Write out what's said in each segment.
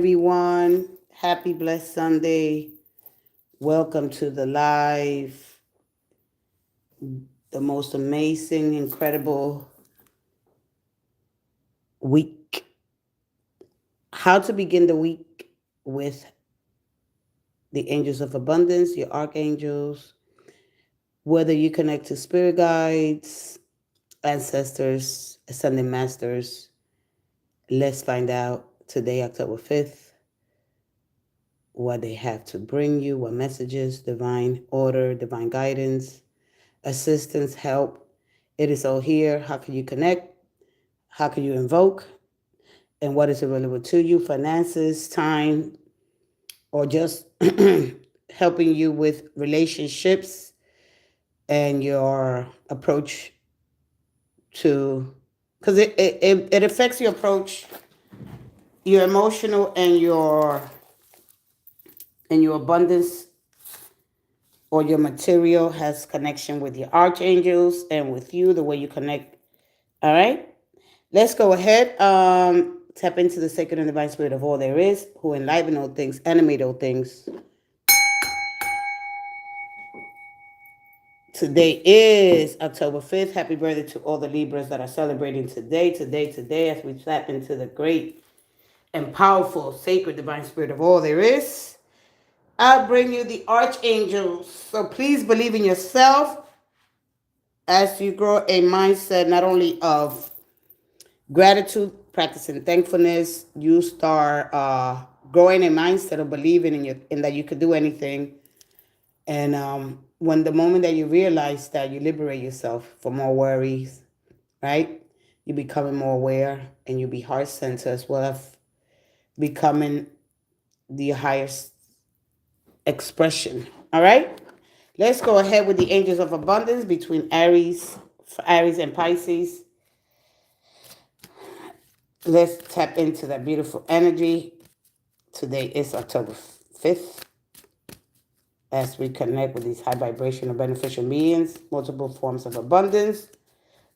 Everyone. Happy blessed Sunday. Welcome to the live, the most amazing, incredible week. How to begin the week with the angels of abundance, your archangels, whether you connect to spirit guides, ancestors, ascending masters. Let's find out today, October 5th, what they have to bring you, what messages, divine order, divine guidance, assistance, help. It is all here. How can you connect? How can you invoke? And what is available to you? Finances, time, or just helping you with relationships and your approach to, because it affects your approach, your emotional and your abundance, or your material has connection with your archangels and with you, the way you connect. All right. Let's go ahead. Tap into the sacred and divine spirit of all there is, who enliven all things, animate all things. Today is October 5th. Happy birthday to all the Libras that are celebrating today, as we tap into the great and powerful, sacred, divine spirit of all there is. I'll bring you the archangels. So please believe in yourself as you grow a mindset not only of gratitude, practicing thankfulness. You start growing a mindset of believing in that you could do anything. And when the moment that you realize that you liberate yourself from more worries, right? You becoming more aware, and you be heart centered as well as becoming the highest expression. All right. Let's go ahead with the angels of abundance between Aries and Pisces. Let's tap into that beautiful energy. Today is October 5th. As we connect with these high vibrational beneficial beings, multiple forms of abundance,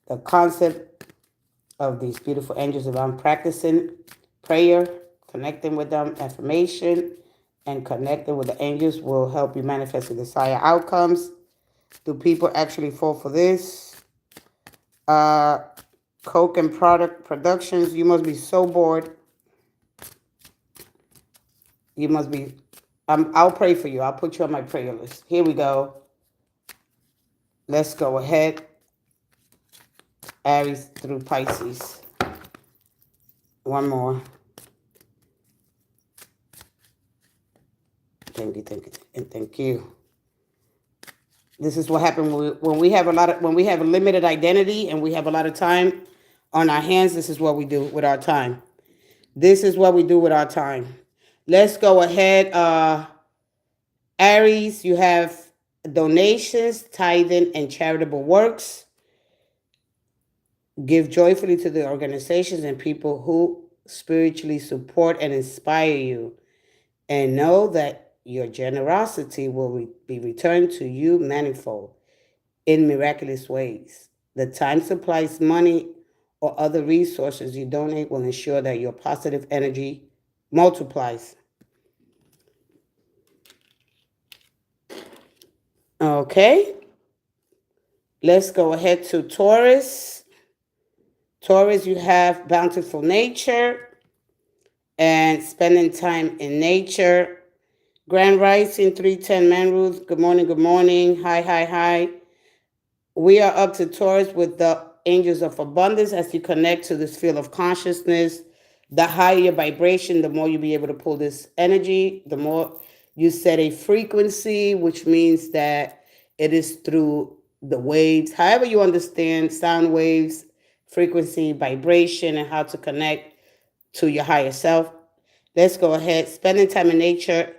the concept of these beautiful angels around practicing prayer, connecting with them, affirmation, and connecting with the angels will help you manifest the desired outcomes. Do people actually fall for this? Coke and product productions, you must be so bored. You must be. I'll pray for you. I'll put you on my prayer list. Here we go. Let's go ahead. Aries through Pisces. One more. Thank you, and thank you. This is what happened when we have a limited identity and we have a lot of time on our hands. This is what we do with our time. This is what we do with our time. Let's go ahead. Aries, you have donations, tithing, and charitable works. Give joyfully to the organizations and people who spiritually support and inspire you. And know that your generosity will be returned to you manifold in miraculous ways. The time supplies, money, or other resources you donate will ensure that your positive energy multiplies. Okay, let's go ahead to Taurus. Taurus, you have bountiful nature and spending time in nature. Grand Rising 310 Man Ruth. Good morning, good morning. Hi, hi, hi. We are up to Taurus with the angels of abundance. As you connect to this field of consciousness, the higher your vibration, the more you'll be able to pull this energy, the more you set a frequency, which means that it is through the waves. However you understand sound waves, frequency, vibration, and how to connect to your higher self. Let's go ahead. Spending time in nature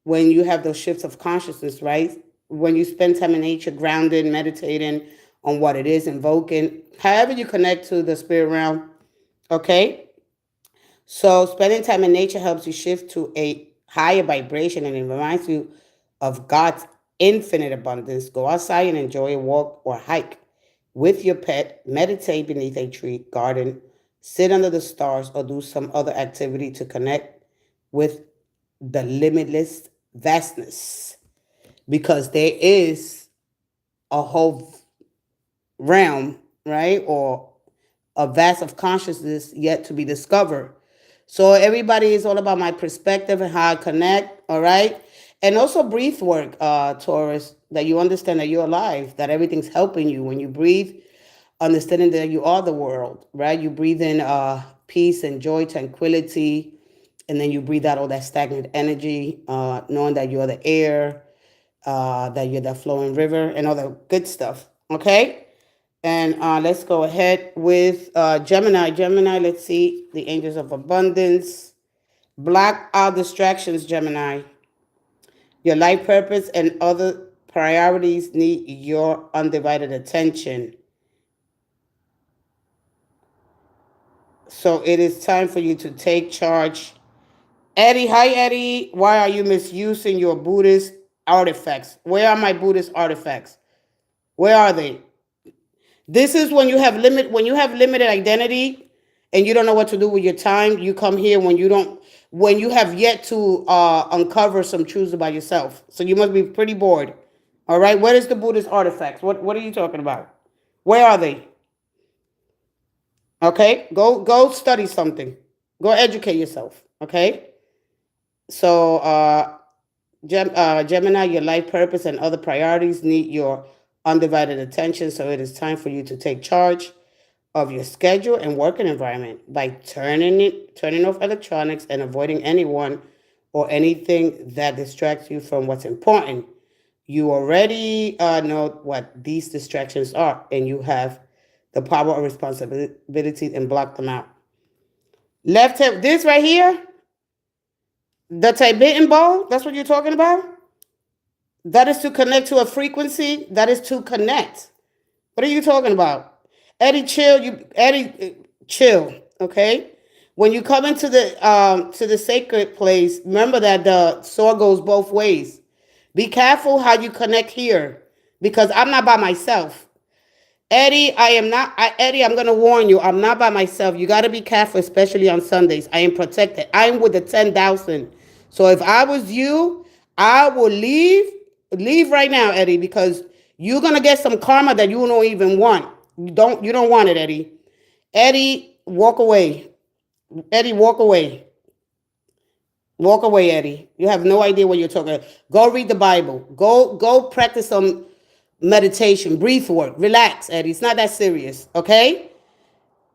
when you have those shifts of consciousness, right? When you spend time in nature, grounded, meditating on what it is, invoking, however you connect to the spirit realm, okay? So spending time in nature helps you shift to a higher vibration, and it reminds you of God's infinite abundance. Go outside and enjoy a walk or hike with your pet, meditate beneath a tree, garden, sit under the stars, or do some other activity to connect with the limitless vastness, because there is a whole realm, right? Or a vast of consciousness yet to be discovered. So everybody is all about my perspective and how I connect, all right? And also breathe work, Taurus, that you understand that you're alive, that everything's helping you. When you breathe, understanding that you are the world, right? You breathe in peace and joy, tranquility, and then you breathe out all that stagnant energy, knowing that you're the air, that you're the flowing river, and all the good stuff, okay? And let's go ahead with Gemini. Gemini, let's see. The angels of abundance. Block out distractions, Gemini. Your life purpose and other priorities need your undivided attention. So it is time for you to take charge. Eddie, hi Eddie. Why are you misusing your Buddhist artifacts? Where are my Buddhist artifacts? Where are they? This is when you have limited identity and you don't know what to do with your time. You come here when you have yet to uncover some truths about yourself. So you must be pretty bored. All right, what is the Buddhist artifacts? What are you talking about? Where are they? Okay, go study something. Go educate yourself. Okay, so Gemini, your life purpose and other priorities need your undivided attention. So it is time for you to take charge of your schedule and working environment by turning off electronics and avoiding anyone or anything that distracts you from what's important. You already know what these distractions are, and you have the power of responsibility and block them out. Left hip, this right here, the Tibetan bowl, that's what you're talking about? That is to connect to a frequency. That is to connect. What are you talking about? Eddie, chill. Eddie, chill. Okay. When you come into the sacred place, remember that the sword goes both ways. Be careful how you connect here, because I'm not by myself. Eddie, Eddie, I'm gonna warn you. I'm not by myself. You got to be careful, especially on Sundays. I am protected. I'm with the 10,000. So if I was you, I will leave right now, Eddie, because you're gonna get some karma that you don't even want. You don't want it, Eddie. Eddie, walk away. Eddie, walk away. Walk away, Eddie. You have no idea what you're talking about. Go read the Bible. Go practice some meditation, breathe work. Relax, Eddie. It's not that serious, okay?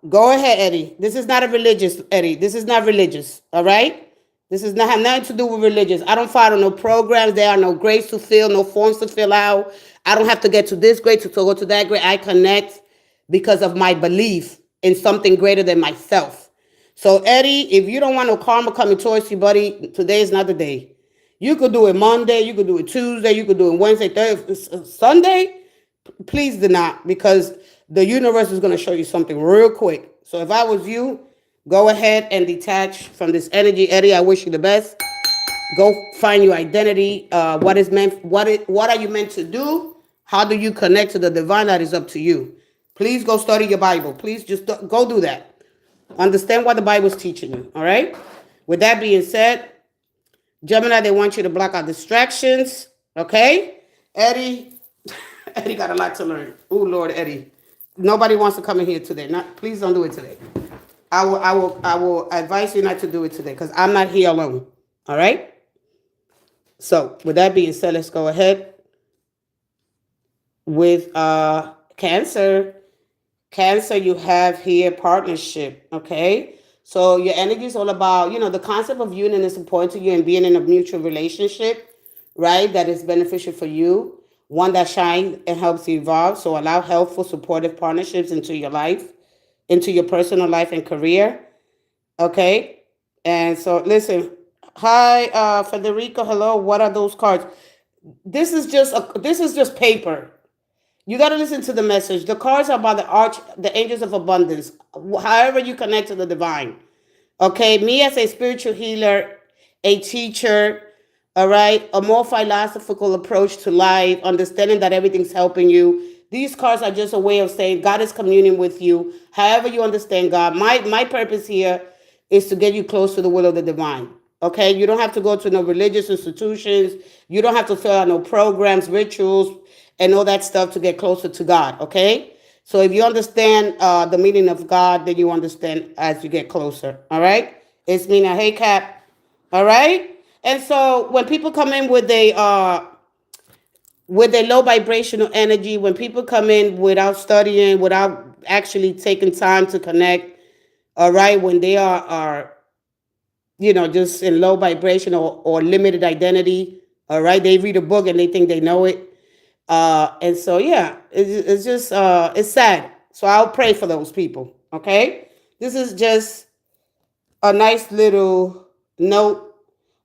Go ahead, Eddie. This is not a religious, Eddie. This is not religious, all right? This is not have nothing to do with religious. I don't follow no programs. There are no grades to fill, no forms to fill out. I don't have to get to this grade to go to that grade. I connect because of my belief in something greater than myself. So, Eddie, if you don't want no karma coming towards you, buddy, today is not the day. You could do it Monday, you could do it Tuesday, you could do it Wednesday, Thursday, Sunday. Please do not, because the universe is going to show you something real quick. So if I was you, go ahead and detach from this energy. Eddie, I wish you the best. Go find your identity. What are you meant to do? How do you connect to the divine? That is up to you. Please go study your Bible. Please just go do that. Understand what the Bible is teaching you. All right. With that being said, Gemini, they want you to block out distractions. Okay, Eddie. Eddie got a lot to learn. Oh Lord, Eddie. Nobody wants to come in here today. Please don't do it today. I will advise you not to do it today, because I'm not here alone. All right. So with that being said, let's go ahead with Cancer. Cancer, you have here partnership. Okay. So your energy is all about, the concept of union is important to you, and being in a mutual relationship, right? That is beneficial for you. One that shines and helps you evolve. So allow helpful, supportive partnerships into your life, into your personal life and career. Okay. And so listen, hi, Federico. Hello. What are those cards? This is just paper. You got to listen to the message. The cards are about the angels of abundance. However you connect to the divine. Okay, me as a spiritual healer, a teacher, all right, a more philosophical approach to life, understanding that everything's helping you. These cards are just a way of saying God is communing with you. However you understand God. My purpose here is to get you close to the will of the divine. Okay, you don't have to go to no religious institutions. You don't have to fill out no programs, rituals, and all that stuff to get closer to God. Okay, so if you understand the meaning of God, then you understand as you get closer. All right, it's Mina. Hey, Cap. All right, and so when people come in with a low vibrational energy, when people come in without studying, without actually taking time to connect, all right, when they are just in low vibration or limited identity. All right, they read a book and they think they know it, and so yeah, it's just it's sad. So I'll pray for those people. Okay, this is just a nice little note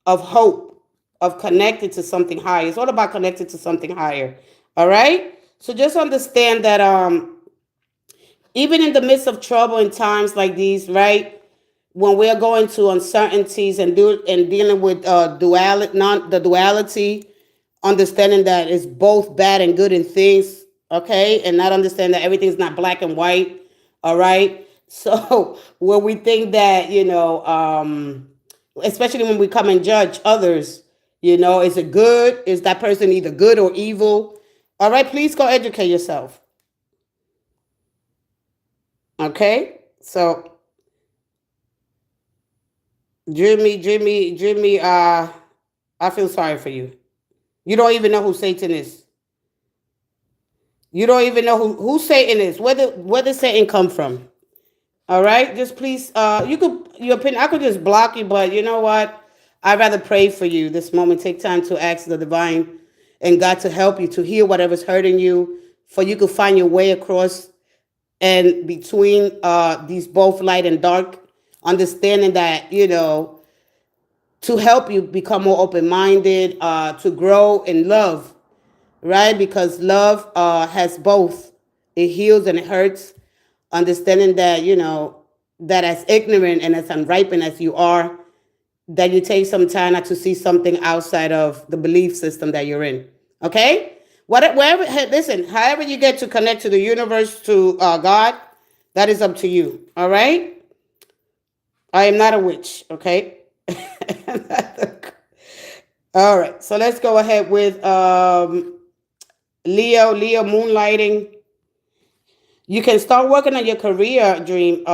of hope, of connected to something higher. It's all about connected to something higher. All right, so just understand that even in the midst of trouble in times like these, right? When we're going to uncertainties and dealing with duality, not the duality, understanding that it's both bad and good in things, okay, and not understand that everything's not black and white. All right. So when we think that especially when we come and judge others, is it good? Is that person either good or evil? All right. Please go educate yourself. Okay. So Jimmy, I feel sorry for you. You don't even know who Satan is. You don't even know who Satan is. Where does Satan come from? All right, just please. Your opinion. I could just block you, but you know what? I'd rather pray for you this moment. Take time to ask the divine and God to help you to heal whatever's hurting you, for you could find your way across and between these both light and dark, understanding that to help you become more open-minded, to grow in love, right? Because love has both. It heals and it hurts. Understanding that, that as ignorant and as unripened as you are, that you take some time not to see something outside of the belief system that you're in. Okay? Wherever, hey, listen, however you get to connect to the universe, to God, that is up to you. All right? I am not a witch. Okay? All right. So let's go ahead with Leo moonlighting. You can start working on your career dream,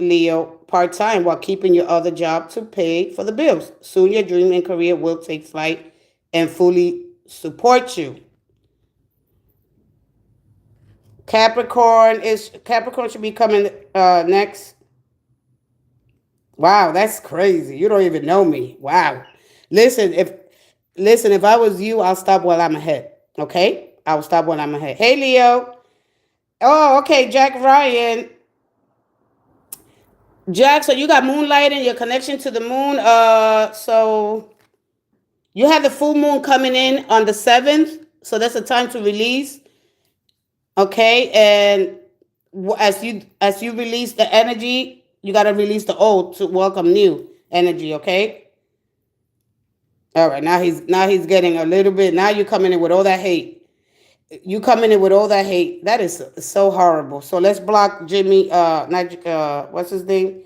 Leo, part-time while keeping your other job to pay for the bills. Soon your dream and career will take flight and fully support you. Capricorn should be coming next. Wow, that's crazy. You don't even know me. Wow. Listen, if I was you, I'll stop while I'm ahead. Okay? I'll stop while I'm ahead. Hey, Leo. Oh, okay, Jack Ryan. Jack, so you got moonlighting, your connection to the moon. So you have the full moon coming in on the 7th. So that's a time to release. Okay, and as you release the energy, you gotta release the old to welcome new energy. Okay. All right. Now he's getting a little bit. Now you're coming in with all that hate. You coming in with all that hate. That is so horrible. So let's block Jimmy. What's his name?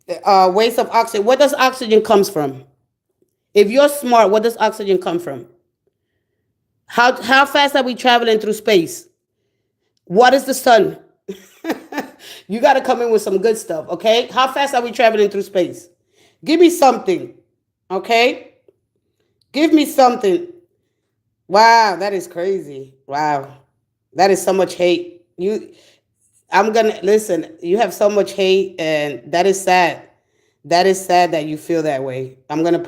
Waste of oxygen. Where does oxygen comes from? If you're smart, where does oxygen come from? How fast are we traveling through space? What is the sun? You got to come in with some good stuff, okay? How fast are we traveling through space? Give me something, okay? Give me something. Wow, that is crazy. Wow, that is so much hate. I'm gonna listen. You have so much hate, and that is sad. That is sad that you feel that way. I'm gonna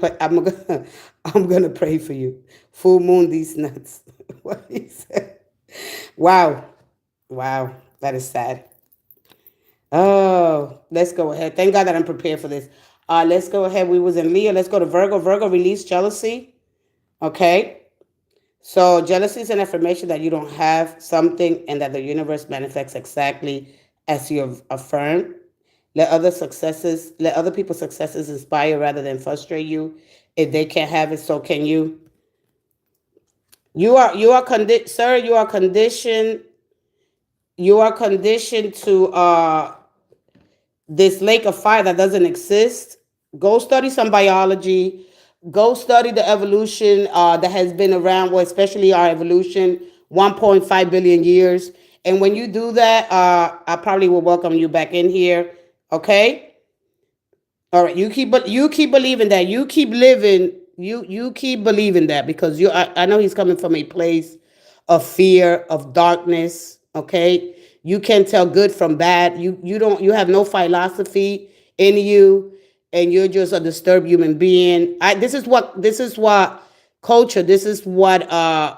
pray for you. Full moon, these nuts. What he said. Wow, wow, that is sad. Oh, let's go ahead. Thank God that I'm prepared for this. Let's go ahead. We was in Leo. Let's go to Virgo. Virgo, release jealousy. Okay. So jealousy is an affirmation that you don't have something and that the universe manifests exactly as you have affirmed. Let other people's successes inspire rather than frustrate you. If they can't have it, so can you. Sir, you are conditioned. You are conditioned to this lake of fire that doesn't exist. Go study some biology. Go study the evolution that has been around, well, especially our evolution, 1.5 billion years. And when you do that, I probably will welcome you back in here. Okay. All right. You keep believing that. You keep living. You keep believing that because I know he's coming from a place of fear, of darkness. Okay. You can tell good from bad. You have no philosophy in you, and you're just a disturbed human being. This is what culture. This is what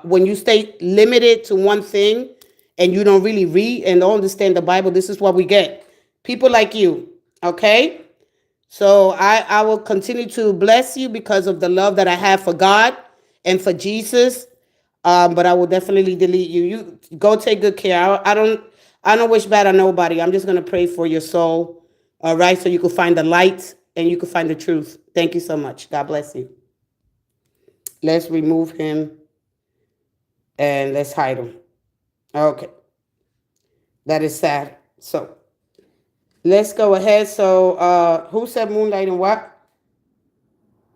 when you stay limited to one thing and you don't really read and don't understand the Bible, this is what we get. People like you. Okay. So I will continue to bless you because of the love that I have for God and for Jesus. But I will definitely delete you. You go take good care. I don't wish bad on nobody. I'm just gonna pray for your soul. All right, so you can find the light and you can find the truth. Thank you so much. God bless you. Let's remove him and let's hide him. Okay, that is sad. So let's go ahead. So who said moonlight and what?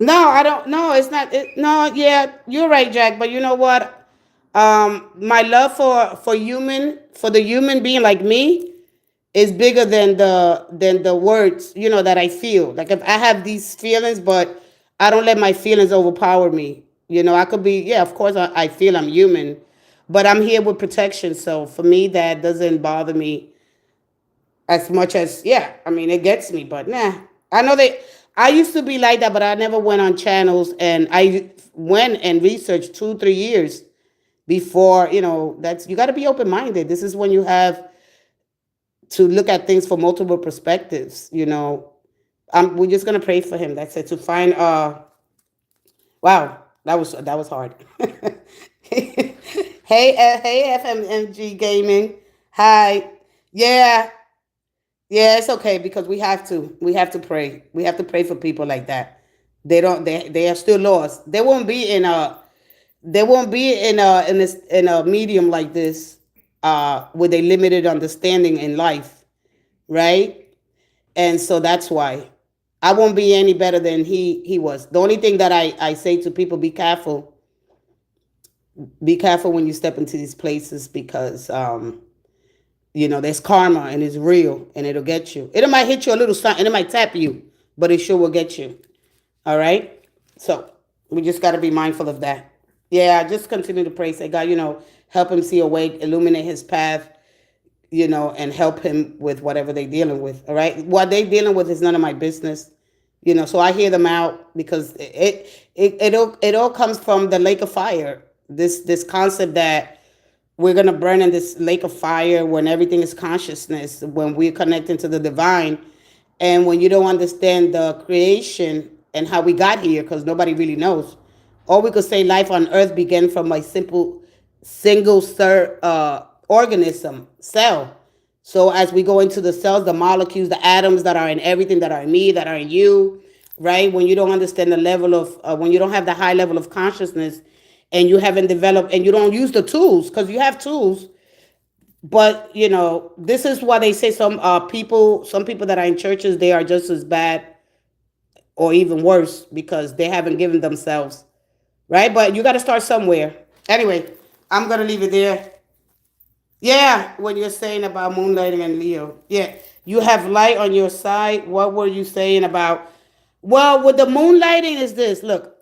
No, I don't. No, it's not. No, yeah, you're right, Jack. But you know what? My love for the human being like me is bigger than the words. That I feel. Like if I have these feelings, but I don't let my feelings overpower me. I could be. Yeah, of course, I feel I'm human, but I'm here with protection. So for me, that doesn't bother me as much as, yeah, I mean, it gets me, but nah. I know they I used to be like that, but I never went on channels, and I went and researched 2 3 years before. That's, you got to be open-minded. This is when you have to look at things for multiple perspectives. We're just gonna pray for him. That's it. To find wow, that was hard. Hey, FMMG Gaming. Hi. Yeah. Yeah, it's okay because we have to. We have to pray. We have to pray for people like that. They are still lost. They won't be in a medium like this with a limited understanding in life, right? And so that's why I won't be any better than he was. The only thing that I say to people: be careful. Be careful when you step into these places because there's karma and it's real and it'll get you. It might hit you a little something and it might tap you, but it sure will get you. All right. So we just got to be mindful of that. Yeah. Just continue to pray. Say, God, help him see a way, illuminate his path, and help him with whatever they're dealing with. All right. What they're dealing with is none of my business. So I hear them out because it all comes from the lake of fire. This concept that we're going to burn in this lake of fire when everything is consciousness, when we're connecting to the divine. And when you don't understand the creation and how we got here, because nobody really knows. Or we could say life on earth began from a simple single organism, cell. So as we go into the cells, the molecules, the atoms that are in everything, that are in me, that are in you, right? When you don't understand the level of, when you don't have the high level of consciousness, and you haven't developed, and you don't use the tools, because you have tools, but this is why they say some people that are in churches, they are just as bad or even worse because they haven't given themselves, right? But you got to start somewhere. Anyway, I'm gonna leave it there. Yeah, when you're saying about moonlighting and Leo, yeah, you have light on your side. What were you saying about? Well, with the moonlighting is this. Look,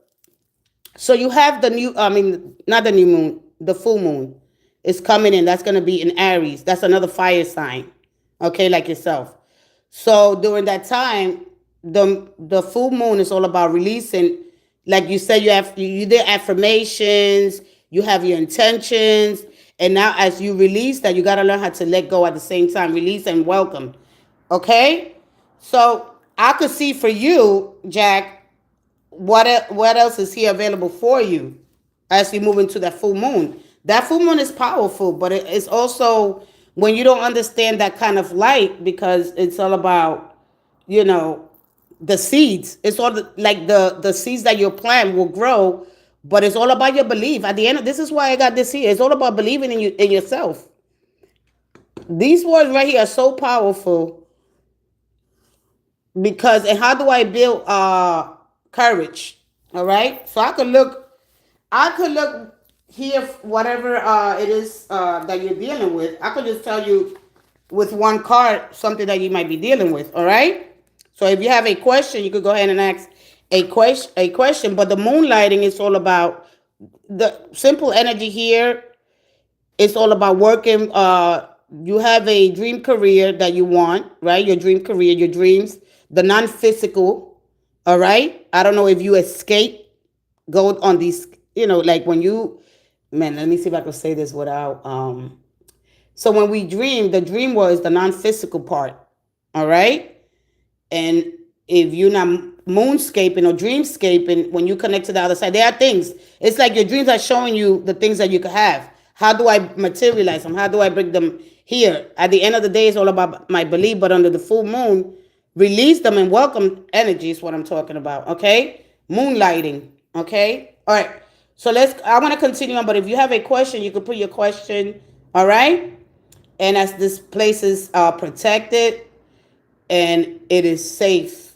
so you have not the new moon, the full moon is coming in. That's going to be in Aries. That's another fire sign. Okay, like yourself. So during that time, the full moon is all about releasing. Like you said, you did affirmations, you have your intentions, and now as you release that, you got to learn how to let go at the same time. Release and welcome. Okay? So I could see for you, Jack, what else is here available for you as you move into that full moon. That full moon is powerful, but it's also when you don't understand that kind of light, because it's all about, you know the seeds. It's all like the seeds that you plant will grow, but it's all about your belief. At the end, this is why I got this here. It's all about believing in you, in yourself. These words right here are so powerful Because, and how do I build courage? All right. So I could look here, whatever it is that you're dealing with. I could just tell you with one card something that you might be dealing with. All right. So if you have a question, you could go ahead and ask a question. But the moonlighting is all about the simple energy here. It's all about working. You have a dream career that you want, right? Your dream career, your dreams, the non-physical. All right. I don't know if you escape, go on these, like when you, man, let me see if I can say this without, so when we dream, the dream was the non-physical part. All right. And if you're not moonscaping or dreamscaping, when you connect to the other side, there are things. It's like your dreams are showing you the things that you could have. How do I materialize them? How do I bring them here? At the end of the day, it's all about my belief. But under the full moon, release them and welcome energy is what I'm talking about. Okay, moonlighting. Okay, all right. So I want to continue on. But if you have a question, you can put your question. All right. And as this place is protected, and it is safe.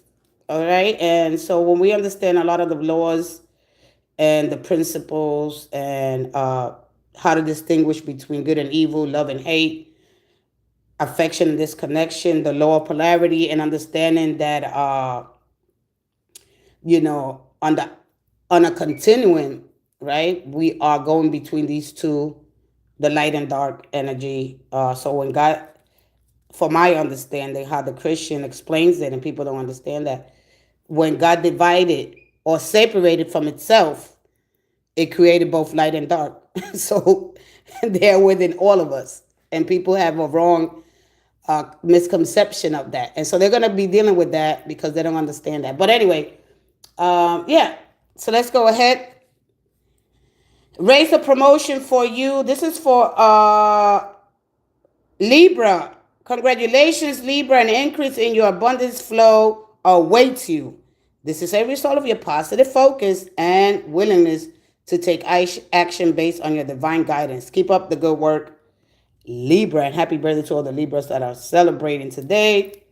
All right. And so when we understand a lot of the laws and the principles and how to distinguish between good and evil, love and hate, affection and disconnection, the law of polarity, and understanding that on a continuum, right, we are going between these two, the light and dark energy. So when God, for my understanding, how the Christian explains it, and people don't understand that, when God divided or separated from itself, it created both light and dark. So they're within all of us, and people have a wrong misconception of that, and so they're going to be dealing with that because they don't understand that. But anyway, yeah. So let's go ahead. Raise a promotion for you. This is for Libra. Congratulations, Libra. An increase in your abundance flow awaits you. This is a result of your positive focus and willingness to take action based on your divine guidance. Keep up the good work, Libra. And happy birthday to all the Libras that are celebrating today.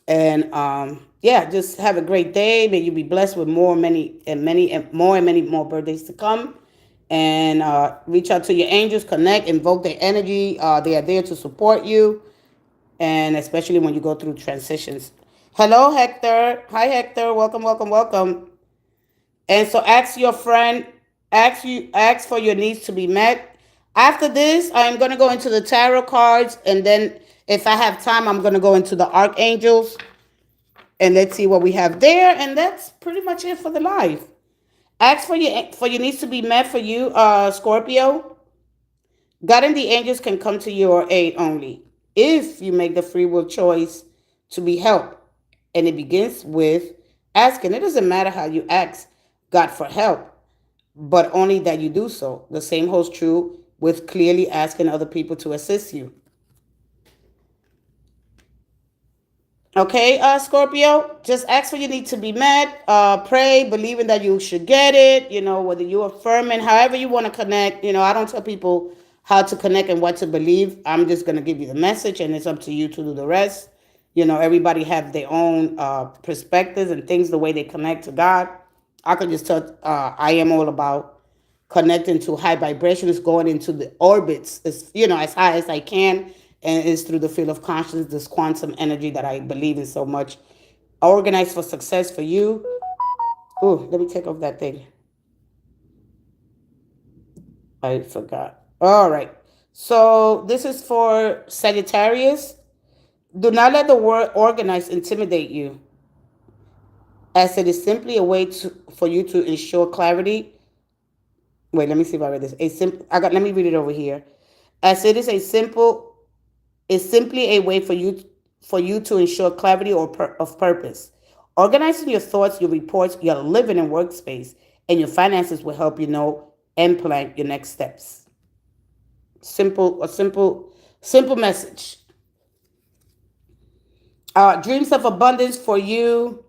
And yeah, just have a great day. May you be blessed with many more birthdays to come. And reach out to your angels, connect, invoke their energy. They are there to support you, and especially when you go through transitions. Hello, Hector. Hi, Hector. Welcome, welcome, welcome. And so ask your friend, ask for your needs to be met. After this, I'm going to go into the tarot cards, and then if I have time, I'm going to go into the archangels, and let's see what we have there. And that's pretty much it for the live. Ask for your needs to be met for you, Scorpio. God and the angels can come to your aid only if you make the free will choice to be helped. And it begins with asking. It doesn't matter how you ask God for help, but only that you do so. The same holds true with clearly asking other people to assist you. Okay, Scorpio, just ask for your need to be met. Pray, believing that you should get it. Whether you affirming, however you want to connect. I don't tell people how to connect and what to believe. I'm just going to give you the message, and it's up to you to do the rest. Everybody have their own perspectives and things, the way they connect to God. I could just tell I am all about connecting to high vibrations, going into the orbits, as high as I can. And it's through the field of consciousness, this quantum energy that I believe in so much. Organized for success for you. Oh, let me take off that thing. I forgot. All right. So this is for Sagittarius. Do not let the word organized intimidate you, as it is simply a way for you to ensure clarity. Wait, let me see if I read this. Let me read it over here. As it is simply a way for you to ensure clarity of purpose. Organizing your thoughts, your reports, your living and workspace, and your finances will help you know and plan your next steps. Simple message. Dreams of abundance for you,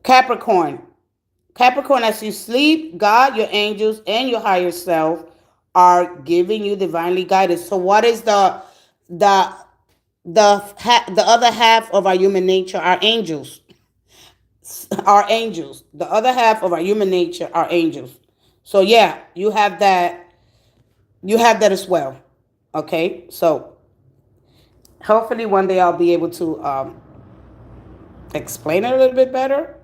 Capricorn. Capricorn, as you sleep, God, your angels, and your higher self are giving you divinely guidance. So what is the The other half of our human nature are angels. Are angels. The other half of our human nature are angels. So yeah, you have that. You have that as well. Okay, so hopefully one day I'll be able to explain it a little bit better.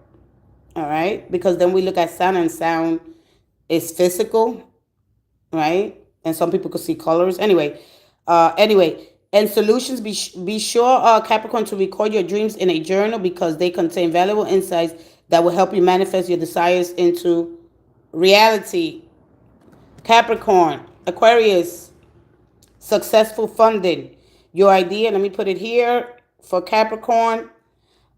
All right, because then we look at sound, and sound is physical, right? And some people could see colors. Anyway, and solutions. Be sure, Capricorn, to record your dreams in a journal because they contain valuable insights that will help you manifest your desires into reality. Capricorn, Aquarius, successful funding. Your idea. Let me put it here for Capricorn.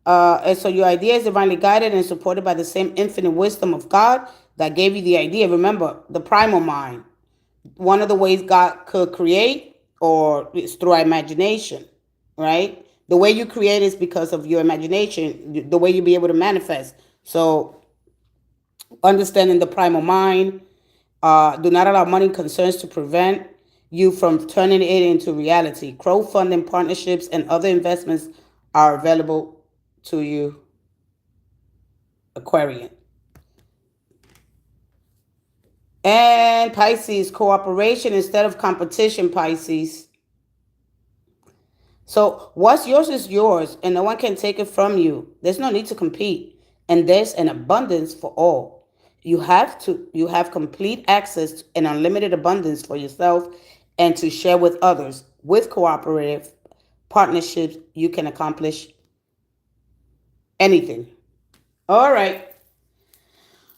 And so your idea is divinely guided and supported by the same infinite wisdom of God that gave you the idea. Remember, the primal mind. One of the ways God could create or is through our imagination, right? The way you create is because of your imagination, the way you be able to manifest. So understanding the primal mind, do not allow money concerns to prevent you from turning it into reality. Crowdfunding, partnerships, and other investments are available to you, Aquarian. And Pisces, cooperation instead of competition, Pisces. So what's yours is yours, and no one can take it from you. There's no need to compete, and there's an abundance for all. You have complete access and unlimited abundance for yourself and to share with others. With cooperative partnerships, you can accomplish anything. All right.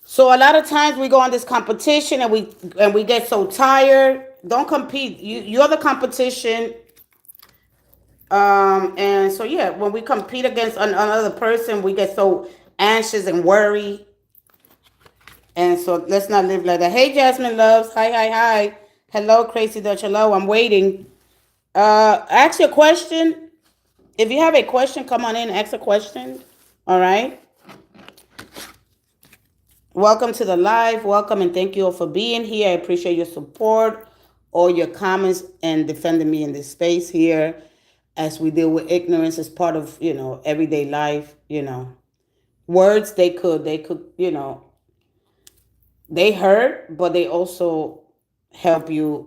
So a lot of times we go on this competition and we get so tired. Don't compete. You're the competition. And so yeah, when we compete against another person, we get so anxious and worry. And so let's not live like that. Hey, Jasmine loves. Hi. Hello, Crazy Dutch. Hello, I'm waiting. Ask your question. If you have a question, come on in. Ask a question. All right. Welcome to the live. Welcome and thank you all for being here. I appreciate your support, all your comments, and defending me in this space here as we deal with ignorance as part of, everyday life. Words, they could, they hurt, but they also help you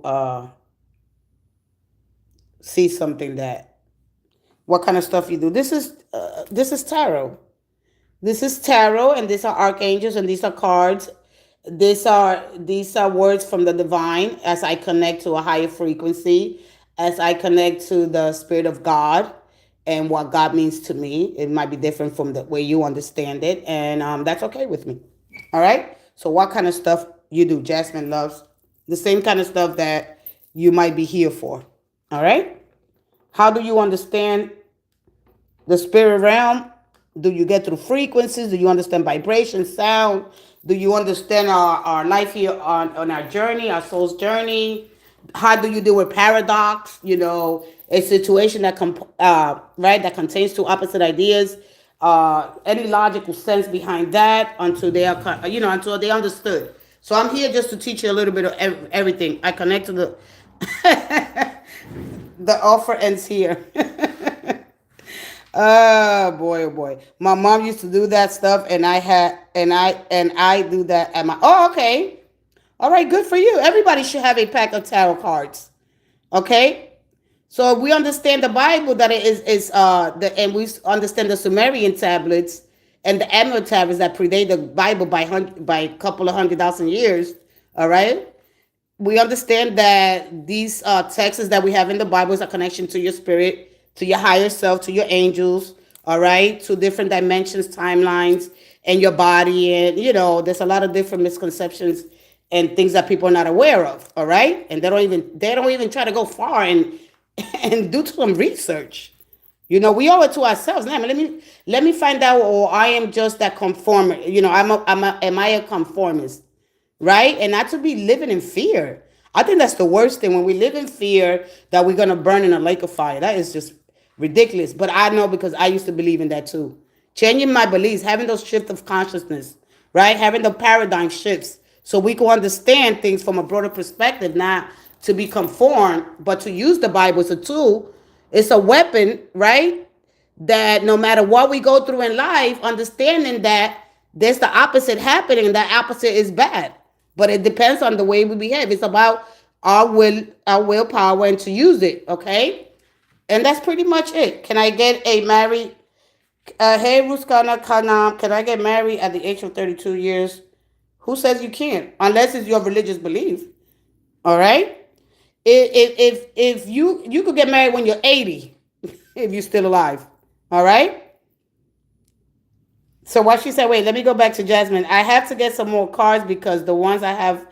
see something that what kind of stuff you do. This is tarot. This is tarot, and these are archangels, and these are cards. These are words from the divine as I connect to a higher frequency, as I connect to the spirit of God and what God means to me. It might be different from the way you understand it, and that's okay with me. All right. So what kind of stuff you do? Jasmine loves the same kind of stuff that you might be here for. All right. How do you understand the spirit realm? Do you get through frequencies? Do you understand vibration, sound? Do you understand our life here on our journey, our soul's journey? How do you deal with paradox? A situation that contains two opposite ideas. Any logical sense behind that until until they understood. So I'm here just to teach you a little bit of everything. I connect to the the offer ends here. Oh boy, oh boy. My mom used to do that stuff, and I do that at my. Oh, okay. All right, good for you. Everybody should have a pack of tarot cards. Okay? So we understand the Bible that it and we understand the Sumerian tablets and the Emerald tablets that predate the Bible by a couple of 100,000 years. All right? We understand that these texts that we have in the Bible is a connection to your spirit, to your higher self, to your angels, all right, to different dimensions, timelines, and your body. And, there's a lot of different misconceptions and things that people are not aware of, all right? And they don't even try to go far and and do some research. We owe it to ourselves. Now, let me find out, or I am just that conformer. Am I a conformist? Right? And not to be living in fear. I think that's the worst thing when we live in fear that we're going to burn in a lake of fire. That is just ridiculous. But I know because I used to believe in that too. Changing my beliefs, having those shifts of consciousness, right? Having the paradigm shifts so we can understand things from a broader perspective, not to be conformed, but to use the Bible as a tool, It's a weapon, right? That no matter what we go through in life, understanding that there's the opposite happening, and that opposite is bad. But it depends on the way we behave. It's about our willpower, and to use it. Okay, and that's pretty much it. Can I get a married? Hey, Ruskana Kanam, can I get married at the age of 32 years? Who says you can't? Unless it's your religious belief. All right. If you could get married when you're 80, if you're still alive. All right. So what she said, wait, let me go back to Jasmine. I have to get some more cards because the ones I have,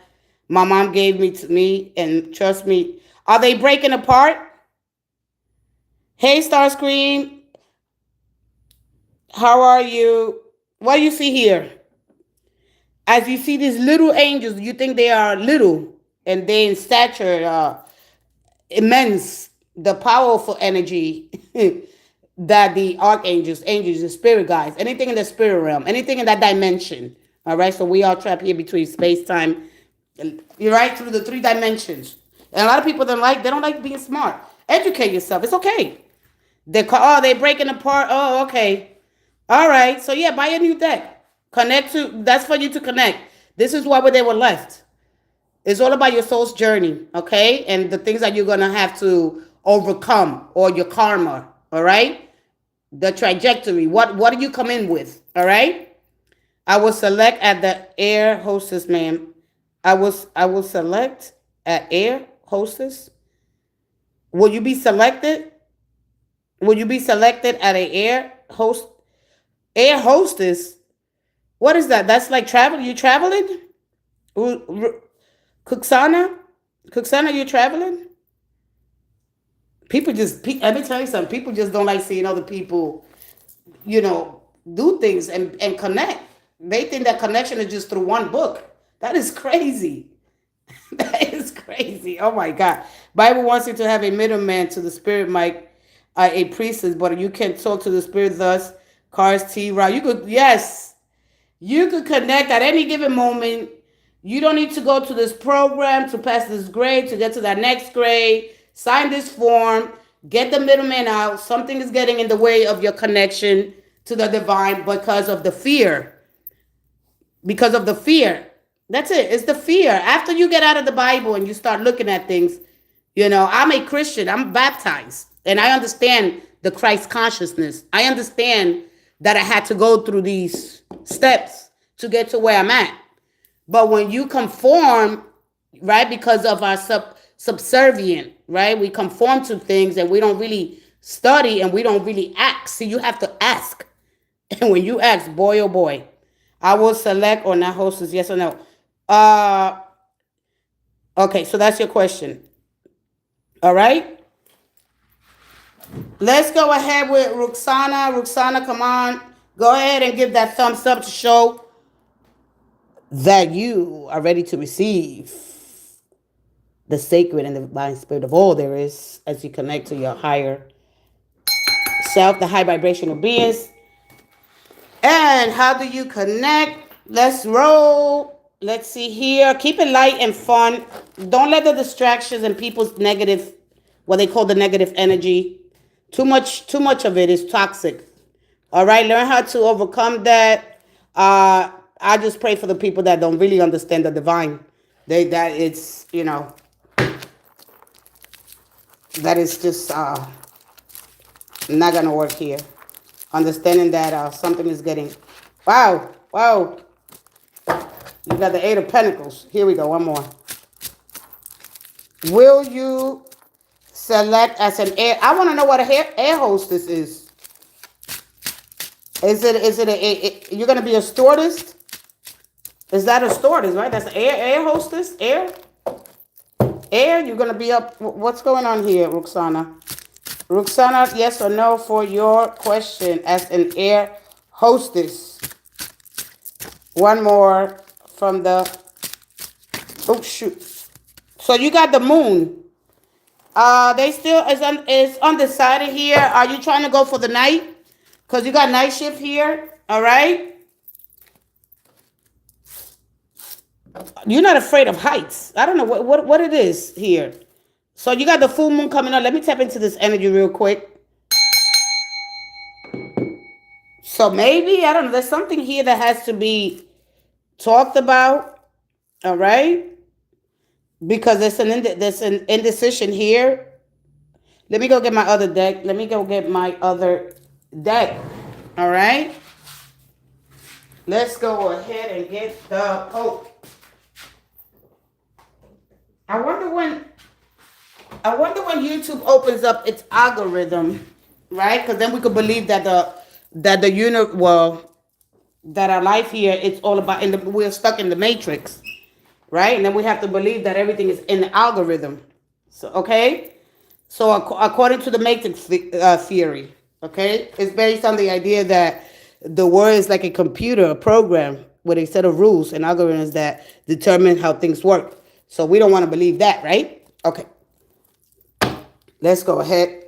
my mom gave me to me, and trust me, are they breaking apart? Hey, Starscream, how are you? What do you see here? As you see these little angels, you think they are little, and they in stature immense, the powerful energy that the archangels, angels, the spirit guides, anything in the spirit realm, anything in that dimension. All right, so we are trapped here between space, time, you're right, through the three dimensions. And a lot of people don't like being smart. Educate yourself. It's okay. They breaking apart. Oh, okay. All right. So yeah, buy a new deck. That's for you to connect. This is why they were left. It's all about your soul's journey, okay? And the things that you're going to have to overcome, or your karma, all right? The trajectory. What do you come in with, all right? I will select at the air hostess, ma'am. I will select at air hostess. Will you be selected? Will you be selected at an air hostess? What is that? That's like travel. You traveling? Kuksana, you traveling? Let me tell you something. People just don't like seeing other people, do things and connect. They think that connection is just through one book. That is crazy. That is crazy. Oh my God. Bible wants you to have a middleman to the spirit, Mike, a priestess, but you can talk to the spirit thus. Cars, T-Raw. You could connect at any given moment. You don't need to go to this program to pass this grade, to get to that next grade, sign this form, get the middleman out. Something is getting in the way of your connection to the divine because of the fear. Because of the fear. That's it. It's the fear. After you get out of the Bible and you start looking at things, I'm a Christian. I'm baptized. And I understand the Christ consciousness. I understand that I had to go through these steps to get to where I'm at. But when you conform, right, because of our subservient, right, we conform to things and we don't really study and we don't really ask. See, you have to ask. And when you ask, boy, oh boy, I will select or not hostess, yes or no. Okay, so that's your question. All right. Let's go ahead with Ruxana. Ruxana, come on. Go ahead and give that thumbs up to show that you are ready to receive the sacred and the divine spirit of all there is as you connect to your higher self, the high vibrational beings. And how do you connect? Let's roll. Let's see here. Keep it light and fun. Don't let the distractions and people's negative, what they call the negative energy, too much of it is toxic. All right, learn how to overcome that. I just pray for the people that don't really understand the divine. That it's, that is just not gonna work here. Understanding that something is getting, wow. You got the Eight of Pentacles. Here we go, one more. Will you select as an air? I want to know what a air hostess is. Is it you're gonna be a stewardess? Is that a stewardess, right? That's an air hostess? Air? You're gonna be up. What's going on here, Ruxana? Ruxana, yes or no for your question as an air hostess. One more from the, oh shoot. So you got the moon. They still is undecided here. Are you trying to go for the night? Because you got night shift here, all right? You're not afraid of heights. I don't know what it is here. So you got the full moon coming up. Let me tap into this energy real quick. So maybe, I don't know, there's something here that has to be talked about. All right? Because there's an indecision here. Let me go get my other deck. All right? Let's go ahead and get the Pope. I wonder when YouTube opens up its algorithm, right? Because then we could believe that that our life here, it's all about, we're stuck in the matrix, right? And then we have to believe that everything is in the algorithm. So, okay? So according to the matrix theory, okay, it's based on the idea that the world is like a computer, a program with a set of rules and algorithms that determine how things work. So we don't want to believe that, right? Okay. Let's go ahead.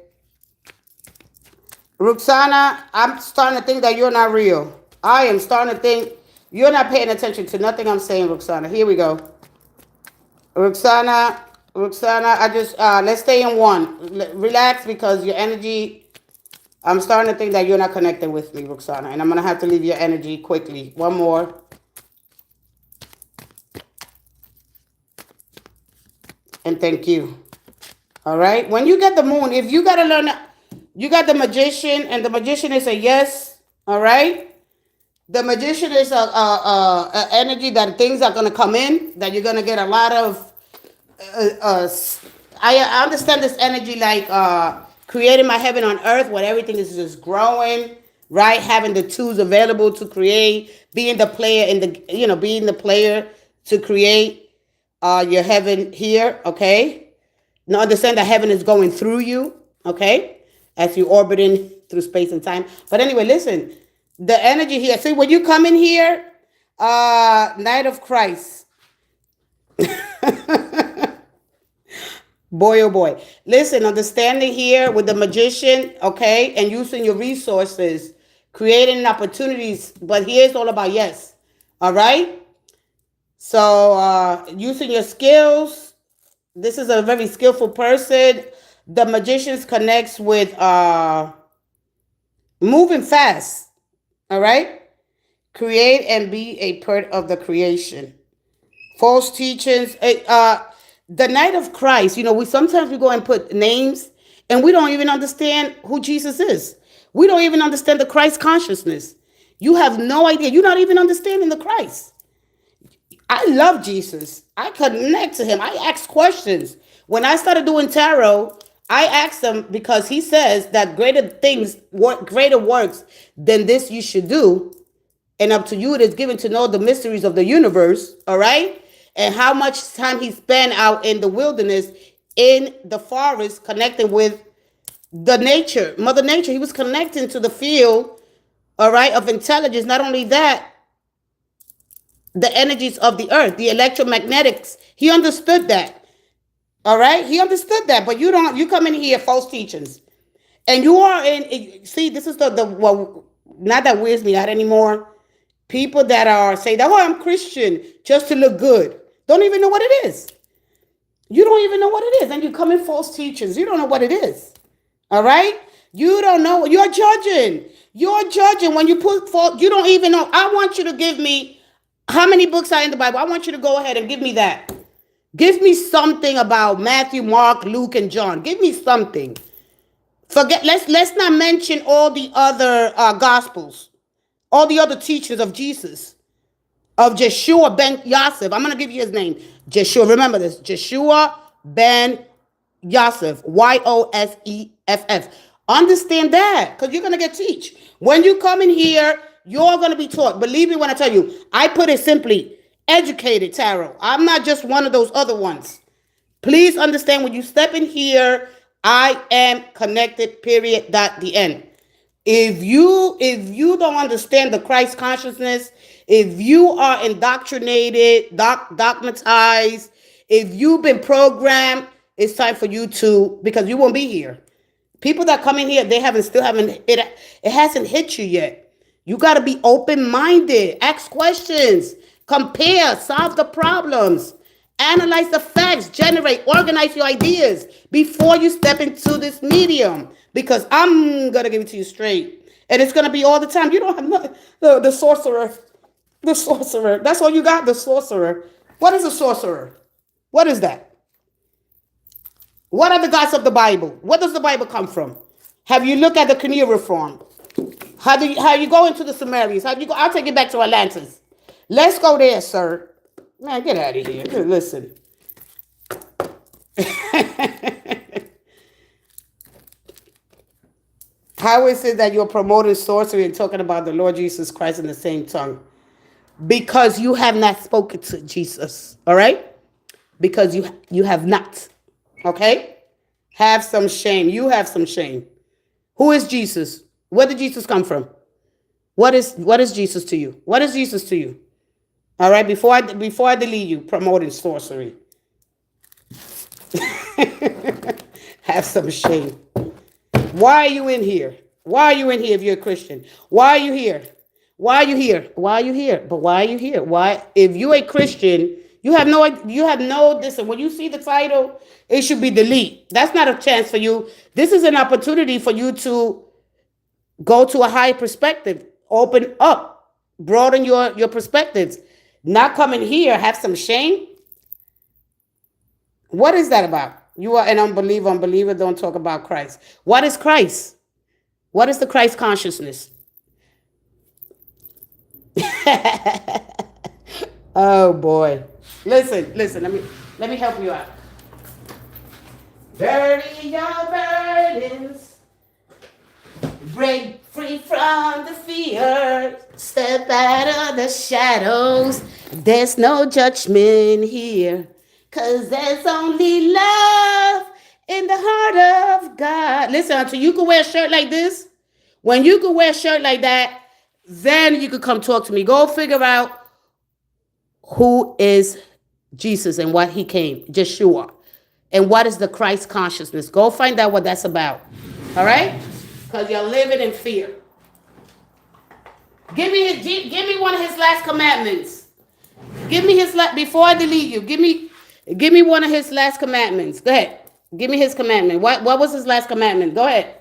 Roxana, I'm starting to think that you're not real. I am starting to think you're not paying attention to nothing I'm saying, Roxana. Here we go. Roxana, I just, let's stay in one. Relax, because your energy, I'm starting to think that you're not connecting with me, Roxana. And I'm going to have to leave your energy quickly. One more. And thank you. All right. When you get the moon, if you got to learn, you got the magician, and the magician is a yes. All right. The magician is a energy that things are going to come in, that you're going to get a lot of, I understand this energy like creating my heaven on earth, where everything is just growing, right? Having the tools available to create, being the player being the player to create your heaven here, okay? Now understand that heaven is going through you, okay? As you orbiting through space and time. But anyway, listen, the energy here. See, when you come in here, Knight of Christ. Boy, oh boy. Listen, understanding here with the magician, okay, and using your resources, creating opportunities. But here it's all about yes, all right? So using your skills. This is a very skillful person. The magician connects with moving fast, all right? Create and be a part of the creation. False teachings. The Knight of Christ, we sometimes we go and put names and we don't even understand who Jesus is. We don't even understand the Christ consciousness. You have no idea. You're not even understanding the Christ. I love Jesus. I connect to him. I ask questions. When I started doing tarot, I asked him because he says that greater works than this you should do. And up to you, it is given to know the mysteries of the universe, all right? And how much time he spent out in the wilderness, in the forest, connecting with the nature, Mother Nature. He was connecting to the field, all right, of intelligence. Not only that, the energies of the earth, the electromagnetics. He understood that. All right? He understood that. But you come in here, false teachings. And you are see, this is well, not that weirds me out anymore. People that are saying that, I'm Christian just to look good. Don't even know what it is. You don't even know what it is. And you come in false teachings. You don't know what it is. All right? You don't know. You're judging. You're judging when you put false. You don't even know. I want you to give me how many books are in the Bible. I want you to go ahead and give me that. Give me something about Matthew, Mark, Luke, and John. Give me something. Let's not mention all the other gospels, all the other teachings of Jesus, of Jeshua ben Yosef. I'm going to give you his name. Jeshua, remember this. Jeshua ben Yosef. Yoseff. Understand that, because you're going to get teach. When you come in here, you're going to be taught. Believe me when I tell you, I put it simply, educated tarot. I'm not just one of those other ones. Please understand, when you step in here, I am connected, period, dot, the end. If you don't understand the Christ consciousness, if you are indoctrinated, dogmatized, if you've been programmed, it's time for you to, because you won't be here. People that come in here, it hasn't hit you yet. You got to be open-minded. Ask questions. Compare. Solve the problems. Analyze the facts, generate, organize your ideas before you step into this medium. Because I'm going to give it to you straight. And it's going to be all the time. You don't have nothing. The sorcerer. The sorcerer. That's all you got, the sorcerer. What is a sorcerer? What is that? What are the gods of the Bible? Where does the Bible come from? Have you looked at the cuneiform? How you go into the Sumerians? How you go? I'll take you back to Atlantis. Let's go there, sir. Man, get out of here. Listen. How is it that you're promoting sorcery and talking about the Lord Jesus Christ in the same tongue? Because you have not spoken to Jesus. All right? Because you have not. Okay? Have some shame. You have some shame. Who is Jesus? Where did Jesus come from? What is Jesus to you? What is Jesus to you? All right, before I delete you, promoting sorcery. Have some shame. Why are you in here? Why are you in here if you're a Christian? Why are you here? Why are you here? Why are you here? But why are you here? Why? If you're a Christian, you have no this. And when you see the title, it should be delete. That's not a chance for you. This is an opportunity for you to go to a higher perspective. Open up. Broaden your perspectives. Not coming here, have some shame. What is that about? You are an unbeliever. Unbeliever don't talk about Christ. What is Christ? What is the Christ consciousness? Oh boy. Listen. Let me help you out. Bury your burdens. Break free from the fear. Step out of the shadows. There's no judgment here. 'Cause there's only love in the heart of God. Listen, until you can wear a shirt like this, when you can wear a shirt like that, then you could come talk to me. Go figure out who is Jesus and what he came, Yeshua. And what is the Christ consciousness? Go find out what that's about. All right? Because you're living in fear. Give me one of his last commandments. Give me his before I delete you. Give me one of his last commandments. Go ahead. Give me his commandment. What was his last commandment? Go ahead.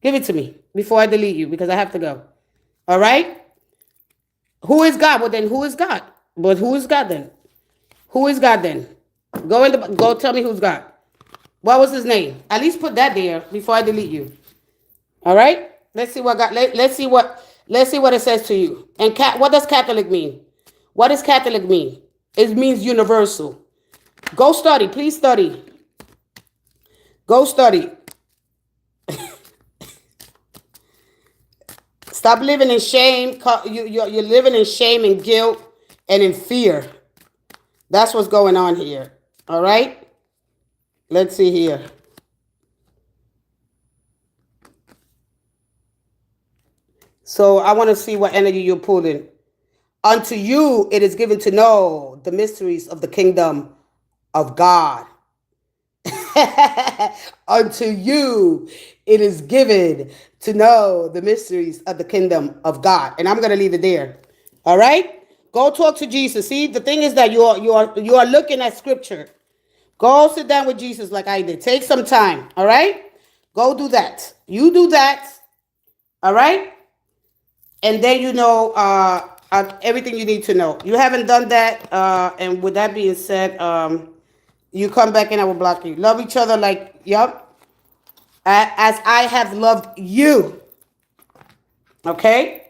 Give it to me before I delete you because I have to go. All right? Who is God? Well, then who is God? But who is God then? Who is God then? Go tell me who's God. What was his name? At least put that there before I delete you. All right? Let's see what God. Let's see what it says to you. And what does Catholic mean? What does Catholic mean? It means universal. Go study. Please study. Go study. Stop living in shame. You're living in shame and guilt and in fear. That's what's going on here. All right? Let's see here. So I want to see what energy you're pulling. Unto you it is given to know the mysteries of the kingdom of God. Unto you it is given to know the mysteries of the kingdom of God. And I'm going to leave it there. All right? Go talk to Jesus. See, the thing is that you are looking at scripture. Go sit down with Jesus like I did. Take some time. All right? Go do that. You do that. All right? And then you know everything you need to know. You haven't done that. And with that being said, you come back and I will block you. Love each other like, yup. As I have loved you. Okay?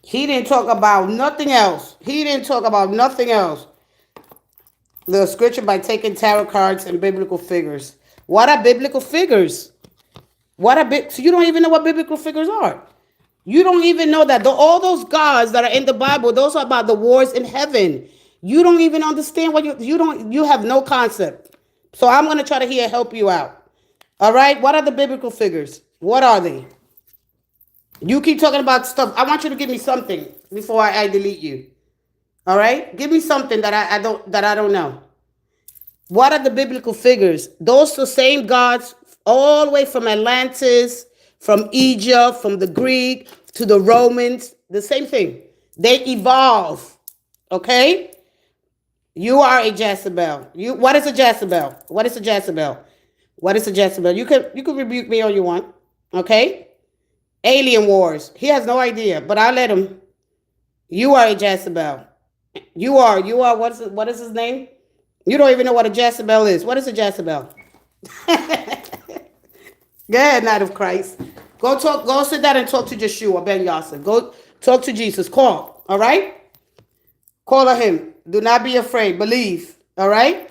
He didn't talk about nothing else. He didn't talk about nothing else. The scripture by taking tarot cards and biblical figures. What are biblical figures? So you don't even know what biblical figures are. You don't even know that all those gods that are in the Bible, those are about the wars in heaven. You don't even understand what you have no concept. So I'm going to try to help you out. All right? What are the biblical figures? What are they? You keep talking about stuff. I want you to give me something before I delete you. All right? Give me something that I don't know. What are the biblical figures? Those are the same gods all the way from Atlantis, from Egypt, from the Greek to the Romans. The same thing. They evolve. Okay? You are a Jezebel. What is a Jezebel? What is a Jezebel? What is a Jezebel? You can rebuke me all you want. Okay? Alien wars. He has no idea, but I'll let him. You are a Jezebel. You are what is his name? You don't even know what a Jezebel is. What is a Jezebel? Go ahead, Knight of Christ. Go sit down and talk to Yeshua Ben Yasser. Go talk to Jesus. Call. All right? Call on him. Do not be afraid. Believe. All right?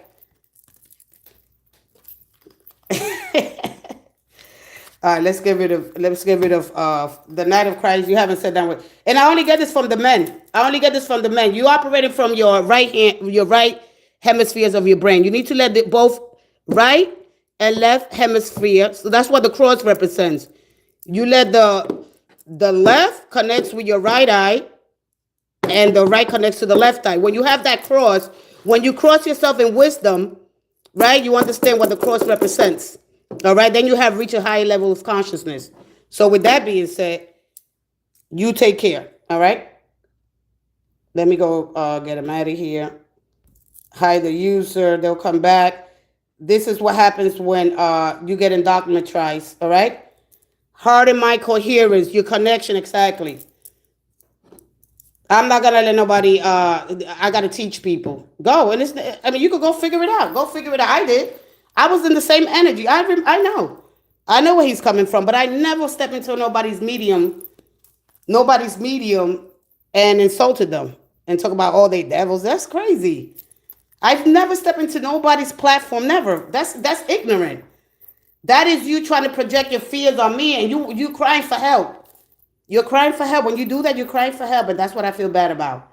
All right, let's get rid of the Knight of Christ. You haven't said that word. And I only get this from the men. You operated from your right hand, your right hemispheres of your brain. You need to let both right and left hemisphere. So that's what the cross represents. You let the left connects with your right eye, and the right connects to the left eye. When you have that cross, when you cross yourself in wisdom, right, you understand what the cross represents. All right, then you have reached a higher level of consciousness. So with that being said, you take care. All right. Let me go get them out of here. Hide the user. They'll come back. This is what happens when you get indoctrinatized. All right. Heart and mind coherence, your connection exactly. I'm not gonna let nobody. I gotta teach people. Go and you could go figure it out. Go figure it out. I did. I was in the same energy. I know. I know where he's coming from, but I never stepped into nobody's medium, and insulted them and talk about all they devils. That's crazy. I've never stepped into nobody's platform. Never. That's ignorant. That is you trying to project your fears on me, and you crying for help. You're crying for help. When you do that, you're crying for help, and that's what I feel bad about.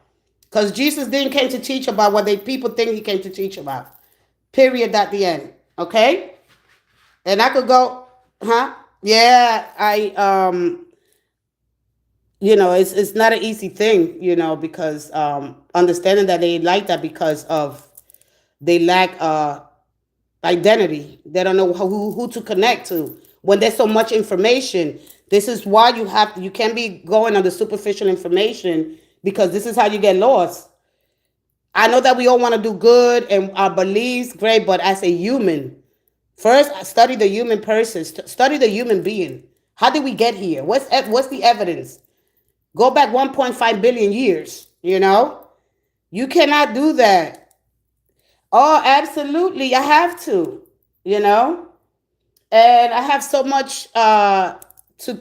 Because Jesus didn't came to teach about what people think he came to teach about. Period. At the end. Okay? And I could go, huh? Yeah, it's not an easy thing, because understanding that they like that because of they lack identity. They don't know who to connect to. When there's so much information, this is why you can't be going on the superficial information, because this is how you get lost. I know that we all want to do good and our beliefs, great, but as a human, first study the human person, study the human being. How did we get here? What's the evidence? Go back 1.5 billion years, You cannot do that. Oh, absolutely. I have to, And I have so much to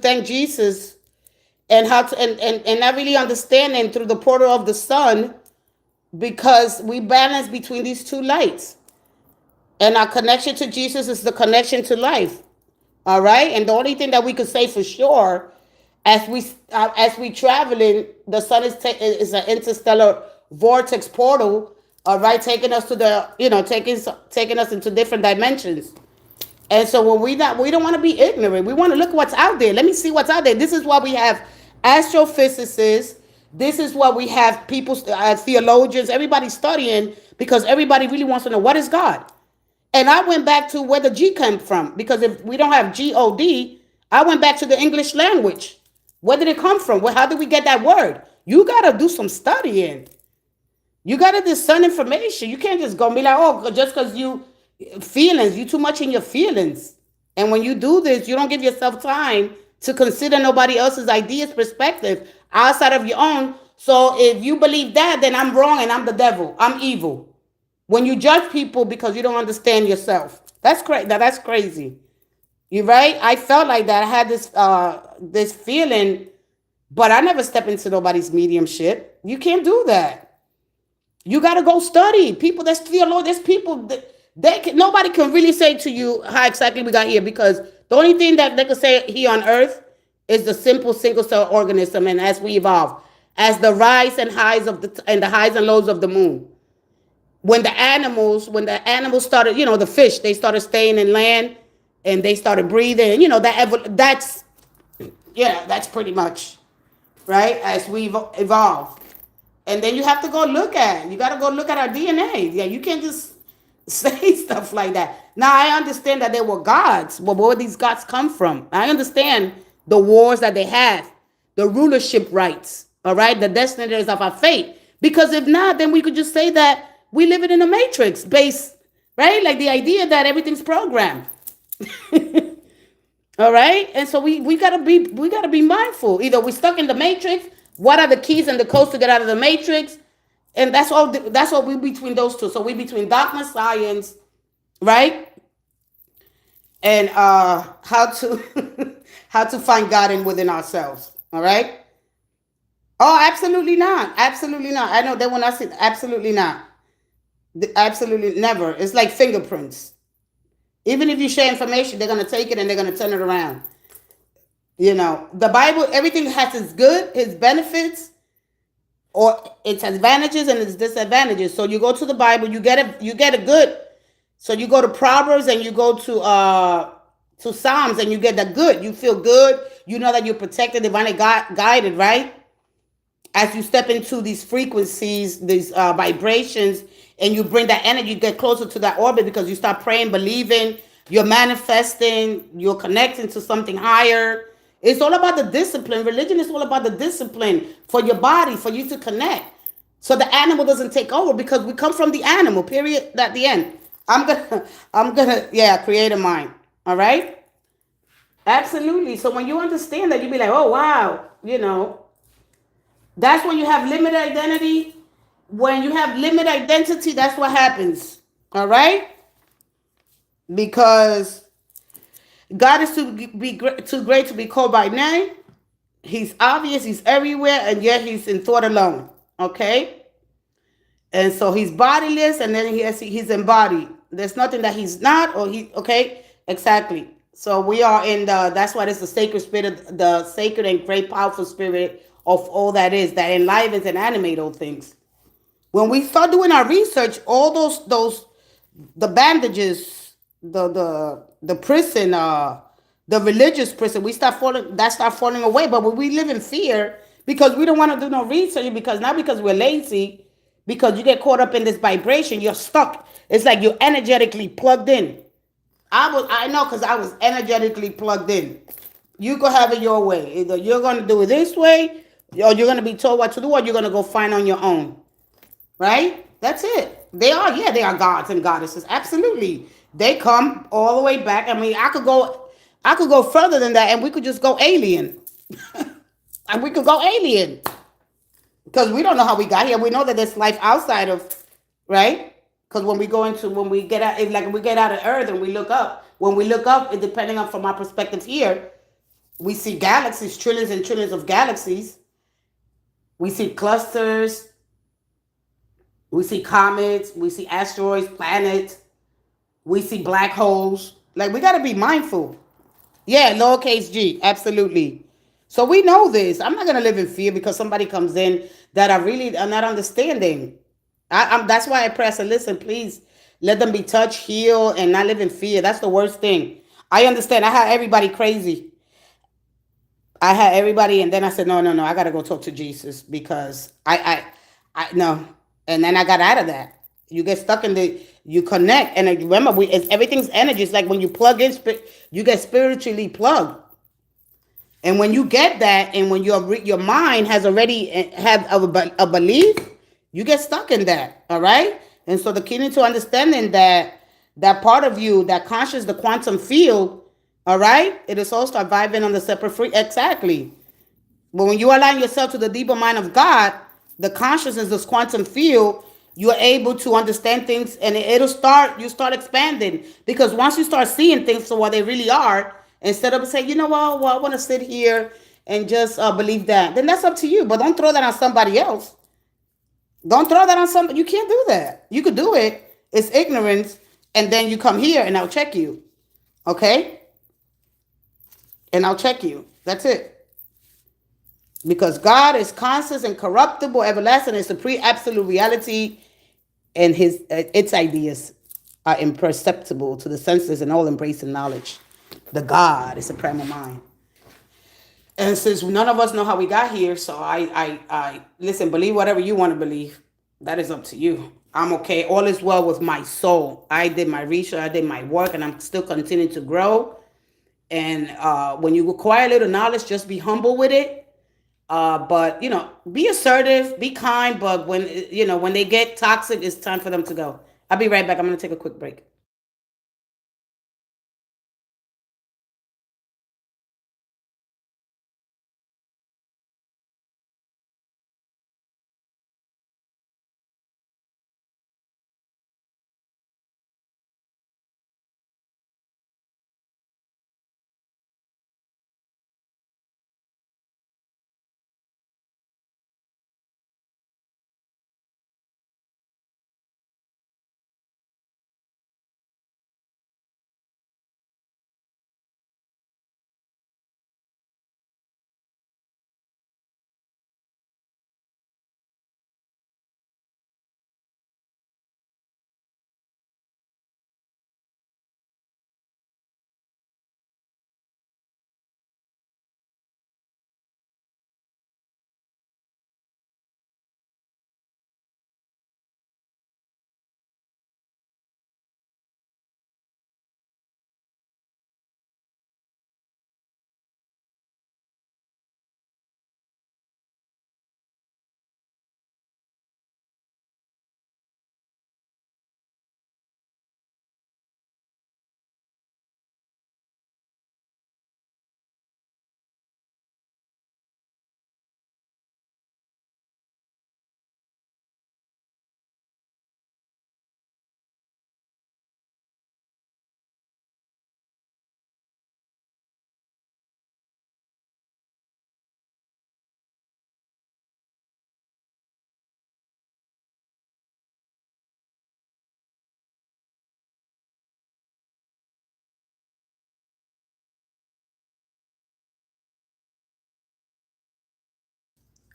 thank Jesus and how to and not really understanding through the portal of the sun, because we balance between these two lights. And our connection to Jesus is the connection to life. All right? And the only thing that we could say for sure, as we traveling, the sun is an interstellar vortex portal, all right, taking us to taking us into different dimensions. And so when we don't want to be ignorant. We want to look what's out there. Let me see what's out there. This is why we have astrophysicists. This is why we have people, theologians, everybody studying, because everybody really wants to know what is God. And I went back to where the G came from, because if we don't have G-O-D, I went back to the English language. Where did it come from? How did we get that word? You got to do some studying. You got to discern information. You can't just go and be like, oh, just because you too much in your feelings. And when you do this, you don't give yourself time to consider nobody else's ideas, perspective outside of your own. So if you believe that, then I'm wrong and I'm the devil. I'm evil. When you judge people because you don't understand yourself, that's crazy. That's crazy. You're right. I felt like that. I had this feeling, but I never step into nobody's mediumship. You can't do that. You got to go study. People that's theologians. There's people that nobody can really say to you how exactly we got here, because the only thing that they can say here on Earth is the simple single cell organism, and as we evolve, as the rise and highs and the highs and lows of the moon. When the animals started, the fish, they started staying in land and they started breathing, that's pretty much, right, as we evolve. And then you have to go you got to go look at our DNA. Yeah, you can't just say stuff like that. Now, I understand that they were gods, but where these gods come from? I understand the wars that they have, the rulership rights, all right, the destinators of our fate. Because if not, then we could just say that we live in a matrix based, right? Like the idea that everything's programmed. All right, and so we gotta be mindful. Either we're stuck in the matrix. What are the keys and the codes to get out of the matrix? And that's all we between those two. So we between darkness, science, right? And how to how to find God in within ourselves. All right. Oh, absolutely not. Absolutely not. I know they when I say absolutely not. Absolutely never. It's like fingerprints. Even if you share information, they're gonna take it and they're gonna turn it around. You know, the Bible, everything has its good, its benefits, or its advantages and its disadvantages. So you go to the Bible, you get a good. So you go to Proverbs and you go to Psalms and you get the good. You feel good. You know that you're protected, divinely guided, right? As you step into these frequencies, these vibrations, and you bring that energy, you get closer to that orbit because you start praying, believing, you're manifesting, you're connecting to something higher. It's all about the discipline. Religion is all about the discipline for your body, for you to connect. So the animal doesn't take over because we come from the animal, period, at the end. Yeah, create a mind. All right? Absolutely. So when you understand that, you be like, oh, wow, you know, that's when you have limited identity. When you have limited identity, that's what happens. All right? Because God is too great to be called by name. He's obvious, he's everywhere, and yet he's in thought alone. Okay? And so he's bodiless, and then he's embodied. There's nothing that he's not, or okay? Exactly. So we are in that's why it's the sacred spirit, the sacred and great powerful spirit of all that is, that enlivens and animates all things. When we start doing our research, all those the bandages, the prison, the religious prison, we start falling away. But when we live in fear because we don't want to do no research, because not because we're lazy, because you get caught up in this vibration, you're stuck. It's like you're energetically plugged in. I know because I was energetically plugged in. You go have it your way. Either you're gonna do it this way, or you're gonna be told what to do, or you're gonna go find on your own. Right? That's it. They are gods and goddesses. Absolutely. They come all the way back. I mean, I could go further than that, and we could just go alien. And we could go alien. Because we don't know how we got here. We know that there's life outside of, right? Because when we get out of Earth and we look up, depending on from our perspective here, we see galaxies, trillions and trillions of galaxies. We see clusters. We see comets, we see asteroids, planets, we see black holes. Like, we got to be mindful. Yeah, lowercase g, absolutely. So we know this. I'm not going to live in fear because somebody comes in that I really are not understanding. That's why I pray. I said, listen, please let them be touched, healed, and not live in fear. That's the worst thing. I understand. I had everybody crazy. I had everybody, and then I said, no, I got to go talk to Jesus because I no. And then I got out of that. You get stuck you connect. And remember, everything's energy. It's like when you plug in, you get spiritually plugged. And when you get that, and when your mind has already have a belief, you get stuck in that. All right? And so the key to understanding that part of you, that conscious, the quantum field, all right? It is all start vibing on the separate free. Exactly. But when you align yourself to the deeper mind of God, the consciousness, this quantum field, you're able to understand things, and you start expanding. Because once you start seeing things for what they really are, instead of saying, you know what, well, I want to sit here and just believe that, then that's up to you. But don't throw that on somebody else. Don't throw that on somebody. You can't do that. You could do it. It's ignorance. And then you come here and I'll check you. Okay? And I'll check you. That's it. Because God is constant, incorruptible, everlasting, and supreme absolute reality, and its ideas are imperceptible to the senses and all embracing knowledge. The God is supreme mind. And since none of us know how we got here, so I listen, believe whatever you want to believe. That is up to you. I'm okay. All is well with my soul. I did my research, I did my work, and I'm still continuing to grow. And when you acquire a little knowledge, just be humble with it. But be assertive, be kind. But when they get toxic, it's time for them to go. I'll be right back. I'm gonna take a quick break.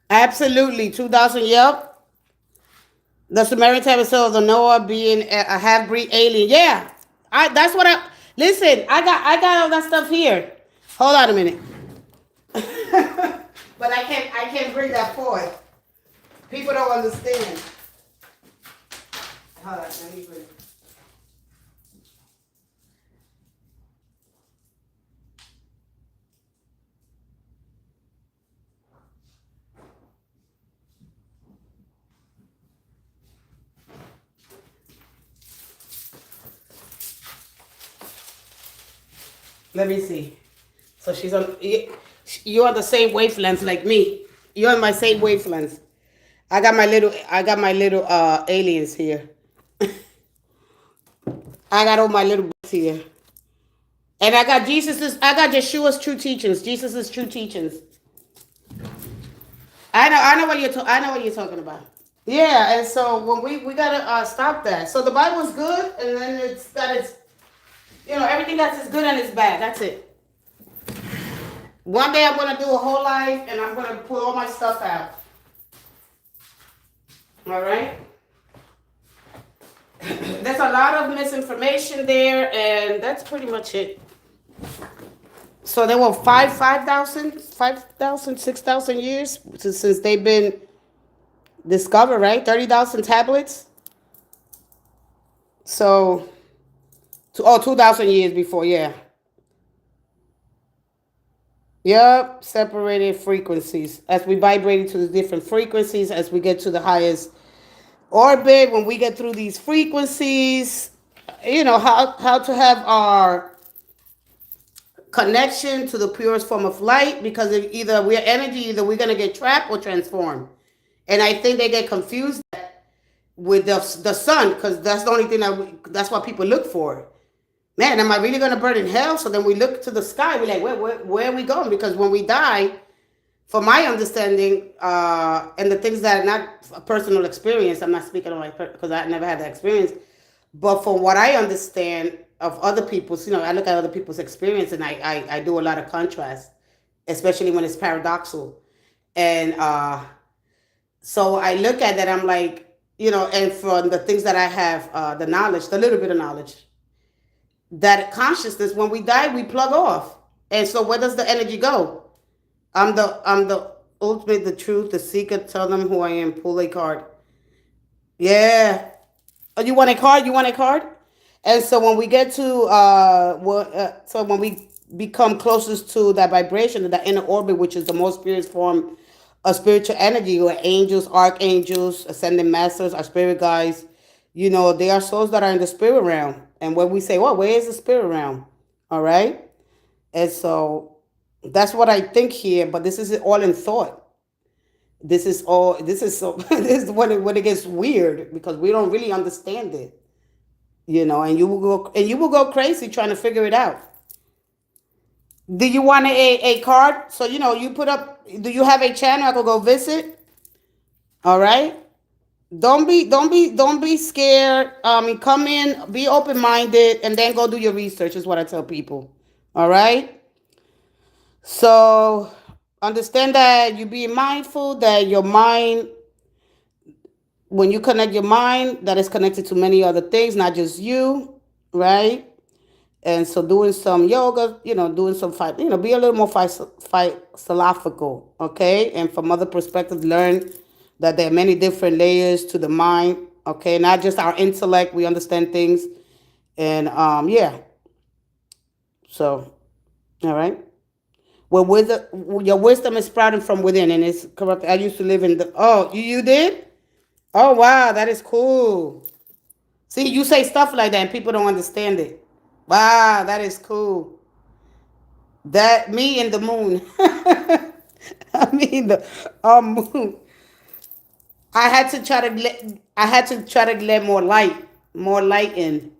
Absolutely, 2,000. Yep. The Samaritan episode of the Noah being a half breed alien. Yeah, that's what I listen. I got all that stuff here. Hold on a minute. But I can't bring that forth. People don't understand. Hold on, let me bring. Let me see. So she's on. You're on the same wavelength like me. You're on my same wavelength. I got my little aliens here. I got all my little books here. And I got Yeshua's true teachings. Jesus's true teachings. I know what you're talking about. Yeah, and so when we gotta stop that. So the Bible is good, and then it's got its everything that's is good and it's bad. That's it. One day I'm gonna do a whole life, and I'm gonna pull all my stuff out. All right. There's a lot of misinformation there, and that's pretty much it. So there were 5,000, 6,000 years since they've been discovered, right? 30,000 tablets. So, 2,000 years before, yeah. Yep, separated frequencies. As we vibrate to the different frequencies, as we get to the highest orbit, when we get through these frequencies, how to have our connection to the purest form of light, because if either we're energy, either we're going to get trapped or transformed. And I think they get confused with the sun, because that's the only thing that's what people look for. Man, am I really going to burn in hell? So then we look to the sky. We're like, where are we going? Because when we die, from my understanding, and the things that are not a personal experience, I'm not speaking on because I never had that experience, but from what I understand of other people's, I look at other people's experience, and I do a lot of contrast, especially when it's paradoxal. And so I look at that, I'm like, and from the things that I have, the knowledge, the little bit of knowledge, that consciousness, when we die, we plug off. And so where does the energy go? I'm the ultimate, the truth, the seeker. Tell them who I am. Pull a card. Yeah. Oh, you want a card? You want a card? And so when we get to so when we become closest to that vibration, that inner orbit, which is the most purest form a spiritual energy, or angels, archangels, ascending masters, our spirit guides. They are souls that are in the spirit realm. And when we say, well, where is the spirit realm? All right. And so that's what I think here. But this is all in thought. This is so, this is when it gets weird, because we don't really understand it. And you will go crazy trying to figure it out. Do you want a card? So you put up. Do you have a channel I could go visit? All right. Don't be scared. Come in, be open minded, and then go do your research. Is what I tell people. All right. So understand that you be mindful that your mind, when you connect your mind, that is connected to many other things, not just you, right? And so doing some yoga, doing some fight, be a little more philosophical, okay? And from other perspectives, learn that there are many different layers to the mind, okay? Not just our intellect, we understand things. And yeah, so, all right. Well, your wisdom is sprouting from within, and it's correct. I used to live in you did? Oh, wow, that is cool. See, you say stuff like that and people don't understand it. Wow, that is cool. That me and the moon. I mean the moon. I had to try to let more light in.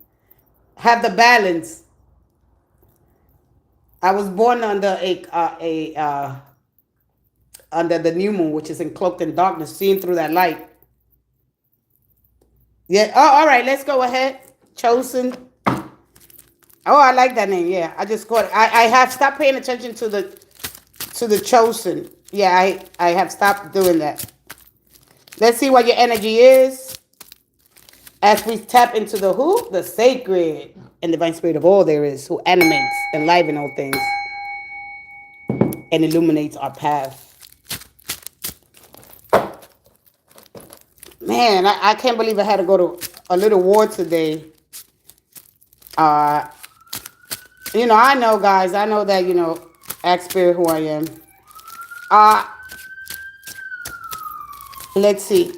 Have the balance. I was born under the new moon, which is encloaked in darkness, seeing through that light. Yeah. Oh, all right. Let's go ahead. Chosen. Oh, I like that name. Yeah, I just caught it. I have stopped paying attention to the chosen. Yeah, I have stopped doing that. Let's see what your energy is as we tap into the who? The sacred and divine spirit of all there is, who animates, enlivens all things, and illuminates our path. Man, I can't believe I had to go to a little war today. I know, guys. I know that, ask spirit who I am. Let's see.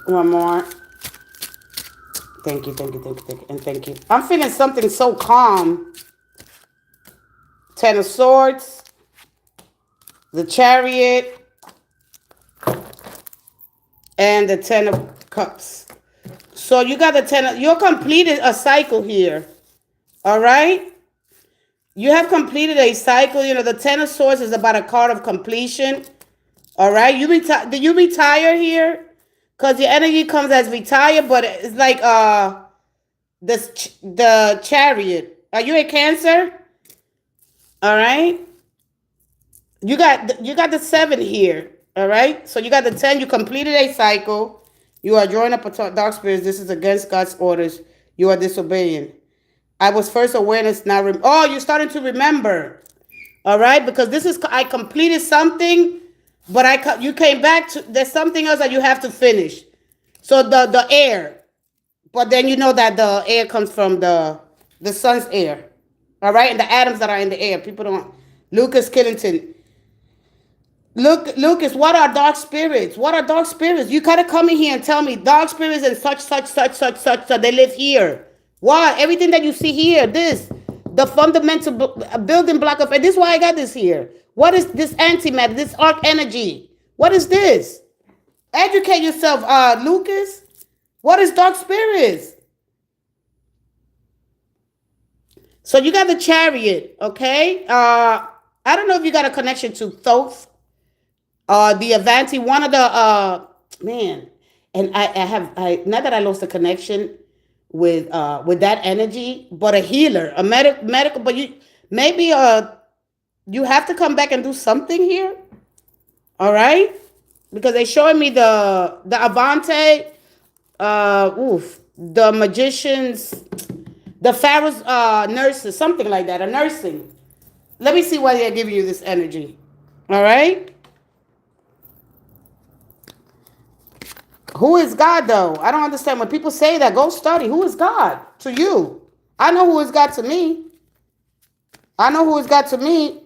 One more. Thank you, and thank you. I'm feeling something so calm. Ten of Swords, the Chariot, and the Ten of Cups. So you got you're completed a cycle here. All right? You have completed a cycle. The Ten of Swords is about a card of completion. All right? Do you retire here? Because your energy comes as retire, but it's like the Chariot. Are you a Cancer? All right? You got the 7 here. All right? So you got the 10. You completed a cycle. You are drawing up a dark spirits. This is against God's orders. You are disobeying. I was first awareness, now you're starting to remember. All right? Because I completed something, but you came back to, there's something else that you have to finish. So the air. But then you know that the air comes from the sun's air. All right? And the atoms that are in the air. People don't. Lucas Killington. Lucas, what are dark spirits? What are dark spirits? You gotta come in here and tell me dark spirits and such, they live here. Why? Everything that you see here, the fundamental building block of it. This is why I got this here. What is this antimatter, this arc energy? What is this? Educate yourself, Lucas. What is dark spirits? So you got the Chariot, okay? I don't know if you got a connection to Thoth. The Avanti, one of the man, and I not that I lost the connection with that energy, but a healer, a medical, but you have to come back and do something here. All right? Because they're showing me the Avante, the magicians, the Pharaoh's nurses, something like that, a nursing. Let me see why they're giving you this energy. All right? Who is God, though? I don't understand. When people say that, go study. Who is God to you? I know who is God to me. I know who is God to me.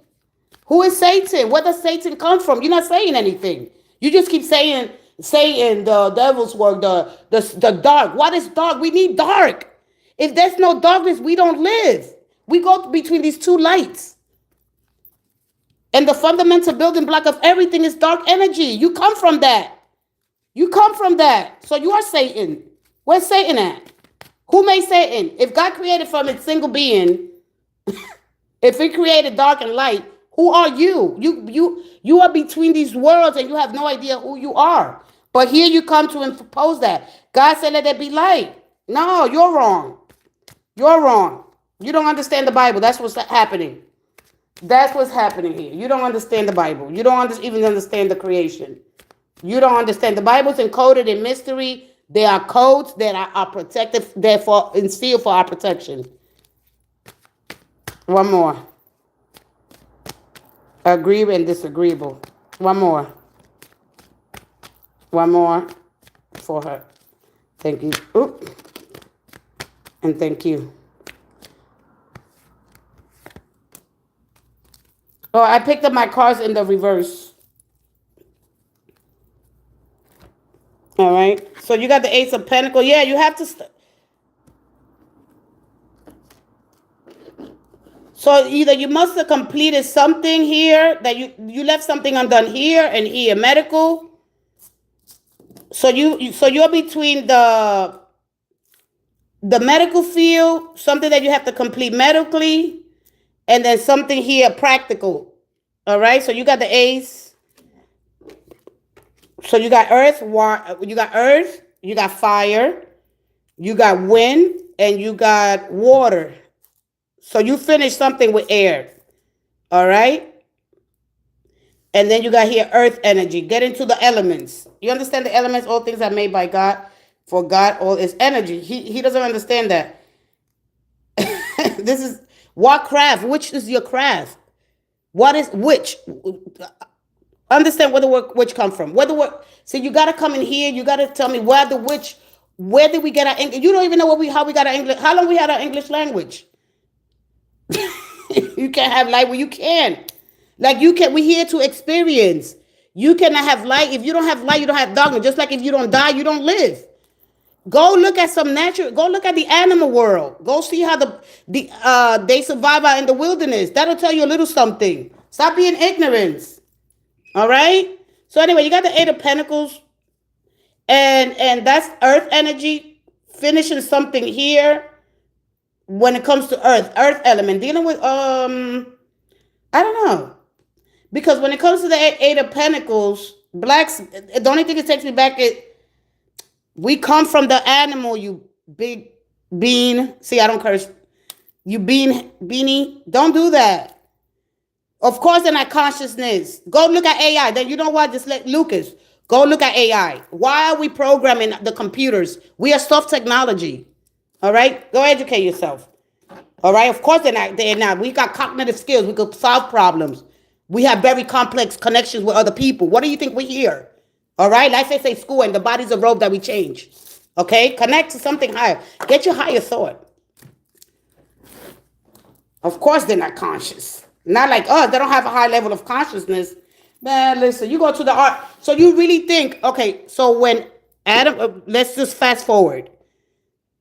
Who is Satan? Where does Satan come from? You're not saying anything. You just keep saying Satan, the devil's work, the dark. What is dark? We need dark. If there's no darkness, we don't live. We go between these two lights. And the fundamental building block of everything is dark energy. You come from that. You come from that. So you are Satan. Where's Satan at? Who made Satan? If God created from its single being, if he created dark and light, who are you? You are between these worlds and you have no idea who you are. But here you come to impose that. God said, let there be light. No, you're wrong. You're wrong. You don't understand the Bible. That's what's happening. That's what's happening here. You don't understand the Bible. You don't even understand the creation. You don't understand. The Bible's encoded in mystery. There are codes that are protected, therefore, instilled for our protection. One more. Agreeable and disagreeable. One more. One more for her. Thank you. Oop. And thank you. Oh, I picked up my cards in the reverse. All right. So you got the Ace of Pentacles. Yeah, you have to. So either you must have completed something here, that you left something undone here and here, medical. So you're between the medical field, something that you have to complete medically, and then something here practical. All right. So you got the Ace. So you got earth, you got fire, you got wind, and you got water. So you finish something with air. All right? And then you got here earth energy. Get into the elements. You understand the elements? All things are made by God. For God, all is energy. He doesn't understand that. This is what craft? Which is your craft? What is which? Understand where the word witch come from. Where the word, so you gotta come in here. You gotta tell me where the witch. Where did we get our English? You don't even know how we got our English. How long we had our English language? You can't have light. Well, you can. Like you can. We're here to experience. You cannot have light. If you don't have light, you don't have darkness. Just like if you don't die, you don't live. Go look at some natural. Go look at the animal world. Go see how they survive out in the wilderness. That'll tell you a little something. Stop being ignorant. All right. So anyway, you got the Eight of Pentacles, and that's earth energy, finishing something here. When it comes to earth element, dealing with I don't know, because when it comes to the Eight of Pentacles, blacks. The only thing that takes me back is we come from the animal. You big bean. See, I don't curse. You beanie. Don't do that. Of course, they're not consciousness. Go look at AI. Then you know what? Just let Lucas go look at AI. Why are we programming the computers? We are soft technology. All right? Go educate yourself. All right? Of course, they're not. We got cognitive skills. We could solve problems. We have very complex connections with other people. What do you think we're here? All right? Like they say school, and the body's a robe that we change. Okay? Connect to something higher. Get your higher thought. Of course, they're not conscious. Not like us. They don't have a high level of consciousness. Man, listen, you go to the art. So you really think, okay, so when Adam, let's just fast forward.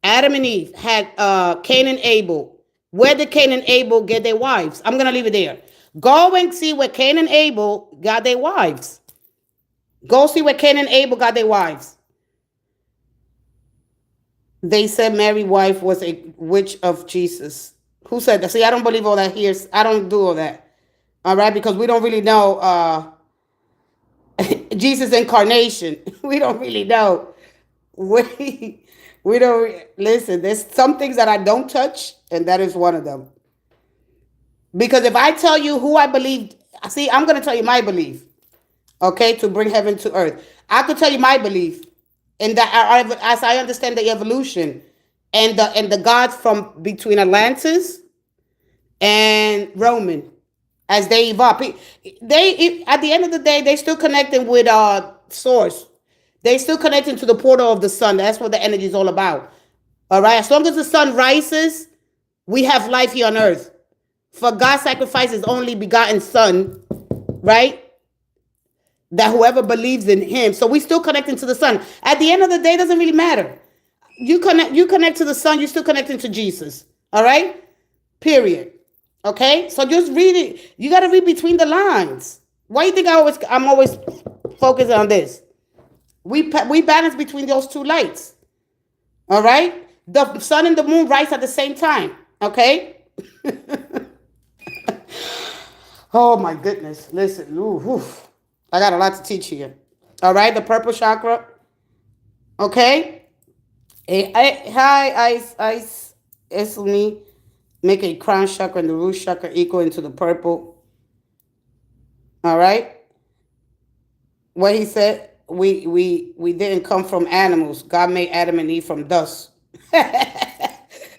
Adam and Eve had Cain and Abel. Where did Cain and Abel get their wives? I'm going to leave it there. Go and see where Cain and Abel got their wives. Go see where Cain and Abel got their wives. They said Mary's wife was a witch of Jesus. Who said that? See, I don't believe all that here. I don't do all that. All right? Because we don't really know Jesus' incarnation. We don't really know. We don't, listen, there's some things that I don't touch, and that is one of them. Because if I tell you who I believe, see, I'm going to tell you my belief, okay, to bring heaven to earth. I could tell you my belief, and that as I understand the evolution, and the gods from between Atlantis and Roman, as they evolve. They at the end of the day, they still connecting with source. They still connecting to the portal of the sun. That's what the energy is all about. All right. As long as the sun rises, we have life here on earth. For God sacrificed his only begotten son, right? That whoever believes in him. So we still connecting to the son. At the end of the day, it doesn't really matter. You connect to the son, you're still connecting to Jesus. All right? Period. Okay? So just read it. You gotta read between the lines. Why do you think I'm always focused on this? We balance between those two lights. All right? The sun and the moon rise at the same time. Okay? Oh my goodness. Listen. I got a lot to teach here. All right? The purple chakra. Okay? Hi, Ice. Esme. Make a crown chakra and the root chakra equal into the purple. All right? What he said, we didn't come from animals. God made Adam and Eve from dust.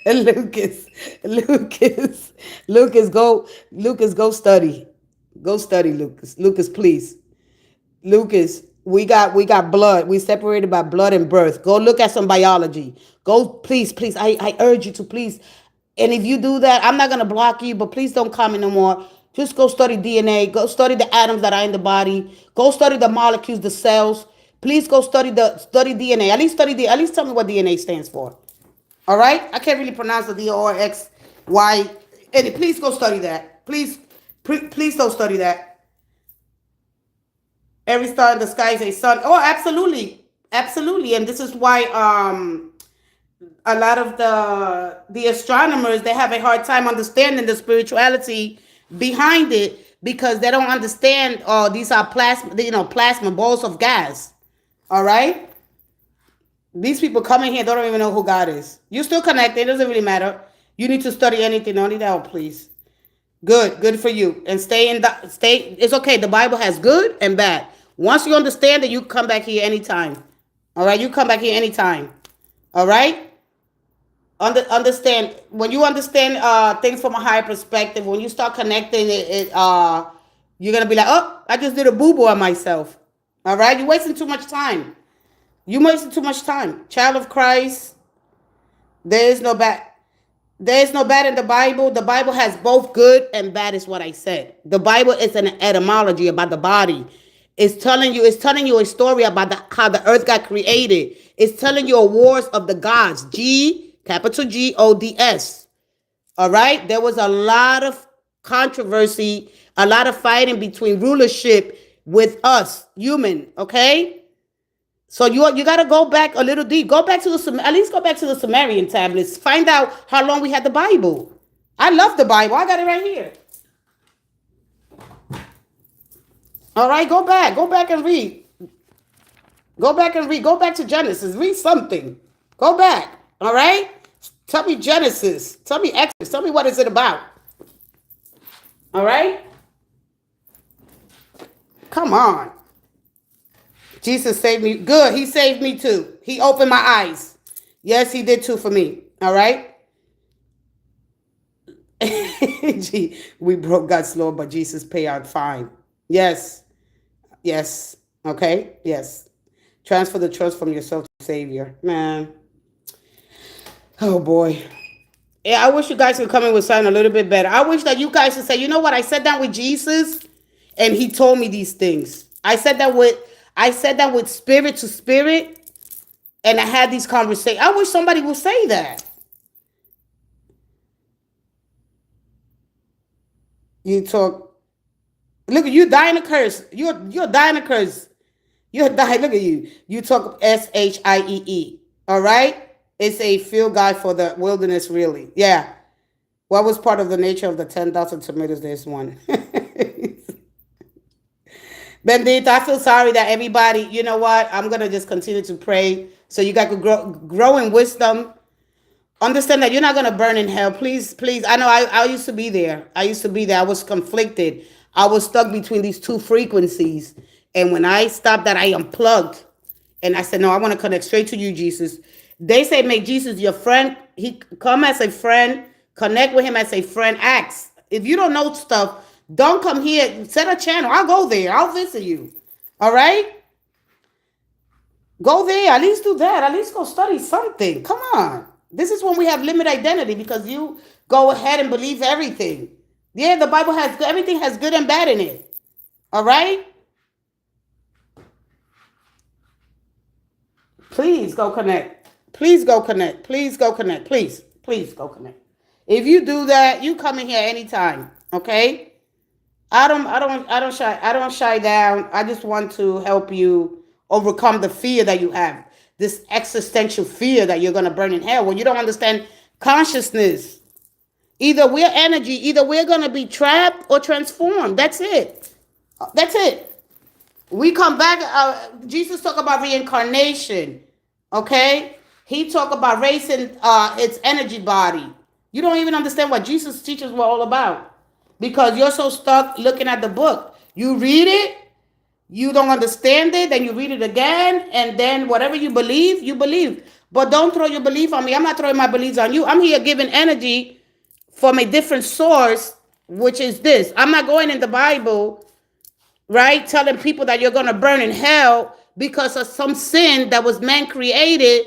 Lucas, go study. Go study, Lucas. Lucas, please. Lucas, we got blood. We separated by blood and birth. Go look at some biology. Go, please. I urge you to please. And if you do that, I'm not gonna block you, but please don't comment no more. Just go study DNA. Go study the atoms that are in the body. Go study the molecules, the cells. Please go study DNA. At least tell me what DNA stands for. All right? I can't really pronounce the D or X Y. And please go study that. Please don't study that. Every star in the sky is a sun. Oh, absolutely. Absolutely. And this is why a lot of the astronomers, they have a hard time understanding the spirituality behind it, because they don't understand, these are plasma balls of gas. All right? These people coming here don't even know who God is. You still connected. It doesn't really matter. You need to study anything. Only that, please. Good for you. And it's okay. The Bible has good and bad. Once you understand it, you come back here anytime. All right? You come back here anytime. All right? Understand, when you understand things from a higher perspective, when you start connecting you're gonna be like, oh, I just did a boo-boo on myself. All right? You're wasting too much time. Child of Christ. There is no bad in the Bible. The Bible has both good and bad, is what I said. The Bible is an etymology about the body. It's telling you a story about how the earth got created. It's telling you a wars of the gods. Capital Gods. All right? There was a lot of controversy, a lot of fighting between rulership with us, human, okay? So you got to go back a little deep. At least go back to the Sumerian tablets. Find out how long we had the Bible. I love the Bible. I got it right here. All right, go back and read. Go back to Genesis. Read something. Go back. All right? Tell me Genesis. Tell me Exodus. Tell me what is it about. All right? Come on. Jesus saved me. Good. He saved me too. He opened my eyes. Yes, he did too for me. All right? We broke God's law, but Jesus paid our fine. Yes. Okay? Yes. Transfer the trust from yourself to Savior. Man. Oh, boy. Yeah, I wish you guys could come in with something a little bit better. I wish that you guys would say, you know what? I sat down with Jesus and he told me these things. I said that with spirit to spirit, and I had these conversations. I wish somebody would say that. You talk. Look at you dying to curse. You're dying to curse. You're dying. Look at you. You talk SHIEE. All right. It's a field guide for the wilderness, really. Yeah. What was part of the nature of the 10,000 tomatoes? There's one. Bendito, I feel sorry that everybody, you know what? I'm going to just continue to pray so you guys could grow in wisdom. Understand that you're not going to burn in hell. Please. I know I used to be there. I was conflicted. I was stuck between these two frequencies. And when I stopped that, I unplugged. And I said, no, I want to connect straight to you, Jesus. They say make Jesus your friend. He come as a friend. Connect with him as a friend. Ask. If you don't know stuff, don't come here. Set a channel. I'll go there. I'll visit you. All right? Go there. At least do that. At least go study something. Come on. This is when we have limited identity, because you go ahead and believe everything. Yeah, the Bible has everything has good and bad in it. All right? Please go connect. Please go connect. Please go connect. Please go connect. If you do that, you come in here anytime. Okay? I don't shy down. I just want to help you overcome the fear that you have. This existential fear that you're gonna burn in hell when you don't understand consciousness. Either we're energy, either we're gonna be trapped or transformed. That's it. That's it. We come back. Jesus talk about reincarnation. Okay, he talk about raising its energy body. You don't even understand what Jesus' teachers were all about because you're so stuck looking at the book. You read it, you don't understand it, then you read it again, and then whatever you believe, you believe. But don't throw your belief on me. I'm not throwing my beliefs on you. I'm here giving energy from a different source, which is this. I'm not going in the Bible, right? Telling people that you're going to burn in hell because of some sin that was man created,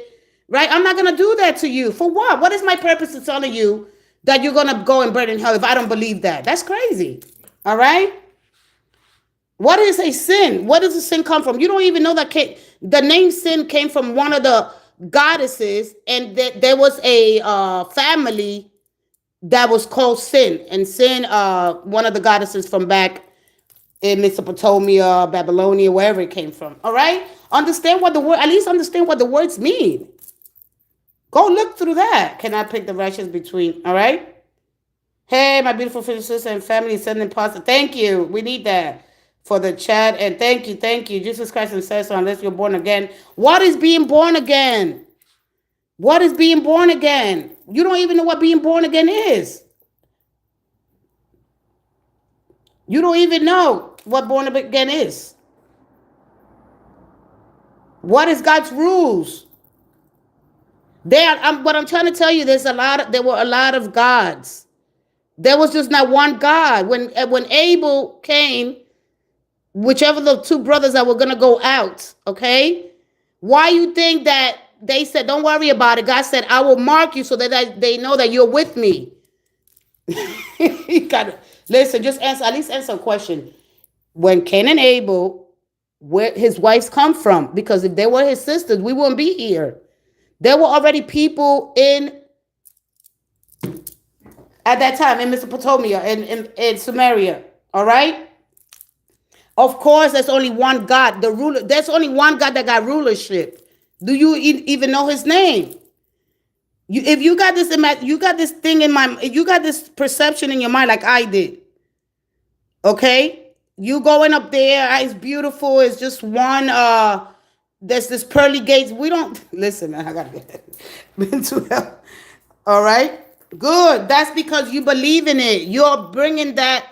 right? I'm not going to do that to you. For what? What is my purpose of telling you that you're going to go and burn in hell if I don't believe that? That's crazy. All right? What is a sin? Where does a sin come from? You don't even know that the name sin came from one of the goddesses, and there was a family that was called Sin. And Sin, one of the goddesses from back in Mesopotamia, Babylonia, wherever it came from. All right? Understand what the word, at least understand what the words mean. Go look through that. Can I pick the righteous between? All right? Hey, my beautiful sister and family, sending positive. Thank you. We need that for the chat. And thank you, thank you. Jesus Christ says so unless you're born again. What is being born again? What is being born again? You don't even know what being born again is. You don't even know what born again is. What is God's rules? What I'm trying to tell you, there were a lot of gods. There was just not one God. When Abel came, whichever the two brothers that were gonna go out, okay? Why you think that they said, don't worry about it? God said, I will mark you so that they know that you're with me. You gotta listen, just answer, at least answer a question. When Cain and Abel, where his wives come from, because if they were his sisters, we wouldn't be here. There were already people at that time in Mesopotamia and in Samaria. All right. Of course, there's only one God. The ruler. There's only one God that got rulership. Do you even know his name? If you got this, you got this thing in my, you got this perception in your mind like I did. Okay, you going up there, it's beautiful. It's just one. There's this pearly gates. We don't listen, man. I gotta get mental health. All right, good. That's because you believe in it. You're bringing that.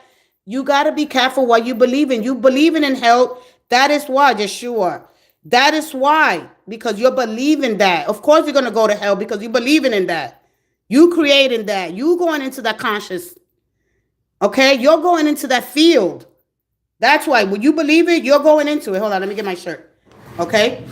You gotta be careful what you believe in. You believing in hell. That is why, Yeshua. That is why, because you're believing that. Of course, you're gonna go to hell because you're believing in that. You creating that. You going into that conscious. Okay, you're going into that field. That's why when you believe it, you're going into it. Hold on, let me get my shirt. Okay.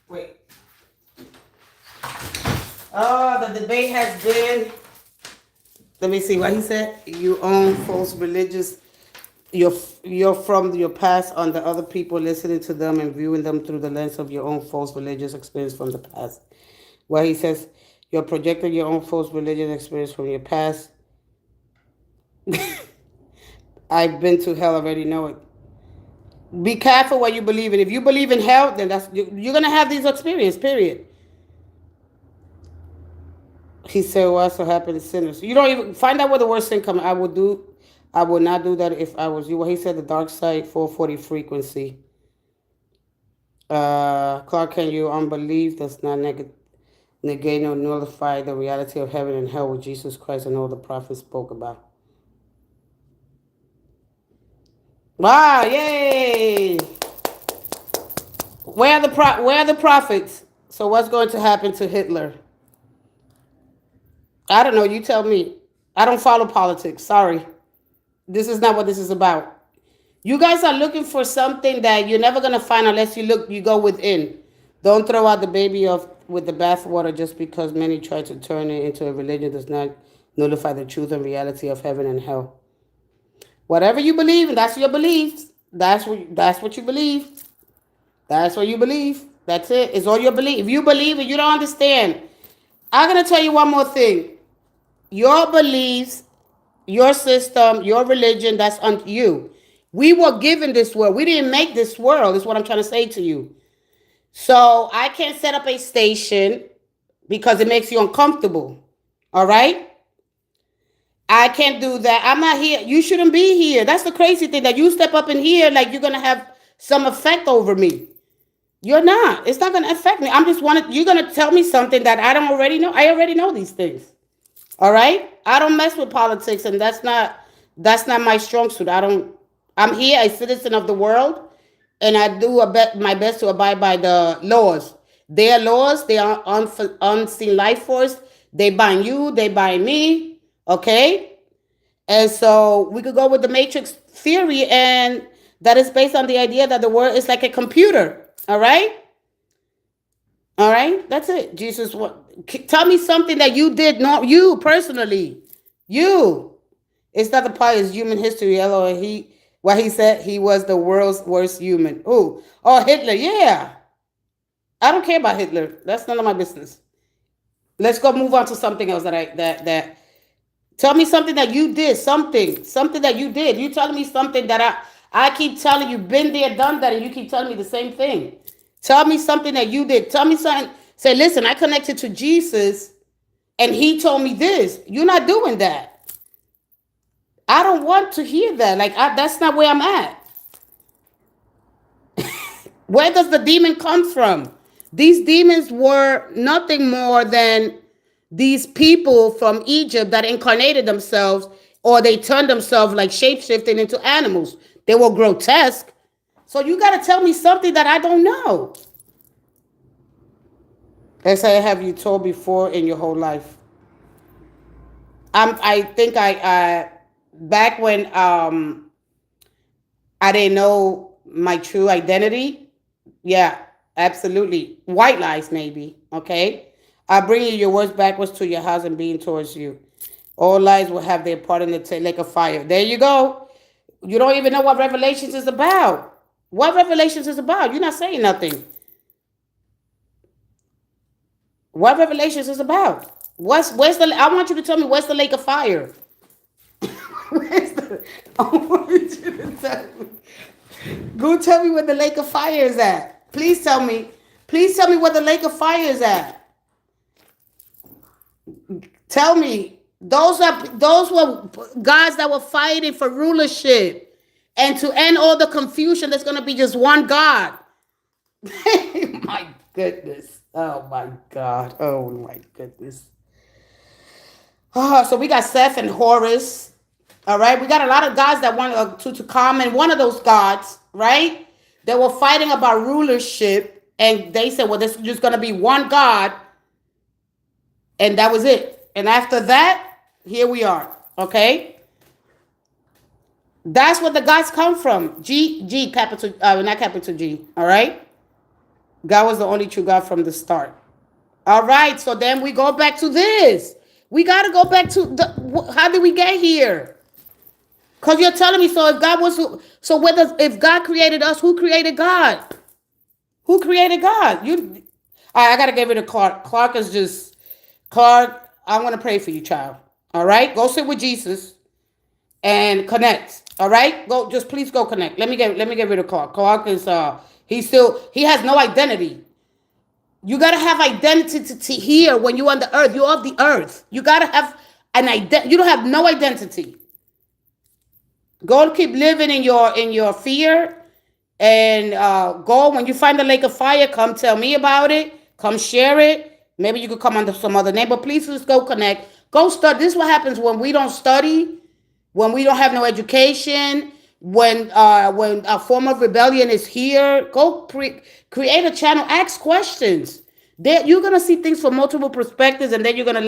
Wait. Oh, the debate has been. Let me see what he said. You own false religious. You're from your past on the other people, listening to them and viewing them through the lens of your own false religious experience from the past. Where he says you're projecting your own false religious experience from your past. I've been to hell, already know it. Be careful what you believe in. If you believe in hell, then you're gonna have these experiences. Period. He said, "What also happened to sinners?" You don't even find out where the word sin comes. I would not do that if I was you. Well, he said the dark side, 440 frequency. Clark, can you unbelief does not negate or nullify the reality of heaven and hell, which Jesus Christ and all the prophets spoke about. Wow! Yay! Where are the prophets? So what's going to happen to Hitler? I don't know. You tell me. I don't follow politics. Sorry. This is not what this is about. You guys are looking for something that you're never gonna find unless you go within. Don't throw out the baby of with the bathwater just because many try to turn it into a religion does not nullify the truth and reality of heaven and hell. Whatever you believe, and that's your beliefs. That's what you believe. That's what you believe. That's it. It's all your belief. If you believe and you don't understand, I'm gonna tell you one more thing. Your beliefs, your system, your religion, that's on you. We were given this world. We didn't make this world, is what I'm trying to say to you. So I can't set up a station because it makes you uncomfortable. All right? I can't do that. I'm not here. You shouldn't be here. That's the crazy thing, that you step up in here like you're going to have some effect over me. You're not. It's not going to affect me. You're going to tell me something that I don't already know. I already know these things. All right? I don't mess with politics, and that's not my strong suit. I'm here, a citizen of the world, and I do my best to abide by the laws. Their laws, they are unseen life force. They bind you, they bind me. Okay? And so we could go with the matrix theory, and that is based on the idea that the world is like a computer. All right? All right? That's it. Jesus, tell me something that you did, not you personally. You. It's not the part of human history. What he said, he was the world's worst human. Who? Oh, Hitler. Yeah. I don't care about Hitler. That's none of my business. Let's go move on to something else that tell me something that you did, something that you did. You telling me something that I keep telling you, been there, done that, and you keep telling me the same thing. Tell me something that you did. Tell me something. Say, listen, I connected to Jesus and he told me this. You're not doing that. I don't want to hear that. That's not where I'm at. Where does the demon come from? These demons were nothing more than these people from Egypt that incarnated themselves, or they turned themselves like shape-shifting into animals. They were grotesque. So you got to tell me something that I don't know. As I have you told before in your whole life. I think I back when I didn't know my true identity. Yeah, absolutely. White lies, maybe. Okay. I bring you your words backwards to your house and being towards you. All lies will have their part in the lake of fire. There you go. You don't even know what Revelations is about. What Revelations is about? You're not saying nothing. What Revelations is about? I want you to tell me where's the lake of fire. I want you to tell me. Go tell me where the lake of fire is at. Please tell me. Please tell me where the lake of fire is at. Tell me. Those were gods that were fighting for rulership and to end all the confusion. There's going to be just one God. My goodness. Oh my God. Oh my goodness. So we got Seth and Horus. All right. We got a lot of gods that want to come, and one of those gods, right? They were fighting about rulership, and they said, well, there's just going to be one God. And that was it. And after that, here we are. Okay. That's where the gods come from. G, capital, not capital G. All right. God was the only true God from the start. All right. So then we go back to this. We got to go back to how did we get here? Because you're telling me, so if God created us, who created God? Who created God? I got to get rid of Clark. Clark, I want to pray for you, child. All right? Go sit with Jesus. and connect. All right, go. Just please go connect. Let me get rid of Clark. Clark is he has no identity. You gotta have identity here when you're on the earth. You're of the earth. You gotta have an identity. You don't have no identity. Go and keep living in your fear, and go when you find the lake of fire. Come tell me about it. Come share it. Maybe you could come under some other name, but please just go connect. Go study. This is what happens when we don't study, when we don't have no education, when a form of rebellion is here. Go create a channel. Ask questions. There, you're gonna see things from multiple perspectives, and then you're gonna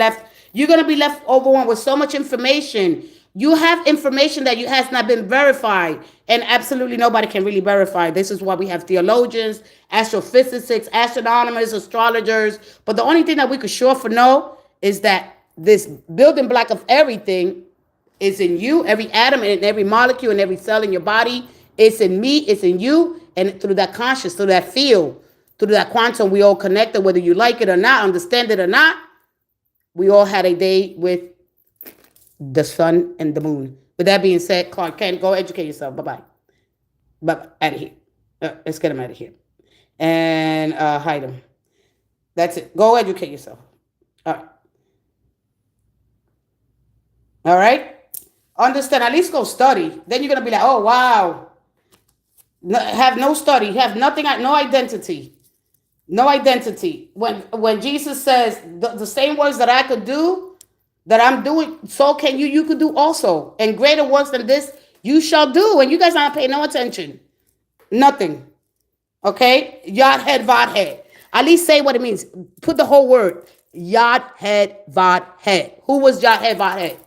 be left overwhelmed with so much information. You have information that you has not been verified, and absolutely nobody can really verify. This is why we have theologians, astrophysicists, astronomers, astrologers. But the only thing that we could sure for know is that this building block of everything is in you. Every atom and every molecule and every cell in your body. It's in me. It's in you. And through that conscious, through that field, through that quantum, we all connected, whether you like it or not, understand it or not. We all had a day with the sun and the moon. With that being said, Clark Kent, go educate yourself. Bye-bye. But out of here. Let's get him out of here. And hide him. That's it. Go educate yourself. All right. All right? Understand. At least go study. Then you're going to be like, oh, wow. No, have no study. Have nothing, no identity. No identity. When Jesus says the same words that I could do, that I'm doing, so can you. You could do also. And greater works than this, you shall do. And you guys aren't paying no attention. Nothing. Okay? Yod head, vod head. At least say what it means. Put the whole word. Yod head, vod head. Who was Yod head, vod head?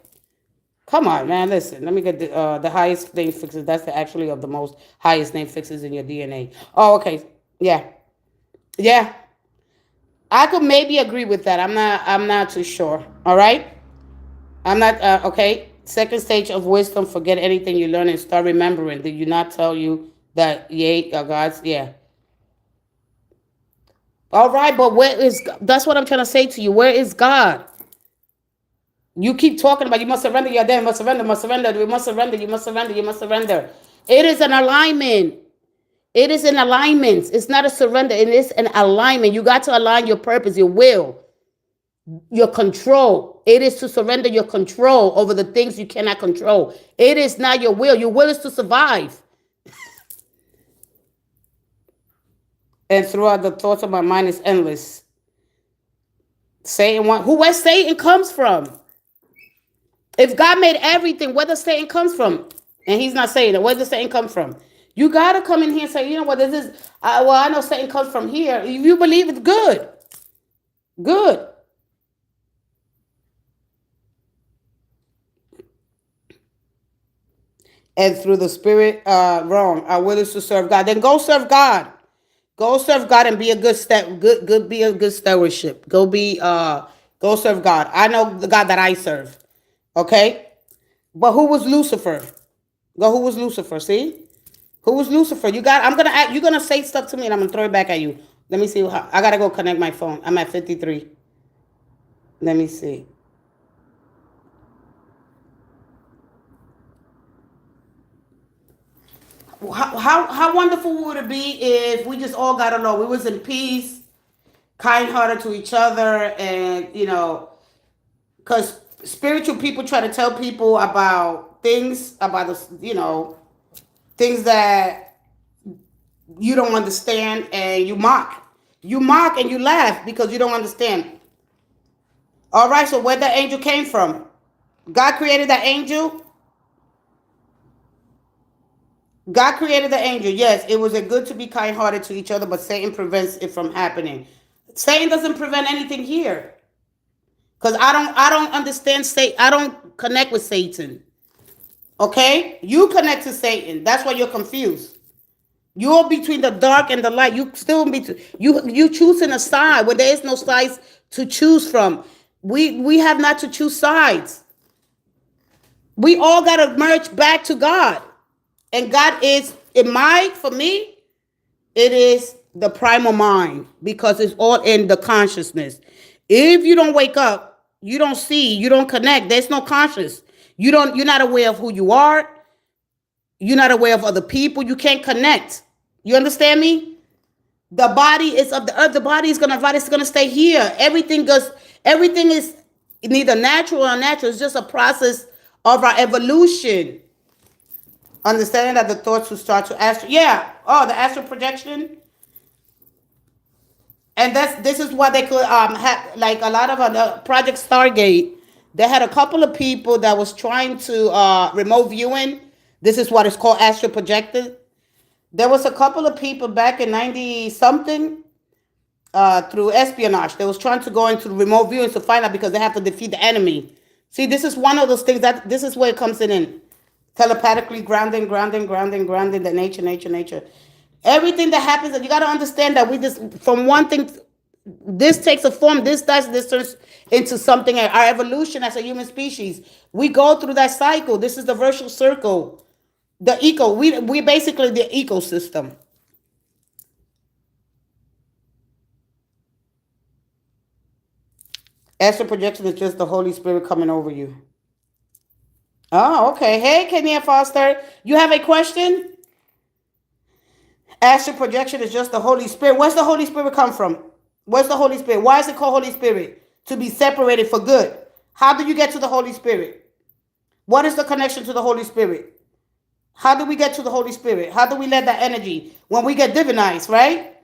Come on, man. Listen. Let me get the highest name fixes. That's actually of the most highest name fixes in your DNA. Oh, okay. Yeah. Yeah. I could maybe agree with that. I'm not too sure. All right? I'm not okay. Second stage of wisdom, forget anything you learn and start remembering. Did you not tell you that God's All right, but where is that's what I'm trying to say to you. Where is God? You keep talking about you must surrender, you're there, must surrender, we must surrender, you must surrender, you must surrender. It is an alignment. It is an alignment. It's not a surrender. It is an alignment. You got to align your purpose, your will, your control. It is to surrender your control over the things you cannot control. It is not your will. Your will is to survive. And throughout the thoughts of my mind is endless. Satan, where Satan comes from? If God made everything, where does Satan comes from? And he's not saying it. Where does Satan come from? You got to come in here and say, you know what, this is, I know Satan comes from here. If you believe it's good. Good. And through the spirit realm, our will is to serve God. Then go serve God. Go serve God and be a be a good stewardship. Go serve God. I know the God that I serve. Okay? But who was Lucifer? Who was Lucifer? See? Who was Lucifer? You're gonna say stuff to me and I'm gonna throw it back at you. Let me see. I gotta go connect my phone. I'm at 53. Let me see. How wonderful would it be if we just all got along? We was in peace, kind-hearted to each other, and because spiritual people try to tell people about things about things that you don't understand, and you mock and you laugh because you don't understand. All right, so where that angel came from? God created that angel. God created the angel. Yes, it was a good to be kind-hearted to each other, but Satan prevents it from happening. Satan doesn't prevent anything here. Because I don't understand Satan. I don't connect with Satan. Okay? You connect to Satan. That's why you're confused. You're between the dark and the light. You still you choosing a side where there is no sides to choose from. We have not to choose sides. We all gotta merge back to God. And God is, for me, it is the primal mind because it's all in the consciousness. If you don't wake up, you don't see, you don't connect, there's no conscious. You're not aware of who you are. You're not aware of other people. You can't connect. You understand me? The body is of the earth. The body is gonna stay here. Everything is neither natural or unnatural. It's just a process of our evolution. Understanding that the thoughts will start to astral. Yeah. Oh, the astral projection. And this is what they could have, like a lot of Project Stargate. They had a couple of people that was trying to remote viewing. This is what is called astral projected. There was a couple of people back in 90 something through espionage. They was trying to go into remote viewing to find out because they have to defeat the enemy. See, this is one of those things that this is where it comes in. Telepathically grounding, the nature. Everything that happens, you got to understand that we just, from one thing, this takes a form, this does, this turns into something. Our evolution as a human species, we go through that cycle. This is the virtual circle. We basically the ecosystem. Astral projection is just the Holy Spirit coming over you. Oh, okay. Hey, Kenya Foster, you have a question? Astral projection is just the Holy Spirit. Where's the Holy Spirit come from? Where's the Holy Spirit? Why is it called Holy Spirit? To be separated for good. How do you get to the Holy Spirit? What is the connection to the Holy Spirit? How do we get to the Holy Spirit? How do we let that energy? When we get divinized, right?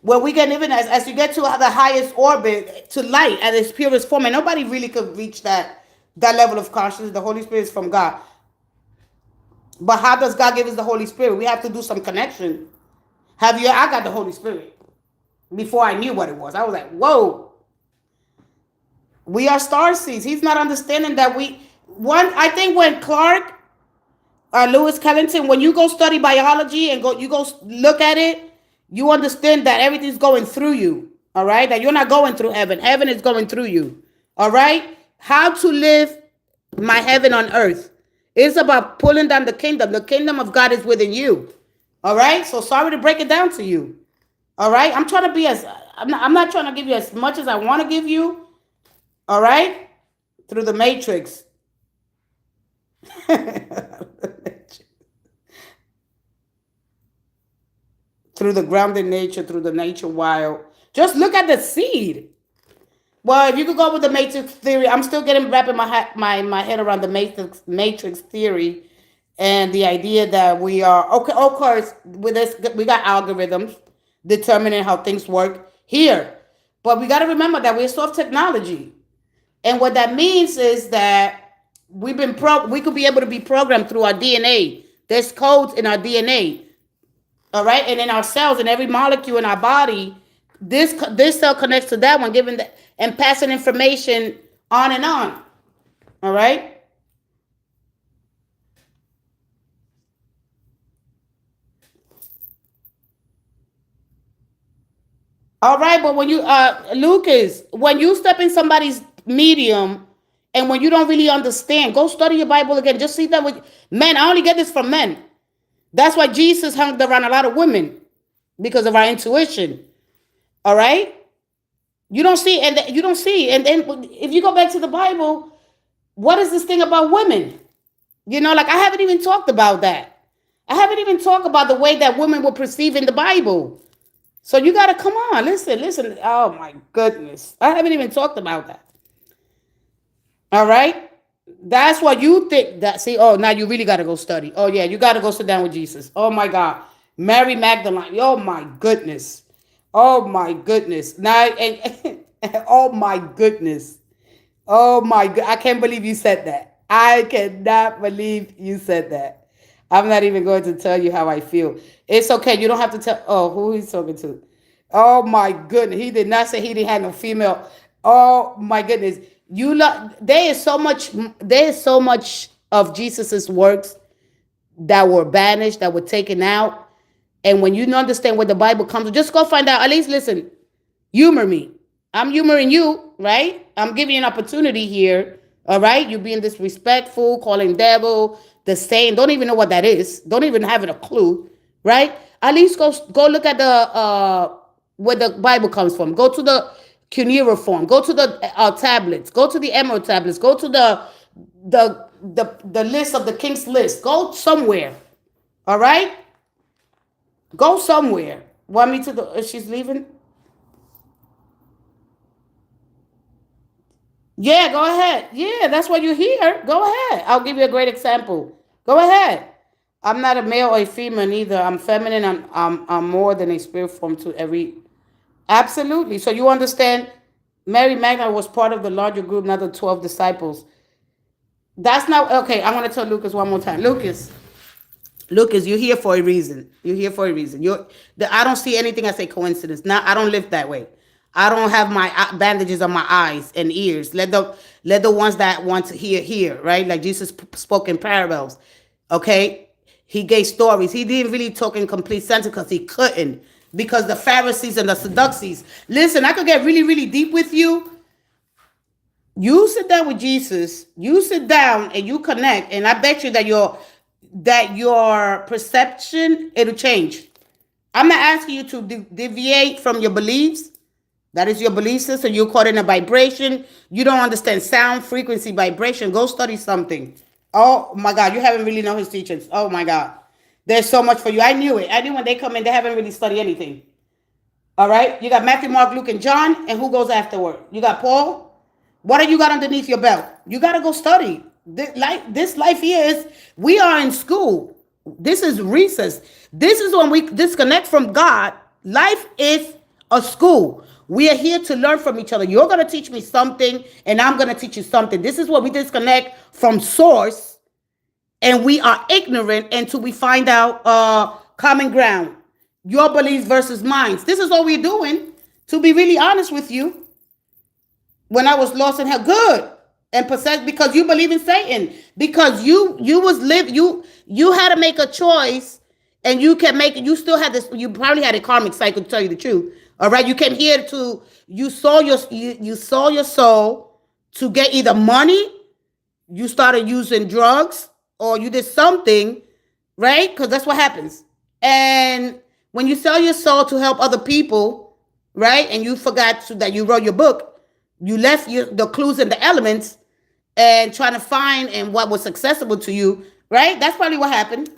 When we get divinized, as you get to the highest orbit, to light at its purest form, and nobody really could reach that level of consciousness. The Holy Spirit is from God. But how does God give us the Holy Spirit? We have to do some connection. I got the Holy Spirit before I knew what it was. I was like, whoa. We are star seeds. He's not understanding that I think when Clark or Lewis Kellington, when you go study biology and you go look at it, you understand that everything's going through you. All right? That you're not going through heaven. Heaven is going through you. All right? How to live my heaven on earth. It's about pulling down the kingdom. The kingdom of God is within you. All right? So sorry to break it down to you. All right? I'm not trying to give you as much as I want to give you. All right? Through the matrix. Through the grounded nature, through the nature wild. Just look at the seed. Well, if you could go with the matrix theory, I'm still wrapping my head around the matrix theory and the idea that we are, okay, of course, with this, we got algorithms determining how things work here. But we got to remember that we're soft technology. And what that means is that we could be able to be programmed through our DNA. There's codes in our DNA. All right? And in our cells, and every molecule in our body, this cell connects to that one, giving that and passing information on and on. All right? All right, but when you Lucas, when you step in somebody's medium and when you don't really understand, go study your Bible again. Just see that with men. I only get this from men. That's why Jesus hung around a lot of women, because of our intuition. All right? You don't see, and then if you go back to the Bible, what is this thing about women? Like I haven't even talked about that. I haven't even talked about the way that women were perceived in the Bible. So you got to come on, listen. Oh my goodness. I haven't even talked about that. All right? That's what you think that, see, oh, now you really got to go study. Oh yeah, you got to go sit down with Jesus. Oh my God. Mary Magdalene. Oh my goodness. Oh my goodness. Now, oh my goodness. Oh my God. I can't believe you said that. I cannot believe you said that. I'm not even going to tell you how I feel. It's okay. You don't have to tell. Oh, who he's talking to. Oh my goodness. He did not say he didn't have no female. Oh my goodness. There is so much of Jesus's works that were banished, that were taken out. And when you don't understand where the Bible comes, just go find out. At least listen, humor me. I'm humoring you, right? I'm giving you an opportunity here. All right? You're being disrespectful, calling devil, the saying. Don't even know what that is. Don't even have a clue, right? At least go look at the where the Bible comes from. Go to the cuneiform. Go to the tablets. Go to the emerald tablets. Go to the the list of the king's list. Go somewhere. All right? Go somewhere. Want me to go? She's leaving? Yeah, go ahead. Yeah, that's what you hear. Go ahead. I'll give you a great example. Go ahead. I'm not a male or a female neither. I'm feminine. I'm more than a spirit form to every. Absolutely. So you understand, Mary Magdalene was part of the larger group, not the 12 disciples. That's not okay. I'm gonna tell Lucas one more time. Lucas, you're here for a reason. You're here for a reason. I don't see anything as a coincidence. Now I don't live that way. I don't have my bandages on my eyes and ears. Let the ones that want to hear. Right, like Jesus spoke in parables. Okay, he gave stories. He didn't really talk in complete sentence because he couldn't. Because the Pharisees and the Sadducees. Listen, I could get really, really deep with you. You sit down with Jesus. You sit down and you connect, and I bet you that your perception, it'll change. I'm not asking you to deviate from your beliefs. That is your belief system. You're caught in a vibration. You don't understand sound, frequency, vibration. Go study something. Oh my God, you haven't really known his teachings. Oh my God. There's so much for you. I knew it. I knew when they come in, they haven't really studied anything. All right? You got Matthew, Mark, Luke, and John, and who goes afterward? You got Paul. What have you got underneath your belt? You got to go study. This life here is, we are in school. This is recess. This is when we disconnect from God. Life is a school. We are here to learn from each other. You're going to teach me something, and I'm going to teach you something. This is what we disconnect from source, and we are ignorant until we find out common ground. Your beliefs versus mine. This is what we're doing, to be really honest with you. When I was lost in hell, good and possessed, because you believe in Satan, because you had to make a choice, and you can make it. You still had this. You probably had a karmic cycle, to tell you the truth. All right, you came here to. You sold your soul to get either money. You started using drugs, or you did something, right? Because that's what happens. And when you sell your soul to help other people, right, and you forgot that you wrote your book. You left the clues and the elements and trying to find and what was accessible to you, right? That's probably what happened.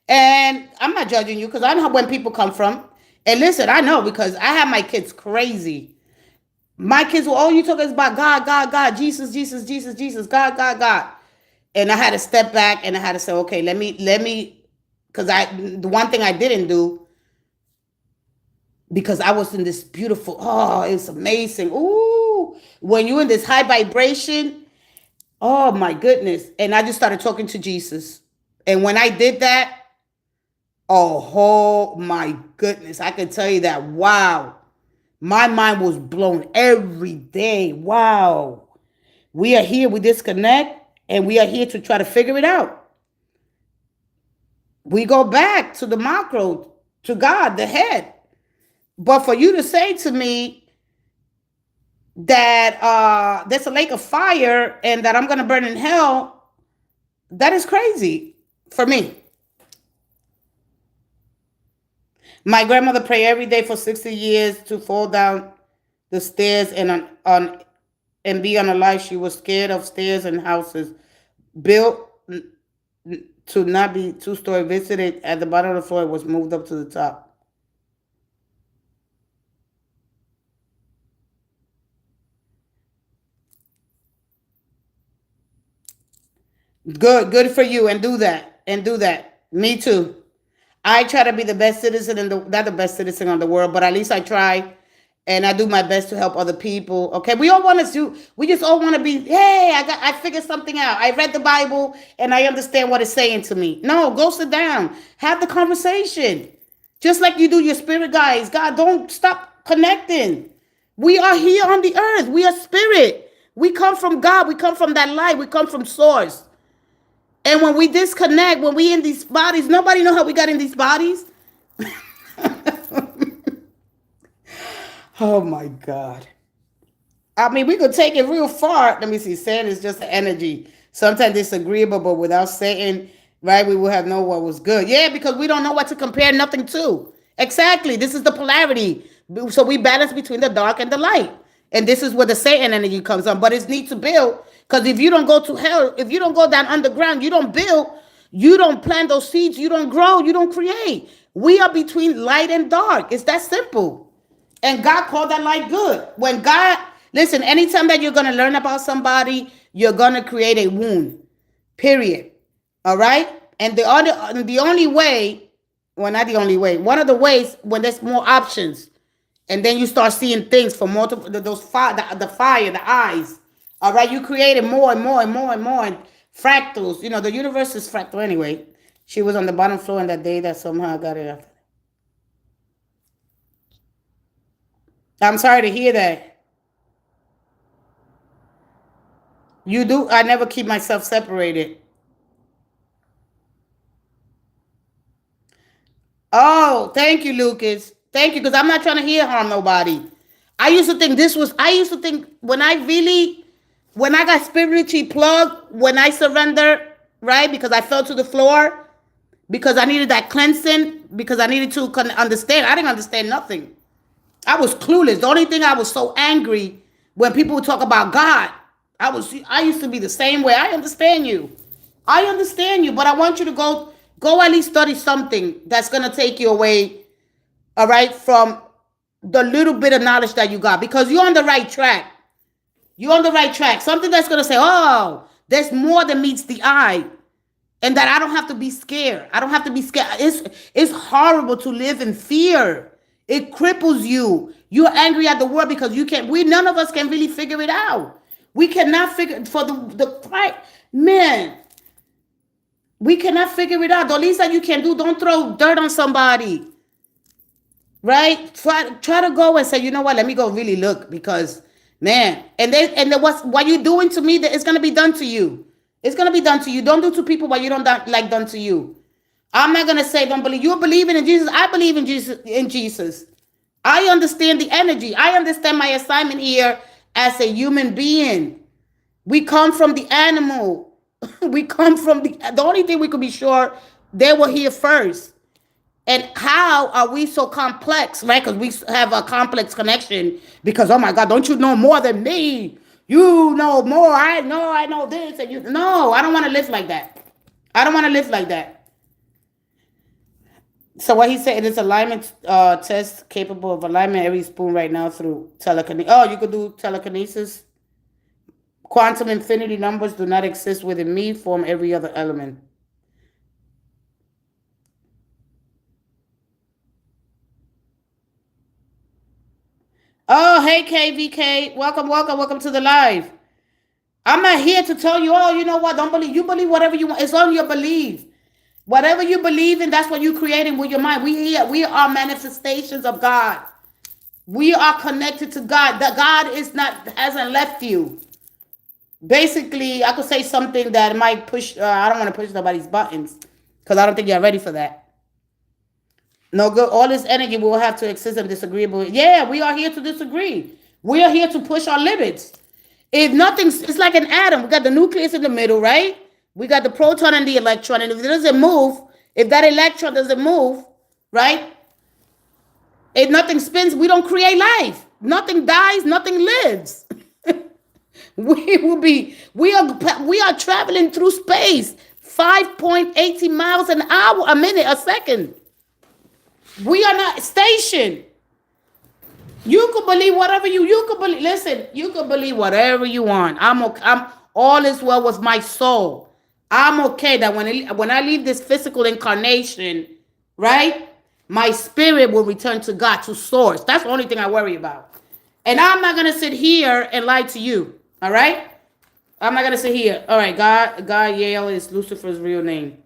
And I'm not judging you because I know when people come from. And listen, I know because I have my kids crazy. My kids were all you talk is about God, God, God, Jesus, Jesus, Jesus, Jesus, God, God, God. And I had to step back and I had to say, okay, let me, because the one thing I didn't do, because I was in this beautiful, it's amazing. Ooh, when you're in this high vibration, oh my goodness. And I just started talking to Jesus. And when I did that, oh my goodness, I can tell you that, wow, my mind was blown every day. Wow. We are here, we disconnect, and we are here to try to figure it out. We go back to the macro, to God, the head. But for you to say to me that there's a lake of fire and that I'm going to burn in hell, that is crazy for me. My grandmother prayed every day for 60 years to fall down the stairs and be unalive. She was scared of stairs and houses built to not be two-story. Visited at the bottom of the floor. It was moved up to the top. Good for you, and do that. Me too. I try to be the best citizen not the best citizen of the world, but at least I try, and I do my best to help other people. Okay, we just all want to be. Hey, I figured something out. I read the Bible and I understand what it's saying to me. No, go sit down, have the conversation, just like you do your spirit guys. God, don't stop connecting. We are here on the earth. We are spirit. We come from God. We come from that light. We come from source. And when we disconnect, when we in these bodies, nobody know how we got in these bodies. Oh my God. I mean, we could take it real far. Let me see. Sand is just energy. Sometimes disagreeable, but without Satan, right, we will have know what was good. Yeah, because we don't know what to compare nothing to. Exactly. This is the polarity. So we balance between the dark and the light. And this is where the Satan energy comes on. But it needs to build. Because if you don't go to hell, if you don't go down underground, you don't build, you don't plant those seeds, you don't grow, you don't create. We are between light and dark. It's that simple. And God called that light good. When God, listen, anytime that you're going to learn about somebody, you're going to create a wound. Period. All right? And the only way, well, not the only way, one of the ways when there's more options, and then you start seeing things from multiple, those fire, the fire, the eyes. All right? You created more and more and more and more. And fractals. You know, the universe is fractal anyway. She was on the bottom floor in that day that somehow got it up. I'm sorry to hear that. You do. I never keep myself separated. Oh, thank you, Lucas. Thank you, because I'm not trying to hear harm nobody. I used to think when I got spiritually plugged, when I surrendered, right? Because I fell to the floor, because I needed that cleansing, because I needed to understand. I didn't understand nothing. I was clueless. The only thing I was so angry when people would talk about God. I used to be the same way. I understand you. I understand you, but I want you to go at least study something that's gonna take you away, all right, from the little bit of knowledge that you got, because you're on the right track. You're on the right track. Something that's gonna say, oh, there's more than meets the eye. And that I don't have to be scared. I don't have to be scared. It's horrible to live in fear. It cripples you. You're angry at the world because you can't. None of us can really figure it out. We cannot figure for the right man. We cannot figure it out. The least that you can do, don't throw dirt on somebody. Right? Try to go and say, you know what? Let me go really look, because man, and then what you're doing to me, that it's gonna be done to you. It's gonna be done to you. Don't do to people what you don't like done to you. I'm not gonna say don't believe. You're believing in Jesus. I believe in Jesus. In Jesus, I understand the energy. I understand my assignment here as a human being. We come from the animal. We come from the only thing we could be sure they were here first. And how are we so complex, right? Because we have a complex connection. Because, oh my God, don't you know more than me? You know more. I know this. And you, no, I don't want to live like that. I don't want to live like that. So what he said, it is alignment test capable of alignment every spoon right now through telekinesis. Oh, you could do telekinesis. Quantum infinity numbers do not exist within me, form every other element. Oh, hey, KVK. Welcome to the live. I'm not here to tell you, oh, you know what? Don't believe. You believe whatever you want. It's on your belief. Whatever you believe in, that's what you're creating with your mind. We are manifestations of God. We are connected to God. That God hasn't left you. Basically, I could say something that might push. I don't want to push nobody's buttons, because I don't think you're ready for that. No good. All this energy will have to exist and disagreeable. Yeah, we are here to disagree. We are here to push our limits. If nothing's, it's like an atom. We got the nucleus in the middle, right? We got the proton and the electron. And if it doesn't move, if that electron doesn't move, right? If nothing spins, we don't create life. Nothing dies, nothing lives. We are traveling through space 5.80 miles an hour, a minute, a second. We are not stationed. You could believe whatever you could believe. Listen, you could believe whatever you want. I'm okay. I'm all is well with my soul. I'm okay that when I leave this physical incarnation, right? My spirit will return to God, to source. That's the only thing I worry about. And I'm not gonna sit here and lie to you. All right? I'm not gonna sit here. All right, God Yale is Lucifer's real name.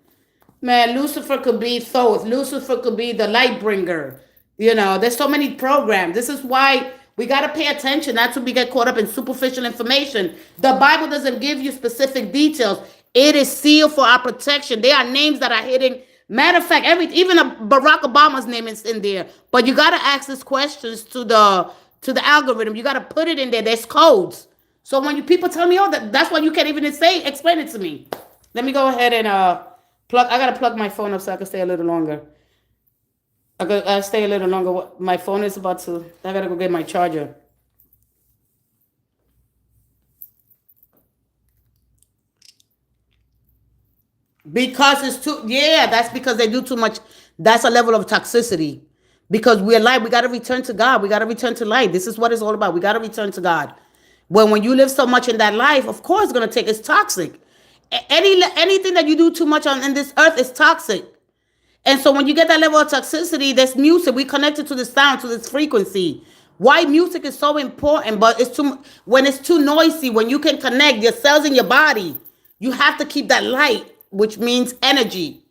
Man, Lucifer could be Thoth. Lucifer could be the light bringer. You know, there's so many programs. This is why we got to pay attention not to get caught up in superficial information. The Bible doesn't give you specific details. It is sealed for our protection. There are names that are hidden. Matter of fact, even Barack Obama's name is in there. But you got to ask these questions to the algorithm. You got to put it in there. There's codes. So when people tell me, oh, that's why you can't even explain it to me. Let me go ahead and I gotta plug my phone up so I can stay a little longer. I gotta stay a little longer. My phone is about to. I gotta go get my charger. Because it's too, yeah, that's because they do too much. That's a level of toxicity. Because we're light, we got to return to God. We got to return to light. This is what it's all about. We got to return to God. When you live so much in that life, of course, it's gonna take. It's toxic. Anything that you do too much on in this earth is toxic. And so when you get that level of toxicity, there's music. We connected to the sound, to this frequency. Why music is so important, but it's too when it's too noisy, when you can connect your cells in your body, you have to keep that light, which means energy.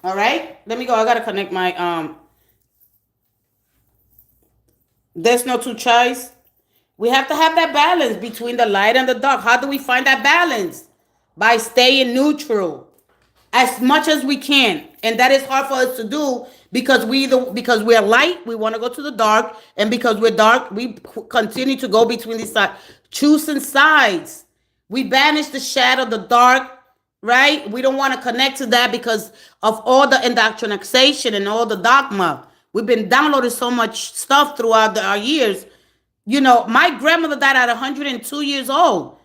All right? Let me go. I gotta connect my there's no two choice. We have to have that balance between the light and the dark. How do we find that balance? By staying neutral as much as we can, and that is hard for us to do because because we're light, we want to go to the dark, and because we're dark, we continue to go between these sides, choosing sides. We banish the shadow, the dark, right? We don't want to connect to that because of all the indoctrination and all the dogma. We've been downloading so much stuff throughout our years. My grandmother died at 102 years old,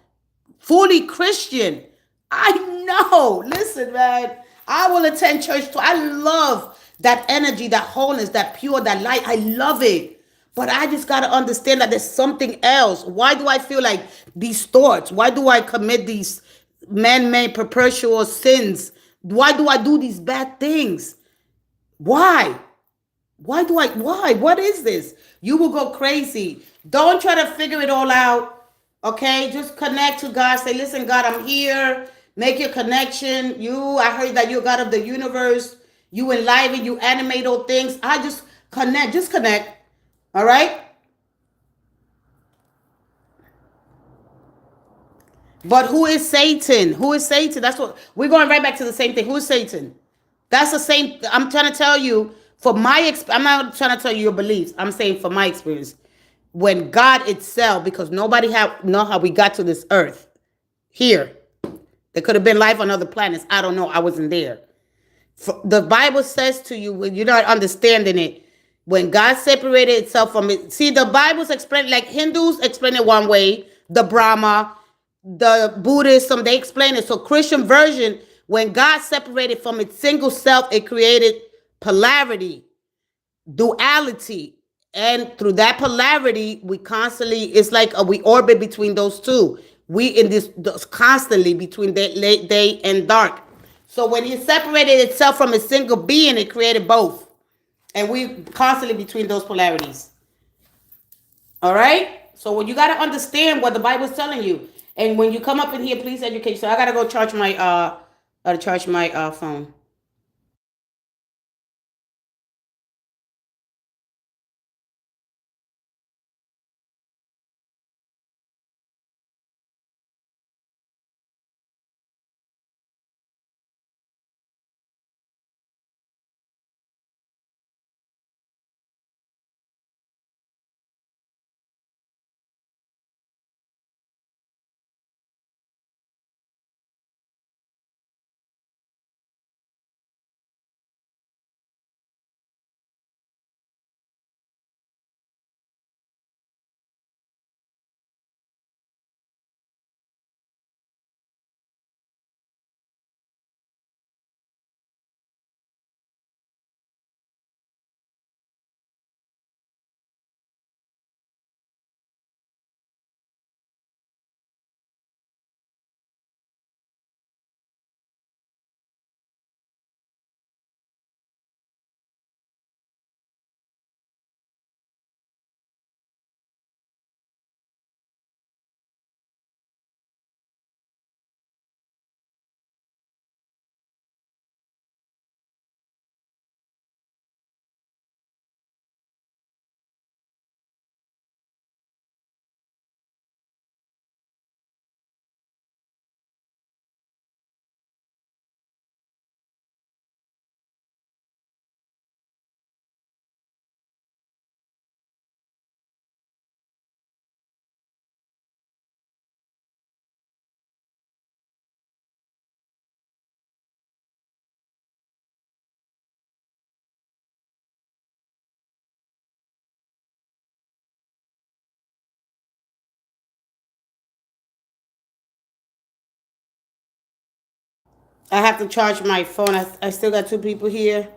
fully Christian. I know. Listen, man. I will attend church too. I love that energy, that wholeness, that pure, that light. I love it. But I just got to understand that there's something else. Why do I feel like these thoughts? Why do I commit these man-made perpetual sins? Why do I do these bad things? Why? Why? What is this? You will go crazy. Don't try to figure it all out. Okay? Just connect to God. Say, listen, God, I'm here. Make your connection. I heard that you're God of the universe. You enliven, you animate all things. I just connect. Just connect. All right? But who is Satan? Who is Satan? That's what we're going right back to the same thing. Who is Satan? That's the same. I'm trying to tell you I'm not trying to tell you your beliefs. I'm saying for my experience, when God itself, because nobody know how we got to this earth here. There could have been life on other planets. I don't know. I wasn't there. The Bible says to you when you're not understanding it, when God separated itself from it. See, the Bible's explain like Hindus explain it one way, the Brahma, the Buddhism, they explain it. So Christian version, when God separated from its single self, it created polarity, duality. And through that polarity, we constantly, it's like we orbit between those two. We in this constantly between day and dark. So when it separated itself from a single being, it created both. And we constantly between those polarities. All right? So when you got to understand what the Bible's telling you. And when you come up in here, please educate. So I got to go charge my phone. I have to charge my phone. I still got 2 people here.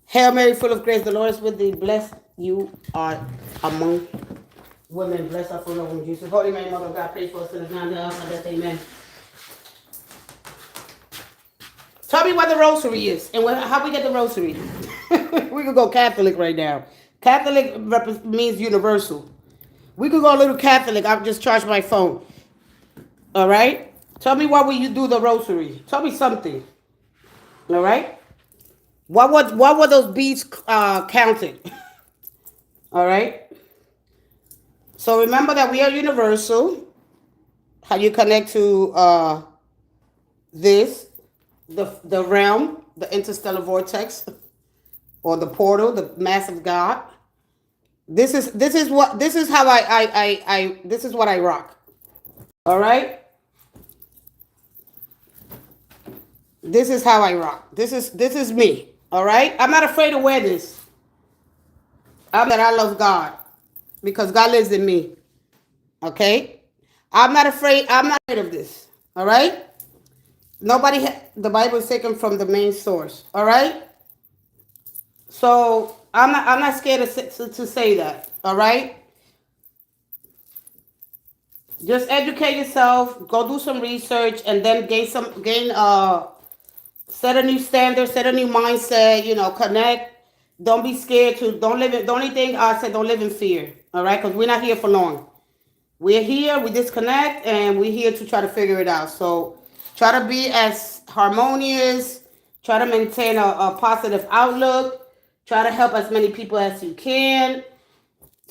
Hail Mary, full of grace, the Lord is with thee. Blessed you are among women. Blessed are full of whom Jesus. Holy Mary, Mother of God, pray for us sinners now and at the hour of our death. Amen. Tell me what the rosary is and how we get the rosary. We could go Catholic right now. Catholic means universal. We could go a little Catholic. I'll just charge my phone. All right? Tell me why will you do the rosary. Tell me something. All right? What were those beads counted? All right? So remember that we are universal. How you connect to this, the realm, the interstellar vortex, or the portal, the mass of God. This is how I this is what I rock. All right? This is how I rock. This is me. All right? I'm not afraid to wear this. That I love God because God lives in me. Okay? I'm not afraid of this. All right? The Bible is taken from the main source. All right? So I'm not scared to say that. All right? Just educate yourself, go do some research, and then set a new standard, set a new mindset, connect. Don't be scared don't live in, the only thing I said, don't live in fear. All right? Because we're not here for long. We're here, we disconnect, and we're here to try to figure it out. So try to be as harmonious, try to maintain a positive outlook, try to help as many people as you can.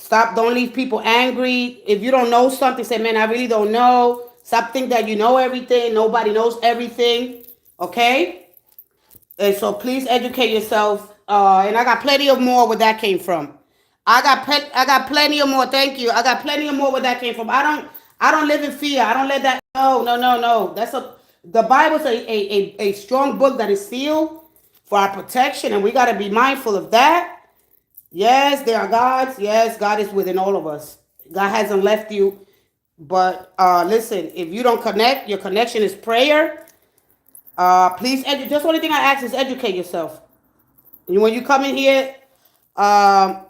Don't leave people angry. If you don't know something, say, man, I really don't know. Stop thinking that you know everything. Nobody knows everything. Okay? And so please educate yourself. And I got plenty of more where that came from. I got plenty of more. Thank you. I got plenty of more where that came from. I don't live in fear. I don't let that. No. The Bible's a strong book that is sealed for our protection, and we got to be mindful of that. Yes, there are gods. Yes, God is within all of us. God hasn't left you. But listen, if you don't connect, your connection is prayer. Please, just the only thing I ask is educate yourself. When you come in here, right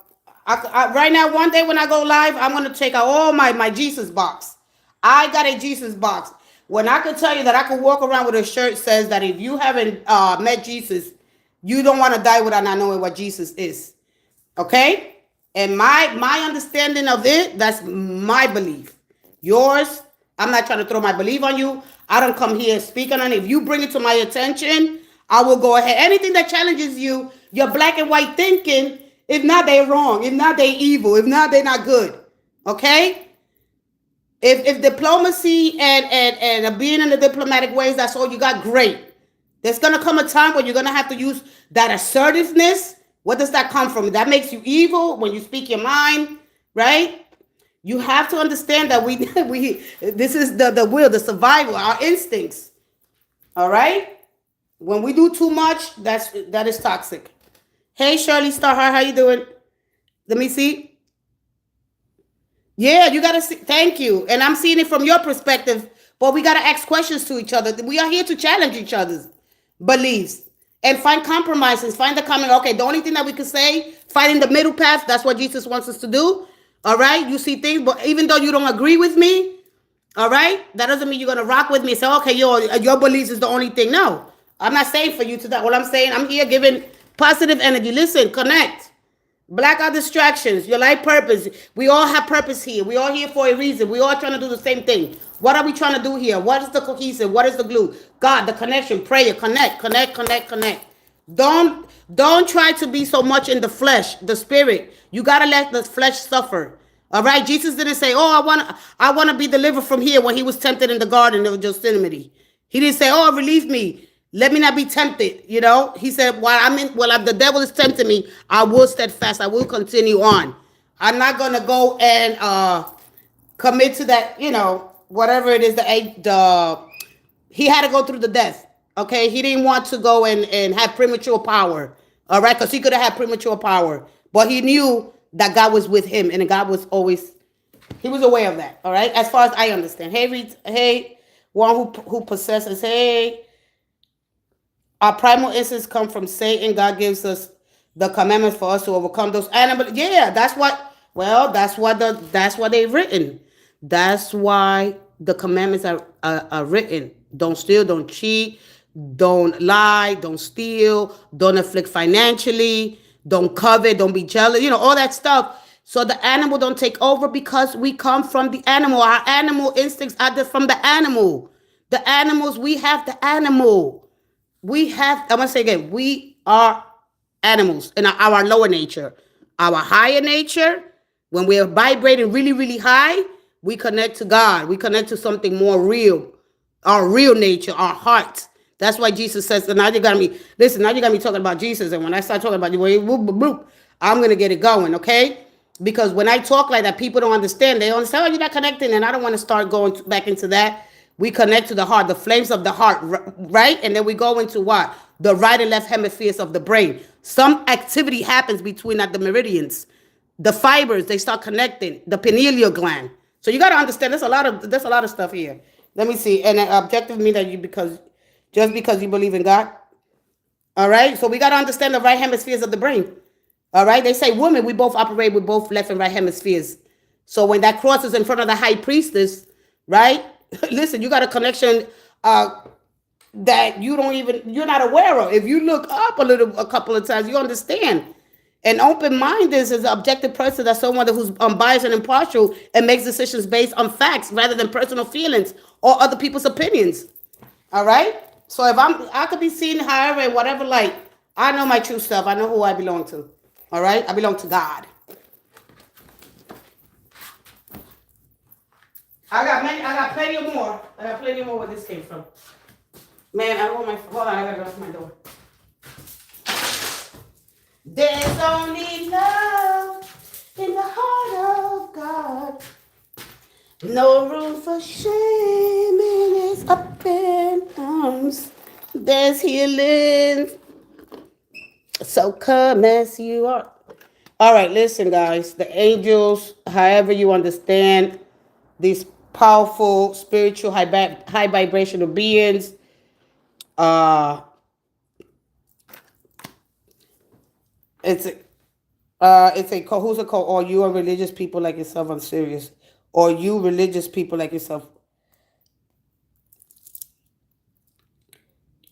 now, one day when I go live, I'm going to take out all my Jesus box. I got a Jesus box. When I could tell you that I could walk around with a shirt that says that if you haven't met Jesus, you don't want to die without not knowing what Jesus is. Okay? And my understanding of it, that's my belief. Yours, I'm not trying to throw my belief on you. I don't come here speaking on it. If you bring it to my attention, I will go ahead. Anything that challenges you, your black and white thinking, if not, they're wrong. If not, they're evil. If not, they're not good. Okay? If diplomacy and being in the diplomatic ways, that's all you got, great. There's going to come a time when you're going to have to use that assertiveness. What does that come from? That makes you evil when you speak your mind, right? You have to understand that this is the will, the survival, our instincts. All right? When we do too much, that is toxic. Hey, Shirley Starhart, how you doing? Let me see. Yeah, you got to see. Thank you. And I'm seeing it from your perspective, but we got to ask questions to each other. We are here to challenge each other's beliefs and find compromises, find the common. Okay, the only thing that we can say, finding the middle path, that's what Jesus wants us to do. All right? You see things, but even though you don't agree with me, all right, that doesn't mean you're going to rock with me and say, okay, your beliefs is the only thing. No, I'm not saying for you to that. What I'm saying, I'm here giving positive energy. Listen, connect. Black out distractions, your life purpose. We all have purpose here. We all here for a reason. We all trying to do the same thing. What are we trying to do here? What is the cohesive? What is the glue? God, the connection, prayer, connect. Don't try to be so much in the flesh, the spirit. You gotta let the flesh suffer. All right. Jesus didn't say, "Oh, I wanna be delivered from here" when he was tempted in the garden of Gethsemane. He didn't say, "Oh, relieve me. Let me not be tempted." He said, while the devil is tempting me, I will steadfast. I will continue on. I'm not going to go and commit to that, whatever it is. He had to go through the death. Okay. He didn't want to go and have premature power. All right, because he could have had premature power, but he knew that God was with him, and God was always, he was aware of that. All right, as far as I understand. Hey, hey, one who possesses. Hey, our primal instincts come from Satan. God gives us the commandments for us to overcome those animals. Yeah, that's what. Well, that's what they've written. That's why the commandments are written. Don't steal. Don't cheat. Don't lie. Don't steal. Don't afflict financially. Don't covet. Don't be jealous. You know all that stuff. So the animal don't take over because we come from the animal. Our animal instincts are from the animal. The animals we have the animal. We have, I'm going to say again, we are animals in our lower nature. Our higher nature, when we're vibrating really, really high, we connect to God. We connect to something more real, our real nature, our heart. That's why Jesus says, now you got me, listen, now you got me talking about Jesus. And when I start talking about you, I'm going to get it going, okay? Because when I talk like that, people don't understand. They don't say, oh, you're not connecting. And I don't want to start going back into that. We connect to the heart, the flames of the heart, right? And then we go into what? The right and left hemispheres of the brain. Some activity happens between the meridians. The fibers, they start connecting. The pineal gland. So you got to understand, there's a lot of stuff here. Let me see. And an objective mean that just because you believe in God. All right? So we got to understand the right hemispheres of the brain. All right? They say women, we both operate with both left and right hemispheres. So when that crosses in front of the high priestess, right? Listen, you got a connection that you're not aware of. If you look up a couple of times, you understand. An open mind is an objective person. That's someone who's unbiased and impartial and makes decisions based on facts rather than personal feelings or other people's opinions. All right. So if I could be seen however and whatever light, I know my true self. I know who I belong to. All right. I belong to God. I got plenty of more. I got plenty more where this came from. Man, I don't want my, hold on, I gotta go to my door. There's only love in the heart of God. No room for shame in his open arms. There's healing. So come as you are. All right, listen, guys. The angels, however you understand these powerful, spiritual, high vibrational beings, it's a who's it called? Or you are religious people like yourself. I'm serious. Or you religious people like yourself.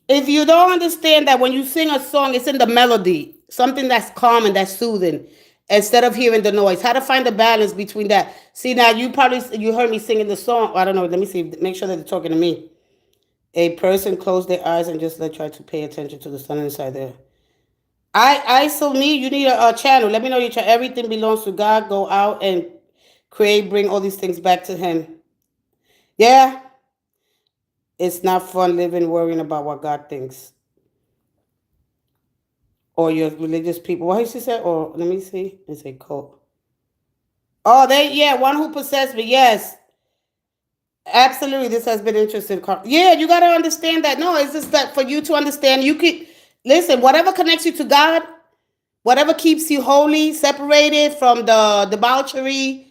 If you don't understand that when you sing a song, it's in the melody, something that's calm and that's soothing, instead of hearing the noise. How to find the balance between that? See, now you heard me singing the song. I don't know. Let me see. Make sure that they're talking to me. A person close their eyes and just try to pay attention to the sun inside there. You need a channel. Let me know your channel. Everything belongs to God. Go out and create, bring all these things back to Him. Yeah. It's not fun living worrying about what God thinks. Or your religious people. What she said? Or let me see. It's a cult. Oh, one who possessed me. Yes. Absolutely. This has been interesting. Yeah, you got to understand that. No, it's just that for you to understand, you could listen, whatever connects you to God, whatever keeps you holy, separated from the debauchery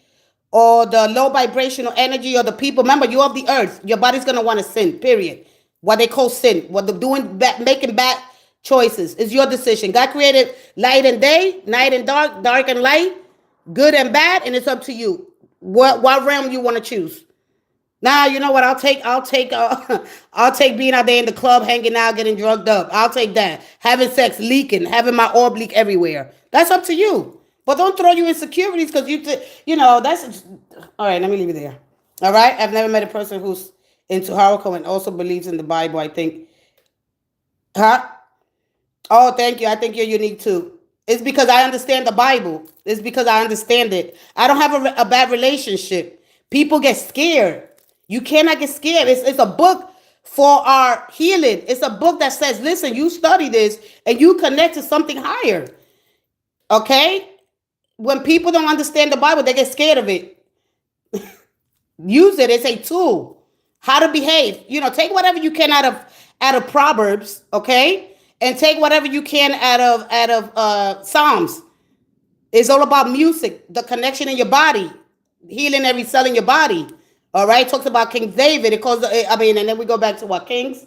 or the low vibrational energy or the people. Remember, you're of the earth. Your body's going to want to sin, period. What they call sin. What they're doing, making bad choices. Is your decision. God created light and day, night and dark, dark and light, good and bad, and it's up to you. What realm you want to choose. Now, you know what? I'll take I'll take being out there in the club, hanging out, getting drugged up. I'll take that. Having sex, leaking, having my orb leak everywhere. That's up to you. But don't throw you insecurities because that's all right. Let me leave it there. All right. I've never met a person who's into horror and also believes in the Bible. I think, huh? Oh, thank you. I think you're unique too. It's because I understand the Bible. It's because I understand it. I don't have a bad relationship. People get scared. You cannot get scared. It's a book for our healing. It's a book that says, listen, you study this and you connect to something higher. Okay? When people don't understand the Bible, they get scared of it. Use it as a tool. How to behave. Take whatever you can out of Proverbs, okay? and take whatever you can out of Psalms. It's all about music, the connection in your body, healing every cell in your body. All right, talks about King David. It calls, I mean, and then we go back to what kings.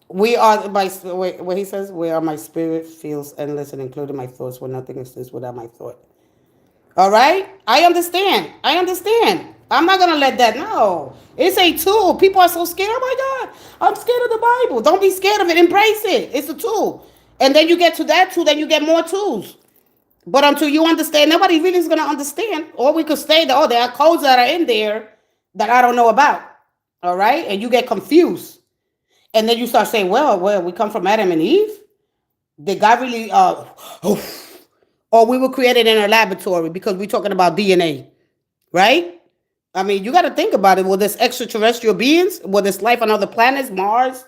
We are my what he says. Where my spirit feels endless and including my thoughts, where nothing exists without my thought. All right, I understand. I understand. I'm not gonna let that. No, it's a tool. People are so scared. Oh my God, I'm scared of the Bible. Don't be scared of it. Embrace it. It's a tool. And then you get to that tool, then you get more tools. But until you understand, nobody really is gonna understand. Or we could say that, oh, there are codes that are in there that I don't know about. All right, and you get confused. And then you start saying, well, we come from Adam and Eve. Did God really, or we were created in a laboratory because we're talking about DNA, right? I mean, you got to think about it. Were this extraterrestrial beings? Were this life on other planets, Mars,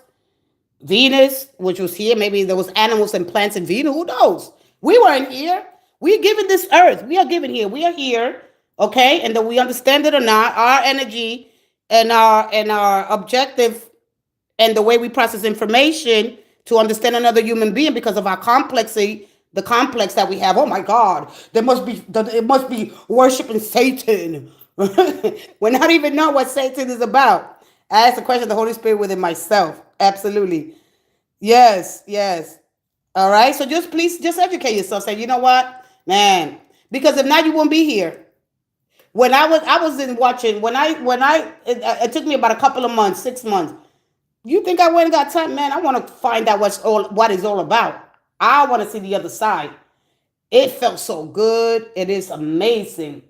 Venus, which was here? Maybe there was animals and plants in Venus. Who knows? We weren't here. We're given this earth. We are given here. We are here, okay? And that we understand it or not, our energy and our objective and the way we process information to understand another human being because of our complexity, the complex that we have. Oh my God, it must be worshiping Satan. We're not even know what Satan is about. I asked the question of the Holy Spirit within myself. Absolutely. Yes, yes. All right. So please educate yourself. Say, you know what, man? Because if not, you won't be here. When I was in watching, it took me about a couple of months, 6 months. You think I went and got time, man? I want to find out what it's all about. I want to see the other side. It felt so good. It is amazing.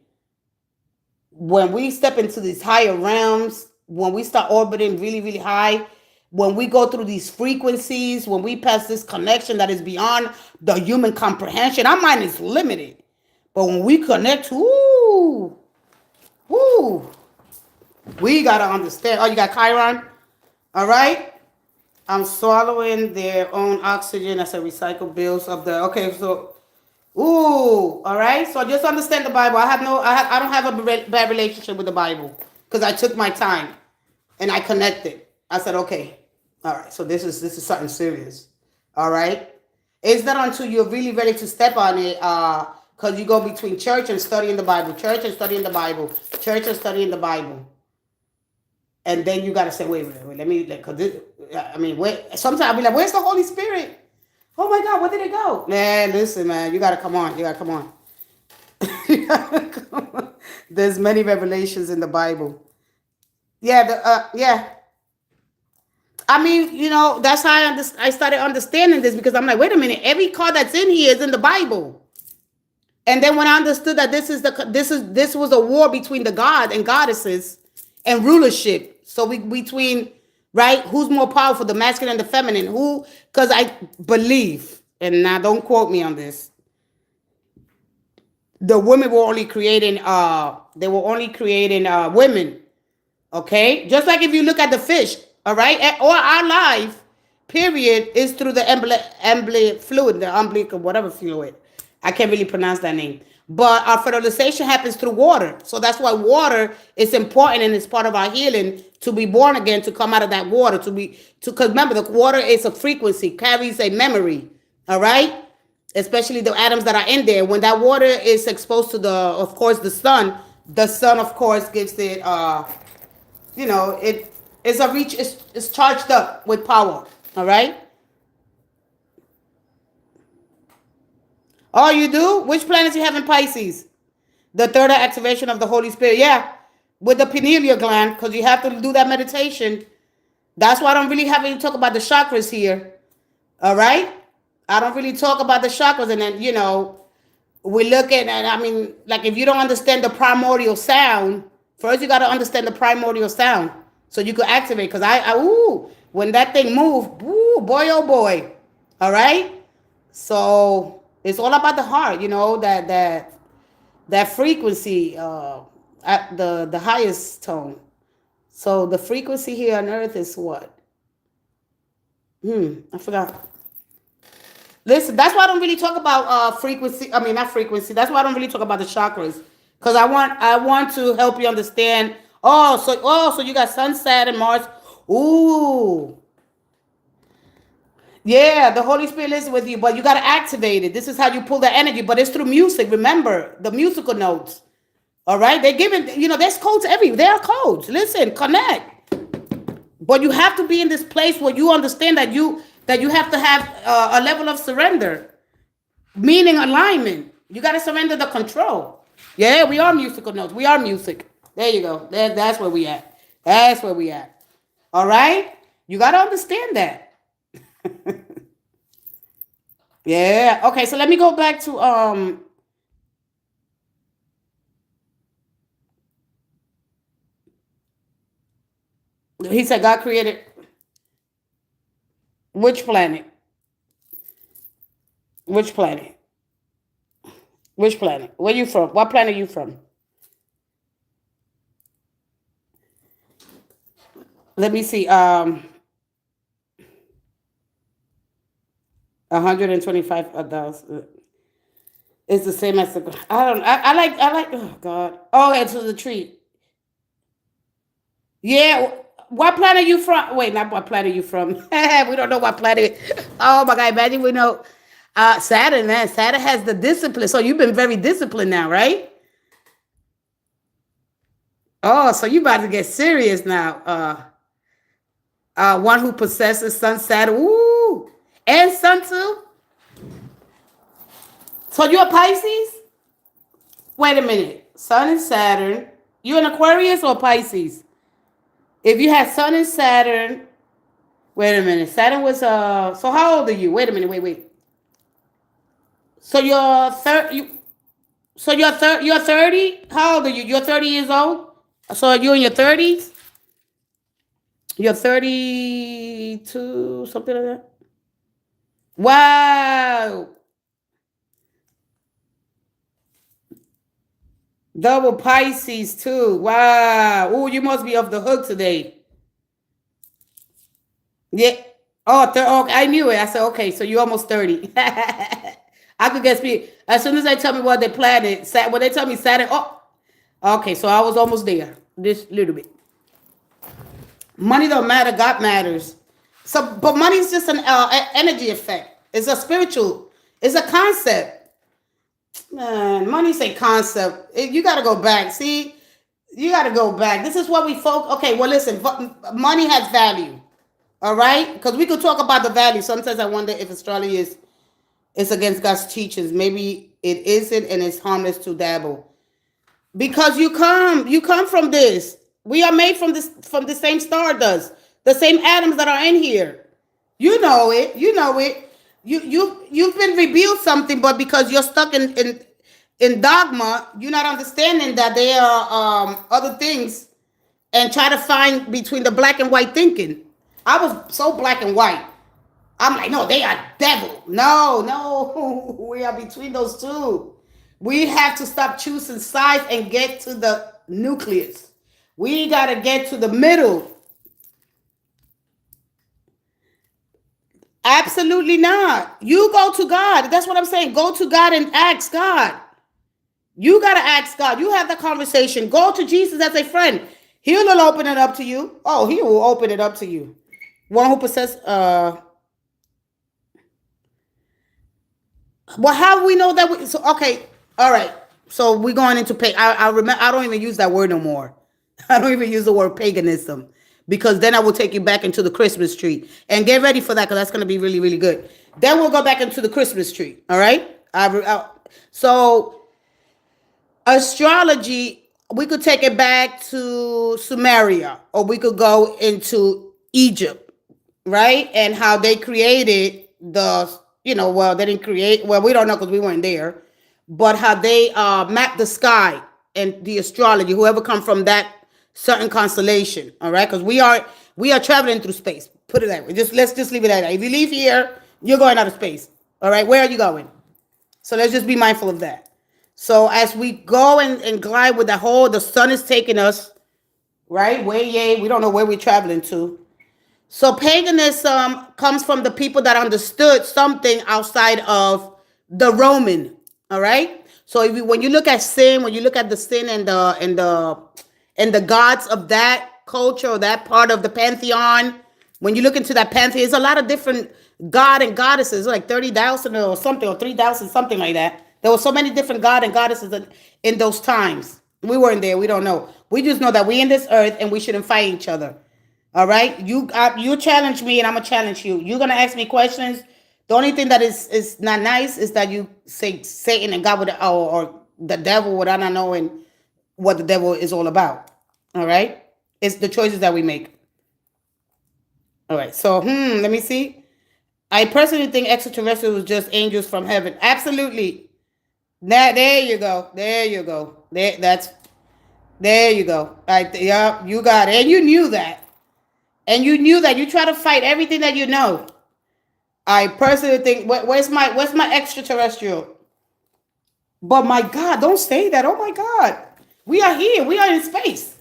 When we step into these higher realms, when we start orbiting really, really high, when we go through these frequencies, when we pass this connection that is beyond the human comprehension, our mind is limited. But when we connect, woo, we got to understand. Oh, you got Chiron? All right, I'm swallowing their own oxygen as a recycle bills of the. Okay, so, all right. So just understand the Bible. I don't have a bad relationship with the Bible because I took my time and I connected. I said, okay, all right. So this is something serious. All right. It's not until you're really ready to step on it, because you go between church and studying the Bible, church and studying the Bible, church and studying the Bible. And then you got to say, wait, let me, sometimes I'll be like, where's the Holy Spirit? Oh my God, where did it go? Man, listen, man, you got to come on. You got to come on. There's many revelations in the Bible. Yeah, yeah. I mean, that's how I started understanding this because I'm like, wait a minute, every card that's in here is in the Bible. And then when I understood that this was a war between the God and goddesses and rulership. So between, right, who's more powerful, the masculine and the feminine? Because I believe, and now don't quote me on this, the women were only creating, women, okay? Just like if you look at the fish, all right? Or our life, period, is through the fluid, the umbilical, whatever fluid. I can't really pronounce that name. But our fertilization happens through water. So that's why water is important and it's part of our healing to be born again, to come out of that water, because remember, the water is a frequency, carries a memory, all right? Especially the atoms that are in there. When that water is exposed to the sun, of course, gives it, it's charged up with power, all right? Oh, you do? Which planets you have in Pisces? The third activation of the Holy Spirit. Yeah, with the pineal gland, because you have to do that meditation. That's why I don't really have any talk about the chakras here. All right? I don't really talk about the chakras. And then, we look at, like if you don't understand the primordial sound, first you got to understand the primordial sound so you could activate. Because when that thing moved, boy, oh boy. All right? So it's all about the heart, that frequency at the highest tone. So the frequency here on earth is what? I forgot. Listen, that's why I don't really talk about frequency. I mean, not frequency. That's why I don't really talk about the chakras. Because I want to help you understand. So you got Sun, Saturn, Mars. Ooh. Yeah, the Holy Spirit lives with you, but you got to activate it. This is how you pull the energy, but it's through music. Remember the musical notes. All right, they give it. There's codes everywhere. There are codes. Listen, connect. But you have to be in this place where you understand that you have to have a level of surrender, meaning alignment. You got to surrender the control. Yeah, we are musical notes. We are music. There you go. That's where we at. That's where we at. All right, you got to understand that. Yeah. Okay. So let me go back to He said God created which planet? Which planet? Which planet? Where you from? What planet you from? Let me see. 125,000. It's the same as the. I don't. I like. Oh God. Oh, it's the tree. Yeah. What planet you from? Wait, not what planet you from. We don't know what planet. Oh my God! Imagine we know. Saturn. Man, Saturn has the discipline. So you've been very disciplined now, right? Oh, so you about to get serious now. One who possesses Sun, Saturn, ooh, and Sun too. So you're a Pisces? Wait a minute. Sun and Saturn. You an Aquarius or Pisces? If you had Sun and Saturn, wait a minute. Saturn was So how old are you? Wait a minute. Wait. So you're you're 30. How old are you? You're 30 years old. So you're in your 30s. You're 32, something like that. Wow. Double Pisces too. Wow. Oh, you must be off the hook today. Yeah. Oh, okay. I knew it. I said, okay, so you're almost 30. I could guess me. As soon as they tell me what they planet, when they tell me Saturn, oh, okay, so I was almost there. This little bit. Money don't matter. God matters. So, but money is just an energy effect. It's a spiritual. It's a concept. Man, money's a concept. You got to go back. See, you got to go back. This is what we focus. Okay, well, listen. Money has value. All right, because we could talk about the value. Sometimes I wonder if astrology is against God's teachings. Maybe it isn't, and it's harmless to dabble. Because you come from this. We are made from the same stardust, the same atoms that are in here. You know it. You know it. You've been revealed something, but because you're stuck in dogma, you're not understanding that there are other things, and try to find between the black and white thinking. I was so black and white. I'm like, no, they are devil. No, we are between those two. We have to stop choosing sides and get to the nucleus. We got to get to the middle. Absolutely not. You go to God. That's what I'm saying. Go to God and ask God. You got to ask God. You have the conversation. Go to Jesus as a friend. He will open it up to you. Oh, he will open it up to you. One who possesses. Well, how do we know that? So okay, all right. So we're going into pay. I remember. I don't even use that word no more. I don't even use the word paganism, because then I will take you back into the Christmas tree, and get ready for that, because that's going to be really, really good. Then we'll go back into the Christmas tree. All right. So astrology, we could take it back to Sumeria, or we could go into Egypt, right? And how they created well, they didn't create, well, we don't know because we weren't there, but how they mapped the sky and the astrology, whoever come from that certain constellation, all right? Because we are traveling through space. Put it that way. Let's just leave it at that. If you leave here, you're going out of space. All right, where are you going? So let's just be mindful of that. So as we go and glide with the sun is taking us, right? We don't know where we're traveling to. So paganism comes from the people that understood something outside of the Roman. All right. So when you look at sin, when you look at the sin and the gods of that culture or that part of the pantheon, when you look into that pantheon, there's a lot of different god and goddesses, like 30,000 or something, or 3,000, something like that. There were so many different god and goddesses in those times. We weren't there. We don't know. We just know that we in this earth and we shouldn't fight each other. All right, you challenge me and I'm gonna challenge you. You're gonna ask me questions. The only thing that is not nice is that you say Satan and God would, or the devil without not knowing what the devil is all about. All right, it's the choices that we make. All right, so let me see. I personally think extraterrestrials was just angels from heaven. Absolutely. There you go. There you go. There you go. Yeah, you got it, and you knew that. And you knew that. You try to fight everything that you know. I personally think, where's my extraterrestrial? But my God, don't say that. Oh my God, we are here. We are in space.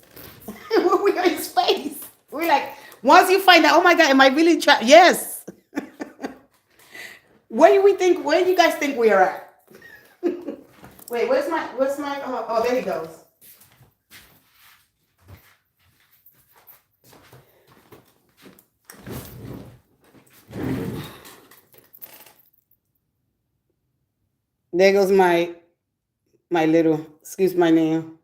We are in space. We're like, once you find out, oh my God, am I really trapped? Yes. Where do we think? Where do you guys think we are at? Wait, where's my? Oh, there he goes. There goes my little, excuse my name.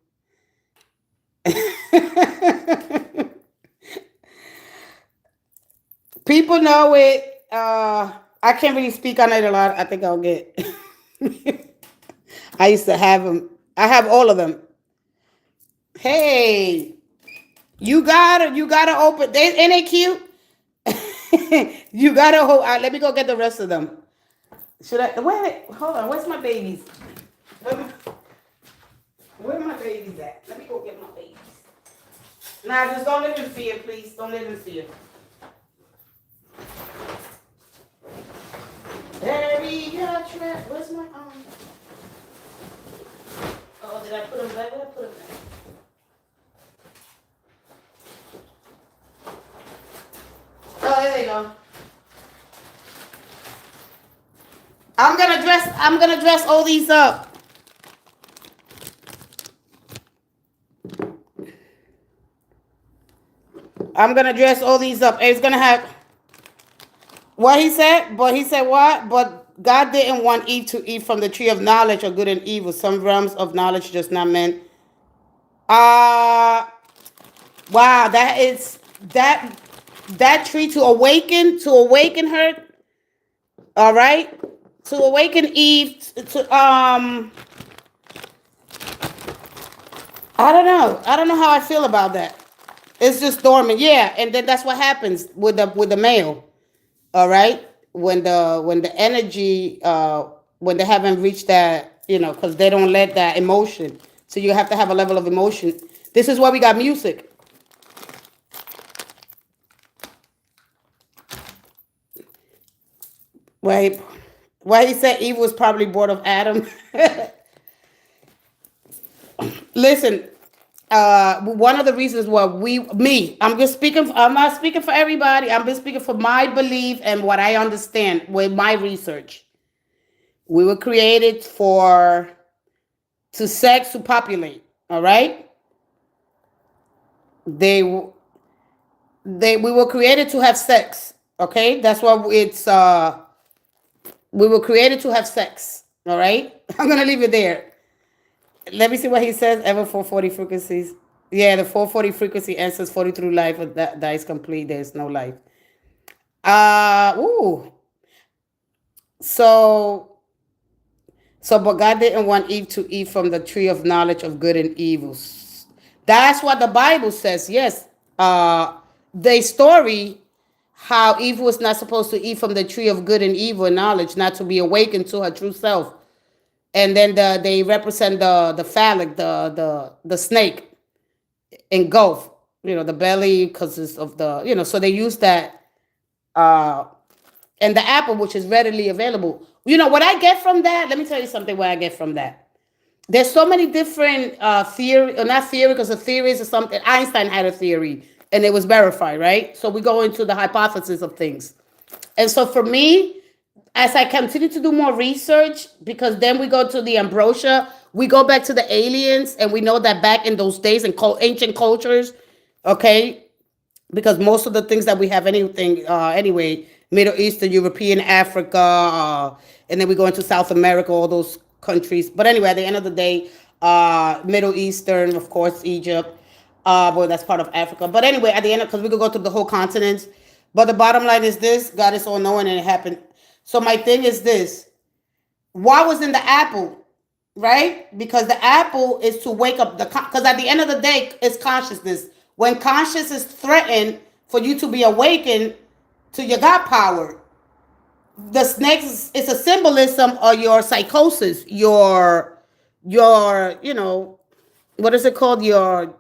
People know it. I can't really speak on it a lot. I think I'll get. I used to have them. I have all of them. Hey, you gotta open. Ain't they cute? You gotta hold. Let me go get the rest of them. Should I? Wait, hold on. Where's my babies? Where my babies at? Let me go get my babies. Nah, just don't live in fear, please. Don't live in fear. Where's my Oh, did I put them back? Where did I put them back? Oh, there they go. I'm gonna dress all these up. I'm gonna dress all these up. It's gonna have what he said, but he said what? But God didn't want Eve to eat from the tree of knowledge of good and evil. Some realms of knowledge just not meant. Wow, that tree to awaken her. All right, to awaken Eve to I don't know how I feel about that. It's just dormant, yeah, and then that's what happens with the male. All right, when the energy when they haven't reached that, because they don't let that emotion. So you have to have a level of emotion. This is why we got music. Why he said Eve was probably bored of Adam. Listen, one of the reasons why I'm not speaking for everybody. I'm just speaking for my belief and what I understand with my research. We were created to sex, to populate. All right. We were created to have sex. Okay. That's why we were created to have sex. All right. I'm going to leave it there. Let me see what he says. Ever 440 frequencies. Yeah, the 440 frequency answers 40 through life. That is complete. There's no life. Ooh. But God didn't want Eve to eat from the tree of knowledge of good and evil. That's what the Bible says. Yes. The story how Eve was not supposed to eat from the tree of good and evil and knowledge, not to be awakened to her true self. And then they represent the phallic, the snake engulf, the belly because of the, so they use that, and the apple, which is readily available. What I get from that, let me tell you something what I get from that. There's so many different theory, or not theory, because the theories is something, Einstein had a theory, and it was verified, right? So we go into the hypothesis of things. And so for me, as I continue to do more research, because then we go to the ambrosia, we go back to the aliens, and we know that back in those days in ancient cultures, okay, because most of the things that we have anyway, Middle Eastern, European, Africa, and then we go into South America, all those countries. But anyway, at the end of the day, Middle Eastern, of course, Egypt. Well, that's part of Africa. But anyway, at the end, because we could go through the whole continent. But the bottom line is this: God is all knowing, and it happened. So my thing is this: why was in the apple, right? Because the apple is to wake up because at the end of the day, it's consciousness. When conscious is threatened for you to be awakened to your God power, the snake is a symbolism of your psychosis, your what is it called? Your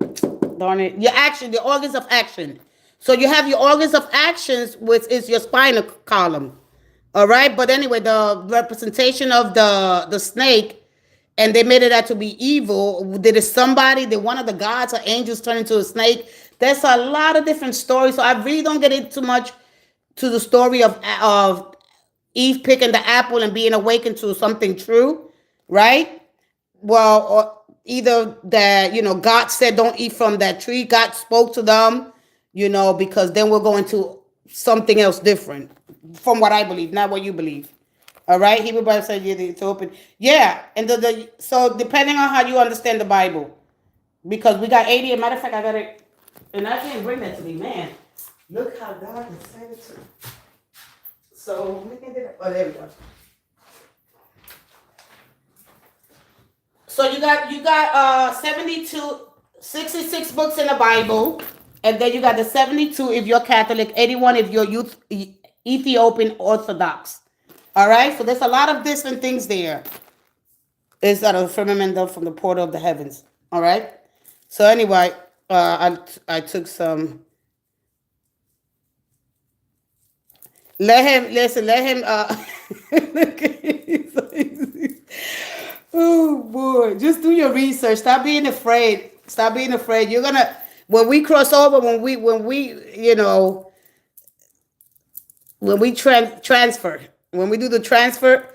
darn it, your action, your organs of action. So you have your organs of actions, which is your spinal column. All right, but anyway, the representation of the snake, and they made it out to be evil. Did it somebody? Did one of the gods or angels turn into a snake? There's a lot of different stories, so I really don't get into much to the story of Eve picking the apple and being awakened to something true, right? Well, or either that God said don't eat from that tree. God spoke to them, because then we'll go into something else different from what I believe, not what you believe. All right, Hebrew Bible says it's open. Yeah, and so depending on how you understand the Bible, because we got 80. As a matter of fact, I got it, and I can't bring that to me, man. Look how God has said it to me. So we can do that. Oh, there we go. So you got 66 books in the Bible, and then you got the 72 if you're Catholic, 81 if you're Ethiopian Orthodox. All right, so there's a lot of different things there. Is that a firmament from the portal of the heavens? All right. So anyway, I took some. Let him. Oh boy, just do your research. Stop being afraid. You're gonna when we cross over, when we transfer, when we do the transfer.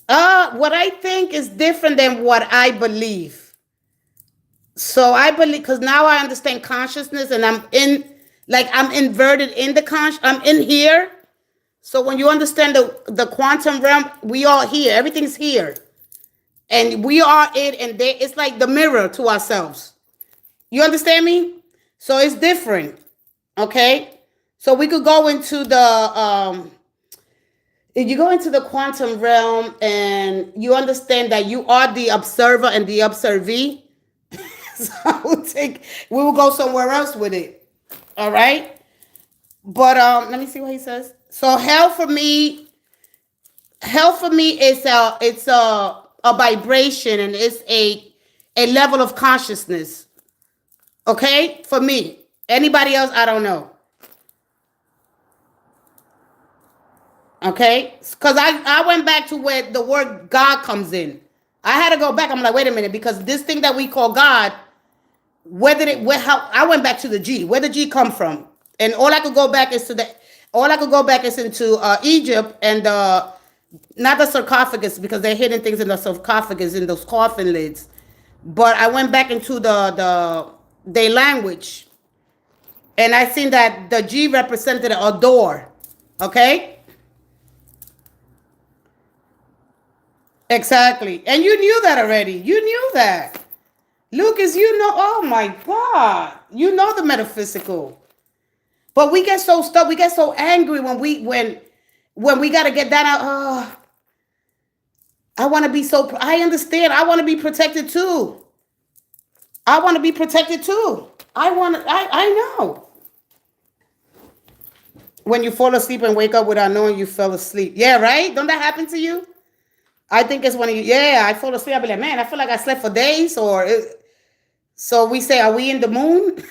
What I think is different than what I believe. So I believe, because now I understand consciousness, and I'm inverted in the I'm in here. So when you understand the quantum realm, we are here. Everything's here. And we are it, and it's like the mirror to ourselves. You understand me? So it's different. Okay? So we could go into if you go into the quantum realm and you understand that you are the observer and the observee, so we will go somewhere else with it. All right? But let me see what he says. So hell for me is a vibration, and it's a level of consciousness. Okay? For me. Anybody else, I don't know. Okay? Because I went back to where the word God comes in. I had to go back. I'm like, wait a minute, because this thing that we call God, I went back to the G. Where did G come from? And all I could go back is into Egypt, and not the sarcophagus, because they're hidden things in the sarcophagus, in those coffin lids. But I went back into their language, and I seen that the G represented a door. Okay? Exactly. And you knew that already. You knew that. Lucas, oh my God. You know the metaphysical. But we get so stuck, we get so angry when we gotta get that out. I want to be I understand. I want to be protected too. I know. When you fall asleep and wake up without knowing you fell asleep. Yeah, right? Don't that happen to you? I think it's when I fall asleep. I'll be like, man, I feel like I slept for days. So we say, are we in the moon?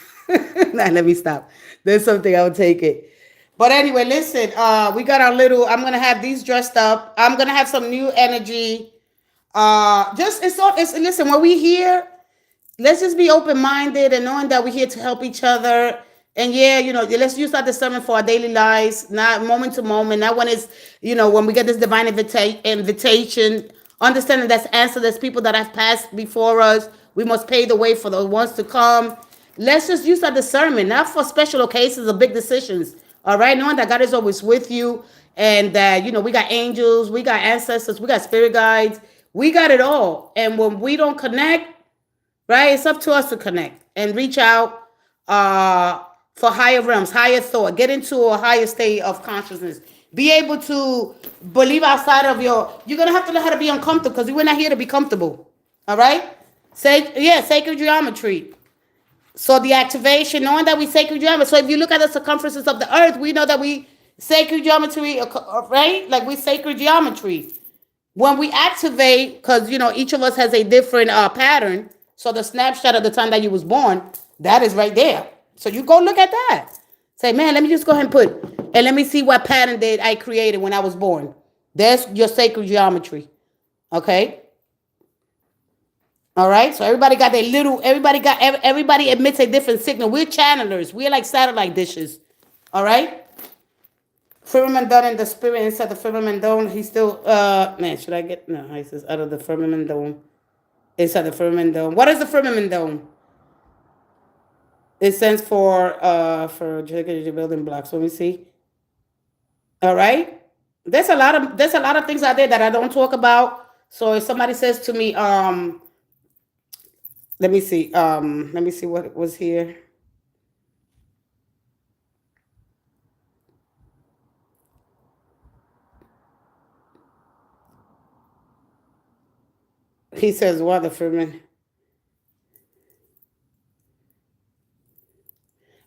Nah, let me stop. There's something, I'll take it. But anyway, listen, we got I'm going to have these dressed up. I'm going to have some new energy. Listen, when we here, let's just be open-minded and knowing that we're here to help each other. And let's use that discernment for our daily lives, not moment to moment, not when it's, when we get this divine invitation, understanding that's answer. There's people that have passed before us. We must pay the way for the ones to come. Let's just use that discernment, not for special occasions or big decisions. All right, knowing that God is always with you, and that we got angels, we got ancestors, we got spirit guides, we got it all. And when we don't connect, right, it's up to us to connect and reach out for higher realms, higher thought, get into a higher state of consciousness. Be able to believe outside of your. You're gonna have to learn how to be uncomfortable because we're not here to be comfortable. All right, sacred geometry. So the activation, knowing that we sacred geometry. So if you look at the circumferences of the earth, we know that we sacred geometry, right? Like we sacred geometry. When we activate, because each of us has a different pattern. So the snapshot of the time that you was born, that is right there. So you go look at that. Say, man, let me just go ahead and and let me see what pattern did I created when I was born. That's your sacred geometry. Okay. All right. So everybody emits a different signal. We're channelers. We're like satellite dishes. All right. Firmament dome in the spirit inside the firmament dome. He's still, man, should I get, no, he says out of the firmament dome. Inside the firmament dome. What is the firmament dome? It stands for building blocks. Let me see. All right. There's a lot of things out there that I don't talk about. So if somebody says to me, let me see what was here. He says, what the firmament?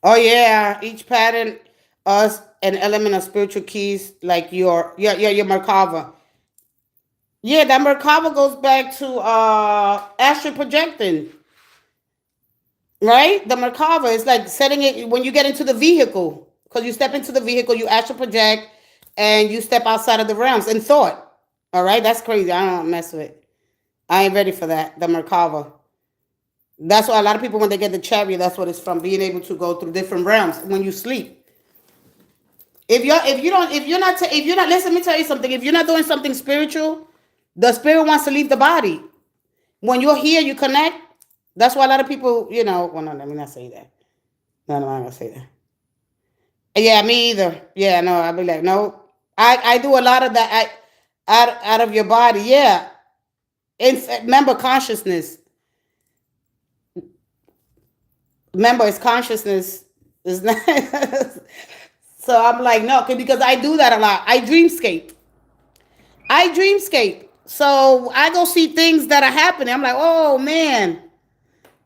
Oh yeah, each pattern us an element of spiritual keys like your Merkava. Yeah, that Merkava goes back to astral projecting, right? The Merkava is like setting it when you get into the vehicle. Because you step into the vehicle, you astral project and you step outside of the realms in thought. All right, that's crazy. I don't mess with it. I ain't ready for that. The Merkava. That's why a lot of people, when they get the chariot, that's what it's from, being able to go through different realms when you sleep. If you're not, listen, let me tell you something. If you're not doing something spiritual, the spirit wants to leave the body. When you're here, you connect. That's why a lot of people, well, no, let me not say that. No, I'm not gonna say that. Yeah, me either. Yeah, no, I'll be like, no. I do a lot of that out of your body. Yeah. Remember consciousness. Remember, it's consciousness. It's not. So I'm like, no, because I do that a lot. I dreamscape. So I go see things that are happening. I'm like, oh man,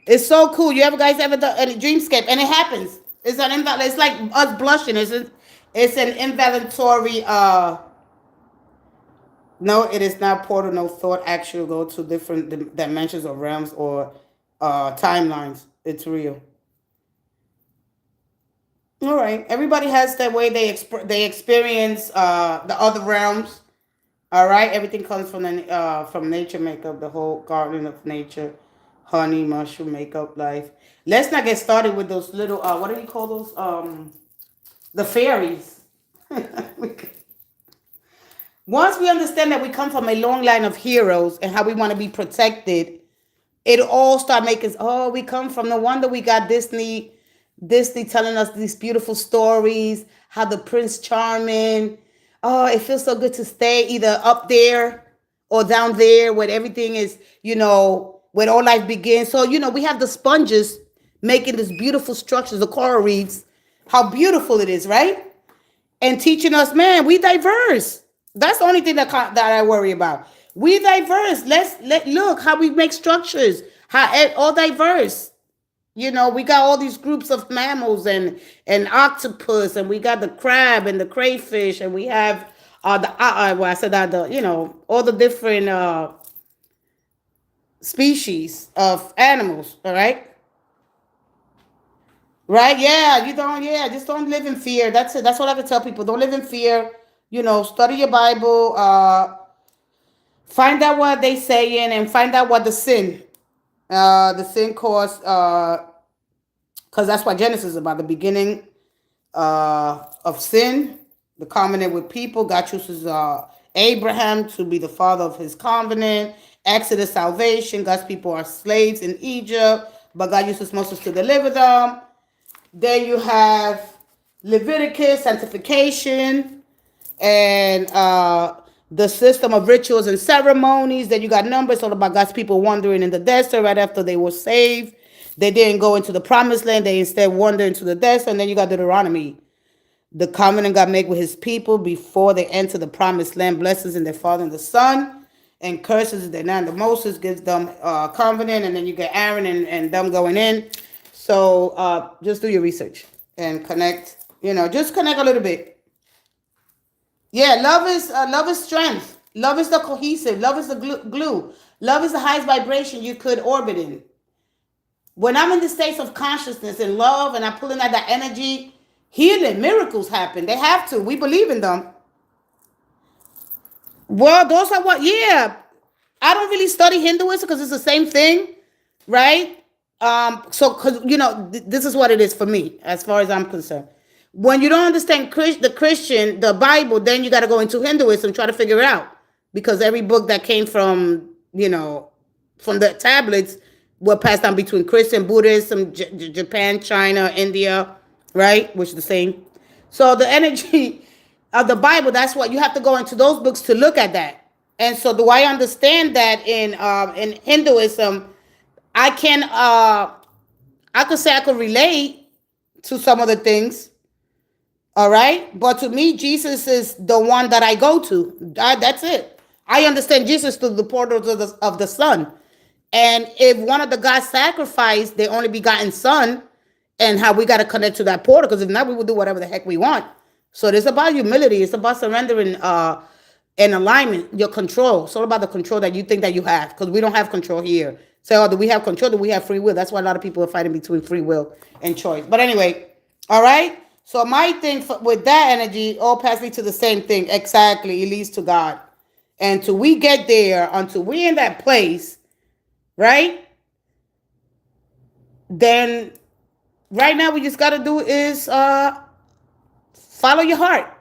it's so cool. You ever done a dreamscape? And it happens. It's like us blushing. It's an involuntary. No, it is not portal. No thought. Actually, go to different dimensions or realms or timelines. It's real. All right. Everybody has that way they experience the other realms. All right. Everything comes from nature makeup, the whole garden of nature, honey, mushroom makeup, life. Let's not get started with those little what do you call those? The fairies. Once we understand that we come from a long line of heroes and how we want to be protected, it all start making we come from, no wonder we got Disney telling us these beautiful stories, how the Prince Charming. Oh, it feels so good to stay either up there or down there where everything is, where all life begins. So, we have the sponges making these beautiful structures, the coral reefs, how beautiful it is, right? And teaching us, man, we diverse. That's the only thing that I worry about. We diverse. Let look how we make structures, how all diverse. We got all these groups of mammals and octopus, and we got the crab and the crayfish, and we have well, I said that all the different species of animals. All right, right? Yeah, you don't. Yeah, just don't live in fear. That's it. That's what I have to tell people. Don't live in fear. Study your Bible. Find out what they saying and find out what the sin caused. Because that's what Genesis is about, the beginning of sin, the covenant with people. God chooses Abraham to be the father of his covenant. Exodus, salvation. God's people are slaves in Egypt. but God uses Moses to deliver them. Then you have Leviticus, sanctification, and the system of rituals and ceremonies. Then you got Numbers, all about God's people wandering in the desert right after they were saved. They didn't go into the promised land. They instead wandered into the desert. And then you got Deuteronomy, the covenant God made with his people before they enter the promised land. Blessings in their Father and the Son, and curses in their land. The Moses gives them covenant, and then you get Aaron and them going in. So just do your research and connect. Just connect a little bit. Yeah, love is strength. Love is the cohesive. Love is the glue. Love is the highest vibration you could orbit in. When I'm in the states of consciousness and love, and I'm pulling out that energy, healing, miracles happen. They have to. We believe in them. Well, those are what. Yeah, I don't really study Hinduism because it's the same thing, right? So, because this is what it is for me, as far as I'm concerned. When you don't understand the Bible, then you got to go into Hinduism, try to figure it out, because every book that came from the tablets were passed down between Christian, Buddhism, Japan, China, India, right, which is the same. So the energy of the Bible, that's what you have to go into those books to look at that. And so, do I understand that in Hinduism? I could say I could relate to some of the things. All right. But to me, Jesus is the one that I go to. That's it. I understand Jesus through the portals of the Son. And if one of the gods sacrificed their only begotten Son, and how we got to connect to that portal, because if not, we will do whatever the heck we want. So it's about humility. It's about surrendering and alignment, your control. It's all about the control that you think that you have, because we don't have control here. So do we have control? Do we have free will? That's why a lot of people are fighting between free will and choice. But anyway, all right. So my thing with that energy, all paths lead to the same thing. Exactly. It leads to God. And till we get there, until we're in that place, right? Then right now we just got to do is follow your heart.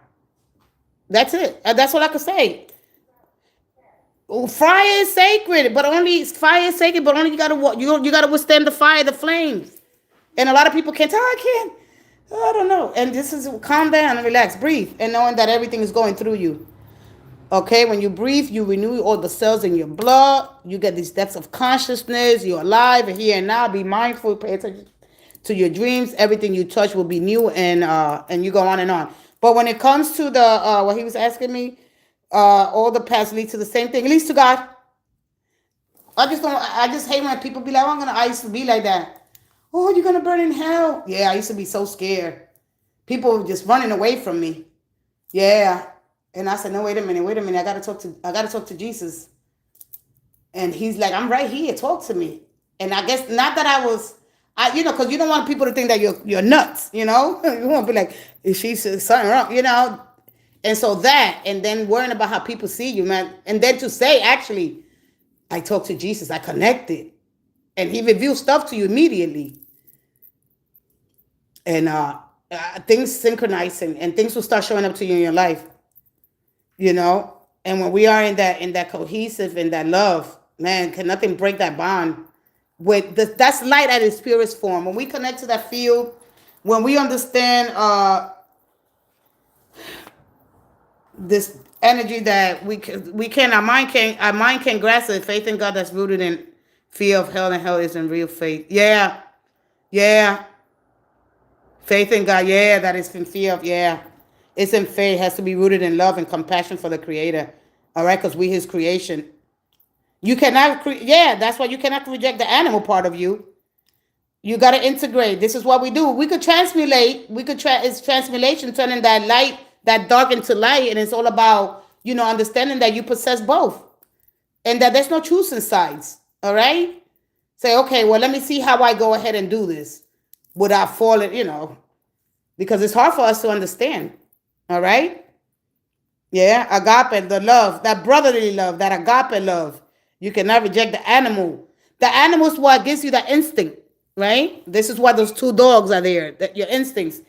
That's it. That's all I can say. Fire is sacred, but only you gotta withstand the fire, the flames. And a lot of people can't tell. I can't. I don't know. And this is calm down and relax, breathe, and knowing that everything is going through you. Okay, when you breathe, you renew all the cells in your blood. You get these depths of consciousness. You're alive and here and now. Be mindful. Pay attention to your dreams. Everything you touch will be new, and you go on and on. But when it comes to the what he was asking me, all the paths lead to the same thing. It leads to God. I just hate when people be like, oh, I used to be like that. Oh, you're gonna burn in hell. Yeah, I used to be so scared. People just running away from me. Yeah. And I said, no, wait a minute. I gotta talk to Jesus. And he's like, I'm right here. Talk to me. And I guess not that because you don't want people to think that you're nuts, You want to be like, is she something wrong, And so and then worrying about how people see you, man. And then to say, actually, I talked to Jesus, I connected. And he reveals stuff to you immediately. And things synchronize and things will start showing up to you in your life. And when we are in that cohesive, in that love, man, can nothing break that bond. That's light at its purest form. When we connect to that field, when we understand this energy that our mind can grasp it. Faith in God that's rooted in fear of hell, and hell isn't real faith. Yeah. Faith in God, that is in fear of, it's in faith. It has to be rooted in love and compassion for the Creator. All right, because we His creation. You cannot, that's why you cannot reject the animal part of you. You got to integrate. This is what we do. We could transmulate. It's transmulation, turning that light, that dark into light. And it's all about, understanding that you possess both. And that there's no choosing sides. All right? Say, okay, well, let me see how I go ahead and do this without falling, because it's hard for us to understand. All right? Yeah, agape, the love, that brotherly love, that agape love. You cannot reject the animal. The animal is what gives you that instinct, right? This is why those two dogs are there, your instincts.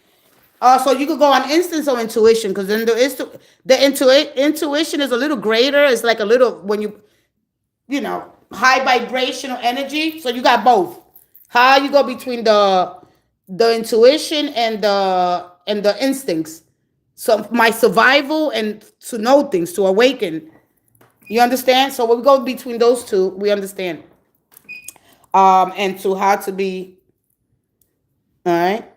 So you could go on instincts or intuition, because then the intuition is a little greater. It's like a little, when high vibrational energy. So you got both. How you go between the intuition and the instincts. So my survival and to know things, to awaken. You understand? So when we go between those two, we understand. And to how to be, all right.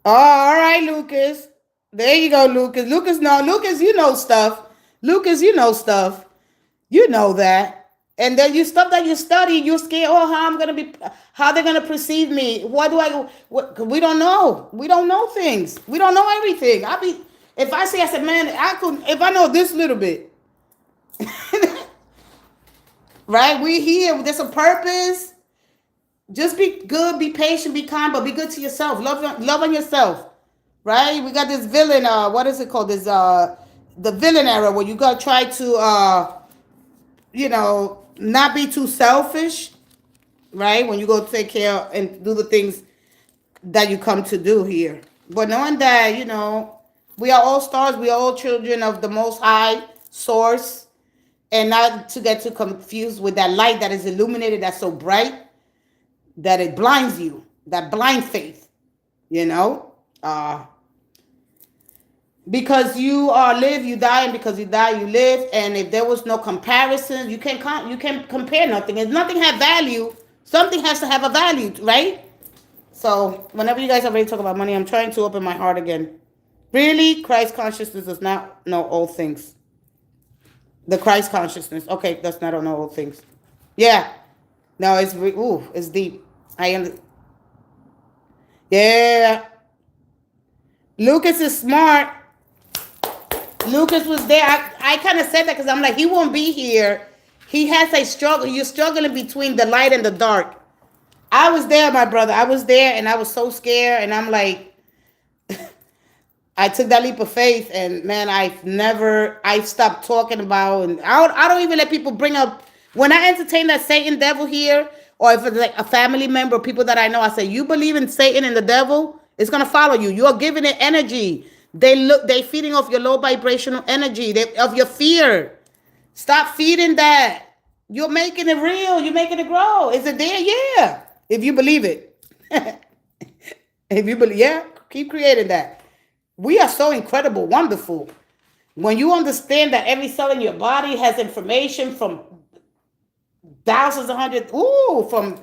Oh, all right, Lucas. There you go, Lucas. Lucas, you know stuff. Lucas, you know stuff. You know that. And then you stuff that you study, you're scared. Oh, how they're gonna perceive me? What do I? What, we don't know. We don't know things. We don't know everything. If I said, man, I could, if I know this little bit, right? We here. There's a purpose. Just be good, be patient, be kind, but be good to yourself. Love on yourself, right? We got this villain. What is it called? This the villain era where you gotta try to not be too selfish, right? When you go take care and do the things that you come to do here. But knowing that, we are all stars, we are all children of the Most High Source, and not to get too confused with that light that is illuminated, that's so bright that it blinds you, that blind faith, you know? Because you live, you die, and because you die, you live. And if there was no comparison, you can't compare nothing. If nothing had value, something has to have a value, right? So whenever you guys are ready to talk about money, I'm trying to open my heart again. Really, Christ consciousness does not know all things. The Christ consciousness, okay, does not know all things. Yeah, no, it's deep. Yeah, Lucas is smart. Lucas was there. I kind of said that because I'm like, he won't be here. He has a struggle. You're struggling between the light and the dark. I was there, my brother. I was there, and I was so scared. And I'm like, I took that leap of faith, and man, I stopped talking about, and I don't even let people bring up, when I entertain that Satan devil here, or if it's like a family member, people that I know, I say, you believe in Satan and the devil, it's going to follow you. You're giving it energy. They feeding off your low vibrational energy, of your fear. Stop feeding that. You're making it real. You're making it grow. Is it there? Yeah. If you believe it. If you believe, yeah, keep creating that. We are so incredible, wonderful. When you understand that every cell in your body has information from thousands of hundreds, from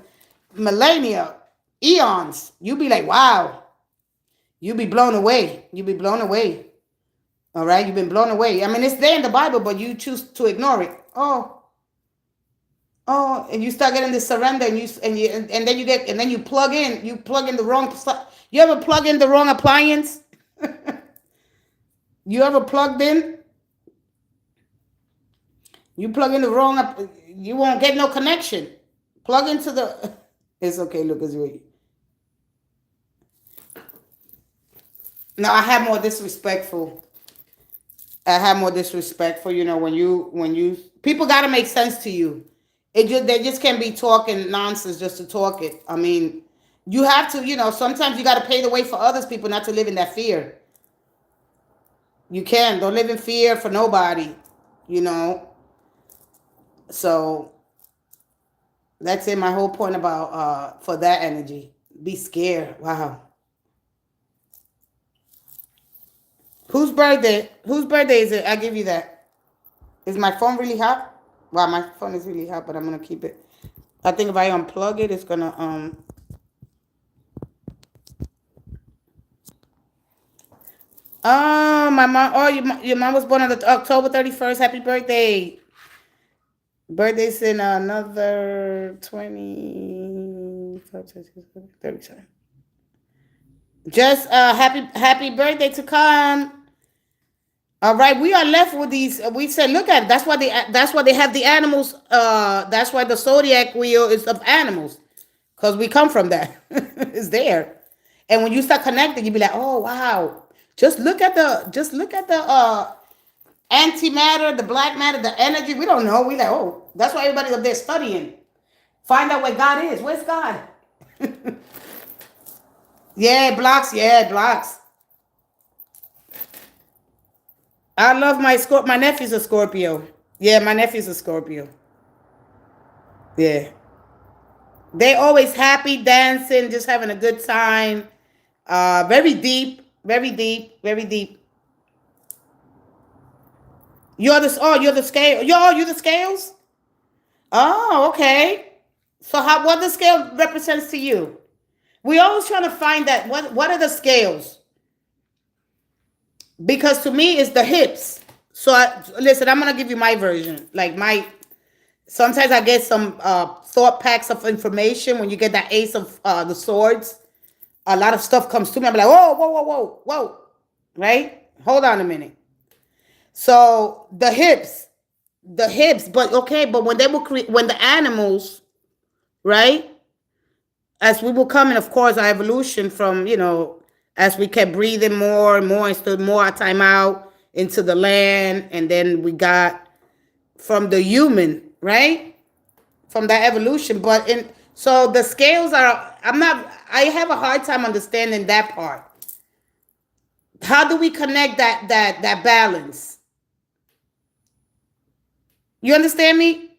millennia, eons, you be like, wow. You'll be blown away. You'll be blown away. All right? You've been blown away. I mean, it's there in the Bible, but you choose to ignore it. Oh, and you start getting this surrender, and then you plug in. You plug in the wrong. You ever plug in the wrong appliance? You ever plugged in? You plug in the wrong. You won't get no connection. Plug into the. It's okay, Lucas. No, I have more disrespectful. When you people got to make sense to you. They just can't be talking nonsense just to talk it. I mean, you have to, sometimes you got to pay the way for others people not to live in that fear. You don't live in fear for nobody, So that's it. My whole point about for that energy. Be scared. Wow. Whose birthday is it? I give you that. Is my phone really hot? Wow, my phone is really hot, but I'm gonna keep it. I think if I unplug it, it's gonna Oh, my mom. Oh, your mom was born on the October 31st. Happy birthday. Birthday's in another 20. 37. Just happy birthday to come. All right, we are left with these. We said, look at it. That's why they have the animals. That's why the zodiac wheel is of animals, because we come from that. It's there, and when you start connecting, you be like, oh wow. Just look at the antimatter, the black matter, the energy. We don't know. We like, oh, that's why everybody's up there studying. Find out where God is. Where's God? Yeah, blocks. Yeah, blocks. I love my nephew's a Scorpio. Yeah, my nephew's a Scorpio. Yeah. They always happy, dancing, just having a good time. Very deep, very deep, very deep. You're the scale. You're the scales? Oh, okay. So how what the scale represents to you? We always trying to find that what are the scales? Because to me it's the hips. So listen, I'm gonna give you my version. Like my sometimes I get some thought packs of information when you get that ace of the swords. A lot of stuff comes to me. I'm like, whoa, whoa, whoa, whoa, whoa. Right? Hold on a minute. So the hips, but okay, but when they will create when the animals, right? As we were coming, of course, our evolution from, as we kept breathing more and more and stood more our time out into the land, and then we got from the human, right? From that evolution. But in so the scales are I have a hard time understanding that part. How do we connect that balance? You understand me?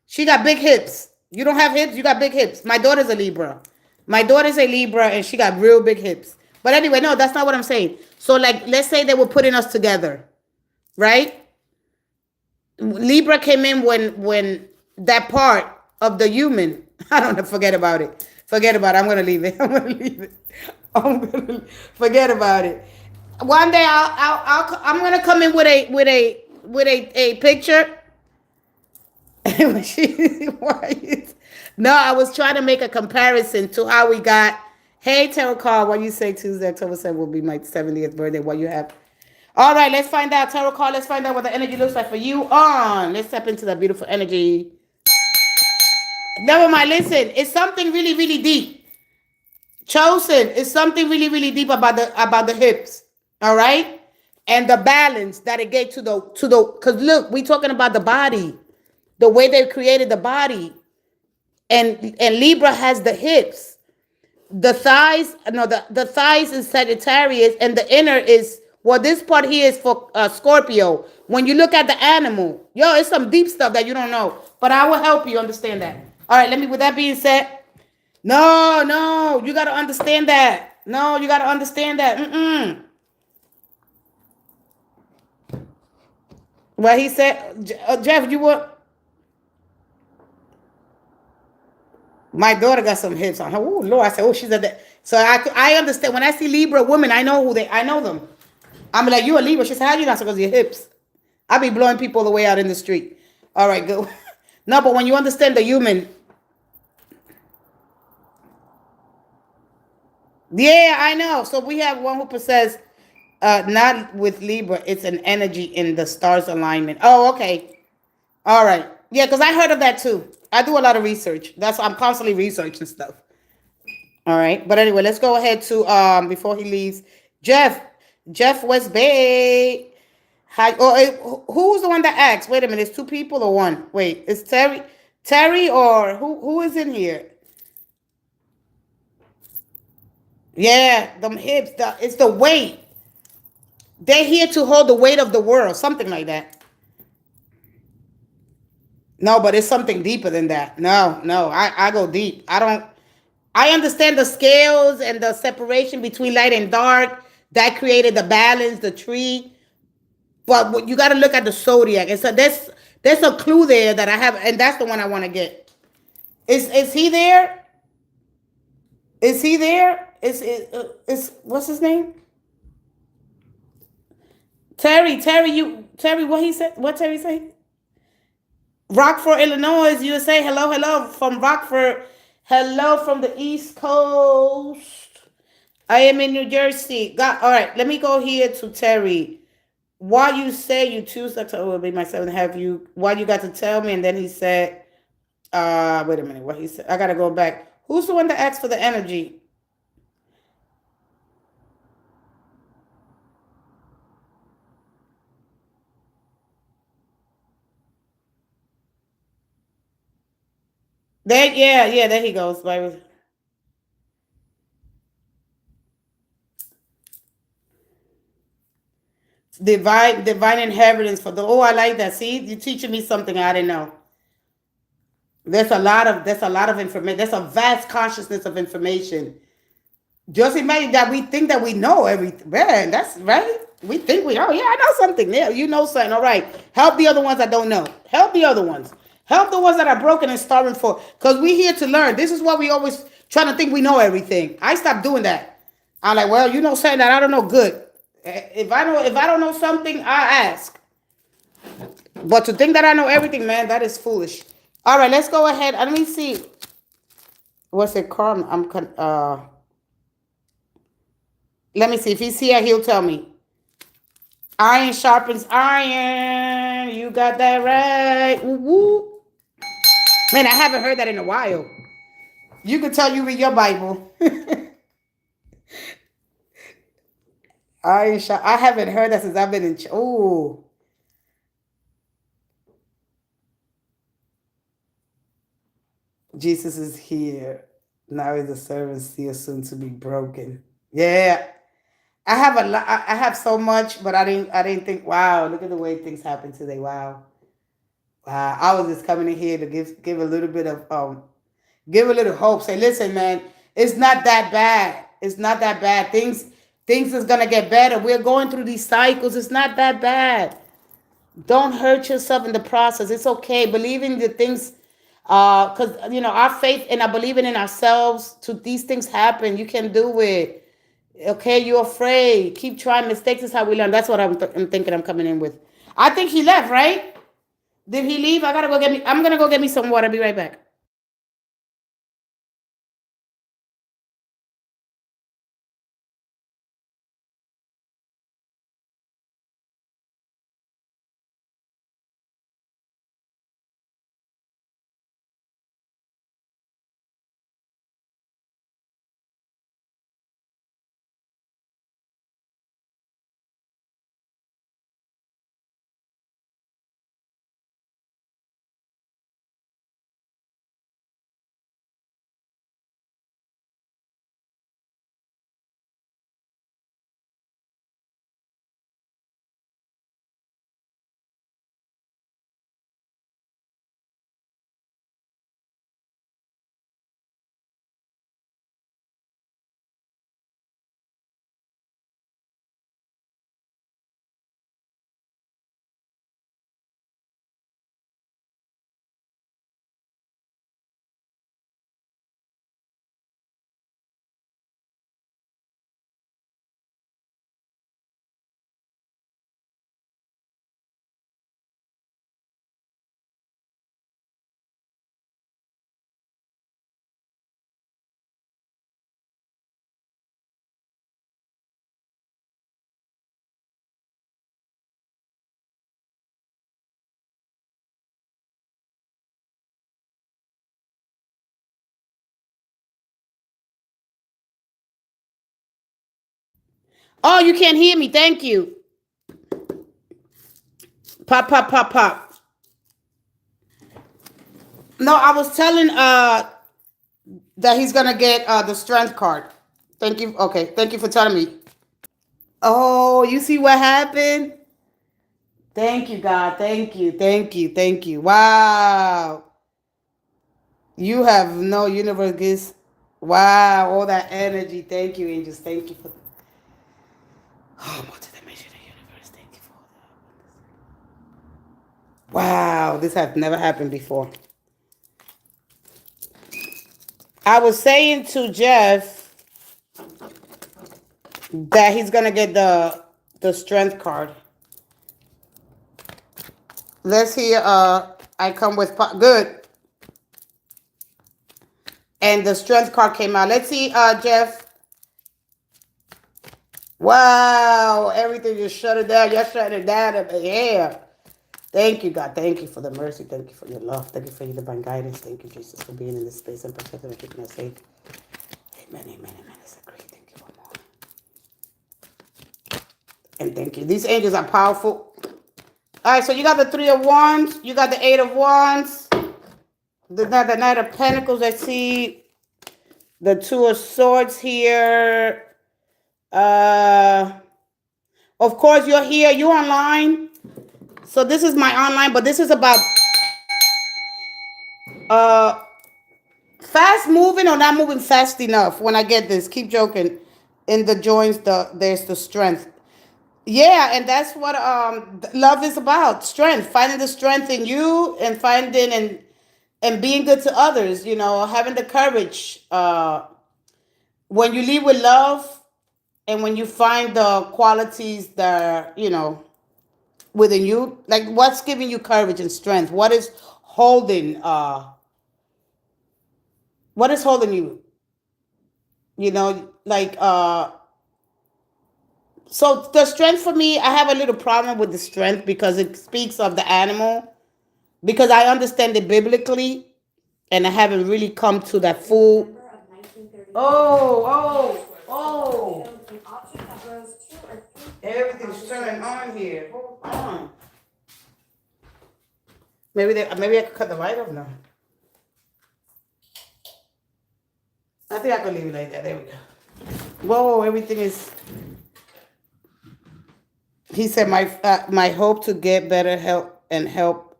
She got big hips. You don't have hips, you got big hips. My daughter's a Libra. My daughter's a Libra and she got real big hips. But anyway, no, that's not what I'm saying. So like let's say they were putting us together, right? Libra came in when that part of the human, I don't know, forget about it. Forget about it. I'm gonna leave it. I'm gonna leave it. I'm gonna forget about it. One day I'm gonna come in with a picture. No, I was trying to make a comparison to how we got. Hey, Tarot card, what you say Tuesday, October 7th will be my 70th birthday. What you have? All right, let's find out. Tarot card, let's find out what the energy looks like for you on. Let's step into that beautiful energy. Never mind, listen, it's something really, really deep. Chosen, it's something really, really deep about the hips. All right? And the balance that it gave to the because look, we talking about the body, the way they created the body. And Libra has the hips. The thighs, no, the thighs is Sagittarius, and the inner is, well, this part here is for Scorpio. When you look at the animal, it's some deep stuff that you don't know, but I will help you understand that. All right, with that being said, no, you got to understand that. No, you got to understand that. Well, he said, Jeff, you were. My daughter got some hips on her. Oh Lord, I said, oh, she's a. So I understand when I see Libra women, I know I know them. I'm like, you a Libra? She said, how do you know? Because of your hips. I be blowing people the way out in the street. All right, good. No, but when you understand the human, yeah, I know. So we have one who says, not with Libra, it's an energy in the stars alignment. Oh, okay. All right. Yeah, because I heard of that too. I do a lot of research. I'm constantly researching stuff. All right. But anyway, let's go ahead to before he leaves. Jeff West Bay. Hi. Oh, who's the one that asked? Wait a minute. It's two people or one? Wait, it's Terry. Terry or who is in here? Yeah, them hips. It's the weight. They're here to hold the weight of the world. Something like that. No, but it's something deeper than that. No. I go deep. I understand the scales and the separation between light and dark that created the balance, the tree. But you got to look at the zodiac. And so there's a clue there that I have, and that's the one I want to get. Is he there? Is he there? Is what's his name? Terry, what he said? What Terry say? Rockford, Illinois, USA. Hello from Rockford. Hello from the East Coast. I am in New Jersey. All right, let me go here to Terry. Why you say you choose October will be my 7th? Have you? Why you got to tell me? And then he said, wait a minute. What he said? I gotta go back. Who's the one that asked for the energy? There, yeah, there he goes. Divine inheritance for the. Oh, I like that. See, you're teaching me something I didn't know. There's a lot of information. There's a vast consciousness of information. Just imagine that we think that we know everything. Man, that's right. We think we, oh yeah, I know something. Yeah, you know something. All right. Help the other ones that don't know. Help the other ones. Help the ones that are broken and starving for. Because we here to learn. This is what we always trying to think we know everything. I stopped doing that. I'm like, well, you know something that I don't know. Good. If I don't know something, I ask. But to think that I know everything, man, that is foolish. All right, let's go ahead. Let me see. What's it called? Let me see. If he's here, he'll tell me. Iron sharpens iron. You got that right. Woo woo. Man, I haven't heard that in a while. You could tell you read your Bible. I haven't heard that since I've been in. Oh, Jesus is here. Now is the servant still soon to be broken. Yeah. I have a lot. I have so much, but I didn't think. Wow, look at the way things happen today. Wow, wow. I was just coming in here to give a little bit of give a little hope. Say, listen, man, it's not that bad. It's not that bad. Things is gonna get better. We're going through these cycles. It's not that bad. Don't hurt yourself in the process. It's okay. Believe in the things, because you know our faith and our believing in ourselves. To these things happen. You can do it. Okay, you're afraid. Keep trying. Mistakes is how we learn. That's what I'm thinking. I'm coming in with. I think he left. Right? Did he leave? I gotta go get me. I'm gonna go get me some water. Be right back. Oh, you can't hear me. Thank you. Pop, pop, pop, pop. No, I was telling that he's gonna get the strength card. Thank you. Okay, thank you for telling me. Oh, you see what happened? Thank you, God. Thank you. Thank you. Thank you. Wow. You have no universe gives. Wow, all that energy. Thank you, angels. Thank you for. Oh, multidimensional universe. Thank you for all that. Wow, this has never happened before. I was saying to Jeff that he's gonna get the strength card. Let's hear. I come with good, and the strength card came out. Let's see, Jeff. Wow, everything just shut it down. You're shutting it down. Yeah. Thank you, God. Thank you for the mercy. Thank you for your love. Thank you for your divine guidance. Thank you, Jesus, for being in this space and protecting and keeping us safe. Amen, amen, amen. It's a great. Thank you, Lord. And thank you. These angels are powerful. All right, so you got the Three of Wands. You got the Eight of Wands. The Knight of Pentacles. I see the Two of Swords here. Of course, you're here. You're online. So this is my online, but this is about Uh, fast moving or not moving fast enough. When I get this, keep joking. In the joints, there's the strength. Yeah, and that's what love is about. Strength, finding the strength in you, and finding and being good to others. You know, having the courage. When you lead with love, and when you find the qualities that are, within you, like what's giving you courage and strength. What is holding you, like so the strength for me, I have a little problem with the strength because it speaks of the animal, because I understand it biblically, and I haven't really come to that full. Oh. Everything's turning on here. Hold on. Maybe I could cut the light off now. I think I could leave it like that. There we go. Whoa, everything is. He said my hope to get better help and help.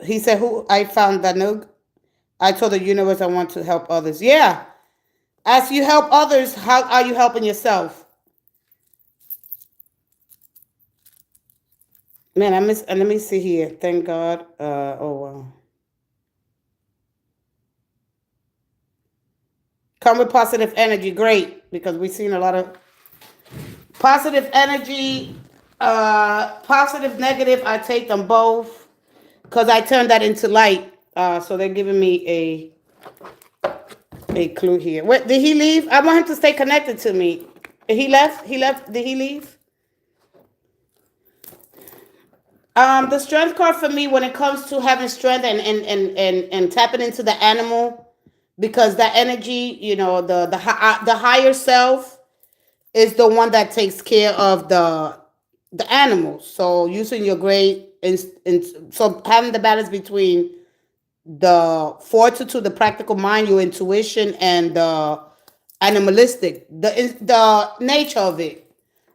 He said, who I found Danug. I told the universe I want to help others. Yeah. As you help others, how are you helping yourself? Man, I miss. Let me see here. Thank God. Oh wow. Come with positive energy. Great, because we've seen a lot of positive energy. Positive, negative. I take them both because I turn that into light. So they're giving me a clue here. What did he leave? I want him to stay connected to me. He left. He left. Did he leave? The strength card for me when it comes to having strength and tapping into the animal, because that energy, the higher self is the one that takes care of the animals. So using your great so having the balance between the fortitude, the practical mind, your intuition, and the animalistic, the nature of it.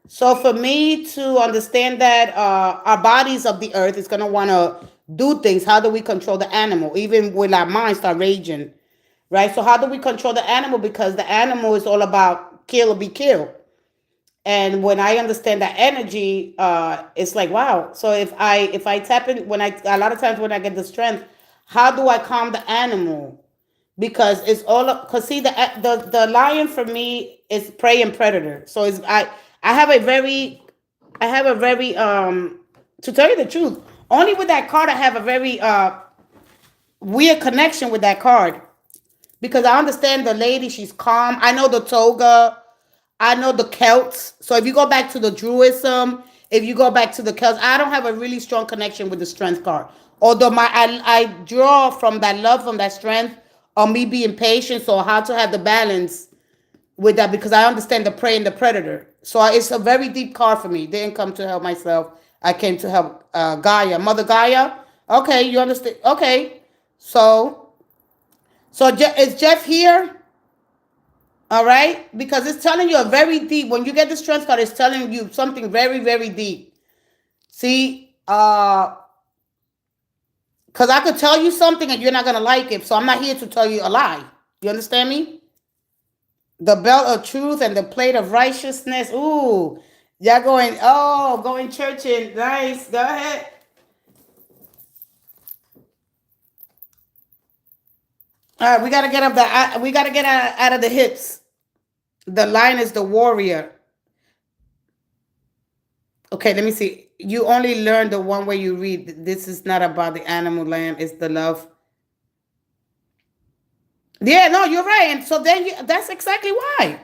So for me to understand that our bodies of the earth is gonna want to do things. How do we control the animal? Even when our minds start raging, right? So how do we control the animal? Because the animal is all about kill or be killed. And when I understand that energy, it's like wow. So if I tap in, when I a lot of times when I get the strength, how do I calm the animal? Because it's all because see the lion for me is prey and predator. So it's I have a very I have a very to tell you the truth, only with that card I have a very weird connection with that card, because I understand the lady, she's calm. I know the toga, I know the Celts. So if you go back to the Druidism, if you go back to the Celts, I don't have a really strong connection with the strength card. Although I draw from that love, from that strength, or me being patient, so how to have the balance with that, because I understand the prey and the predator. So it's a very deep card for me. Didn't come to help myself. I came to help Gaia, Mother Gaia. Okay, you understand? Okay, so is Jeff here? All right, because it's telling you a very deep. When you get the strength card, it's telling you something very, very deep. See, because I could tell you something and you're not gonna like it, so I'm not here to tell you a lie. You understand me? The belt of truth and the plate of righteousness. Ooh, y'all going churching. Nice. Go ahead. All right, we gotta get up we gotta get out of the hips. The lion is the warrior. Okay, let me see. You only learn the one way you read. This is not about the animal lamb. It's the love. Yeah, no, you're right. And so then that's exactly why.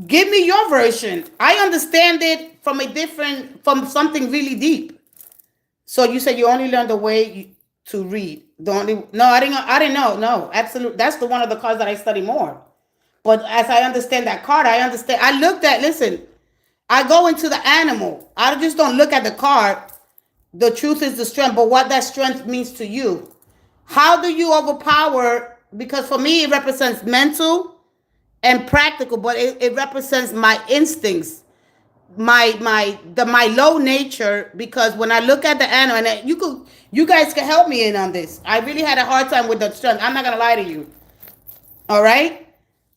Give me your version. I understand it from something really deep. So you said you only learned the way to read. The only no, I didn't. I didn't know. No, absolutely. That's the one of the cards that I study more. But as I understand that card, I understand. I looked at. Listen, I go into the animal. I just don't look at the card. The truth is the strength, but what that strength means to you. How do you overpower? Because for me, it represents mental and practical, but it represents my instincts. my low nature, because when I look at the animal, and you guys can help me in on this. I really had a hard time with the strength. I'm not gonna lie to you. All right.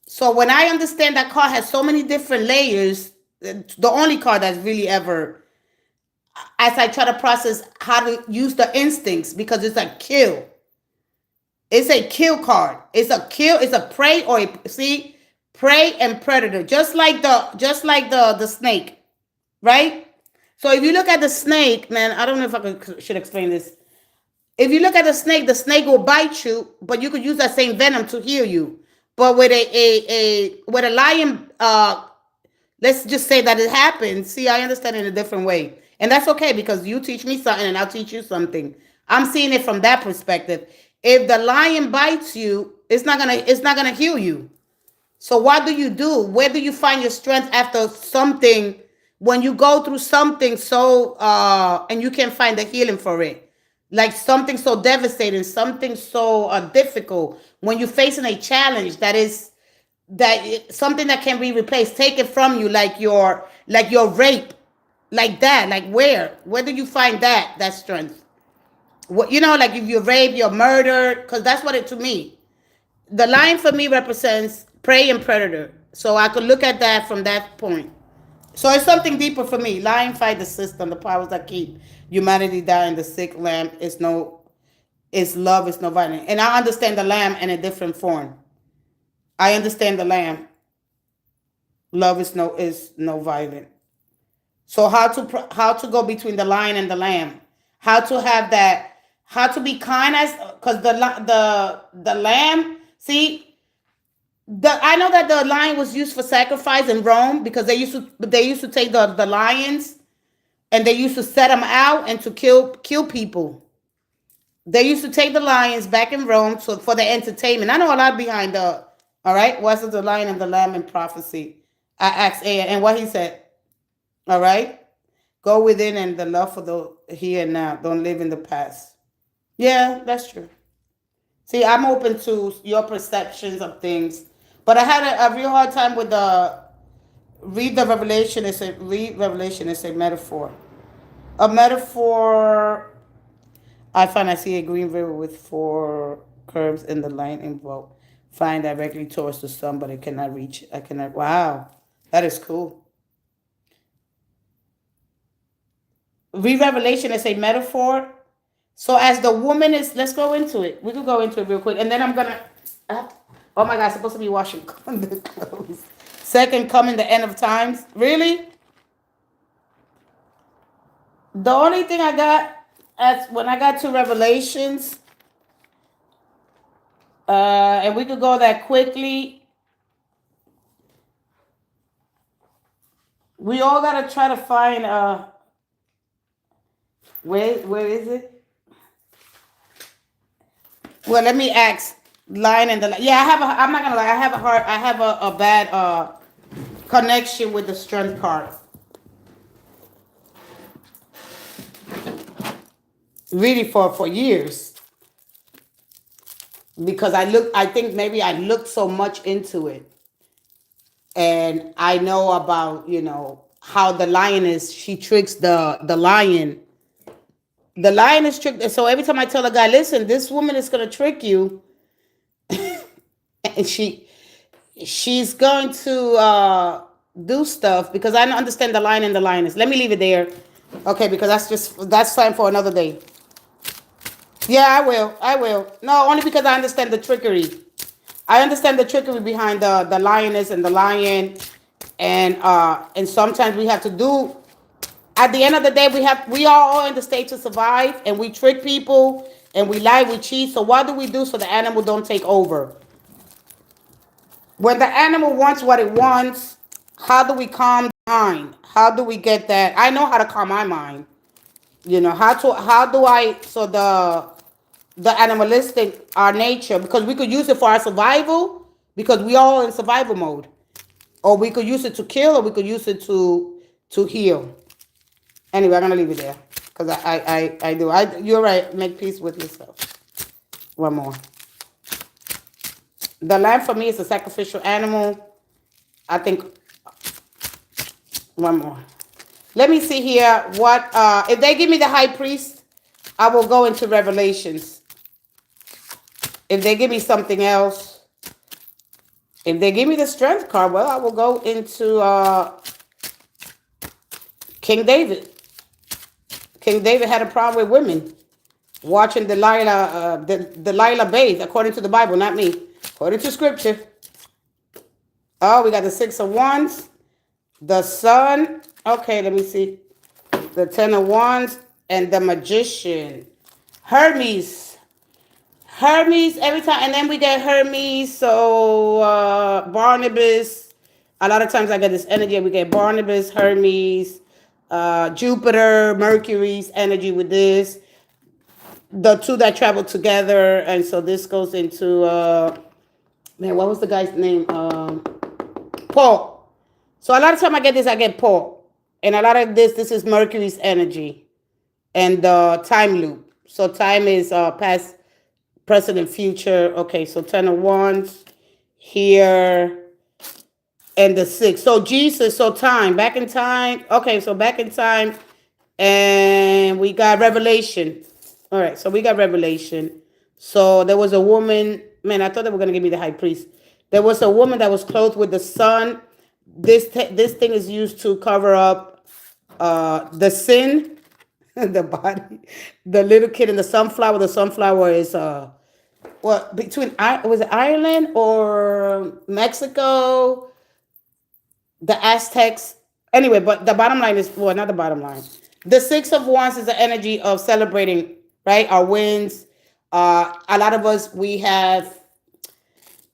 So when I understand that card has so many different layers, the only card that's really ever, as I try to process how to use the instincts, because it's a kill. It's a kill card. It's a kill. It's a prey or a, see, prey and predator, just like the snake, right? So if you look at the snake, man, I don't know if should explain this. If you look at the snake will bite you, but you could use that same venom to heal you. But with a lion, let's just say that it happens. See, I understand it in a different way. And that's okay, because you teach me something and I'll teach you something. I'm seeing it from that perspective. If the lion bites you, it's not gonna heal you. So what do you do? Where do you find your strength after something, when you go through something so and you can't find the healing for it? Like something so devastating, something so difficult, when you're facing a challenge that is something that can be replaced, take it from you, like your rape, like that. Like where do you find that strength? What, like if you rape, you're murdered, because that's what it to me. The lion for me represents prey and predator, so I could look at that from that point. So it's something deeper for me. Lion fight the system, the powers that keep humanity down. The sick lamb is love, is no violence. And I understand the lamb in a different form. I understand the lamb. Love is no violent. So how to go between the lion and the lamb? How to have that? How to be kind, as because the lamb. See, I know that the lion was used for sacrifice in Rome, because they used to take the lions, and they used to set them out and to kill people. They used to take the lions back in Rome for the entertainment. I know a lot behind the. All right, what's the lion and the lamb in prophecy? I asked A, and what he said. All right, go within, and the love for the here and now. Don't live in the past. Yeah, that's true. See, I'm open to your perceptions of things, but I had a real hard time with the read Revelation is a metaphor. A metaphor. I see a green river with four curves in the line involved, flying directly towards the sun, but it cannot reach. I cannot. Wow, that is cool. Read Revelation is a metaphor. So as the woman is, let's go into it. We could go into it real quick, and then I'm gonna. Uh, oh my God, I'm supposed to be washing the clothes. Second coming, the end of times. Really? The only thing I got, as when I got to Revelations, and we could go that quickly. We all gotta try to find where is it? Well, let me ask. Lion and the yeah, I'm not gonna lie. I have a bad connection with the strength card. Really for years, because I think maybe I looked so much into it, and I know about how the lioness, she tricks the lion. The lion is tricked. So every time I tell a guy, listen, this woman is gonna trick you, and she's going to do stuff, because I don't understand the lion and the lioness. Let me leave it there, okay? Because that's time for another day. Yeah, I will. No, only because I understand the trickery. I understand the trickery behind the lioness and the lion, and sometimes we have to do. At the end of the day, we are all in the state to survive, and we trick people, and we lie, we cheat. So what do we do so the animal don't take over? When the animal wants what it wants, how do we calm the mind? How do we get that? I know how to calm my mind. How do I, so the animalistic, our nature, because we could use it for our survival, because we all in survival mode, or we could use it to kill, or we could use it to heal. Anyway, I'm gonna leave it there, because I do. You're right. Make peace with yourself. One more. The lamb for me is a sacrificial animal. I think one more. Let me see here what if they give me the high priest, I will go into Revelations. If they give me something else, if they give me the strength card, well, I will go into King David. King David had a problem with women watching Delilah bathe, according to the Bible, not me. According to scripture. Oh, we got the 6 of Wands, the Sun. Okay, let me see. The 10 of Wands and the Magician. Hermes. Hermes every time. And then we get Hermes. So Barnabas. A lot of times I get this energy. We get Barnabas, Hermes, Jupiter, Mercury's energy with this. The two that travel together. And so this goes into, man, what was the guy's name? Paul. So a lot of time I get this, I get Paul. And a lot of this is Mercury's energy. And time loop. So time is past, present, and future. Okay, so 10 of Wands here. And the 6. So Jesus, so time. Back in time. Okay, so back in time. And we got Revelation. All right, so we got Revelation. So there was a woman. Man, I thought they were going to give me the high priest. There was a woman that was clothed with the sun. This thing is used to cover up the sin, the body, the little kid in the sunflower. The sunflower is between was it Ireland or Mexico, the Aztecs. Anyway, but the bottom line is, well, not the bottom line. The 6 of Wands is the energy of celebrating, right? Our wins. A lot of us, we have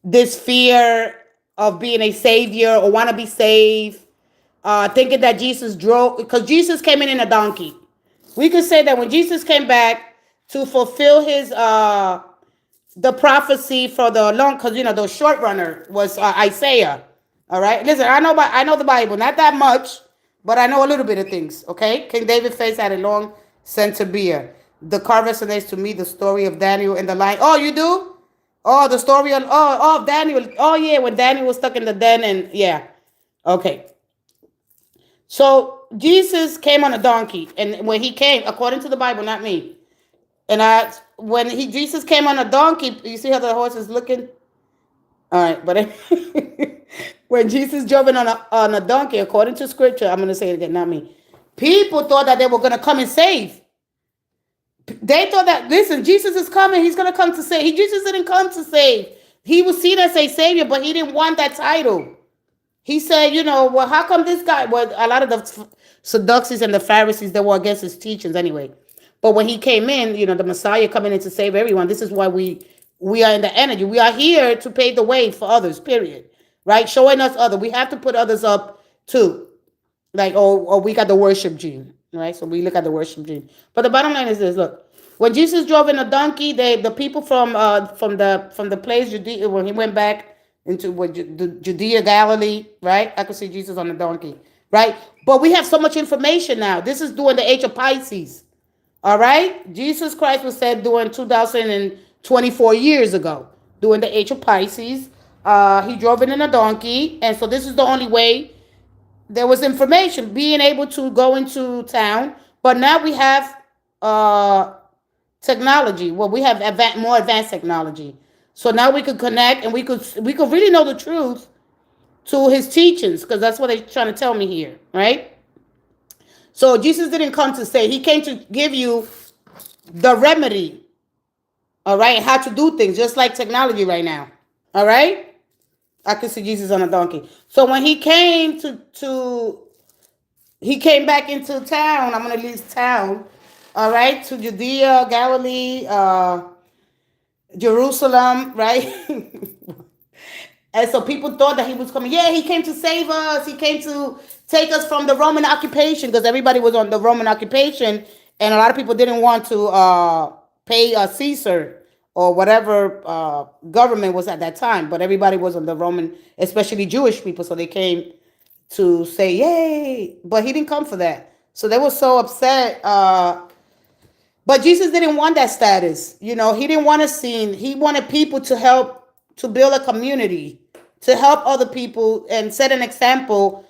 this fear of being a savior or want to be saved, thinking that Jesus drove, because Jesus came in a donkey. We could say that when Jesus came back to fulfill his the prophecy for the long, because the short runner was Isaiah. All right, listen, I know the Bible, not that much, but I know a little bit of things. Okay, King David face had a long scent of beer. The card resonates to me, the story of Daniel and the lion. Oh, you do? Oh, the story of Daniel. Oh, yeah, when Daniel was stuck in the den and yeah. Okay. So Jesus came on a donkey. And when he came, according to the Bible, not me. And Jesus came on a donkey, you see how the horse is looking? All right, but when Jesus drove in on a donkey, according to scripture, I'm going to say it again, not me. People thought that they were going to come and save. They thought that, listen, Jesus is coming. He's going to come to save. Jesus didn't come to save. He was seen as a savior, but he didn't want that title. He said, well, how come this guy? Well, a lot of the Sadducees and the Pharisees, they were against his teachings anyway. But when he came in, the Messiah coming in to save everyone, this is why we are in the energy. We are here to pave the way for others, period. Right? Showing us others. We have to put others up too. Like, we got the worship gene. Right? So we look at the worship gene. But the bottom line is this, look. When Jesus drove in a donkey, the people from the place Judea, when he went back into Judea, Galilee, right? I could see Jesus on the donkey, right? But we have so much information now. This is during the age of Pisces, all right? Jesus Christ was said during 2024 years ago, during the age of Pisces. He drove in a donkey, and so this is the only way there was information, being able to go into town. But now we have technology. Well, we have more advanced technology. So now we could connect and we could really know the truth to his teachings, because that's what they're trying to tell me here, right? So Jesus didn't come to say, he came to give you the remedy, all right, how to do things, just like technology right now, all right? I could see Jesus on a donkey. So when he came he came back into town, I'm going to leave town, all right, to Judea, Galilee, Jerusalem, right? And so people thought that he was coming. Yeah, he came to save us. He came to take us from the Roman occupation, because everybody was on the Roman occupation, and a lot of people didn't want to pay Caesar or whatever government was at that time. But everybody was on the Roman, especially Jewish people, so they came to say, yay. But he didn't come for that. So they were so upset. But Jesus didn't want that status. He didn't want a scene. He wanted people to help to build a community, to help other people and set an example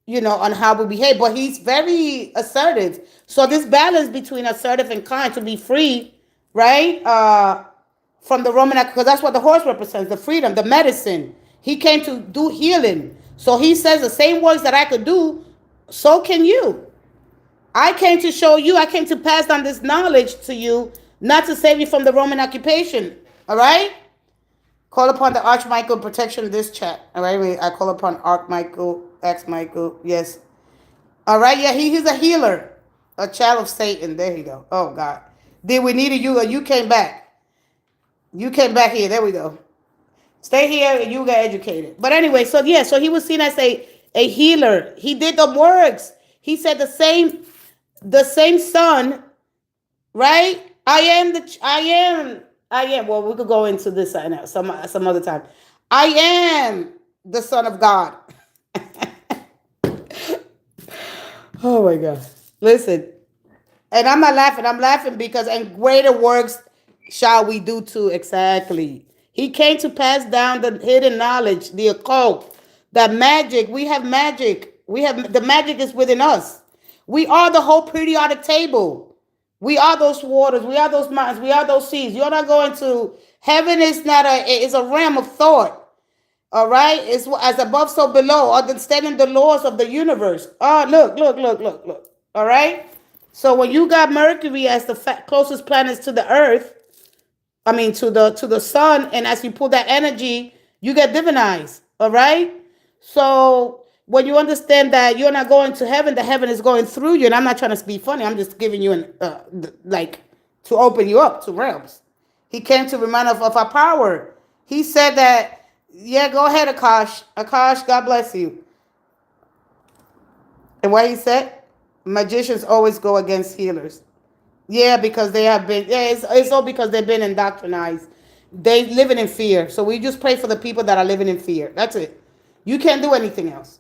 on how we behave. But he's very assertive. So this balance between assertive and kind to be free, right? From the Roman, because that's what the horse represents, the freedom, the medicine. He came to do healing. So he says the same works that I could do, so can you. I came to show you, I came to pass down this knowledge to you, not to save you from the Roman occupation. All right? Call upon the Archmichael protection of this chat. All right? I call upon Archmichael, Ex-Michael. Yes. All right? Yeah, he's a healer. A child of Satan. There you go. Oh, God. Did we needed you, or you came back? You came back here. There we go. Stay here and you get educated. But anyway, so yeah, so he was seen as a healer. He did the works. He said the same son, right? I am. Well, we could go into this some other time. I am the Son of God. Oh my God. Listen, and I'm not laughing. I'm laughing because and greater works shall we do too. Exactly. He came to pass down the hidden knowledge, the occult, the magic. We have magic. We have the magic is within us. We are the whole periodic table. We are those waters. We are those mountains. We are those seas. You're not going to heaven. Is not a. It's a realm of thought. All right, it's as above, so below. Understanding the laws of the universe. Oh, look. All right. So when you got Mercury as the closest planets to the Earth, I mean to the sun, and as you pull that energy, you get divinized. All right. So when you understand that you're not going to heaven, the heaven is going through you, and I'm not trying to be funny. I'm just giving you like to open you up to realms. He came to remind us of our power. He said that. Yeah, go ahead, Akash. Akash, God bless you. And what he said, magicians always go against healers. Yeah, because they have been. Yeah, it's all because they've been indoctrinized. They living in fear. So we just pray for the people that are living in fear. That's it. You can't do anything else.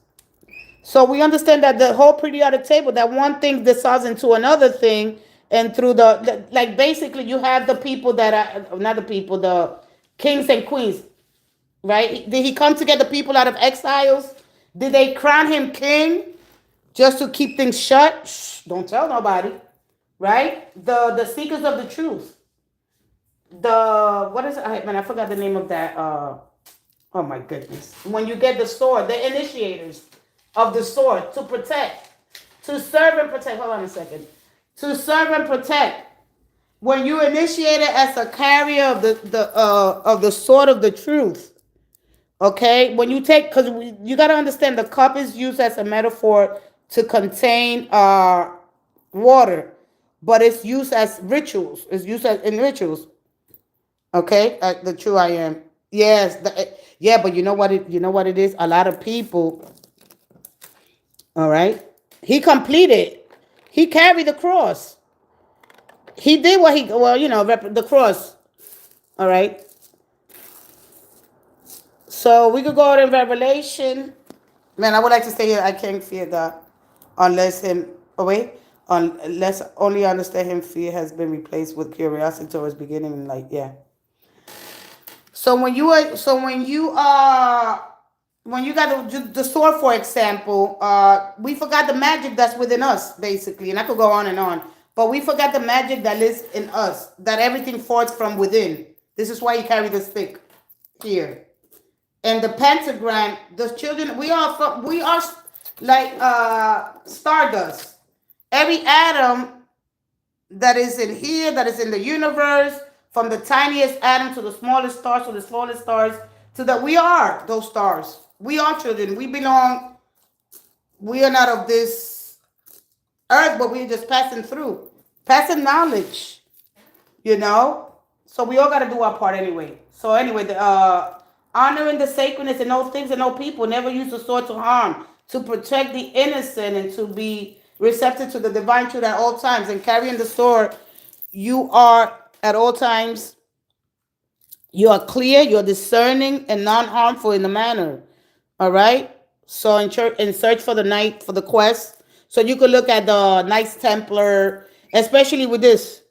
So we understand that the whole periodic table, that one thing dissolves into another thing, and through like basically you have the people that are not the people, the kings and queens, right? Did he come to get the people out of exiles? Did they crown him king just to keep things shut? Shh, don't tell nobody, right? The seekers of the truth. The what is it? Man, I forgot the name of that. Oh my goodness! When you get the sword, the initiators of the sword to protect, to serve and protect. Hold on a second. To serve and protect. When you initiate it as a carrier of the sword of the truth. Okay, when you take, because you got to understand the cup is used as a metaphor to contain water, but it's used as rituals. It's used as in rituals. Okay, the true I am. Yes, yeah, but you know what it is. A lot of people. All right, he completed. He carried the cross. He did what he the cross. All right. So we could go out in Revelation. Man, I would like to say here, I can't fear God unless him, oh wait, unless only understand him, fear has been replaced with curiosity towards beginning and light. Yeah. So when you got the sword, for example, we forgot the magic that's within us, basically, and I could go on and on. But we forgot the magic that lives in us, that everything forged from within. This is why you carry the stick here. And the pentagram, the children, we are like stardust. Every atom that is in here, that is in the universe, from the tiniest atom to the smallest stars, to the smallest stars, to that we are those stars. We are children. We belong. We are not of this earth, but we're just passing through, passing knowledge. So we all got to do our part anyway. So anyway, honoring the sacredness in all things and all people. Never use the sword to harm, to protect the innocent, and to be receptive to the divine truth at all times. And carrying the sword, you are at all times. You are clear, you're discerning, and non-harmful in the manner. All right. So in search for the night, for the quest. So you could look at the Knights Templar, especially with this.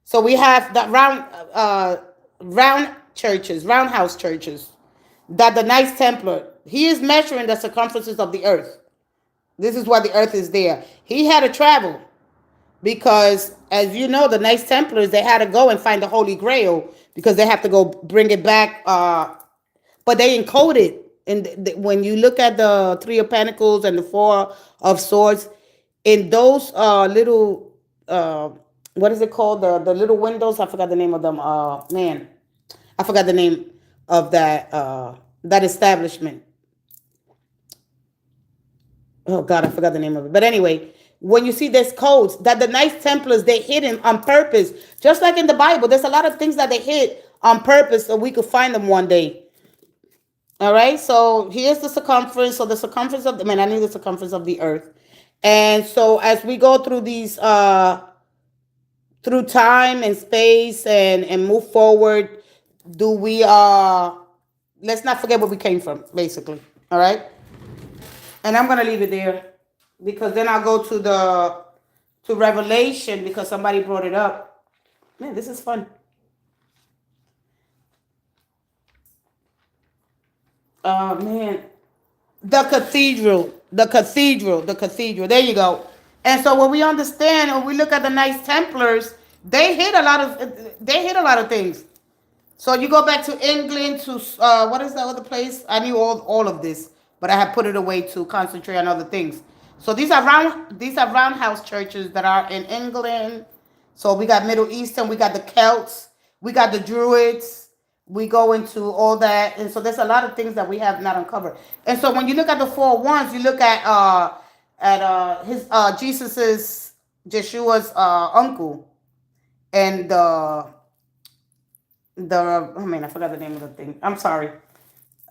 So we have the roundhouse churches, that the Knights Templar, he is measuring the circumferences of the earth. This is why the earth is there. He had to travel because, as you know, the Knights Templars, they had to go and find the Holy Grail because they have to go bring it back. But they encode it. And when you look at the Three of Pentacles and the Four of Swords, in those little, what is it called? The little windows. I forgot the name of them. Man, I forgot the name of that establishment. Oh God, I forgot the name of it. But anyway, when you see this codes that the Knights Templars, they hidden on purpose, just like in the Bible. There's a lot of things that they hid on purpose so we could find them one day. All right. So here's the circumference. So the circumference of the man, I need the circumference of the earth. And so as we go through these through time and space and move forward, do we let's not forget where we came from, basically. All right. And I'm gonna leave it there because then I'll go to Revelation because somebody brought it up. Man, this is fun. Oh man, the cathedral, the cathedral, the cathedral. There you go. And so when we understand, when we look at the Knights Templars, they hit a lot of things. So you go back to England to what is the other place? I knew all of this, but I have put it away to concentrate on other things. So these are roundhouse churches that are in England. So we got Middle Eastern, we got the Celts, we got the Druids. We go into all that, and so there's a lot of things that we have not uncovered. And so when you look at the 4 wands, you look at his Jesus's Jeshua's uncle and I mean, I forgot the name of the thing. I'm sorry.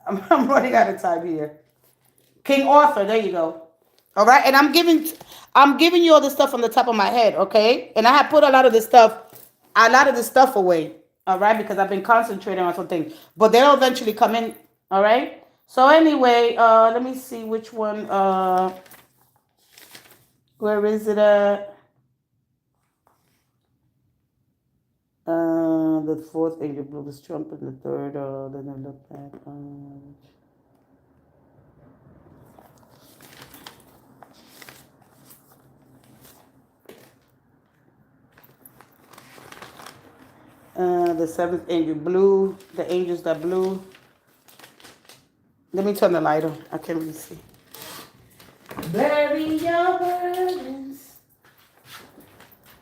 I'm running out of time here. King Arthur, there you go. All right, and I'm giving you all this stuff from the top of my head, okay? And I have put a lot of this stuff away, all right, because I've been concentrating on something. But they'll eventually come in, all right? So anyway, let me see which one where is it at? The fourth angel blew his trumpet, the third, then I look back. The seventh angel blew, the angels that blew. Let me turn the light on. I can't really see. Bury your burdens.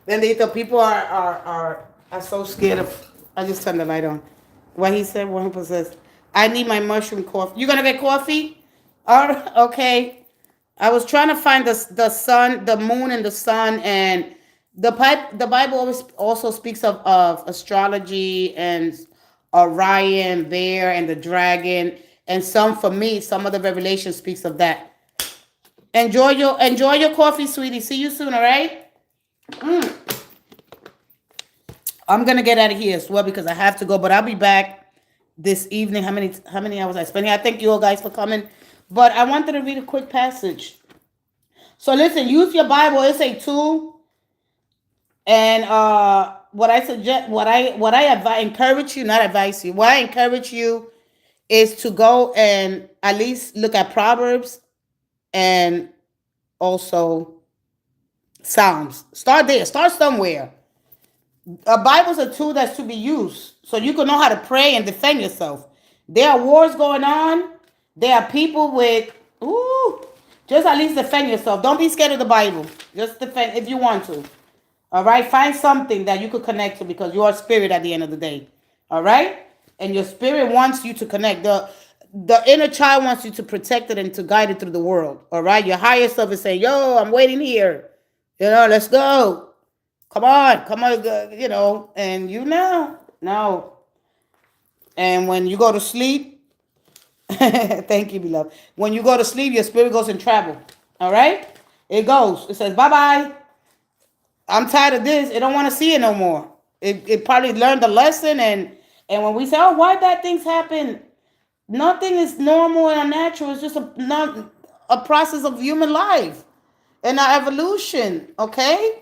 Then the people are so scared of. I just turned the light on. What he said, one says, I need my mushroom coffee. You gonna get coffee? All right, okay. I was trying to find the sun, the moon, and the sun, and the Bible always also speaks of astrology and Orion, bear, and the dragon, and some of the Revelation speaks of that. Enjoy your coffee, sweetie. See you soon, all right? I'm gonna get out of here as well because I have to go, but I'll be back this evening. How many hours I spent here? I thank you all guys for coming, but I wanted to read a quick passage. So listen, use your Bible. It's a tool, and what I suggest, what I encourage you, not advise you. What I encourage you is to go and at least look at Proverbs and also Psalms. Start there. Start somewhere. A Bible's a tool that's to be used so you can know how to pray and defend yourself. There are wars going on. There are people with, just at least defend yourself. Don't be scared of the Bible. Just defend if you want to. All right? Find something that you could connect to because you are spirit at the end of the day. All right? And your spirit wants you to connect. The inner child wants you to protect it and to guide it through the world. All right? Your higher self is saying, yo, I'm waiting here. Let's go. Come on, and no. And when you go to sleep, thank you, beloved. When you go to sleep, your spirit goes in travel. All right? It goes. It says, bye-bye. I'm tired of this. It don't want to see it no more. It probably learned the lesson. And when we say, why bad things happen? Nothing is normal and unnatural. It's just a process of human life and our evolution, okay?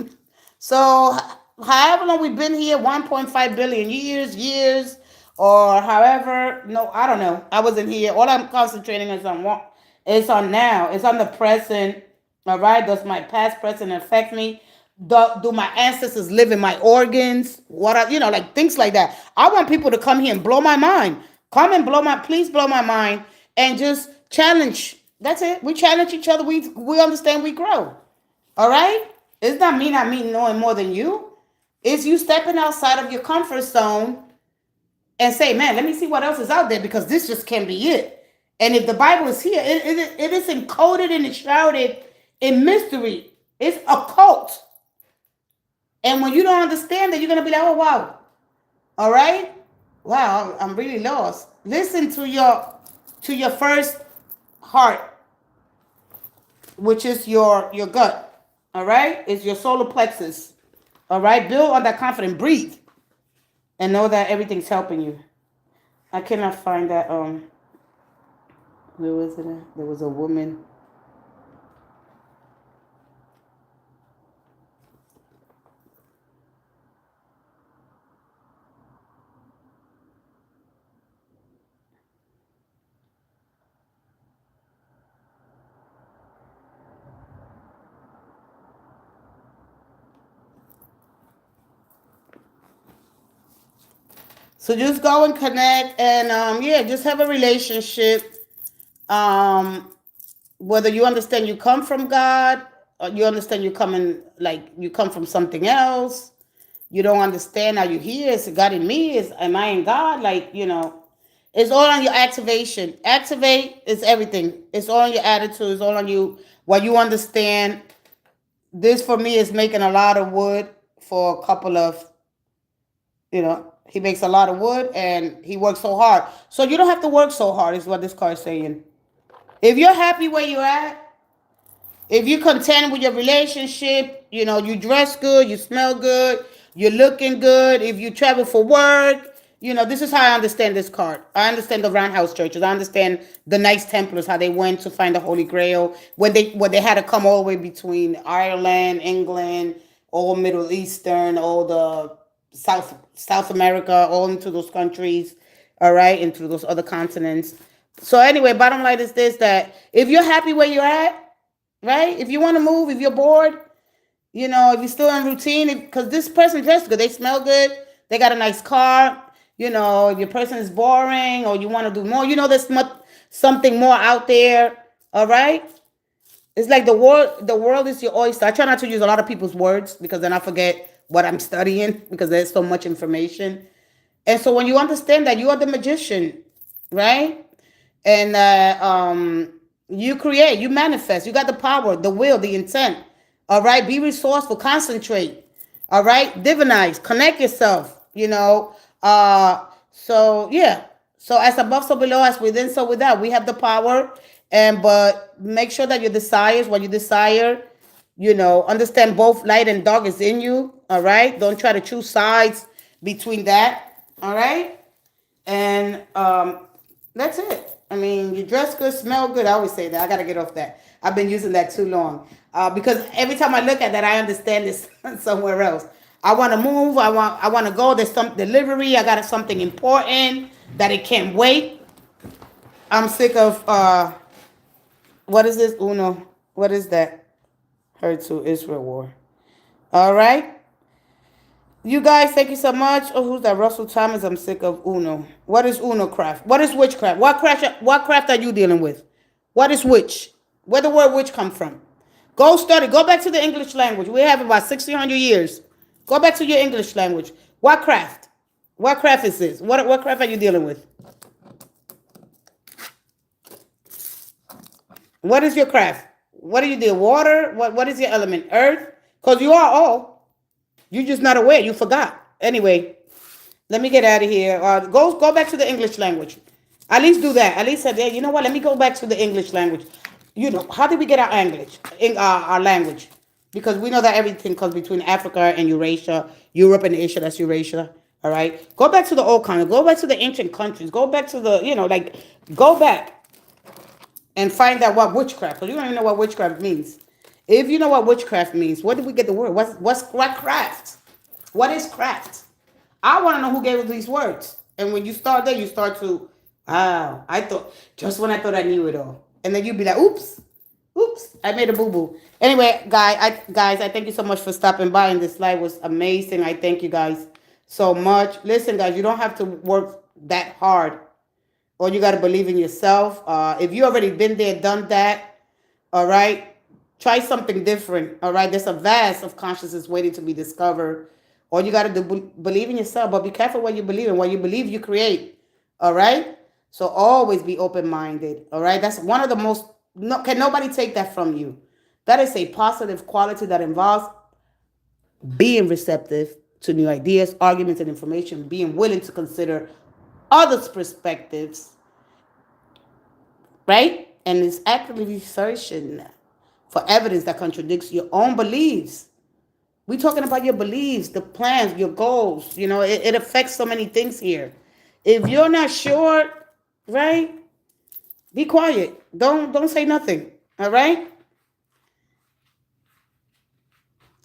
So, however long we've been here, 1.5 billion years, or however, no, I don't know. I wasn't here. All I'm concentrating is on now. It's on the present, All right. Does my past, present affect me? Do my ancestors live in my organs? What are, like things like that. I want people to come here and blow my mind. Come and please blow my mind and just challenge. That's it. We challenge each other. We understand, we grow. All right? It's not me knowing more than you. It's you stepping outside of your comfort zone and say, man, let me see what else is out there, because this just can't be it. And if the Bible is here, it is encoded and shrouded in mystery. It's occult. And when you don't understand it, you're going to be like, oh, wow. All right? Wow, I'm really lost. Listen to your first heart, which is your gut. All right? It's your solar plexus. All right? Build on that confidence. Breathe. And know that everything's helping you. I cannot find that. Where was it at? There was a woman. So just go and connect, and yeah, just have a relationship. Um, Whether you understand you come from God, or you understand you come from something else. You don't understand how you hear. Is God in me? Am I in God? It's all on your activation. Activate is everything. It's all on your attitude. It's all on you. What you understand. This for me is making a lot of wood for a couple of, he makes a lot of wood and he works so hard. So you don't have to work so hard, is what this card is saying. If you're happy where you're at, if you're content with your relationship, you dress good, you smell good, you're looking good, if you travel for work, this is how I understand this card. I understand the roundhouse churches. I understand the Knights Templars, how they went to find the Holy Grail when they had to come all the way between Ireland, England, all Middle Eastern, all the South America, all into those countries, all right, into those other continents. So anyway, bottom line is this: that if you're happy where you're at, right? If you want to move, if you're bored, if you're still in routine, because this person dressed good, they smell good, they got a nice car, if your person is boring or you want to do more, there's something more out there, all right? It's like the world is your oyster. I try not to use a lot of people's words because then I forget what I'm studying because there's so much information. And so when you understand that you are the magician, right? And you create, you manifest, you got the power, the will, the intent. All right, be resourceful, concentrate. All right, divinize, connect yourself. So yeah, so as above, so below, as within, so without. We have the power, but make sure that your desires, what you desire, understand both light and dark is in you. All right, don't try to choose sides between that. All right, and that's it. I mean, you dress good, smell good. I always say that. I got to get off that. I've been using that too long. Because every time I look at that, I understand this somewhere else. I want to move. I want to go. There's some delivery. I got something important that it can't wait. I'm sick of, what is this? Uno. What is that? Heard to Israel war. All right. You guys, thank you so much. Oh, who's that? Russell Thomas. I'm sick of Uno. What is Uno craft? What is witchcraft? What craft are you dealing with? What is witch? Where the word witch come from? Go study. Go back to the English language. We have about 1,600 years. Go back to your English language. What craft? What craft is this? What craft are you dealing with? What is your craft? What do you do? Water? What is your element? Earth? Because you are all. You're just not aware. You forgot. Anyway, let me get out of here. Go back to the English language. At least do that. At least say, you know what? Let me go back to the English language. How did we get our English? Our language? Because we know that everything comes between Africa and Eurasia, Europe and Asia. That's Eurasia. All right. Go back to the old country. Go back to the ancient countries. Go back to the, go back and find out what witchcraft. Because you don't even know what witchcraft means. If you know what witchcraft means, where did we get the word? What craft? What is craft? I want to know who gave us these words. And when you start there, you start to, wow, just when I thought I knew it all. And then you'd be like, oops, Oops, I made a boo-boo. Anyway, guys, I thank you so much for stopping by, and this live was amazing. I thank you guys so much. Listen, guys, you don't have to work that hard. Or you got to believe in yourself. If you already been there, done that, all right, try something different. All right, there's a vast of consciousness waiting to be discovered. All you got to do, believe in yourself, but be careful what you believe in. What you believe, you create. All right, so always be open minded. All right, that's one of the most. No, can nobody take that from you? That is a positive quality that involves being receptive to new ideas, arguments, and information, being willing to consider others' perspectives, right? And it's actively searching for evidence that contradicts your own beliefs. We're talking about your beliefs, the plans, your goals. You know, it affects so many things here. If you're not sure, right, be quiet. Don't say nothing. All right?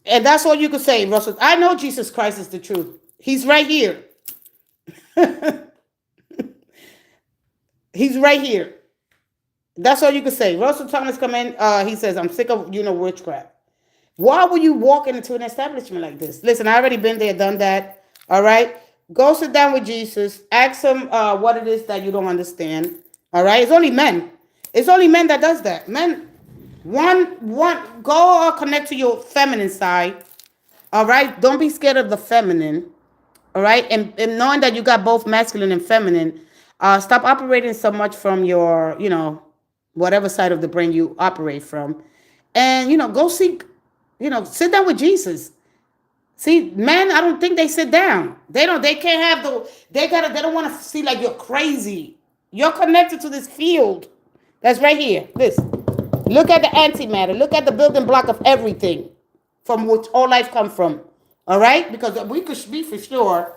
And that's all you can say, Russell. I know Jesus Christ is the truth. He's right here. He's right here. That's all you can say. Russell Thomas come in. He says, I'm sick of witchcraft. Why would you walk into an establishment like this? Listen, I already been there, done that. All right. Go sit down with Jesus. Ask him what it is that you don't understand. All right. It's only men. It's only men that does that. Men, one, go connect to your feminine side. All right. Don't be scared of the feminine. All right. And knowing that you got both masculine and feminine, stop operating so much from your, whatever side of the brain you operate from. And, go seek, sit down with Jesus. See, men, I don't think they sit down. They can't have they don't want to see like you're crazy. You're connected to this field that's right here. This. Look at the antimatter. Look at the building block of everything from which all life comes from. All right? Because we could be for sure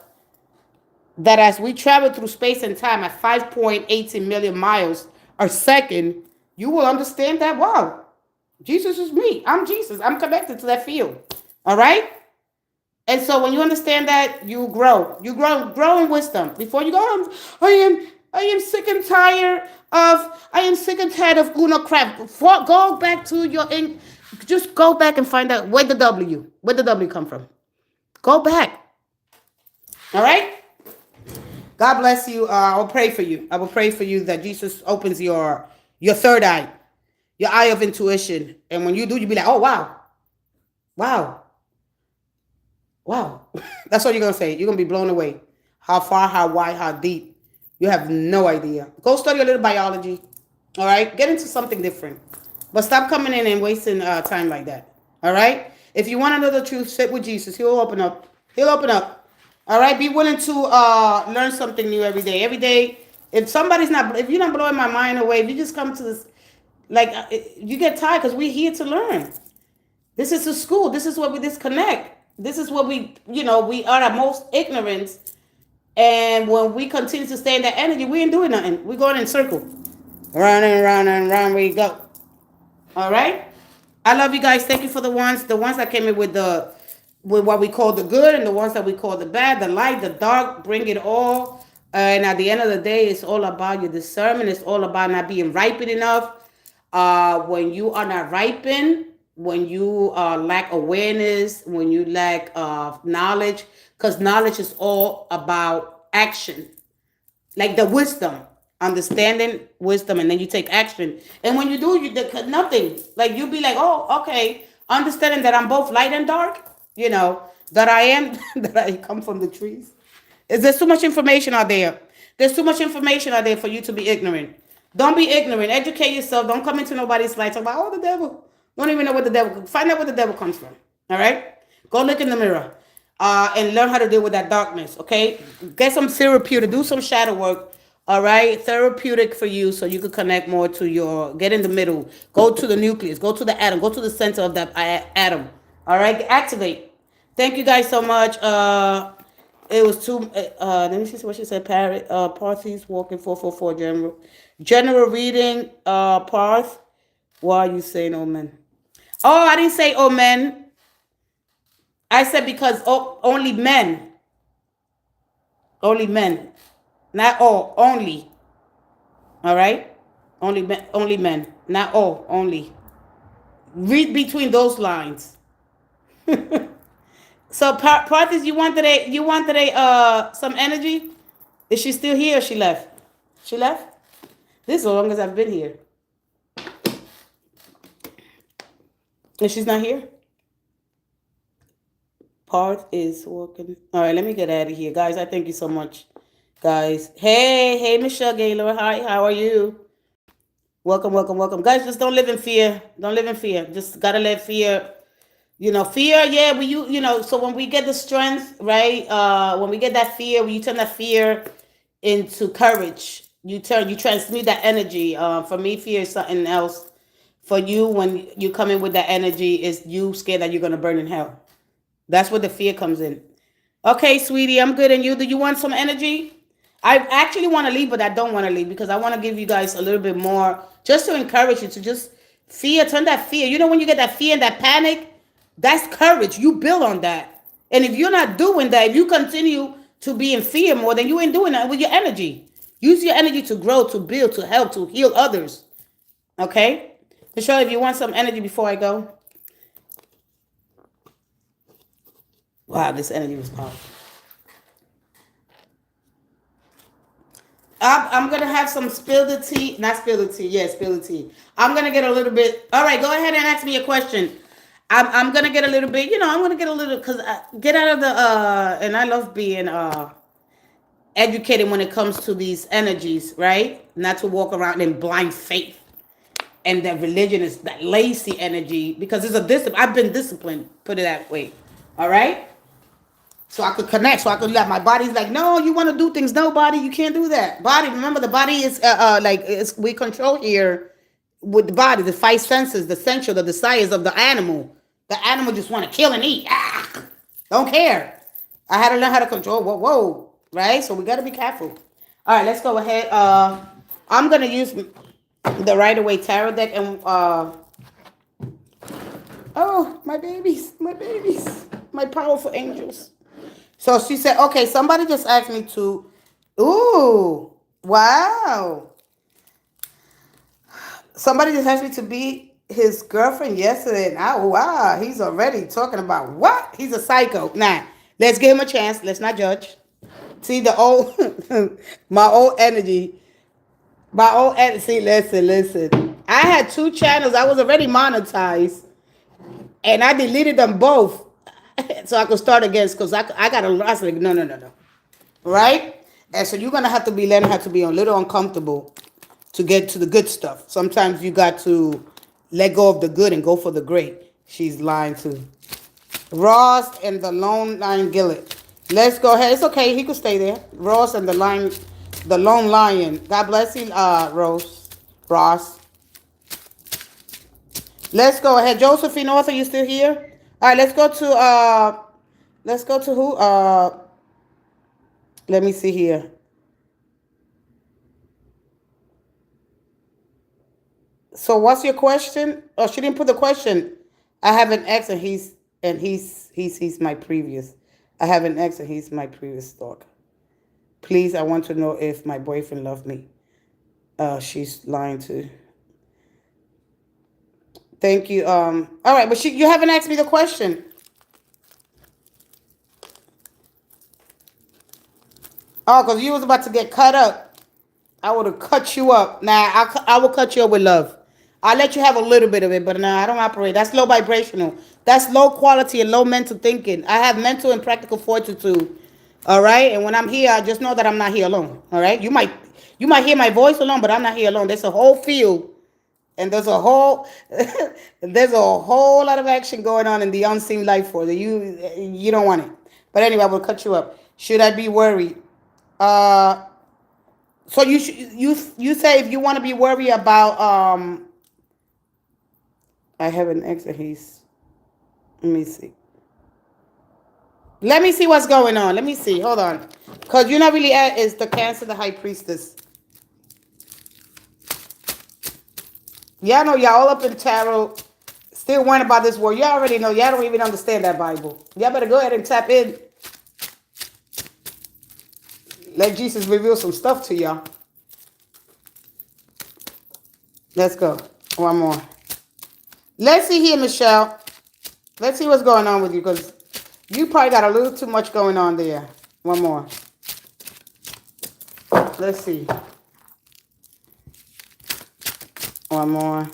that as we travel through space and time at 5.18 million miles a second, you will understand that, wow, Jesus is me. I'm Jesus. I'm connected to that field. All right? And so when you understand that, you grow. You grow in wisdom. Before you go, I am sick and tired of Uno crap. Go back to just go back and find out where the W come from. Go back. All right? God bless you. I will pray for you. I will pray for you that Jesus opens your third eye, your eye of intuition. And when you do, you'll be like, oh, wow. Wow. Wow. That's all you're going to say. You're going to be blown away. How far, how wide, how deep. You have no idea. Go study a little biology. All right? Get into something different. But stop coming in and wasting time like that. All right? If you want to know the truth, sit with Jesus. He'll open up. He'll open up. All right? Be willing to learn something new every day. Every day. If you're not blowing my mind away, if you just come to this, you get tired because we're here to learn. This is a school. This is where we disconnect. This is where we are at most ignorant. And when we continue to stay in that energy, we ain't doing nothing. We're going in circle. Round and round and round we go. All right? I love you guys. Thank you for the ones that came in with what we call the good and the ones that we call the bad, the light, the dark, bring it all. And at the end of the day, it's all about your discernment. It's all about not being ripened enough. When you are not ripened, when you lack awareness, when you lack knowledge, because knowledge is all about action, like the wisdom, understanding wisdom, and then you take action. And when you do, nothing. Like you'll be like, oh, okay, understanding that I'm both light and dark. That I am, that I come from the trees. There's too much information out there. There's too much information out there for you to be ignorant. Don't be ignorant. Educate yourself. Don't come into nobody's life. Talk about, oh, the devil. Don't even know what the devil. Find out where the devil comes from. All right? Go look in the mirror and learn how to deal with that darkness. Okay? Get some therapeutic. Do some shadow work. All right? Therapeutic for you so you can connect more to get in the middle. Go to the nucleus. Go to the atom. Go to the center of that atom. All right? Activate. Thank you guys so much. It was two. Let me see what she said. Parthies walking 444 general reading. Parth. Why are you saying amen? Oh, I didn't say amen. I said because only men. Only men. Not all. Only. All right. Only men. Not all. Only. Read between those lines. So, Parthas, you wanted some energy? Is she still here or she left? She left? This is as long as I've been here. And she's not here? Parth is walking. All right, let me get out of here. Guys, I thank you so much. Guys. Hey, Michelle Gaylor. Hi, how are you? Welcome, welcome, welcome. Guys, just don't live in fear. Don't live in fear. Just gotta let fear, fear, yeah, so when we get the strength, right? When we get that fear, when you turn that fear into courage, you transmute that energy. For me, fear is something else. For you, when you come in with that energy, is you scared that you're gonna burn in hell. That's where the fear comes in. Okay, sweetie, I'm good. And you? Do you want some energy? I actually want to leave, but I don't want to leave because I want to give you guys a little bit more, just to encourage you to just turn that fear. You know, when you get that fear and that panic, that's courage. You build on that. And if you're not doing that, if you continue to be in fear more, then you ain't doing that with your energy. Use your energy to grow, to build, to help, to heal others. Okay? Michelle, if you want some energy before I go. Wow, this energy was powerful. I'm gonna have some spill the tea, not spill the tea. Yeah, spill the tea. I'm gonna get a little bit. All right, go ahead and ask me a question. I'm gonna get a little bit. I'm gonna get a little because get out of the and I love being educated when it comes to these energies, right? Not to walk around in blind faith and that religion is that lazy energy because it's a discipline. I've been disciplined, put it that way. All right. So I could connect, so I could let my body's like, no, you want to do things. No, body, you can't do that. Body, remember the body is we control here with the body, the five senses, the sensual, the desires of the animal. The animal just want to kill and eat. Don't care. I had to learn how to control. Whoa, right? So we got to be careful. All right, let's go ahead. I'm gonna use the Rider Waite Tarot deck and oh, my babies, my powerful angels. So she said, okay, somebody just asked me to, ooh, wow. Somebody just asked me to be his girlfriend yesterday. And wow, he's already talking about what? He's a psycho. Nah, let's give him a chance. Let's not judge. See, my old energy. See, listen. I had 2 channels. I was already monetized. And I deleted them both. So I could start again because I got to, I was like, no. Right? And so you're going to have to be learning how to be a little uncomfortable to get to the good stuff. Sometimes you got to let go of the good and go for the great. She's lying too. Ross and the Lone Lion Gillet. Let's go ahead. It's okay. He could stay there. Ross and the Lone Lion. God bless you, Ross. Let's go ahead. Josephine Arthur, you still here? All right, let's go to who? Let me see here. So what's your question? Oh, she didn't put the question. I have an ex and he's my previous. I have an ex and he's my previous stalker. Please, I want to know if my boyfriend loved me. She's lying to. Thank you. All right, but you haven't asked me the question. Oh, because you was about to get cut up. I would have cut you up. Nah, I will cut you up with love. I'll let you have a little bit of it, but nah, I don't operate. That's low vibrational. That's low quality and low mental thinking. I have mental and practical fortitude. All right? And when I'm here, I just know that I'm not here alone. All right? You might hear my voice alone, but I'm not here alone. There's a whole field. And there's a whole lot of action going on in the unseen life force. You don't want it. But anyway, I will cut you up. Should I be worried? So you say if you want to be worried about I have an ex that he's. Let me see what's going on. Let me see. Hold on, because you're not really at is the Cancer, the High Priestess. Y'all know y'all all up in tarot, still worrying about this word. Y'all already know. Y'all don't even understand that Bible. Y'all better go ahead and tap in. Let Jesus reveal some stuff to y'all. Let's go. One more. Let's see here, Michelle. Let's see what's going on with you because you probably got a little too much going on there. One more. Let's see. One more.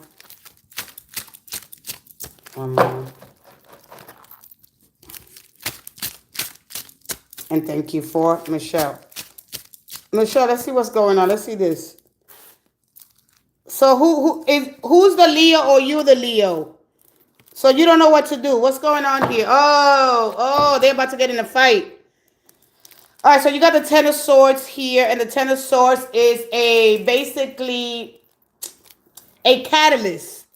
One more. And thank you for Michelle. Michelle, let's see what's going on. Let's see this. So who's the Leo or you the Leo? So you don't know what to do. What's going on here? Oh, they're about to get in a fight. All right, so you got the Ten of Swords here, and the Ten of Swords is basically a catalyst.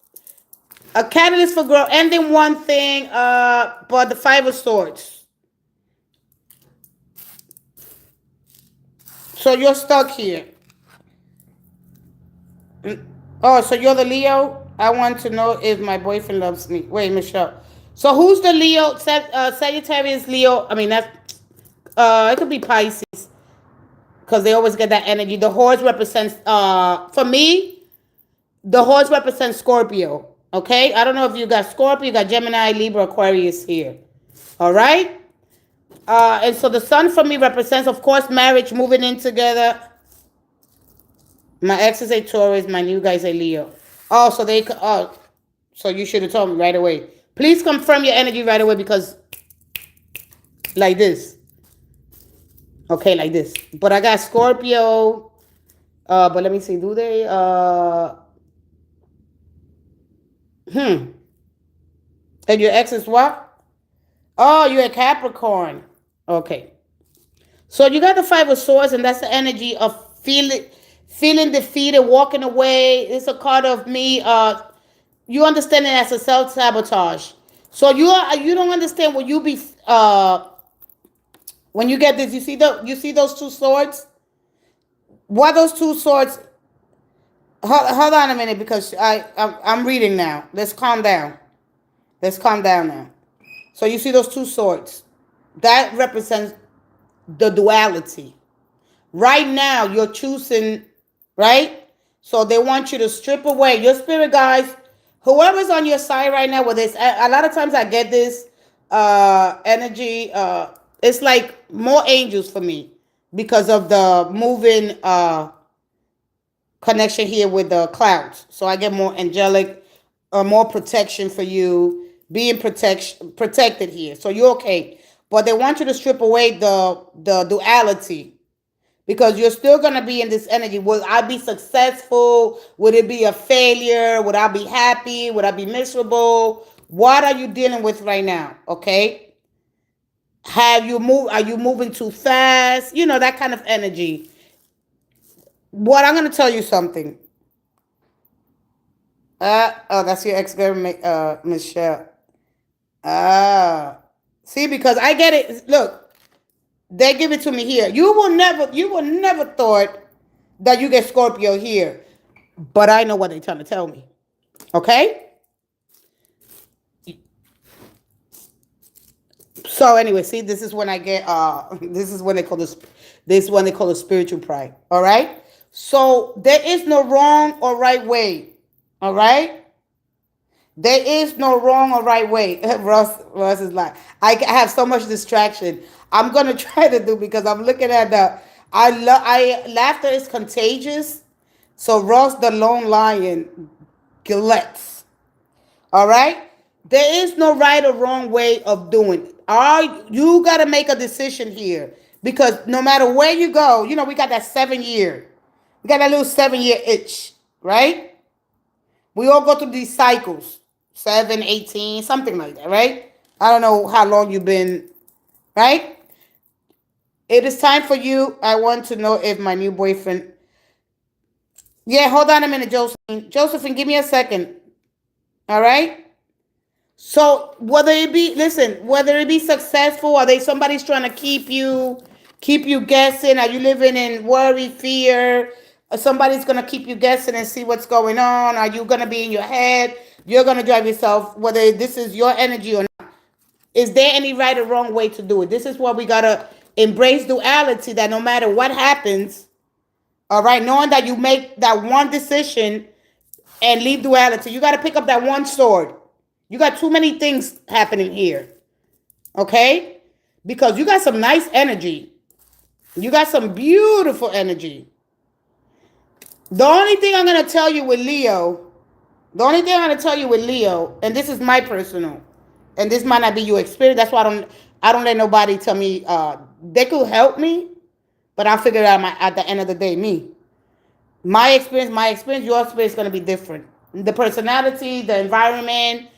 A catalyst for growth, ending one thing, but the Five of Swords. So you're stuck here. Oh, so you're the Leo? I want to know if my boyfriend loves me. Wait, Michelle. So who's the Leo? Sagittarius, Leo. I mean, that's it could be Pisces because they always get that energy. The horse represents, for me, the horse represents Scorpio. Okay, I don't know if you got Scorpio, you got Gemini, Libra, Aquarius here. All right, and so the sun for me represents, of course, marriage, moving in together. My ex is a Taurus, my new guy is a Leo. Oh, so they, so you should have told me right away. Please confirm your energy right away because, like this. Okay, like this. But I got Scorpio. But let me see. Do they? And your ex is what? Oh, you're a Capricorn. Okay. So you got the Five of Swords, and that's the energy of feeling defeated, walking away. It's a card of me. You understand it as a self-sabotage. So you don't understand when you be when you get this. You see those two swords. What those two swords? Hold on a minute because I'm reading now. Let's calm down. Let's calm down now. So you see those two swords. That represents the duality. Right now you're choosing, right? So they want you to strip away your spirit guides. Whoever's on your side right now with this, a lot of times I get this energy. It's like more angels for me because of the moving connection here with the clouds. So I get more angelic, more protection for you, being protected here. So you're okay. But they want you to strip away the duality because you're still going to be in this energy. Will I be successful? Would it be a failure? Would I be happy? Would I be miserable? What are you dealing with right now? Okay. Are you moving too fast? You know, that kind of energy. What I'm going to tell you something. That's your ex-girl, Michelle. See, because I get it. Look, they give it to me here. You will never thought that you get Scorpio here. But I know what they're trying to tell me. Okay? So anyway, see, this is when I get this is when they call the spiritual pride. All right? So there is no wrong or right way. All right? There is no wrong or right way. Ross is like, I have so much distraction. I'm gonna try to do because I'm looking at the. Laughter is contagious. So Ross, the lone lion, gets. All right. There is no right or wrong way of doing it. You gotta make a decision here because no matter where you go, you know we got that 7 year. We got that little 7 year itch, right? We all go through these cycles. 7, 18, something like that, right? I don't know how long you've been, right? It is time for you. I want to know if my new boyfriend. Yeah, hold on a minute, Josephine. Josephine, give me a second. All right? So whether it be successful, are they somebody's trying to keep you guessing? Are you living in worry, fear? Or somebody's gonna keep you guessing and see what's going on? Are you gonna be in your head? You're gonna drive yourself, whether this is your energy or not. Is there any right or wrong way to do it? This is why we gotta embrace duality, that no matter what happens, all right, knowing that you make that one decision, and leave duality. You got to pick up that one sword. You got too many things happening here. Okay? Because you got some nice energy. You got some beautiful energy. The only thing I'm going to tell you with Leo, and this is my personal, and this might not be your experience. That's why I don't let nobody tell me they could help me, but I'll figure it out at the end of the day, me. My experience, your experience is going to be different. The personality, the environment,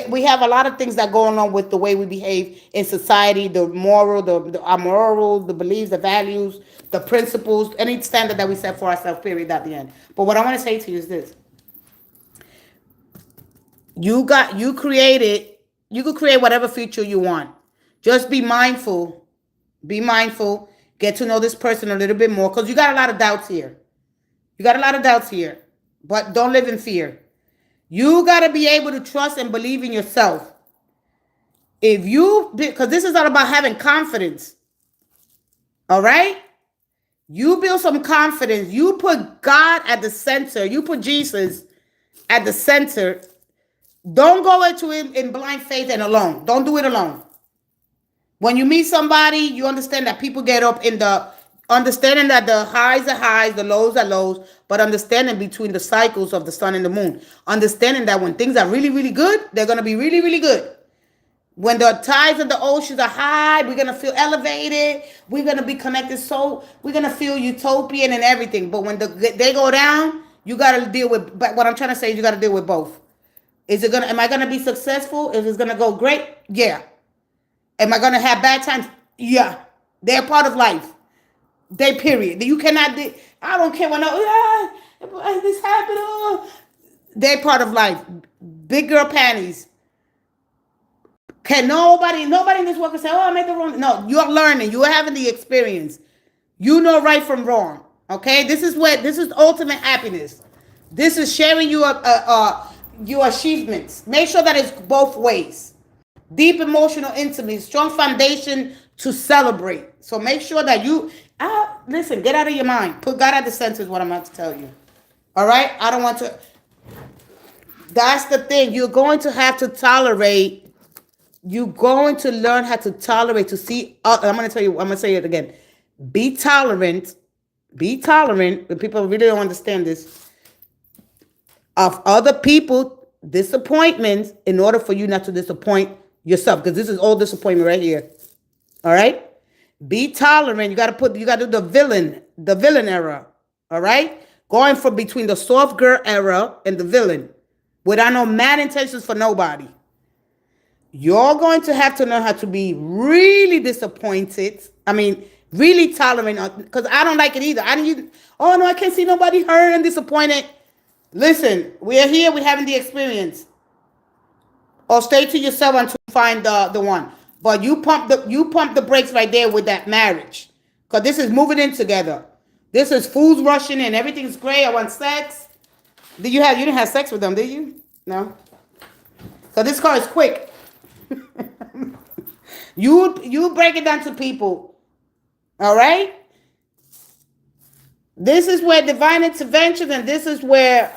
we have a lot of things that go on with the way we behave in society, the moral, our moral, the beliefs, the values, the principles, any standard that we set for ourselves, period, at the end. But what I want to say to you is this. You could create whatever future you want. Just be mindful. Get to know this person a little bit more, because you got a lot of doubts here. But don't live in fear. You got to be able to trust and believe in yourself. Because this is all about having confidence. All right? You build some confidence. You put God at the center. You put Jesus at the center. Don't go into it in blind faith and alone. Don't do it alone. When you meet somebody, you understand that people get up in the understanding that the highs are highs, the lows are lows, but understanding between the cycles of the sun and the moon. Understanding that when things are really, really good, they're going to be really, really good. When the tides of the oceans are high, we're going to feel elevated. We're going to be connected. So we're going to feel utopian and everything. But when they go down, you got to deal with, but what I'm trying to say is you got to deal with both. Am I going to be successful? If it's going to go great? Yeah. Am I going to have bad times? Yeah. They're part of life. Period. You cannot, I don't care when this happened. Oh. They're part of life. Big girl panties. Can nobody in this world can say, oh, I made the wrong. No, you're learning. You're having the experience. You know right from wrong. Okay? This is ultimate happiness. This is sharing your achievements. Make sure that it's both ways. Deep emotional intimacy, strong foundation to celebrate. So make sure that listen, get out of your mind. Put God at the center is what I'm about to tell you. All right? I don't want to. That's the thing. You're going to have to tolerate. You're going to learn how to tolerate, to see. I'm going to say it again. Be tolerant. Be tolerant. When people really don't understand this. Of other people disappointments in order for you not to disappoint yourself, because this is all disappointment right here. All right? Be tolerant. You got to do the villain era. All right? Going from between the soft girl era and the villain without no mad intentions for nobody. You're going to have to know how to be really disappointed. I mean, really tolerant, because I don't like it either. I can't see nobody hurt and disappointed. Listen, we are here. We're having the experience. Or stay to yourself until you find the one. But you pump the brakes right there with that marriage, because this is moving in together. This is fools rushing in. Everything's great. I want sex. You didn't have sex with them, did you? No. So this car is quick. You break it down to people. All right. This is where divine intervention, and this is where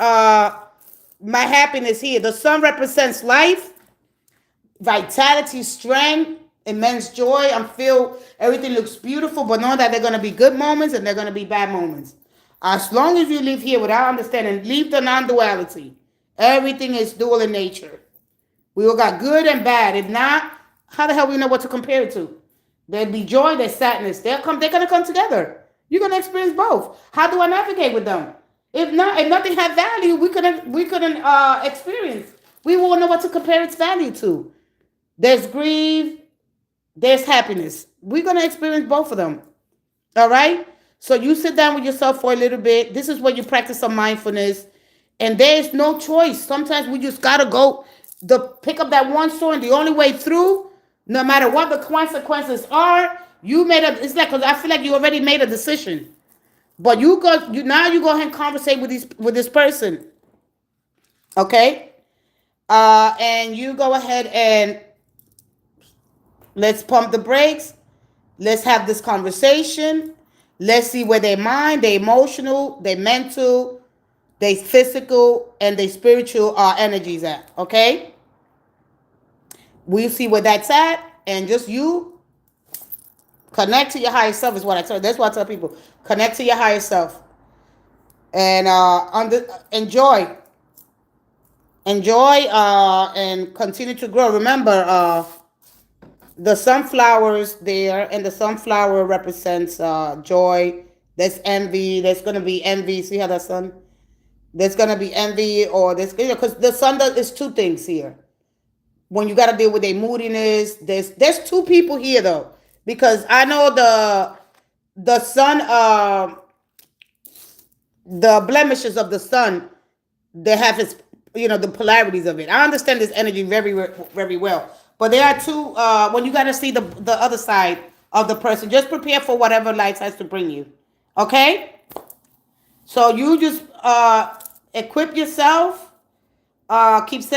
my happiness here. The sun represents life, vitality, strength, immense joy. I feel everything looks beautiful, but know that there are going to be good moments and there are going to be bad moments. As long as you live here without understanding, leave the non-duality. Everything is dual in nature. We all got good and bad. If not, how the hell we know what to compare it to? There'll be joy, there's sadness. They're going to come together. You're going to experience both. How do I navigate with them? If nothing had value, we couldn't experience. We won't know what to compare its value to. There's grief, there's happiness. We're going to experience both of them. All right? So you sit down with yourself for a little bit. This is where you practice some mindfulness. And there's no choice. Sometimes we just got to pick up that one sword, and the only way through, no matter what the consequences are, it's like, because I feel like you already made a decision. But now you go ahead and conversate with this person. Okay? And you go ahead and let's pump the brakes. Let's have this conversation. Let's see where their mind, their emotional, their mental, they physical and they spiritual energies at. Okay, we'll see where that's at, and just you connect to your higher self is what I tell. That's what I tell people: connect to your higher self and enjoy, and continue to grow. Remember, the sunflowers there, and the sunflower represents joy. There's envy. There's gonna be envy. See how the sun? There's gonna be envy, or there's, because the sun does is two things here. When you gotta deal with their moodiness, there's two people here though, because I know the sun, the blemishes of the sun, they have its, the polarities of it. I understand this energy very, very well, but there are two. When you got to see the other side of the person, just prepare for whatever life has to bring you. Okay, so you just equip yourself. Keep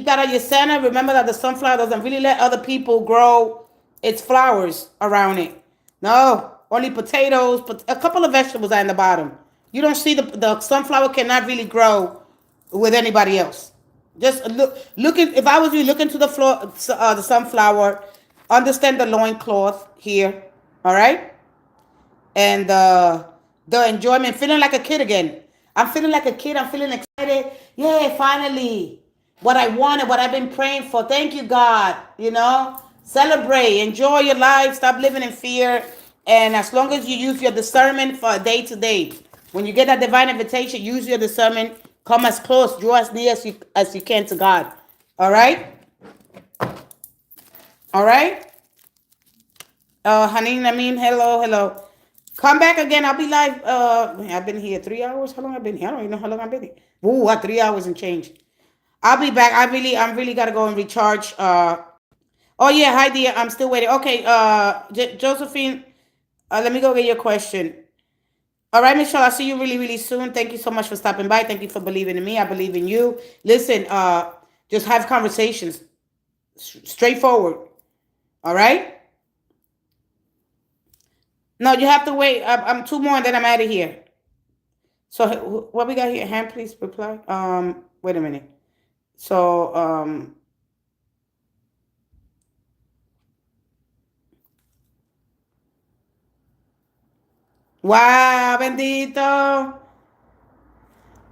that at your center. Remember that the sunflower doesn't really let other people grow its flowers around it. No, only potatoes, but a couple of vegetables are in the bottom. You don't see the sunflower cannot really grow with anybody else. Just look at, if I was you, look into the floor, the sunflower. Understand the loincloth here, all right? And the enjoyment, feeling like a kid again. I'm feeling like a kid. I'm feeling excited. Yeah, finally, what I wanted, what I've been praying for. Thank you, God. Celebrate, enjoy your life. Stop living in fear. And as long as you use your discernment for day to day, when you get that divine invitation, use your discernment. Come as close, draw as near as you can to God. All right? All right? Honey, hello. Come back again. I'll be live. I've been here 3 hours. How long I've been here? I don't even know how long I've been here. Ooh, what, 3 hours and change. I'll be back. I'm really gotta go and recharge. Oh yeah, hi dear. I'm still waiting. Okay, Josephine, let me go get your question. All right, Michelle, I'll see you really, really soon. Thank you so much for stopping by. Thank you for believing in me. I believe in you. Listen, just have conversations. Straightforward. All right? No, you have to wait. I'm two more and then I'm out of here. So what we got here? Hand, please reply. Wait a minute. So, wow, bendito.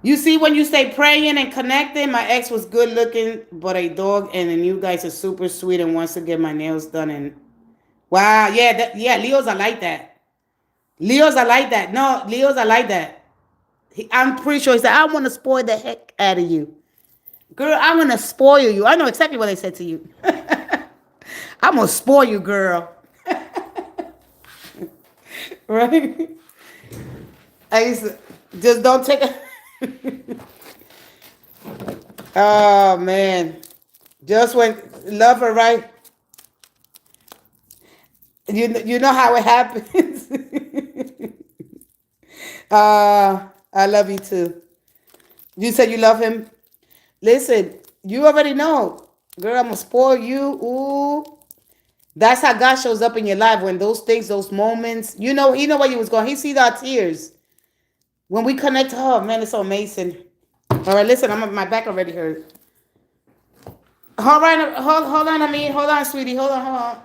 You see, when you say praying and connecting, my ex was good looking, but a dog, and then you guys are super sweet and wants to get my nails done. And wow, yeah, yeah, Leos are like that. Leos are like that. No, Leos are like that. I'm pretty sure he said, I want to spoil the heck out of you. Girl, I'm going to spoil you. I know exactly what they said to you. I'm going to spoil you, girl. Right? I used to, just don't take a... Oh, man. Just when love her, right? You know how it happens. I love you too. You said you love him. Listen, you already know, girl. I'm gonna spoil you. Ooh, that's how God shows up in your life when those things, those moments. He know where you was going. He sees our tears when we connect. Oh man, it's so amazing. All right, listen, my back already hurt. Hold on, hold on, sweetie, hold on.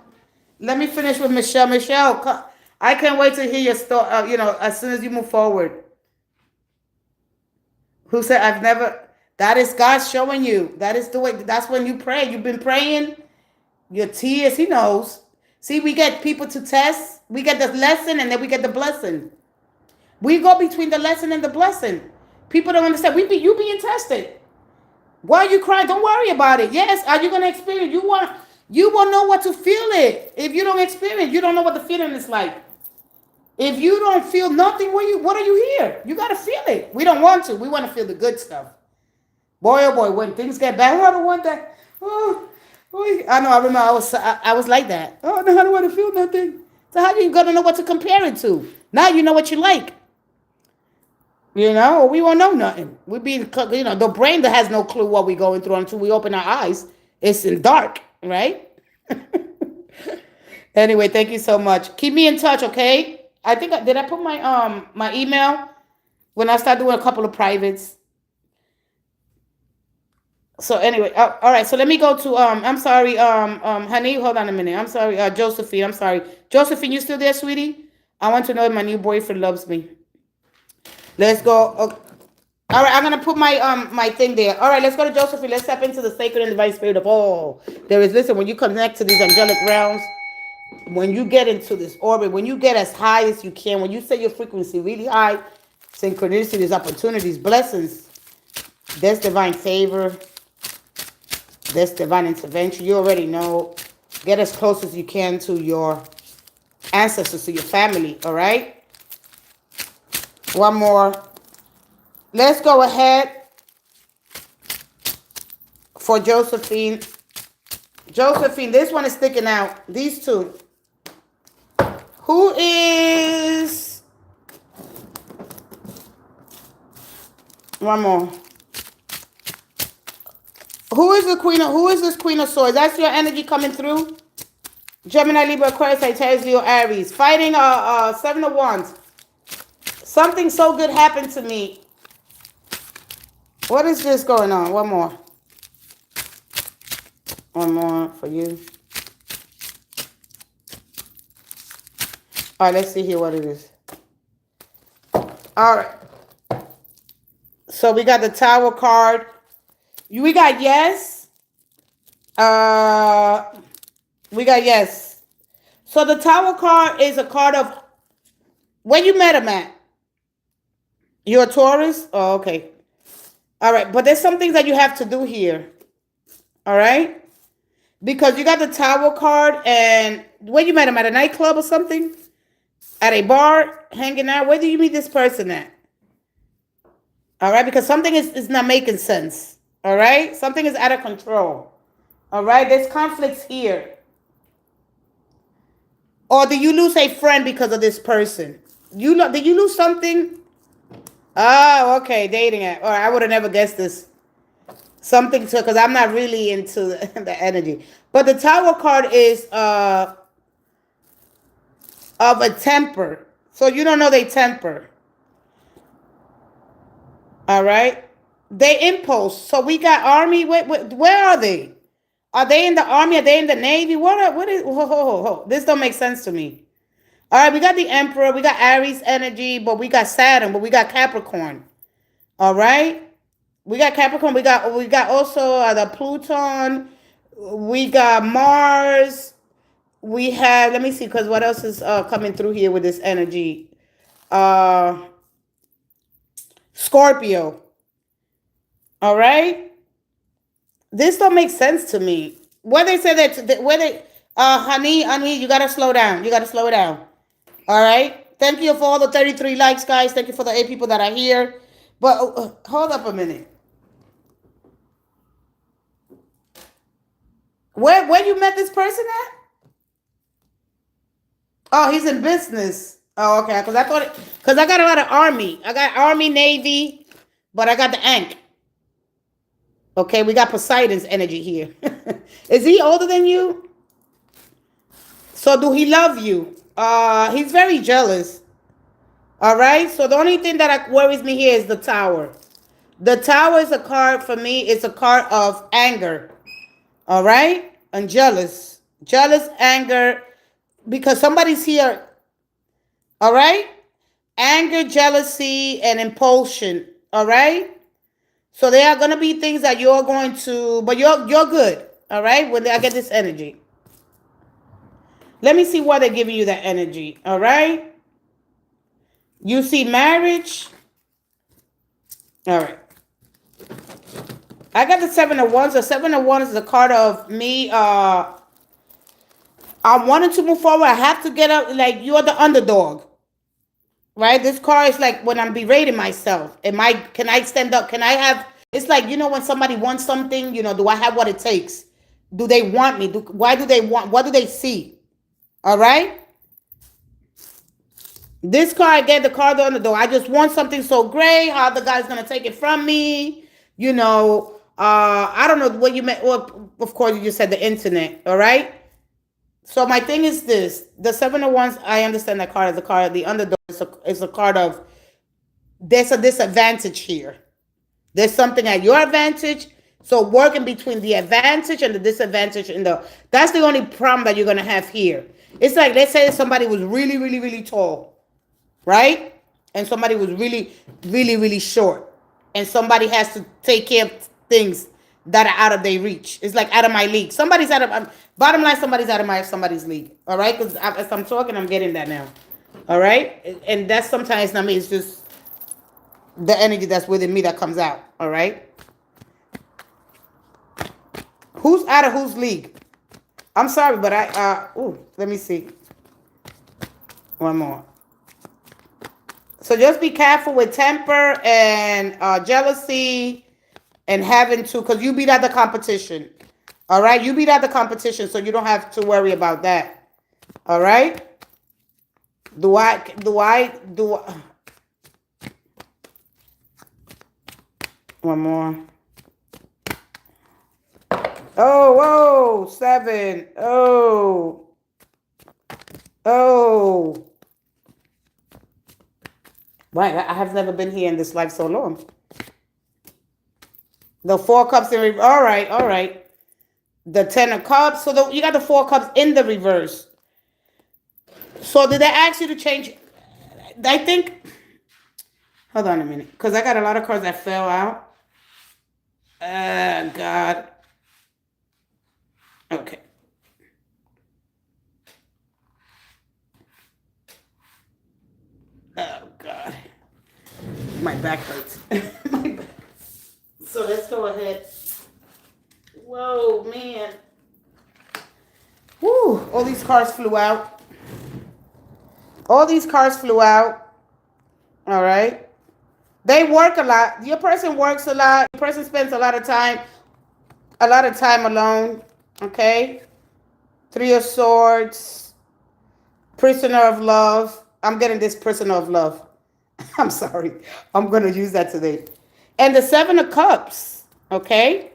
Let me finish with Michelle. Michelle, I can't wait to hear your story. As soon as you move forward. Who said I've never? That is God showing you. That is the way. That's when you pray. You've been praying. Your tears. He knows. See, we get people to test. We get the lesson, and then we get the blessing. We go between the lesson and the blessing. People don't understand. You being tested. Why are you crying? Don't worry about it. Yes, are you gonna experience? You won't know what to feel it. If you don't experience, you don't know what the feeling is like. If you don't feel nothing, what are you here? You gotta feel it. We don't want to. We want to feel the good stuff. Boy, oh boy, when things get bad, I don't want that. Oh, I know. I remember I was like that. Oh no, I don't want to feel nothing. So how you gonna know what to compare it to? Now you know what you like. We won't know nothing. The brain that has no clue what we're going through until we open our eyes. It's in dark, right? Anyway, thank you so much. Keep me in touch, okay? I think did I put my email when I start doing a couple of privates? So anyway, all right. So let me go to I'm sorry, honey. Hold on a minute. I'm sorry, Josephine. I'm sorry, Josephine. You still there, sweetie? I want to know if my new boyfriend loves me. Let's go. All right, I'm gonna put my thing there. All right, let's go to Josephine. Let's step into the sacred and divine spirit of all there is. Listen, when you connect to these angelic realms, when you get into this orbit, when you get as high as you can, when you set your frequency really high, synchronicities, opportunities, blessings, there's divine favor, there's divine intervention. You already know. Get as close as you can to your ancestors, to your family. All right. One more. Let's go ahead for Josephine. Josephine, this one is sticking out. These two. Who is... One more. Who is the queen of... Who is this Queen of Swords? That's your energy coming through? Gemini, Libra, Aquarius, Sagittarius, Leo, Aries. Fighting Seven of Wands. Something so good happened to me. What is this going on? One more. One more for you. All right, let's see here what it is. All right. So we got the Tower card. We got yes. We got yes. So the Tower card is a card of where you met him at. You're a Taurus? Oh, okay. All right. But there's some things that you have to do here. All right. Because you got the Tower card and where you met him at a nightclub or something? At a bar, hanging out. Where do you meet this person at? All right. Because something is not making sense. All right. Something is out of control. All right. There's conflicts here. Or do you lose a friend because of this person? Did you lose something? Oh, okay. Dating it. All right. I would have never guessed this. Something to, because I'm not really into the energy. But the Tower card is of a temper. So you don't know they temper. All right. They impulse. So we got army. Where are they? Are they in the army? Are they in the navy? What is... This don't make sense to me. All right. We got the Emperor. We got Aries energy. But we got Saturn. But we got Capricorn. All right. We got Capricorn. We got also the Pluton. We got Mars. We have, let me see, because what else is coming through here with this energy? Scorpio. All right. This don't make sense to me. Where they say that, honey, you got to slow down. You got to slow it down. All right. Thank you for all the 33 likes, guys. Thank you for the 8 people that are here. But hold up a minute. Where you met this person at? Oh, he's in business. Oh, okay. Because I got a lot of army. I got army, navy, but I got the Ankh. Okay, we got Poseidon's energy here. Is he older than you? So do he love you? He's very jealous. All right. So the only thing that worries me here is the Tower. The Tower is a card for me. It's a card of anger. All right. And jealous, anger, because somebody's here. All right. Anger, jealousy, and impulsion. All right. So there are going to be things that you're going to, but you're good. All right. When I get this energy. Let me see why they're giving you that energy. All right. You see marriage. All right. I got the Seven of Wands. The Seven of Wands is a card of me. I wanted to move forward. I have to get up. Like, you're the underdog. Right? This card is like when I'm berating myself. Can I stand up? Can I have... It's like, when somebody wants something, do I have what it takes? Do they want me? Why do they want... What do they see? All right? This card, again, the card on the door. I just want something so great. How the guy's going to take it from me? I don't know what you meant. Well, of course, you just said the internet. All right. So my thing is this: the Seven of Wands. I understand that card is a card of the underdog. It's a card of there's a disadvantage here. There's something at your advantage. So working between the advantage and the disadvantage and that's the only problem that you're gonna have here. It's like, let's say somebody was really, really, really tall, right? And somebody was really, really, really short. And somebody has to take care of things that are out of their reach. It's like out of my league. Somebody's out of bottom line, somebody's out of somebody's league. All right? Because as I'm talking, I'm getting that now. All right? And that's sometimes not me, it's just the energy that's within me that comes out. All right? Who's out of whose league? I'm sorry, but let me see. One more. So just be careful with temper and jealousy and having to, because you beat out the competition. All right? You beat out the competition, so you don't have to worry about that. All right? Do I, one more. Oh, whoa, 7. Oh. Right, I have never been here in this life so long. The 4 cups in reverse. All right. The 10 of cups. So you got the 4 cups in the reverse. So did they ask you to change? I think. Hold on a minute, because I got a lot of cards that fell out. God. Okay. Oh God. My back hurts. My back. So let's go ahead. Whoa, man. Woo! All these cards flew out. All these cards flew out. All right. They work a lot. Your person works a lot. Your person spends a lot of time alone. Okay. 3 of Swords. Prisoner of Love. I'm getting this Prisoner of Love. I'm sorry. I'm going to use that today. And the 7 of Cups. Okay.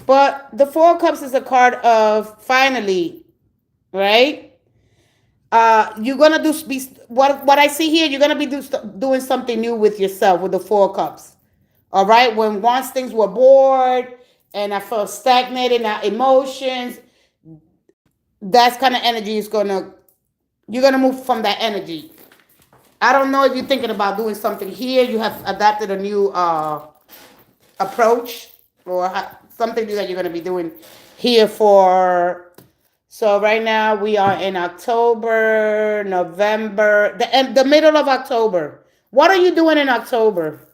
But the 4 of Cups is a card of finally, right? You're gonna do what I see here. You're gonna be doing something new with yourself with the 4 of Cups. All right. When once things were bored and I felt stagnated, now emotions, that's kind of energy is you're gonna move from that energy. I don't know if you're thinking about doing something here. You have adapted a new approach or something that you're gonna be doing here for. So right now we are in October, November, the middle of October. What are you doing in October?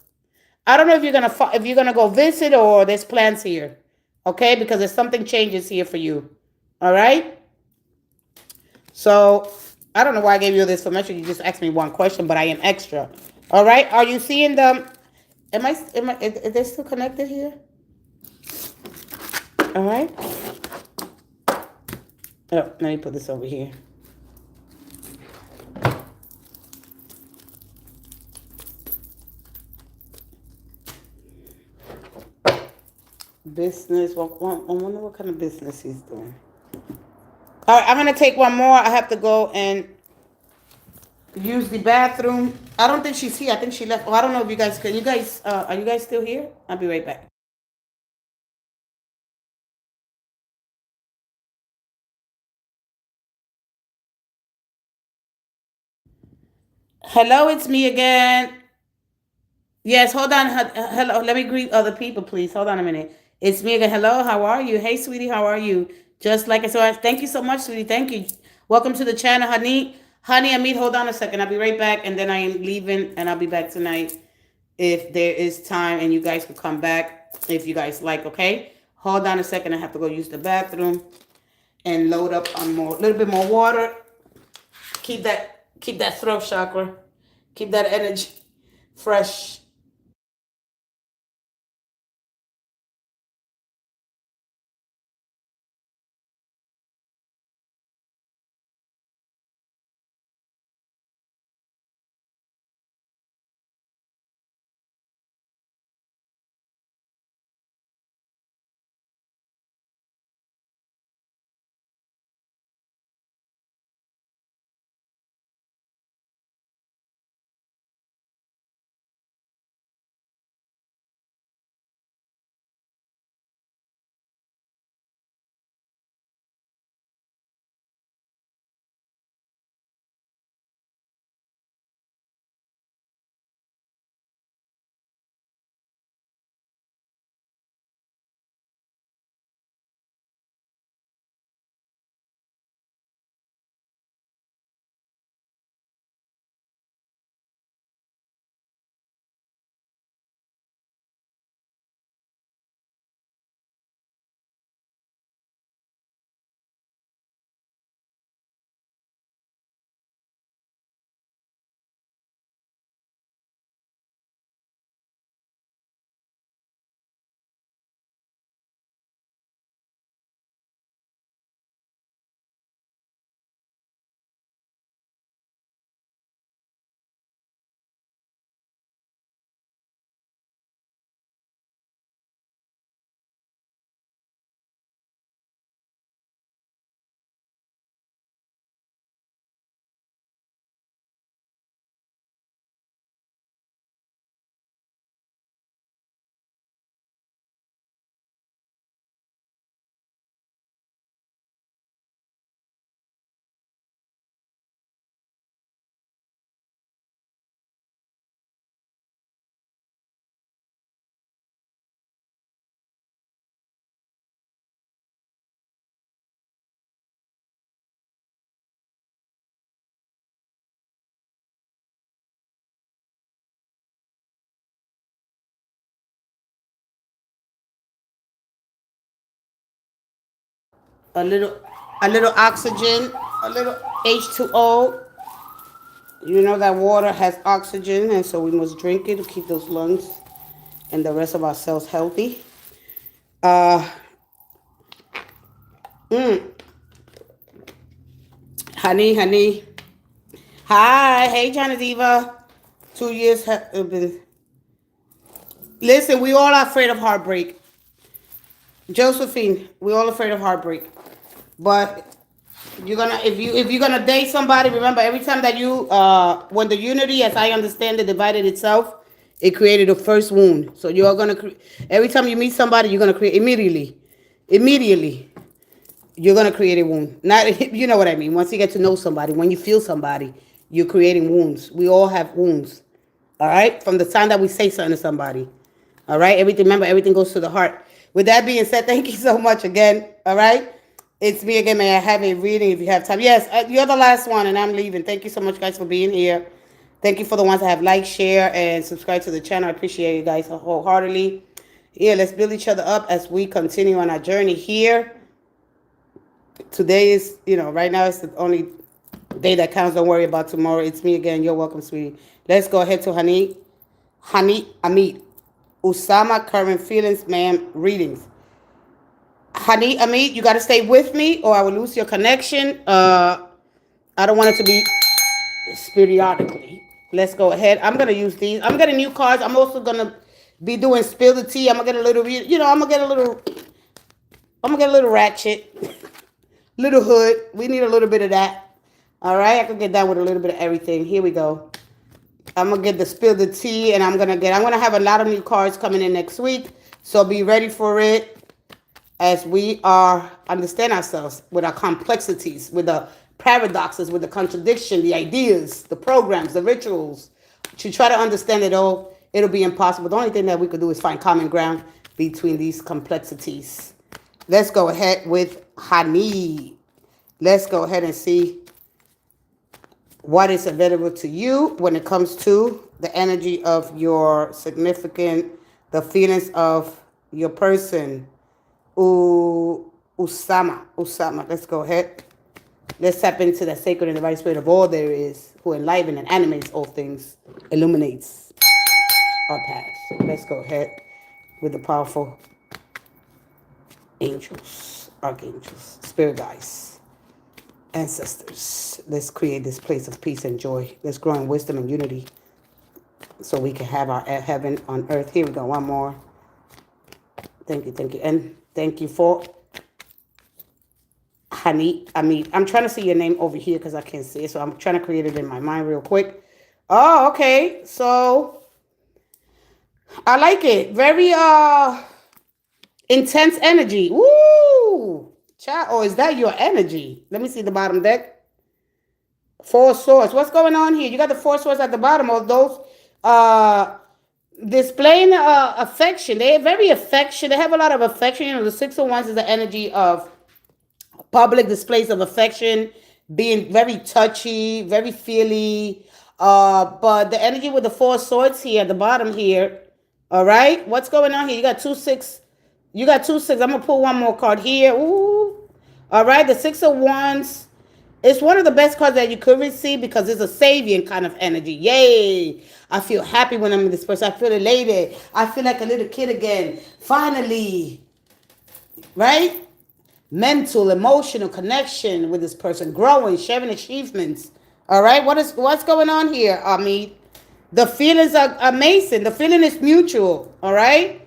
I don't know if you're gonna go visit or there's plans here, okay? Because there's something changes here for you. All right. So I don't know why I gave you this information. You just asked me one question, but I am extra. All right. Are you seeing them? Are they still connected here? All right. Oh, let me put this over here. Business. I wonder what kind of business he's doing. All right, I'm gonna take one more. I have to go and use the bathroom. I don't think she's here. I think she left. Oh, I don't know if you guys can. You guys, are you guys still here? I'll be right back. Hello, it's me again. Yes, hold on. Hello, let me greet other people, please. Hold on a minute. It's me again. Hello, how are you? Hey, sweetie, how are you? Just like I said, thank you so much, sweetie. Thank you. Welcome to the channel, honey. Honey, Amit, hold on a second. I'll be right back, and then I am leaving, and I'll be back tonight if there is time, and you guys can come back if you guys like. Okay. Hold on a second. I have to go use the bathroom and load up on a little bit more water. Keep that throat chakra. Keep that energy fresh. a little, a little oxygen, a little H2O. You know that water has oxygen, and so we must drink it to keep those lungs and the rest of our cells healthy. Uh, mm, honey. Hi, hey, Genevieve. 2 years have been. Listen, we all are afraid of heartbreak. Josephine, we all afraid of heartbreak. But you're gonna if you're gonna date somebody, remember every time that you when the unity, as I understand it, divided itself, it created a first wound. So you're gonna every time you meet somebody, you're gonna create immediately you're gonna create a wound. Not you know what I mean. Once you get to know somebody, when you feel somebody, you're creating wounds. We all have wounds. All right, from the time that we say something to somebody. All right, everything. Remember, everything goes to the heart. With that being said, thank you so much again. All right, it's me again. May I have a reading if you have time? Yes, you're the last one, and I'm leaving. Thank you so much, guys, for being here. Thank you for the ones that have liked, share, and subscribe to the channel. I appreciate you guys wholeheartedly. Yeah, let's build each other up as we continue on our journey here. Today is, right now it's the only day that counts. Don't worry about tomorrow. It's me again. You're welcome, sweetie. Let's go ahead to Hani Amit. Usama, current feelings, ma'am, readings. Hani Amit, you got to stay with me or I will lose your connection. I don't want it to be periodically. Let's go ahead. I'm going to use these. I'm getting new cards. I'm also going to be doing spill the tea. I'm going to get a little, I'm going to get a little ratchet, little hood. We need a little bit of that. All right. I can get down with a little bit of everything. Here we go. I'm gonna get the spill the tea, and I'm gonna have a lot of new cards coming in next week. So be ready for it as we understand ourselves with our complexities, with the paradoxes, with the contradiction, the ideas, the programs, the rituals. To try to understand it all, it'll be impossible. The only thing that we could do is find common ground between these complexities. Let's go ahead with Hani. Let's go ahead and see what is available to you when it comes to the energy of your significant, the feelings of your person. Usama. Let's go ahead. Let's tap into the sacred and divine spirit of all there is, who enlivens and animates all things, illuminates our paths. Let's go ahead with the powerful angels, archangels, spirit guides, ancestors. Let's create this place of peace and joy. Let's grow in wisdom and unity so we can have our heaven on earth. Here we go. One more. Thank you. And thank you for Hani Amit. I'm trying to see your name over here because I can't see it. So I'm trying to create it in my mind real quick. Oh, okay. So I like it. Very intense energy. Woo! Child, or is that your energy? Let me see the bottom deck. 4 swords. What's going on here? You got the 4 swords at the bottom of those displaying affection. They're very affectionate. They have a lot of affection. The 6 of Wands is the energy of public displays of affection, being very touchy, very feely. But the energy with the 4 swords here at the bottom here. All right. What's going on here? You got 2 6. You got 2 6. I'm gonna pull one more card here. Ooh. All right. The 6 of Wands. It's one of the best cards that you could receive because it's a savior kind of energy. Yay. I feel happy when I'm with this person. I feel elated. I feel like a little kid again. Finally. Right? Mental, emotional connection with this person. Growing, sharing achievements. All right? What's going on here, Amit? The feelings are amazing. The feeling is mutual. All right?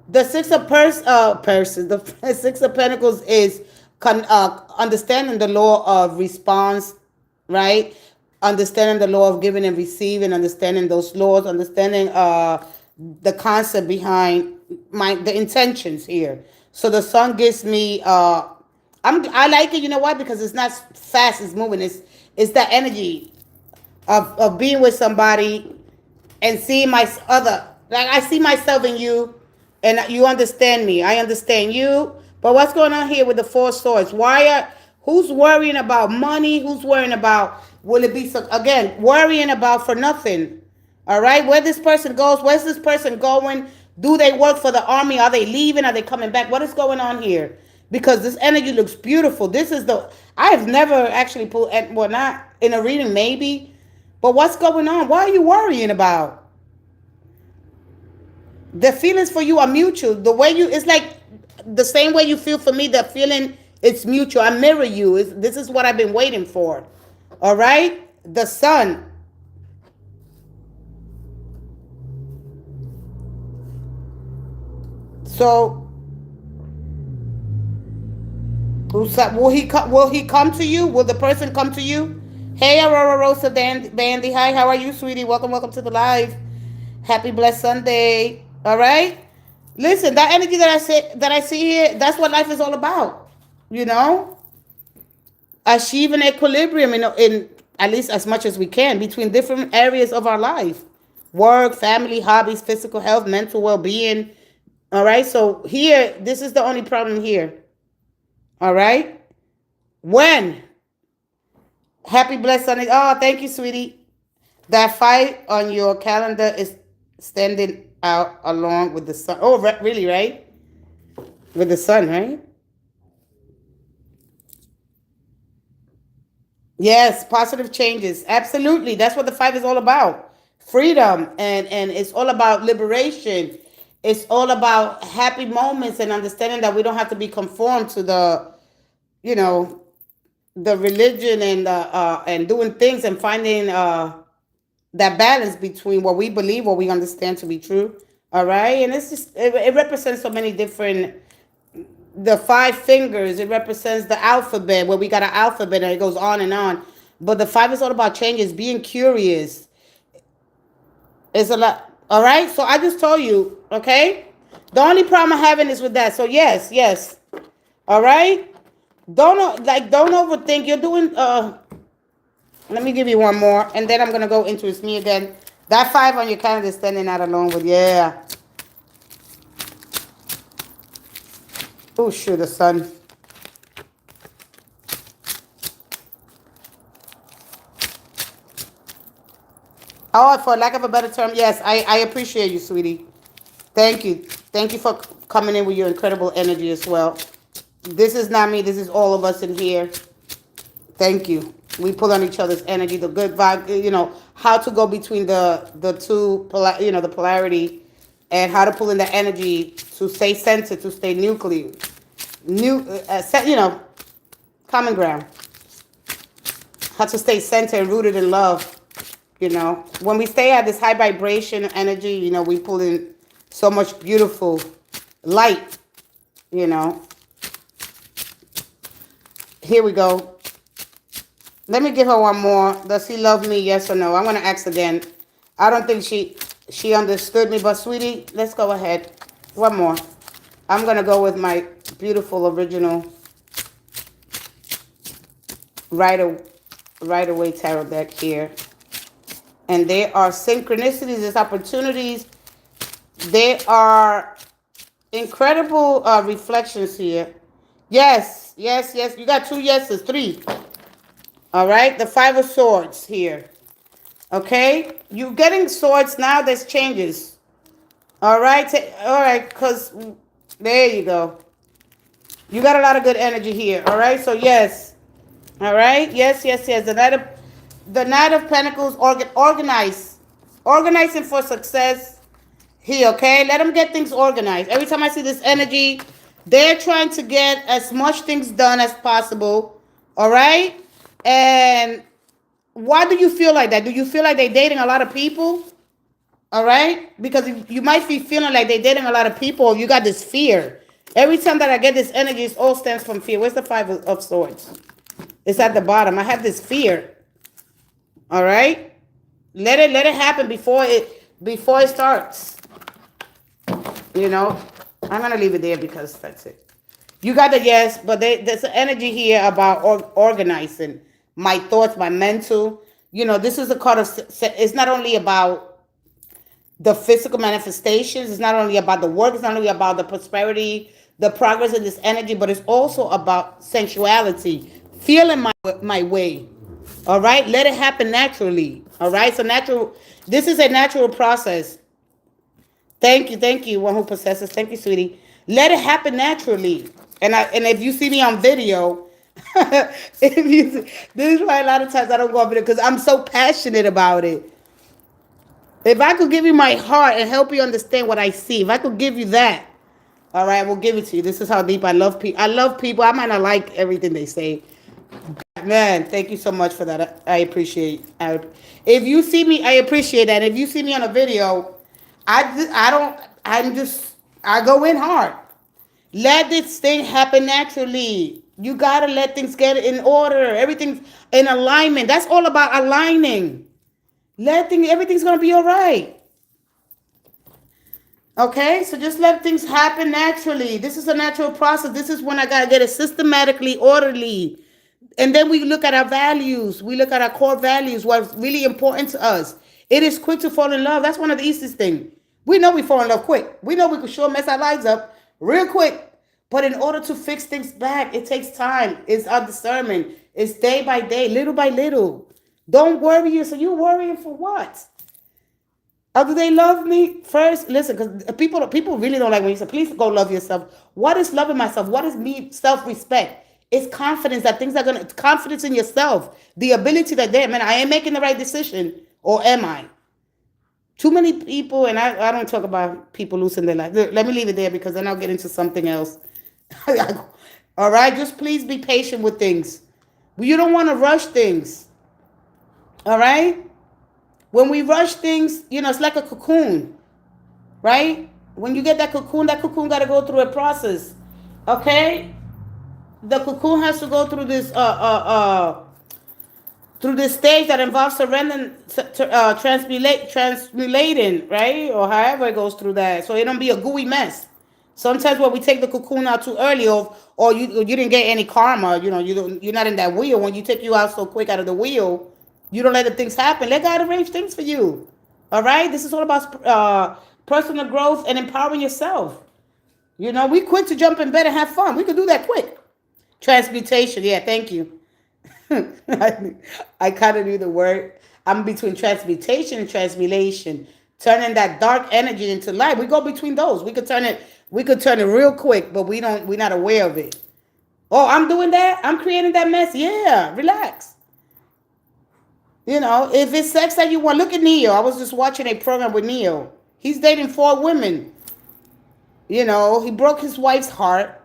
The 6 of the 6 of Pentacles is understanding the law of response, right? Understanding the law of giving and receiving, understanding those laws, understanding the concept behind the intentions here. So the sun gives me I like it, you know why? Because it's not fast, it's moving. It's that energy of being with somebody and seeing I see myself in you and you understand me. I understand you. But what's going on here with the 4 swords? Who's worrying about money? Who's worrying about, will it be, again, worrying about for nothing? All right, where this person goes, where's this person going? Do they work for the army? Are they leaving? Are they coming back? What is going on here? because this energy looks beautiful. This is the, I have never actually pulled, well, not in a reading, maybe, but what's going on? What are you worrying about? The feelings for you are mutual. The way you, it's like the same way you feel for me, the feeling, it's mutual. I mirror you. This is what I've been waiting for. All right? The sun. So, will he come to you? Will the person come to you? Hey, Aurora Rosa Bandy. Hi, how are you, sweetie? Welcome to the live. Happy blessed Sunday. All right? Listen, that energy that I see here, that's what life is all about. You know? Achieving equilibrium in at least as much as we can between different areas of our life. Work, family, hobbies, physical health, mental well-being. All right? So here, this is the only problem here. All right? When? Happy blessed Sunday. Oh, thank you, sweetie. That 5 on your calendar is standing out along with the sun. Oh, really, right? With the sun, right? Yes, positive changes. Absolutely. That's what the 5 is all about. Freedom, and it's all about liberation. It's all about happy moments and understanding that we don't have to be conformed to the, you know, the religion and doing things and finding that balance between what we believe, what we understand to be true. All right. And it's just, it represents so many different, the 5 fingers, it represents the alphabet, where we got an alphabet and it goes on and on. But the 5 is all about changes, being curious. It's a lot. All right. So I just told you, okay? The only problem I'm having is with that. So yes. All right. Don't overthink. You're doing, let me give you one more, and then I'm going to go into it's me again. That 5 on your calendar is standing out alone with, yeah. Oh, shoot, the sun. Oh, for lack of a better term, yes, I appreciate you, sweetie. Thank you. Thank you for coming in with your incredible energy as well. This is not me. This is all of us in here. Thank you. We pull on each other's energy, the good vibe, how to go between the two, the polarity, and how to pull in the energy to stay centered, to stay nuclear. Common ground. How to stay centered and rooted in love. When we stay at this high vibration energy, we pull in so much beautiful light, Here we go. Let me give her one more. Does he love me? Yes or no? I'm going to ask again. I don't think she understood me, but sweetie, let's go ahead. One more. I'm going to go with my beautiful original Rider-Waite tarot deck here. And there are synchronicities, there's opportunities. There are incredible reflections here. Yes. You got 2 yeses, 3. All right, the 5 of Swords here. Okay, you getting swords now. There's changes. All right, because there you go. You got a lot of good energy here. All right, so yes. All right, yes. The Knight of Pentacles, organizing for success here. Okay, let them get things organized. Every time I see this energy, they're trying to get as much things done as possible. All right. And why do you feel like that? Do you feel like they're dating a lot of people? All right? Because you might be feeling like they're dating a lot of people. You got this fear. Every time that I get this energy, it all stems from fear. Where's the 5 of Swords? It's at the bottom. I have this fear. All right? Let it happen before it starts. I'm going to leave it there because that's it. You got the yes, but there's an energy here about organizing my thoughts, my mental. This is a card of, it's not only about the physical manifestations. It's not only about the work. It's not only about the prosperity, the progress of this energy, but it's also about sensuality, feeling my way. All right? Let it happen naturally. All right? So this is a natural process. Thank you, one who possesses. Thank you, sweetie. Let it happen naturally. And if you see me on video, if you this is why a lot of times I don't go on video because I'm so passionate about it. If I could give you my heart and help you understand what I see, if I could give you that, all right, I will give it to you. This is how deep I love people. I love people. I might not like everything they say. Man, thank you so much for that. I appreciate. If you see me, I appreciate that. If you see me on a video, I don't. I'm just. I go in hard. Let this thing happen naturally. You gotta let things get in order. Everything's in alignment. That's all about aligning. Everything's gonna be all right. Okay, so just let things happen naturally. This is a natural process. This is when I gotta get it systematically, orderly. And then we look at our values. We look at our core values, what's really important to us. It is quick to fall in love. That's one of the easiest things. We know we fall in love quick. We know we can sure mess our lives up real quick. But in order to fix things back, it takes time. It's our discernment. It's day by day, little by little. Don't worry yourself. You worrying for what? Oh, do they love me? First, listen, because people really don't like when you say, please go love yourself. What is loving myself? What is me? Self-respect. It's confidence that things are going to, confidence in yourself. The ability that, man, I am making the right decision, or am I? Too many people, and I don't talk about people losing their life. Let me leave it there because then I'll get into something else. All right? Just please be patient with things. You don't want to rush things. All right? When we rush things, it's like a cocoon, right? When you get that cocoon got to go through a process, okay? The cocoon has to go through this stage that involves surrendering, transmulating, right? Or however it goes through that, so it don't be a gooey mess. Sometimes when we take the cocoon out too early, or you didn't get any karma, you're not in that wheel. When you take you out so quick out of the wheel, you don't let the things happen. Let God arrange things for you. All right? This is all about personal growth and empowering yourself. We quick to jump in bed and have fun. We could do that quick. Transmutation. Yeah, thank you. I kind of knew the word. I'm between transmutation and transmulation. Turning that dark energy into light. We go between those. We could turn it real quick, but we're not aware of it. Oh, I'm doing that? I'm creating that mess. Yeah, relax. If it's sex that you want, look at Neo. I was just watching a program with Neo. He's dating 4 women. He broke his wife's heart,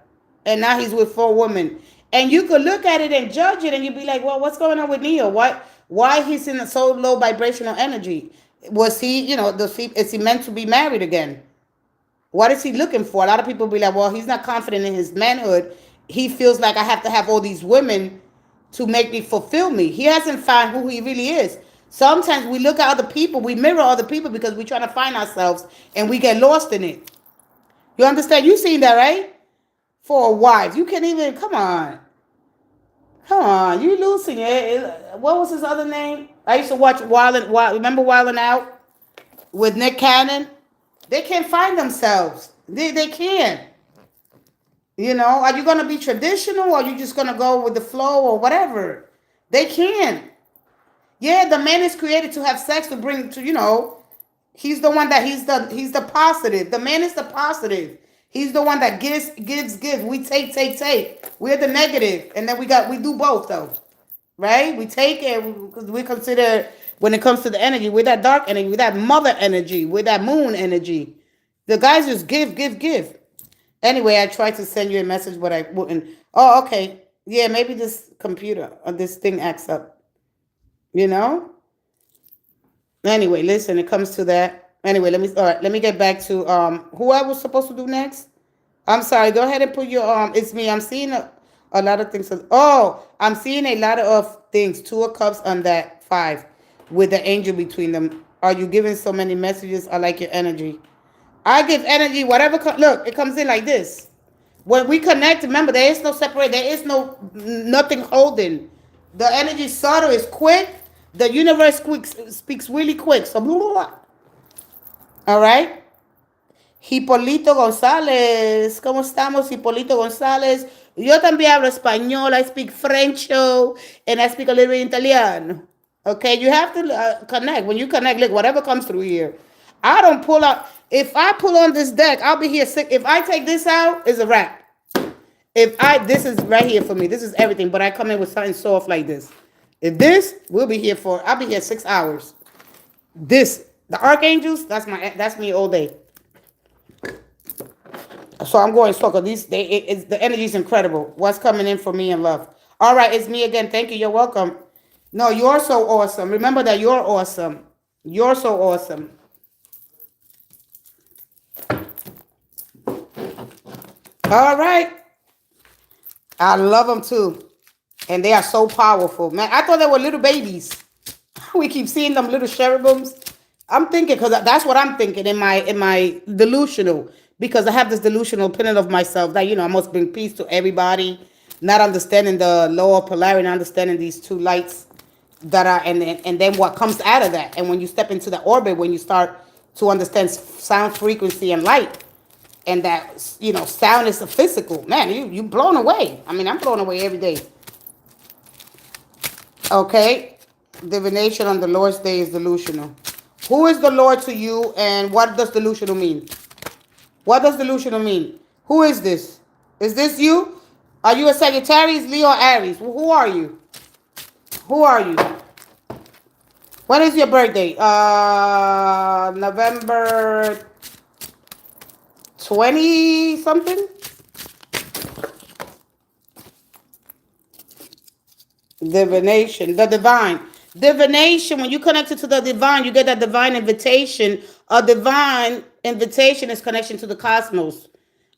and now he's with 4 women. And you could look at it and judge it, and you'd be like, well, what's going on with Neo? Why he's in a so low vibrational energy? Was he, is he meant to be married again? What is he looking for? A lot of people be like, well, he's not confident in his manhood. He feels like I have to have all these women to make me fulfill me. He hasn't found who he really is. Sometimes we look at other people, we mirror other people because we're trying to find ourselves and we get lost in it. You understand? You seen that, right? For a wife. You can't even, come on, you losing it. What was his other name? I used to watch remember Wildin' Out with Nick Cannon? They can't find themselves. They can't. Are you going to be traditional or are you just going to go with the flow or whatever? They can't. Yeah, the man is created to have sex to bring to, he's the one that he's the positive. The man is the positive. He's the one that gives. We take. We're the negative. And then we do both though. Right? We take it because we consider when it comes to the energy, we're that dark energy, we're that mother energy, we're that moon energy. The guys just give. Anyway, I tried to send you a message, but I wouldn't. Oh, okay. Yeah, maybe this computer or this thing acts up. Anyway, listen, it comes to that. Anyway, let me get back to who I was supposed to do next. I'm sorry. Go ahead and put your it's me. I'm seeing a lot of things. I'm seeing a lot of things. 2 of Cups on that 5 with the angel between them. Are you giving so many messages? I like your energy. I give energy, whatever. Look, it comes in like this. When we connect, remember, there is no separate. There is nothing holding. The energy subtle is quick. The universe speaks really quick. So, blah, blah, blah. All right. Hipólito González. ¿Cómo estamos, Hipólito González? Yo también hablo español. I speak French, and I speak a little bit Italiano. Okay, you have to connect. When you connect, look, whatever comes through here. I don't pull out. If I pull on this deck, I'll be here sick. If I take this out, it's a wrap. If I, this is right here for me. This is everything. But I come in with something soft like this. If this, we'll be here for, I'll be here 6 hours. This, the archangels, that's me all day. So I'm going so these the energy is incredible. What's coming in for me in love? All right, it's me again. Thank you. You're welcome. No, you're so awesome. Remember that you're awesome. You're so awesome. All right. I love them too. And they are so powerful. Man, I thought they were little babies. We keep seeing them little cherubims. I'm thinking, because that's what I'm thinking in my delusional, because I have this delusional opinion of myself that, I must bring peace to everybody, not understanding the law of polarity, not understanding these two lights that are, and then what comes out of that. And when you step into the orbit, when you start to understand sound, frequency, and light, and that, sound is a physical, man, you blown away. I mean, I'm blown away every day. Okay, divination on the Lord's day is delusional. Who is the Lord to you, and what does delusional mean? What does delusional mean? Who is this? Is this you? Are you a Sagittarius, Leo, or Aries? Who are you? Who are you? When is your birthday? November 20 something? Divination, the divine. Divination, when you connect it to the divine, you get that divine invitation. A divine invitation is connection to the cosmos.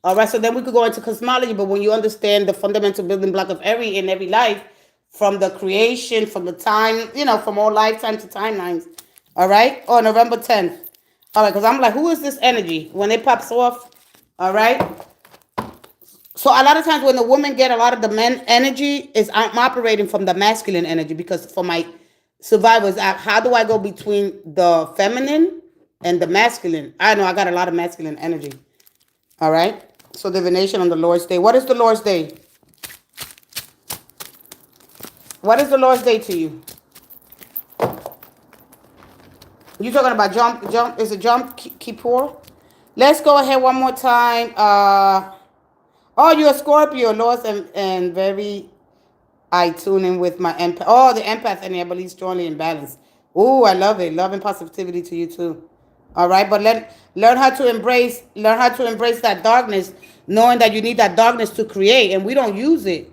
All right, so then we could go into cosmology, but when you understand the fundamental building block of every life, from the creation, from the time, from all lifetime to timelines. All right, or November 10th. All right, because I'm like, who is this energy? When it pops off, all right. So a lot of times when the woman get a lot of the men energy, is I'm operating from the masculine energy, because for my survivors, how do I go between the feminine and the masculine? I know I got a lot of masculine energy. All right. So divination on the Lord's day. What is the Lord's day? What is the Lord's day to you? You talking about jump? Is it jump Kippur? Let's go ahead one more time. Oh, you're a Scorpio, Lord, and very I tune in with my empath. Oh, the empath energy, I believe, strongly in balance. Oh, I love it. Love and positivity to you too. All right, but learn how to embrace that darkness, knowing that you need that darkness to create, and we don't use it.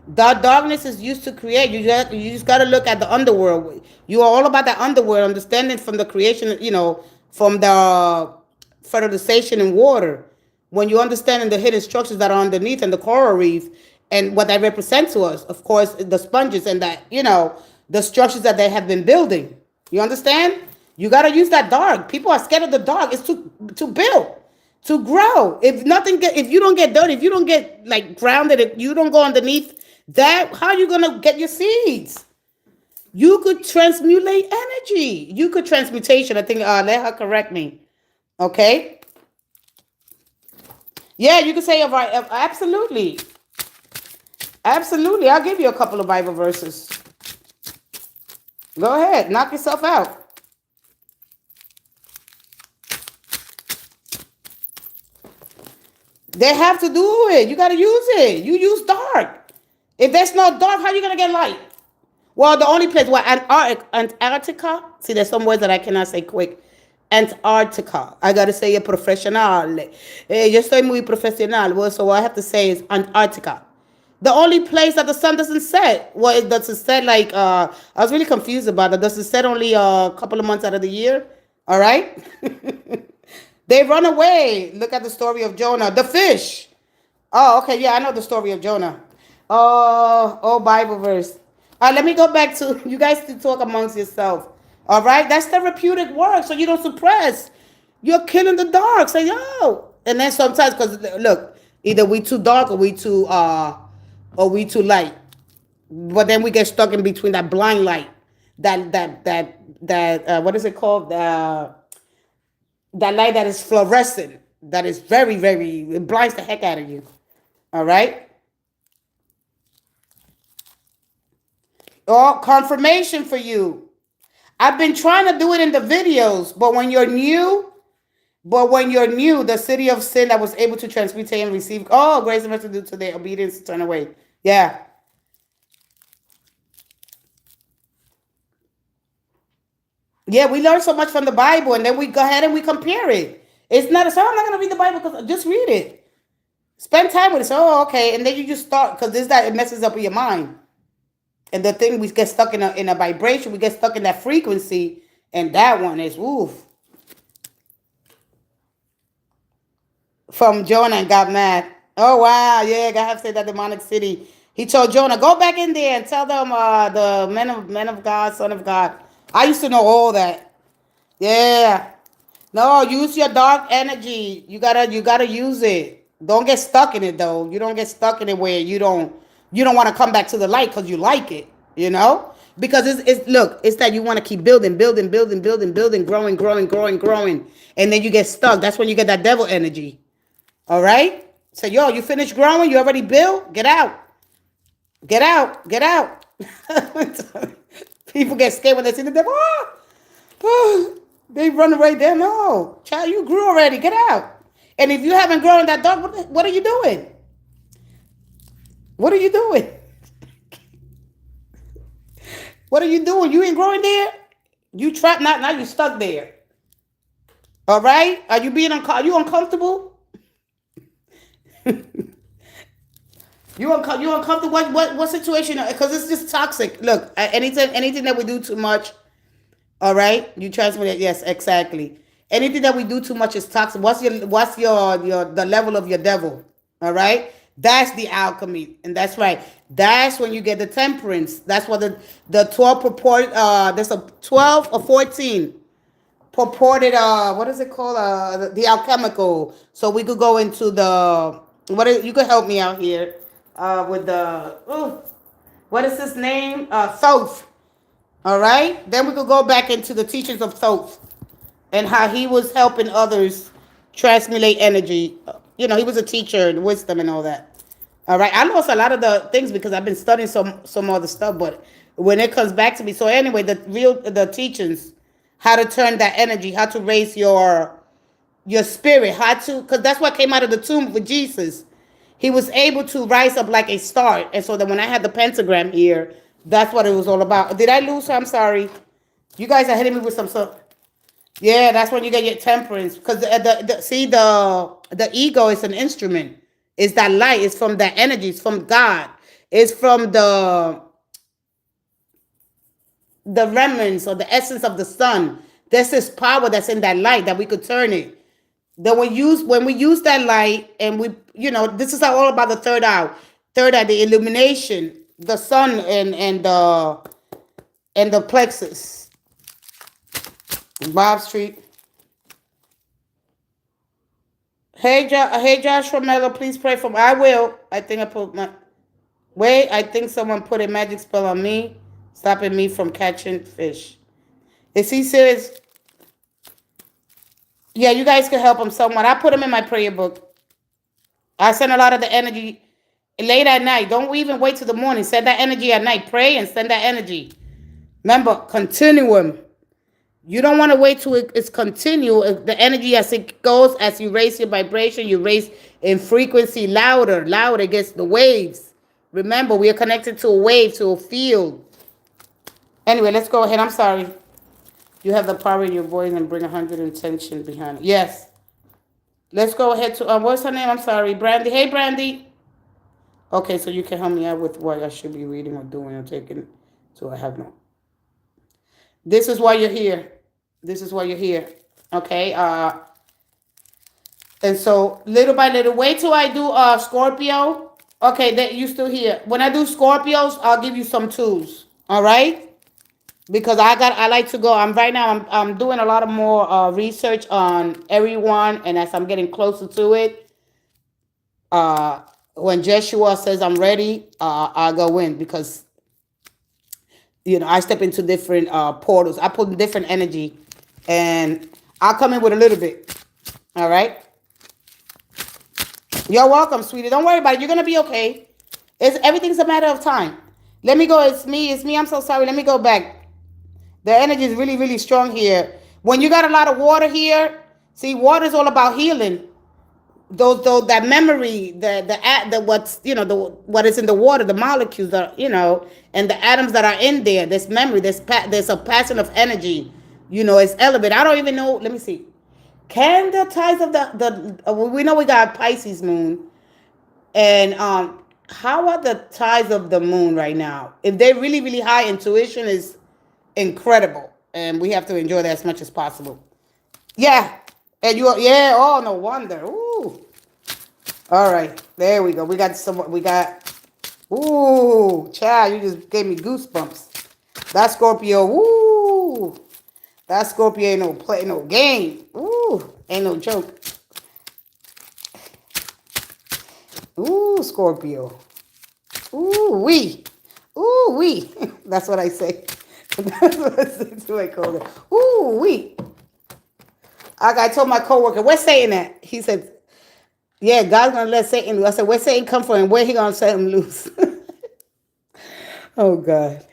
That darkness is used to create. You just got to look at the underworld. You are all about that underworld, understanding from the creation, from the fertilization in water. When you understand the hidden structures that are underneath and the coral reef and what they represent to us, of course, the sponges and that, the structures that they have been building. You understand? You got to use that dark. People are scared of the dark. It's to build, to grow. If you don't get dirty, if you don't get like grounded, if you don't go underneath that, how are you going to get your seeds? You could transmulate energy. You could transmutation. I think, let her correct me. Okay. Yeah, you could say, absolutely. Absolutely. I'll give you a couple of Bible verses. Go ahead. Knock yourself out. They have to do it. You got to use it. You use dark. If there's no dark, how are you going to get light? Well, the only place where Antarctica. See, there's some words that I cannot say quick. Antarctica. I got to say it professional. Yo estoy muy profesional. Well, so what I have to say is Antarctica. The only place that the sun doesn't set. Well, it doesn't set like, I was really confused about it. Does it set only a couple of months out of the year? All right. They run away. Look at the story of Jonah. The fish. Oh, okay. Yeah, I know the story of Jonah. Oh, Bible verse. Let me go back to, you guys to talk amongst yourself. All right. That's therapeutic work. So you don't suppress. You're killing the dark. Say, yo. And then sometimes, because look, either we too dark or we too light. But then we get stuck in between that blind light. That what is it called? That light that is fluorescent, that is very, very, it blinds the heck out of you. All right. Oh, confirmation for you. I've been trying to do it in the videos, but when you're new But when you're new, the city of sin that was able to transmute and receive, oh, grace and mercy due to their obedience, turn away. Yeah. Yeah, we learn so much from the Bible, and then we go ahead and we compare it. It's not a, so I'm not going to read the Bible because just read it. Spend time with it. So, oh, okay. And then you just start, because this that it messes up your mind. And the thing, we get stuck in a vibration, we get stuck in that frequency, and that one is, oof. From Jonah and got mad. Oh wow, yeah, God have said that demonic city. He told Jonah, go back in there and tell them the men of God, son of God. I used to know all that. Yeah. No, use your dark energy. You gotta use it. Don't get stuck in it though. You don't get stuck in it where you don't want to come back to the light because you like it, you know? Because it's look, it's that you want to keep building, building, building, building, building, growing, growing, growing, growing. And then you get stuck. That's when you get that devil energy. All right? So, yo, you finished growing? You already built? Get out. Get out. Get out. People get scared when they see the devil. Oh, oh, they run right there. No. Child, you grew already. Get out. And if you haven't grown that dog, what are you doing? What are you doing? What are you doing? You ain't growing there? You trapped, now you stuck there. All right? Are you being are you uncomfortable? You uncomfortable? What situation? Because it's just toxic. Look, anything that we do too much, all right, you transmit it. Yes, exactly. Anything that we do too much is toxic. What's your the level of your devil? All right, that's the alchemy, and that's right. That's when you get the temperance. That's what the 12 purport. There's a 12 or 14 purported. What is it called? The alchemical. So we could go into the you could help me out here. With the what is his name? Thoth. All right. Then we could go back into the teachings of Thoth and how he was helping others transmute energy. You know, he was a teacher and wisdom and all that. All right. I lost a lot of the things because I've been studying some other stuff, but when it comes back to me, so anyway, the teachings, how to turn that energy, how to raise your spirit, how to, because that's what came out of the tomb with Jesus. He was able to rise up like a star. And so that when I had the pentagram here, that's what it was all about. Did I lose her? I'm sorry. You guys are hitting me with some stuff. Yeah, that's when you get your temperance. Because the ego is an instrument. It's that light. It's from that energy. It's from God. It's from the remnants or the essence of the sun. There's this power that's in that light that we could turn it. That when we use that light and this is all about the third eye, the illumination, the sun and the plexus. Bob Street. Hey Joshua Mello, please pray for me. I will. I think I think someone put a magic spell on me, stopping me from catching fish. Is he serious? Yeah, you guys can help him somewhat. I put him in my prayer book. I send a lot of the energy late at night. Don't even wait till the morning. Send that energy at night. Pray and send that energy. Remember, continuum. You don't want to wait till it's continual. The energy as it goes, as you raise your vibration, you raise in frequency louder against the waves. Remember, we are connected to a wave, to a field. Anyway, let's go ahead. I'm sorry. You have the power in your voice and bring 100 intention behind it. Yes. Let's go ahead to, what's her name? I'm sorry. Brandy. Hey, Brandy. Okay, so you can help me out with what I should be reading or doing or taking. So I have no. This is why you're here. This is why you're here. Okay. And so little by little, wait till I do Scorpio. Okay, that you still here. When I do Scorpios, I'll give you some tools. All right. Because I like to go. I'm doing a lot of more research on everyone, and as I'm getting closer to it, when Joshua says I'm ready, I'll go in because I step into different portals. I put different energy, and I'll come in with a little bit. All right. You're welcome, sweetie. Don't worry about it. You're gonna be okay. Everything's a matter of time. Let me go. It's me. I'm so sorry. Let me go back. The energy is really, really strong here. When you got a lot of water here, See, water is all about healing. Those that memory, the what's the what is in the water, the molecules are and the atoms that are in there. There's memory. There's a passing of energy. It's elevated. I don't even know. Let me see. Can the ties of we know we got Pisces moon, and how are the ties of the moon right now? If they're really really high, intuition is incredible, and we have to enjoy that as much as possible. Yeah, and yeah. Oh, no wonder. Ooh. All right, there we go. We got some. We got. Ooh, child, you just gave me goosebumps. That Scorpio. Ooh, that Scorpio ain't no play, no game. Ooh, ain't no joke. Ooh, Scorpio. Ooh wee. Ooh wee. That's what I say. That's what I say to my coworker. Ooh wee. I told my coworker, where's Satan at? He said, yeah, God's gonna let Satan loose. I said, where Satan come from and where he gonna set him loose? Oh God.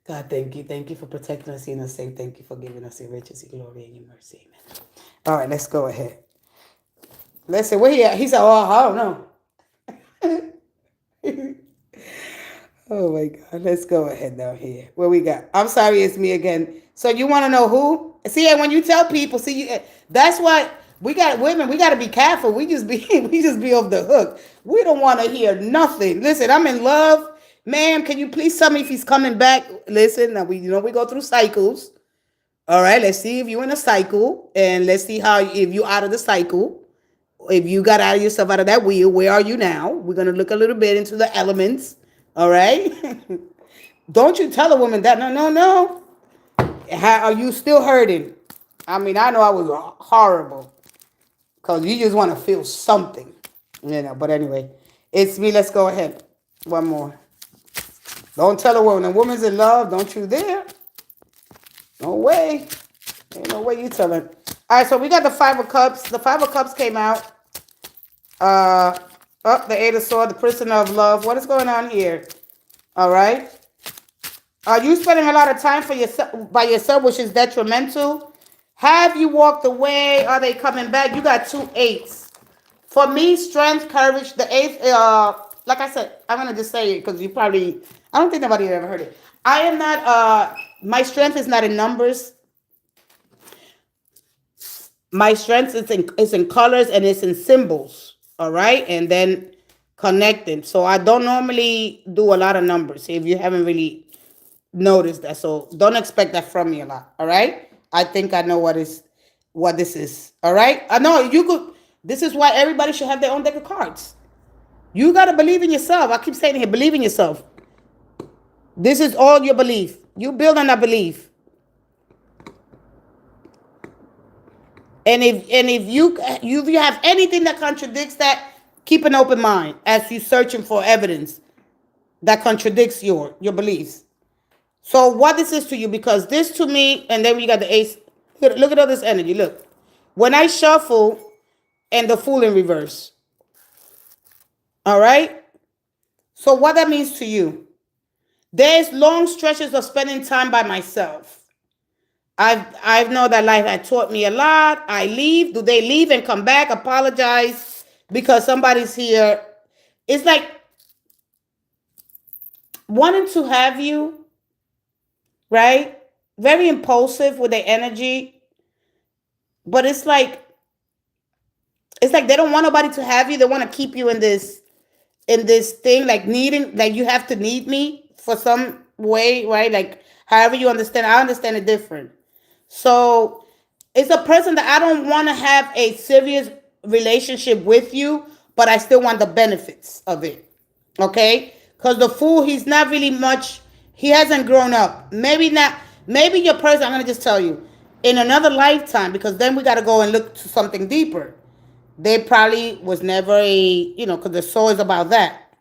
God, thank you. Thank you for protecting us in us safe. Thank you for giving us your riches, your glory, and your mercy. Amen. All right, let's go ahead. Let's see, where he at? He said, oh, I don't know. Oh my God. Let's go ahead down here. What we got? I'm sorry, it's me again. So you want to know who? See, and when you tell people, that's why we got women. We got to be careful. We just be off the hook. We don't want to hear nothing. Listen, I'm in love, ma'am. Can you please tell me if he's coming back? Listen, now we go through cycles. All right, let's see if you're in a cycle, and let's see if you're out of the cycle. If you got out of yourself out of that wheel, where are you now? We're gonna look a little bit into the elements. All right. Don't you tell a woman that. No, no, no. How are you still hurting? I mean, I know I was horrible because you just want to feel something, But anyway, it's me. Let's go ahead. One more. Don't tell a woman. A woman's in love. Don't you dare. No way. Ain't no way you tell her. All right, so we got the Five of Cups. The Five of Cups came out. The Eight of Swords, the Prisoner of Love. What is going on here? All right. Are you spending a lot of time by yourself, which is detrimental? Have you walked away? Are they coming back? You got 2 8s. For me, strength, courage. The 8th, like I said, I'm going to just say it because I don't think nobody ever heard it. I am not, my strength is not in numbers. My strength is in colors and it's in symbols. All right. And then connecting. So I don't normally do a lot of numbers if you haven't really noticed that. So don't expect that from me a lot. All right. I think I know what this is. All right. I know you could. This is why everybody should have their own deck of cards. You got to believe in yourself. I keep saying here, believe in yourself. This is all your belief. You build on that belief. And if you have anything that contradicts that, keep an open mind as you're searching for evidence that contradicts your beliefs. So what this is to you, because this to me, and then we got the ace. Look at all this energy. Look. When I shuffle and the Fool in reverse. All right? So what that means to you. There's long stretches of spending time by myself. I've known that life had taught me a lot. I leave. Do they leave and come back, apologize because somebody's here? It's like wanting to have you, right? Very impulsive with their energy. But it's like they don't want nobody to have you. They want to keep you in this thing, like needing, like you have to need me for some way, right? Like however you understand. I understand it different. So it's a person that I don't want to have a serious relationship with you, but I still want the benefits of it. Okay? Because the Fool, he's not really much, he hasn't grown up. Maybe not, maybe your person, I'm going to just tell you, in another lifetime, because then we got to go and look to something deeper. They probably was never because the soul is about that.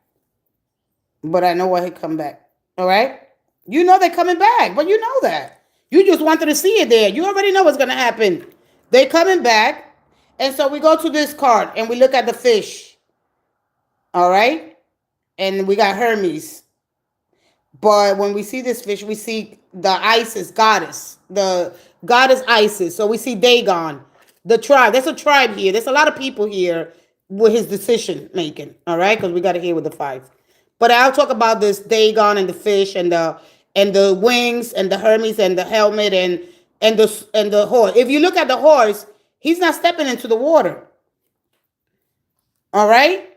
But I know why he come back. All right? You know they're coming back, but you know that. You just wanted to see it there. You already know what's going to happen. They're coming back. And so we go to this card and we look at the fish. All right? And we got Hermes. But when we see this fish, we see the Isis goddess. The goddess Isis. So we see Dagon. The tribe. There's a tribe here. There's a lot of people here with his decision making. All right, because we got to hear with the five. But I'll talk about this Dagon and the fish and the wings and the Hermes and the helmet and the horse. If you look at the horse, he's not stepping into the water. All right.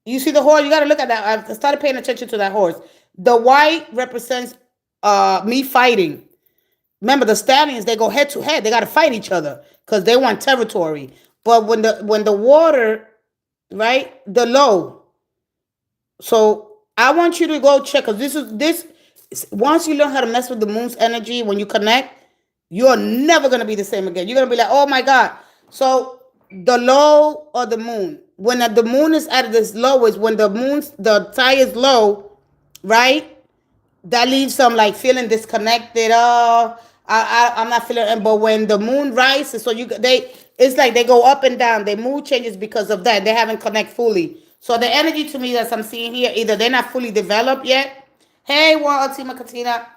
You see the horse. You got to look at that. I started paying attention to that horse. The white represents me fighting. Remember, the stallions, they go head to head. They got to fight each other because they want territory. But when the water, right, the low. So I want you to go check because this. Once you learn how to mess with the moon's energy, when you connect, you're never gonna be the same again. You're gonna be like, oh my god. So the low of the moon, when the moon is at its lowest, when the tide is low, right? That leaves them like feeling disconnected. Oh, I'm not feeling it. But when the moon rises, so it's like they go up and down. Their mood changes because of that. They haven't connect fully. So the energy to me that I'm seeing here, either they're not fully developed yet. Hey, World Tima Katina,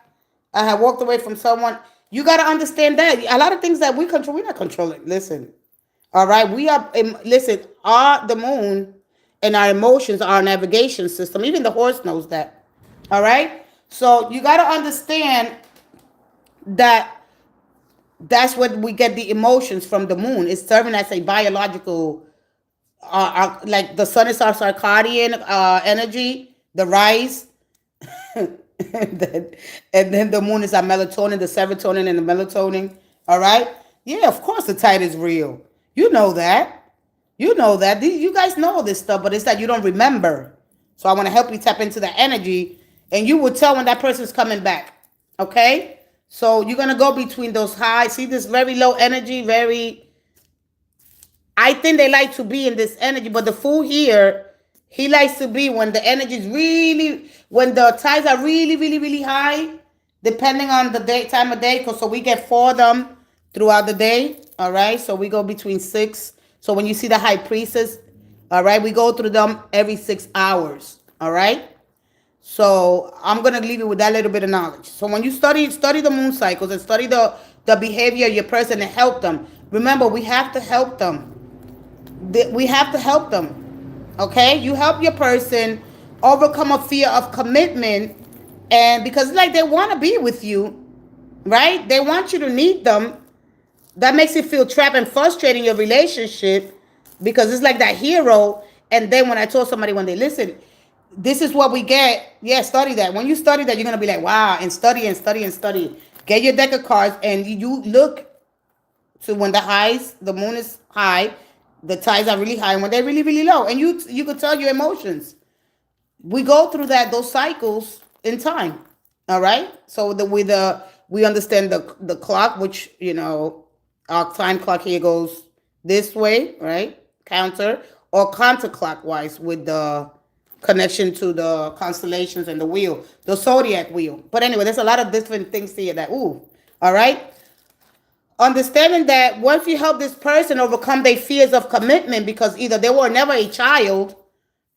I have walked away from someone. You got to understand that a lot of things that we control, we're not controlling. Listen, all right, we are. Listen, the moon and our emotions are our navigation system. Even the horse knows that. All right. So you got to understand that that's what we get the emotions from the moon. It's serving as a biological, like the sun is our circadian energy, the rise, and then the moon is our melatonin, the serotonin, and the melatonin. All right. Yeah, of course the tide is real. You know that. You know that. You guys know this stuff, but it's that you don't remember. So I want to help you tap into the energy, and you will tell when that person's coming back. Okay? So you're going to go between those highs. See this very low energy, I think they like to be in this energy, but the fool here, he likes to be when the energy is really, when the tides are really, really, really high, depending on the time of day, so we get 4 of them throughout the day. All right? So we go between 6. So when you see the high priestess, all right, we go through them every 6 hours. All right? So I'm going to leave you with that little bit of knowledge. So when you study the moon cycles and study the behavior of your person and help them, remember, we have to help them. We have to help them. Okay? You help your person overcome a fear of commitment, and because like they want to be with you, right? They want you to need them. That makes you feel trapped and frustrated in your relationship because it's like that hero. And then when I told somebody when they listen, this is what we get. Yeah, study that. When you study that, you're going to be like, wow, and study and study and study. Get your deck of cards and you look to when the moon is high, the tides are really high, and when they're really, really low. And you could tell your emotions. We go through those cycles in time. All right? So we understand the clock, which, our time clock here goes this way, right? Counter or counterclockwise with the connection to the constellations and the wheel, the zodiac wheel. But anyway, there's a lot of different things here that, all right? Understanding that once you help this person overcome their fears of commitment because either they were never a child,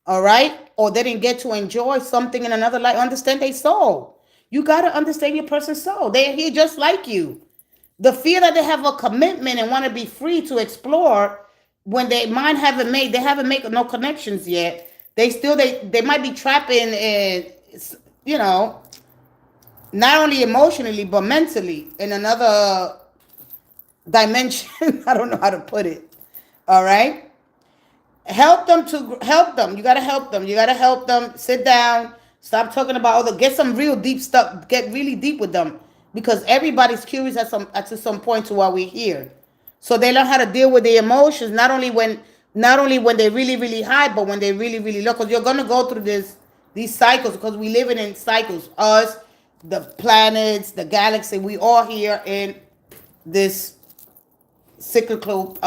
all right, or they didn't get to enjoy something in another life, understand their soul. You got to understand your person's soul. They're here just like you. The fear that they have a commitment and want to be free to explore when their mind they haven't made no connections yet. They might be trapped in, not only emotionally, but mentally in another dimension. I don't know how to put it. All right. Help them. You got to help them. You got to help them. Sit down. Stop talking about get some real deep stuff. Get really deep with them because everybody's curious at some point to why we're here. So they learn how to deal with the emotions, not only when they're really, really high, but when they're really, really low. Because you're going to go through these cycles because we live in cycles. Us, the planets, the galaxy, we all here in this cyclical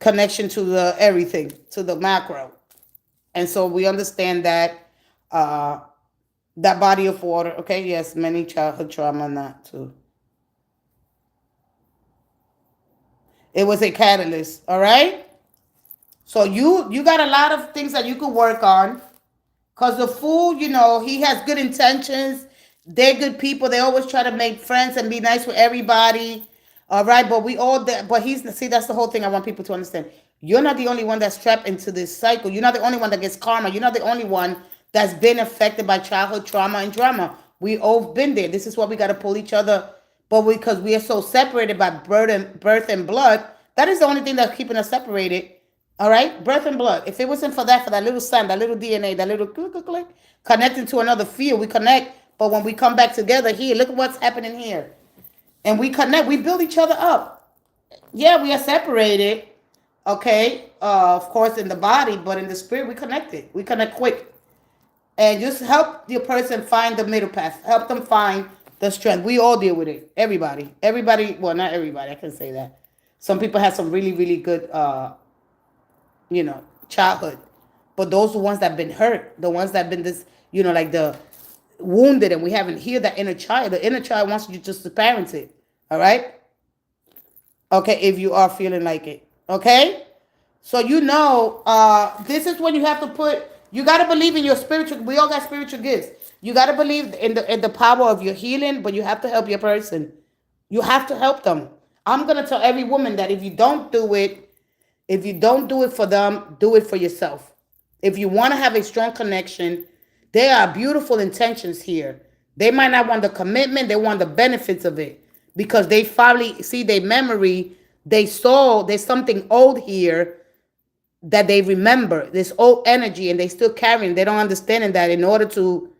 connection to the everything, to the macro. And so we understand that that body of water, okay, yes, many childhood trauma and that too. It was a catalyst, all right? So you got a lot of things that you could work on. Because the fool, he has good intentions. They're good people. They always try to make friends and be nice with everybody. All right, but we all that. But he's see that's the whole thing. I want people to understand. You're not the only one that's trapped into this cycle. You're not the only one that gets karma. You're not the only one that's been affected by childhood trauma and drama. We all been there. This is why we got to pull each other. But because we are so separated by birth and blood, that is the only thing that's keeping us separated. All right, birth and blood. If it wasn't for that little sun, that little DNA, that little click, click, click, connecting to another field, we connect. But when we come back together here, look at what's happening here. And we connect, we build each other up. Yeah, we are separated, okay, of course, in the body, but in the spirit, we connected. We connect quick. And just help the person find the middle path. Help them find the strength. We all deal with it. Everybody. Everybody, well, not everybody, I can say that. Some people have some really, really good, childhood. But those are the ones that have been hurt. The ones that have been this, like the wounded, and we haven't healed that inner child. The inner child wants you just to parent it. All right? Okay, if you are feeling like it. Okay? So this is when you have to you got to believe in your spiritual, we all got spiritual gifts. You got to believe in the power of your healing, but you have to help your person. You have to help them. I'm going to tell every woman that if you don't do it for them, do it for yourself. If you want to have a strong connection, there are beautiful intentions here. They might not want the commitment, they want the benefits of it. Because they finally see their memory, they saw there's something old here that they remember, this old energy, and they still carrying. They don't understand that in order to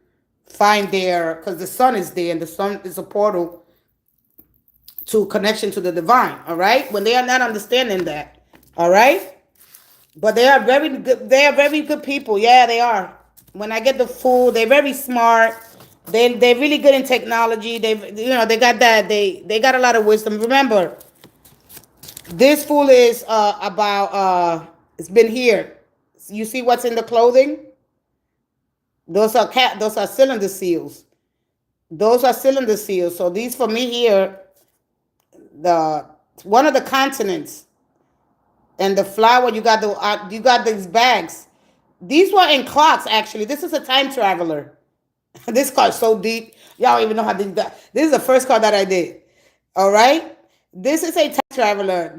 find because the sun is there, and the sun is a portal to connection to the divine, all right? When they are not understanding that, all right? But they are very good people. Yeah, they are. When I get the food, they're very smart. They're really good in technology. They got that. They got a lot of wisdom. Remember, this fool is it's been here. You see what's in the clothing? Those are cylinder seals. Those are cylinder seals. So these for me here, one of the continents and the flower, you got these bags. These were in clocks, actually. This is a time traveler. This card is so deep. Y'all don't even know how deep that. This is the first card that I did. All right? This is a time traveler.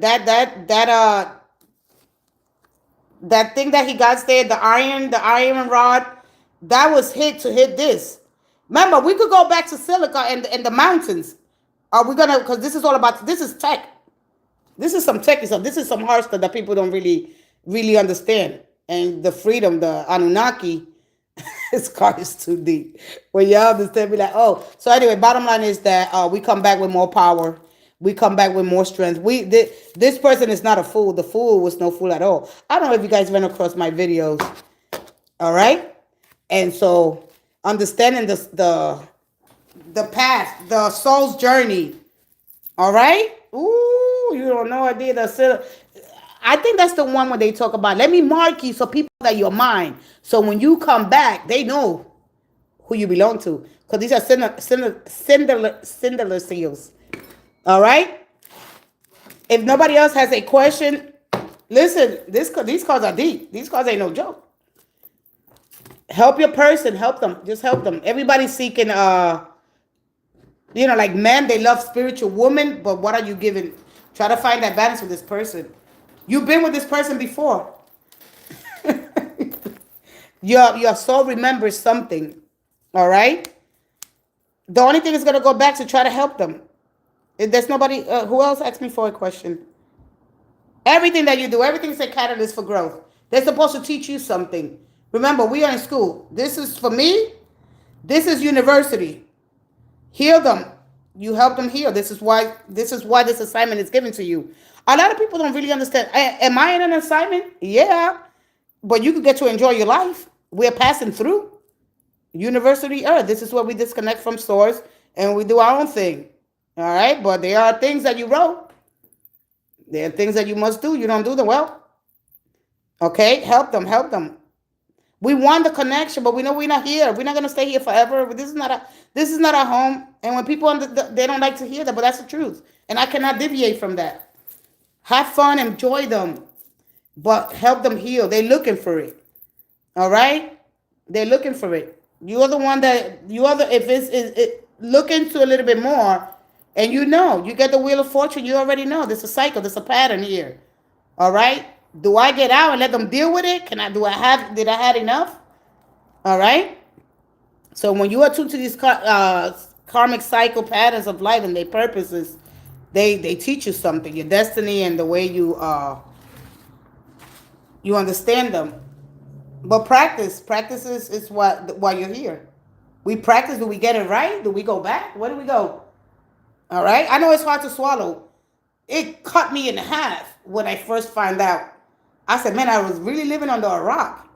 That thing that he got there, the iron rod, that was hit this. Remember, we could go back to silica and the mountains. Are we gonna? Because this is all about. This is tech. This is some techy stuff. This is some hard stuff that people don't really, really understand. And the freedom, the Anunnaki, this card is too deep. When y'all understand, be like, oh. So anyway, bottom line is that we come back with more power. We come back with more strength. This person is not a fool. The fool was no fool at all. I don't know if you guys ran across my videos. All right? And so understanding the path, the soul's journey. All right? Ooh, you don't know idea. I think that's the one where they talk about, let me mark you so people know that you're mine. So when you come back, they know who you belong to. Because these are cinderless seals. All right? If nobody else has a question, listen, these cards are deep. These cards ain't no joke. Help your person. Help them. Just help them. Everybody's seeking, like men, they love spiritual women, but what are you giving? Try to find that balance with this person. You've been with this person before. Your soul remembers something. All right? The only thing is going to go back to try to help them. If there's nobody, who else asked me for a question? Everything that you do, everything is a catalyst for growth. They're supposed to teach you something. Remember, we are in school. This is, for me, this is university. Heal them. You help them heal. This is why this assignment is given to you. A lot of people don't really understand. Am I in an assignment? Yeah. But you can get to enjoy your life. We're passing through. University Earth. This is where we disconnect from source and we do our own thing. All right? But there are things that you wrote. There are things that you must do. You don't do them well. Okay? Help them. Help them. We want the connection, but we know we're not here. We're not going to stay here forever. This is not our home. And when people, they don't like to hear that, but that's the truth. And I cannot deviate from that. Have fun, enjoy them, but help them heal. They're looking for it. All right? They're looking for it. You're the one that, if look into a little bit more And you know, you get the Wheel of Fortune, you already know. There's a cycle, there's a pattern here. All right? Do I get out and let them deal with it? Did I have enough? All right? So when you are tuned to these karmic cycle patterns of life and their purposes, they teach you something, your destiny and the way you understand them. But practice is what why you're here. We practice. Do we get it right? Do we go back? Where do we go? All right. I know it's hard to swallow. It cut me in half when I first found out. I said, man, I was really living under a rock.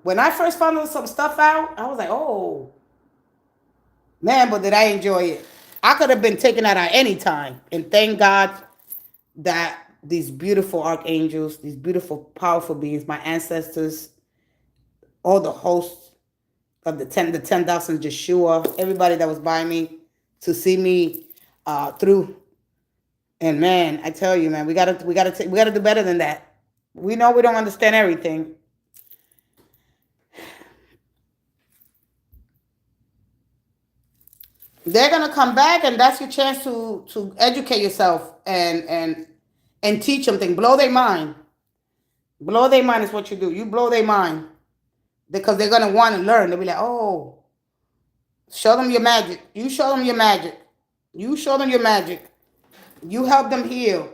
When I first found some stuff out, I was like, oh, man, but did I enjoy it? I could have been taken out at any time. And thank God that these beautiful archangels, these beautiful, powerful beings, my ancestors, all the hosts of the 10,000 Yeshua, everybody that was by me to see me through. And man, I tell you, man, we gotta do better than that. We know we don't understand everything. They're gonna come back, and that's your chance to educate yourself and teach them things. Blow their mind. Blow their mind is what you do. You blow their mind because they're gonna want to learn. They'll be like, oh, show them your magic. You show them your magic. You show them your magic. You help them heal.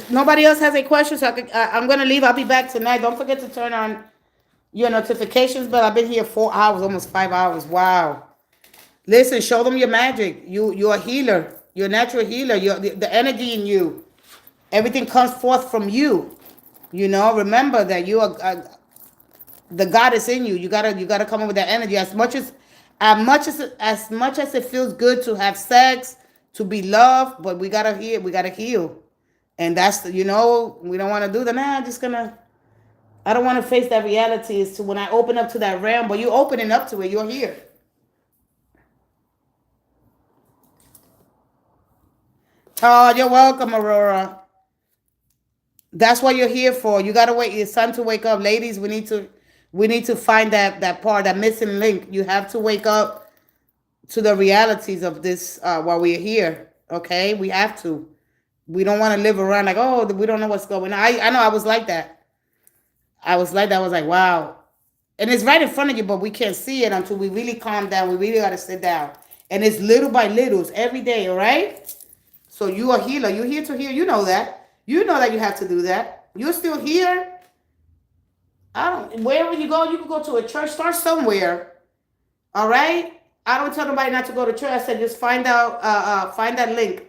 Nobody else has a question, so I'm gonna leave. I'll be back tonight. Don't forget to turn on your notifications. But I've been here 4 hours, almost 5 hours. Wow. Listen, show them your magic. You're a healer. You're a natural healer. You're the energy in you. Everything comes forth from you. You know, remember that you are the goddess in you. You gotta come up with that energy. As much as it feels good to have sex, to be loved, but we gotta heal. We gotta heal, and that's we don't want to do that. Nah, I don't want to face that reality. Is to when I open up to that realm, but you opening up to it. You're here. Oh, you're welcome, Aurora. That's what you're here for. You gotta wait. It's time to wake up, ladies. We need to find that part, that missing link. You have to wake up to the realities of this while we're here. Okay, we have to. We don't want to live around like, oh, we don't know what's going on. I know I was like that. I was like that. I was like, wow. And it's right in front of you, but we can't see it until we really calm down. We really got to sit down. And it's little by little, it's every day, all right? So you are a healer. You're here to heal. You know that. You know that you have to do that. You're still here. Wherever you go, you can go to a church. Start somewhere. All right? I don't tell nobody not to go to church. I said just find that link.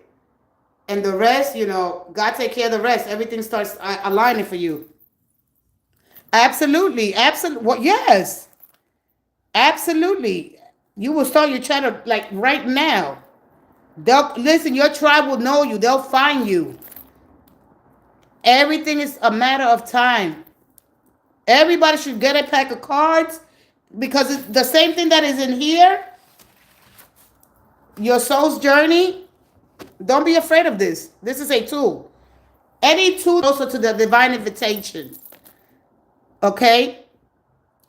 And the rest, God take care of the rest. Everything starts aligning for you. Absolutely. Absolutely. Well, yes. Absolutely. You will start your channel like right now. Listen, your tribe will know you. They'll find you. Everything is a matter of time. Everybody should get a pack of cards because it's the same thing that is in here. Your soul's journey. Don't be afraid of this. This is a tool. Any tool also to the divine invitation. Okay?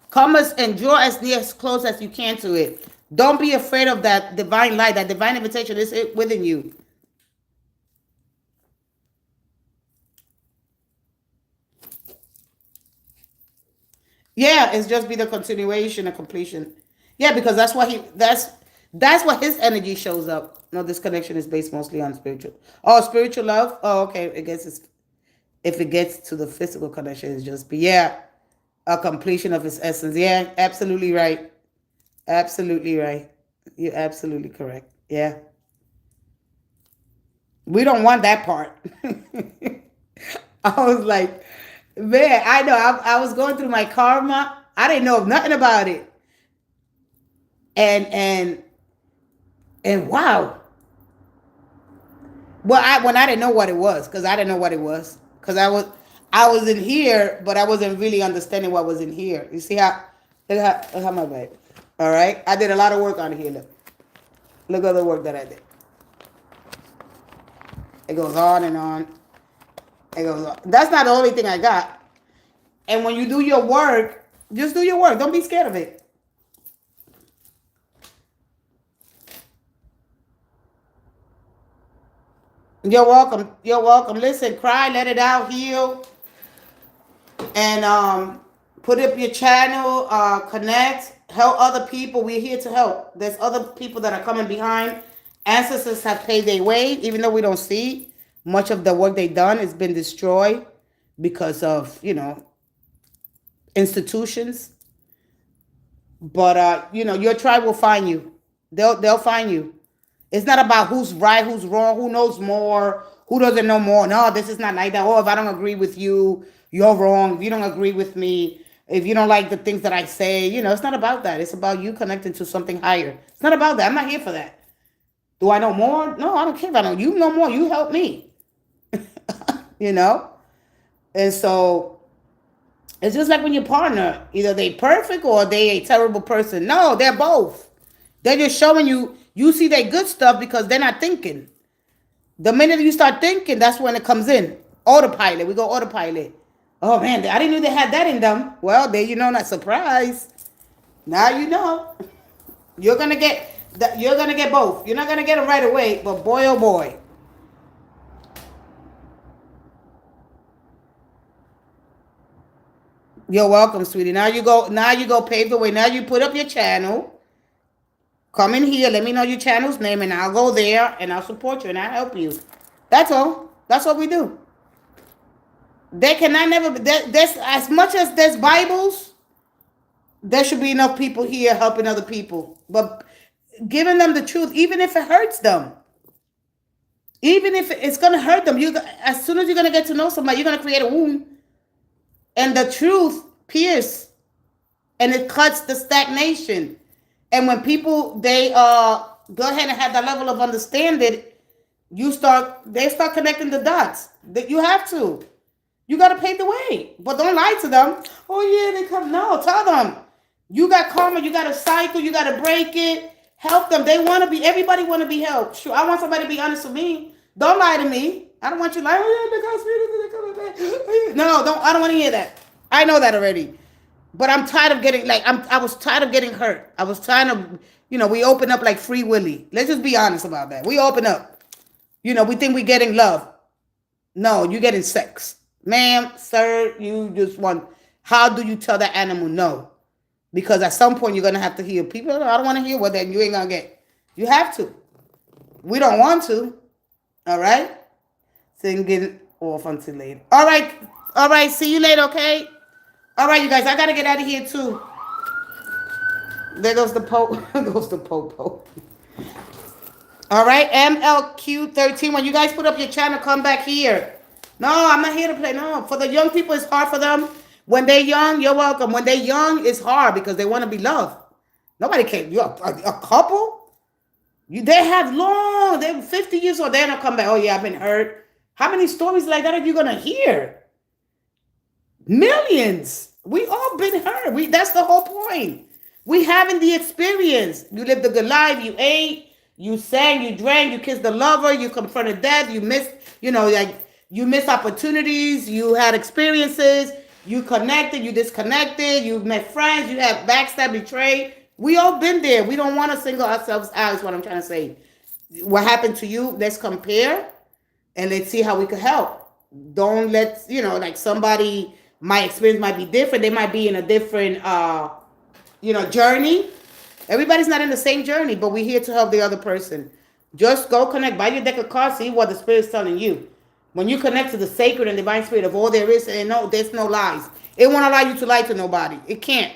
Come and draw as near as close as you can to it. Don't be afraid of that divine light. That divine invitation is within you. Yeah, it's just be the continuation and completion. Yeah, because that's what his energy shows up. No, this connection is based mostly on spiritual. Oh, spiritual love. Oh, okay. I guess if it gets to the physical connection, it's just a completion of his essence. Yeah, absolutely right. Absolutely right. You're absolutely correct. Yeah. We don't want that part. I was like, man, I know. I was going through my karma. I didn't know nothing about it. And wow. Well, when I didn't know what it was, because I didn't know what it was, because I was in here, but I wasn't really understanding what was in here. You see look how my bad. All right, I did a lot of work on here. Look at the work that I did. It goes on and on. It goes on. That's not the only thing I got. And when you do your work, just do your work. Don't be scared of it. You're welcome. You're welcome. Listen, cry, let it out, heal, and put up your channel, connect, help other people. We're here to help. There's other people that are coming behind. Ancestors have paid their way, even though we don't see much of the work they've done has been destroyed because of institutions. But your tribe will find you. They'll find you. It's not about who's right, who's wrong, who knows more, who doesn't know more. No, this is not like that. Oh, if I don't agree with you, you're wrong. If you don't agree with me, if you don't like the things that I say, it's not about that. It's about you connecting to something higher. It's not about that. I'm not here for that. Do I know more? No, I don't care if I know. You know more. You help me. you know? And so it's just like when your partner, either they perfect or they a terrible person. No, they're both. They're just showing you see their good stuff because they're not thinking. The minute you start thinking, that's when it comes in. Autopilot. We go autopilot. Oh man, I didn't know they had that in them. Well, there not surprised. Now you know. You're gonna get both. You're not gonna get them right away, but boy oh boy. You're welcome, sweetie. Now you go pave the way. Now you put up your channel. Come in here, let me know your channel's name, and I'll go there and I'll support you and I'll help you. That's all. That's what we do. There cannot never there's as much as there's Bibles, there should be enough people here helping other people. But giving them the truth, even if it hurts them. Even if it's gonna hurt them, as soon as you're gonna get to know somebody, you're gonna create a wound. And the truth pierces and it cuts the stagnation. And when people they go ahead and have that level of understanding, they start connecting the dots. That you have to. You gotta pave the way. But don't lie to them. Oh yeah, they come. No, tell them. You got karma, you got a cycle, you gotta break it. Help them. Everybody wanna be helped. Sure, I want somebody to be honest with me. Don't lie to me. I don't want you like, oh yeah, no, I don't want to hear that. I know that already. But I'm tired of getting I was tired of getting hurt. I was trying to, we open up like Free Willy. Let's just be honest about that. We open up. We think we're getting love. No, you're getting sex. Ma'am, sir, you just want, how do you tell that animal no? Because at some point you're going to have to hear people. I don't want to hear what then you ain't going to get. You have to. We don't want to. All right? Singing off until later. All right. See you later, okay? All right, you guys. I got to get out of here too. There goes the Pope. There goes the Popo. All right, MLQ13. When you guys put up your channel, come back here. No, I'm not here to play. No, for the young people, it's hard for them. When they're young, you're welcome. When they're young, it's hard because they want to be loved. Nobody can. You're a couple. They're 50 years old. They're not come back. Oh yeah, I've been hurt. How many stories like that are you gonna hear? Millions. We all been hurt. That's the whole point. We having the experience. You lived a good life. You ate. You sang. You drank. You kissed the lover. You confronted death. You missed. You missed opportunities. You had experiences. You connected. You disconnected. You met friends. You had backstab, betrayed. We all been there. We don't want to single ourselves out. Is what I'm trying to say. What happened to you? Let's compare, and let's see how we can help. Don't somebody. My experience might be different. They might be in a different, journey. Everybody's not in the same journey, but we're here to help the other person. Just go connect. Buy your deck of cards. See what the Spirit's telling you. When you connect to the sacred and divine spirit of all there is, and there's no lies. It won't allow you to lie to nobody. It can't.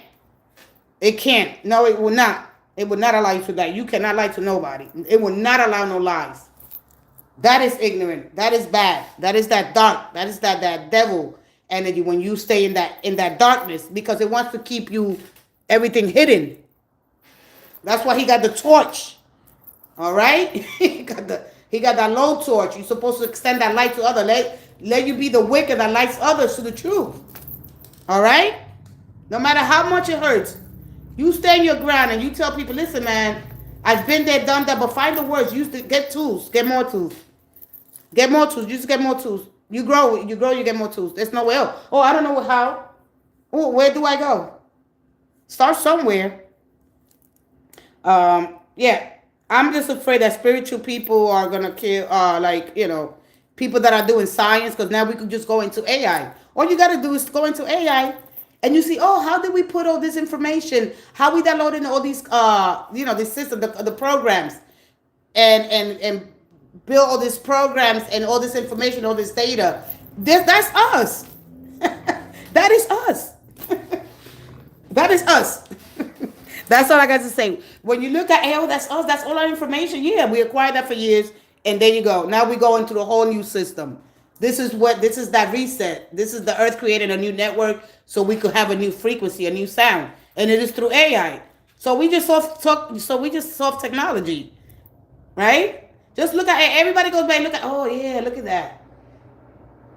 It can't. No, it will not. It will not allow you to lie. You cannot lie to nobody. It will not allow no lies. That is ignorant. That is bad. That is that dark. That is that devil energy when you stay in that darkness, because it wants to keep you everything hidden. That's why he got the torch. All right? he got that low torch. You're supposed to extend that light to others. Let you be the wick that lights others to the truth. All right? No matter how much it hurts, you stand your ground and you tell people, listen, man, I've been there, done that, but find the words. Get tools. Get more tools. Get more tools. You just get more tools. You grow, you get more tools. There's nowhere else. Oh, I don't know how. Oh, where do I go? Start somewhere. Yeah. I'm just afraid that spiritual people are gonna kill, people that are doing science, because now we could just go into AI. All you got to do is go into AI, and you see, oh, how did we put all this information? How we downloading all these, the system, the programs, and build all these programs and all this information, all this data. That's us. That is us. That is us. That's all I got to say. When you look at, oh, that's us. That's all our information. Yeah, we acquired that for years, and there you go. Now we go into the whole new system. This is that reset. This is the Earth creating a new network so we could have a new frequency, a new sound, and it is through AI. So we just solve technology, right? Just look at it. Everybody goes back and look at, oh yeah, look at that.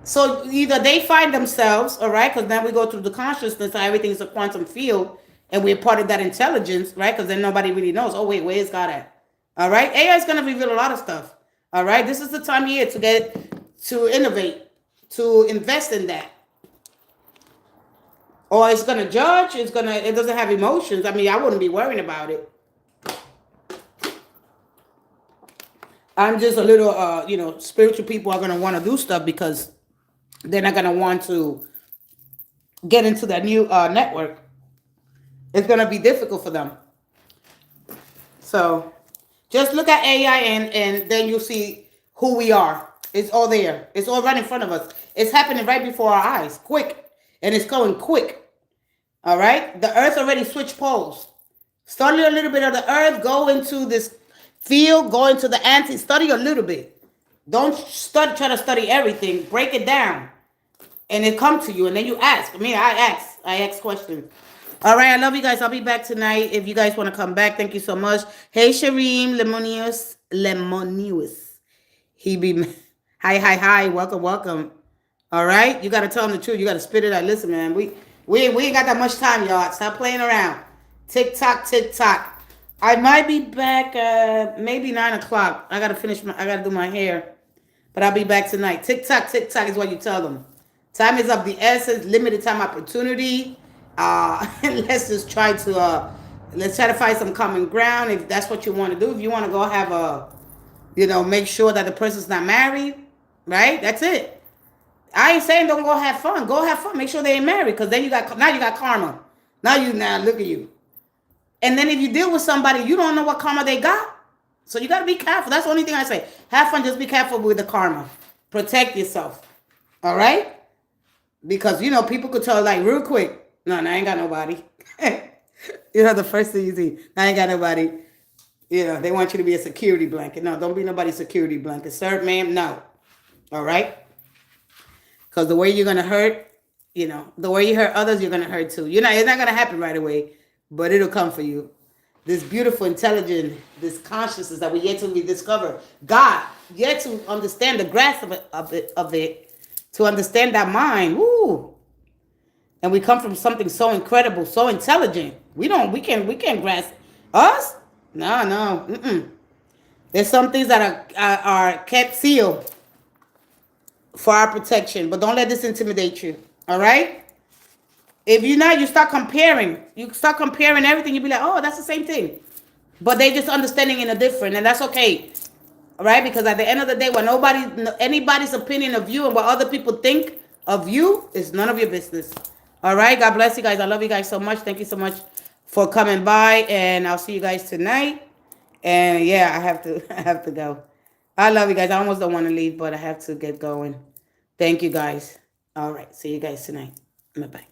So either they find themselves, all right, because now we go through the consciousness, so everything is a quantum field, and we're part of that intelligence, right? Because then nobody really knows, oh wait, where is God at? All right, AI is going to reveal a lot of stuff. All right, this is the time here to innovate, to invest in that. Or it's going to judge, it doesn't have emotions. I mean, I wouldn't be worrying about it. I'm just a little, spiritual people are going to want to do stuff because they're not going to want to get into that new network. It's going to be difficult for them. So just look at AI and then you'll see who we are. It's all there. It's all right in front of us. It's happening right before our eyes, quick. And it's going quick. All right? The earth already switched poles. Study a little bit of the earth. Go into this field. Go into the ants. Study a little bit. Don't try to study everything. Break it down. And it come to you. And then you ask. I ask questions. All right. I love you guys. I'll be back tonight. If you guys want to come back, thank you so much. Hey, Shareem Lemonius. He be... Hi. Welcome. All right? You got to tell them the truth. You got to spit it out. Listen, man. We ain't got that much time, y'all. Stop playing around. Tick tock. I might be back maybe 9 o'clock. I got to do my hair. But I'll be back tonight. Tick tock is what you tell them. Time is of the essence. Limited time opportunity. Let's just try to find some common ground if that's what you want to do. If you want to go have make sure that the person's not married, right? That's it. I ain't saying don't go have fun. Go have fun. Make sure they ain't married, because then you got karma. Now look at you. And then if you deal with somebody, you don't know what karma they got. So you got to be careful. That's the only thing I say. Have fun. Just be careful with the karma. Protect yourself. All right? Because, people could tell like real quick, no, I ain't got nobody. The first thing you see, I ain't got nobody. They want you to be a security blanket. No, don't be nobody's security blanket. Sir, ma'am, no. All right? Because the way you're going to hurt, the way you hurt others, you're going to hurt too. It's not going to happen right away, but it'll come for you. This beautiful intelligence, this consciousness that we yet to rediscover. God, yet to understand the grasp of it, to understand that mind. Woo! And we come from something so incredible, so intelligent. We can't grasp us. No. There's some things that are kept sealed for our protection, but don't let this intimidate you. All right? If you're not, you start comparing. You start comparing everything. You be like, oh, that's the same thing. But they just understanding in a different, and that's okay. All right? Because at the end of the day, when anybody's opinion of you and what other people think of you is none of your business. All right? God bless you guys. I love you guys so much. Thank you so much for coming by, and I'll see you guys tonight. And yeah, I have to go. I love you guys. I almost don't want to leave, but I have to get going. Thank you guys. All right. See you guys tonight. Bye-bye.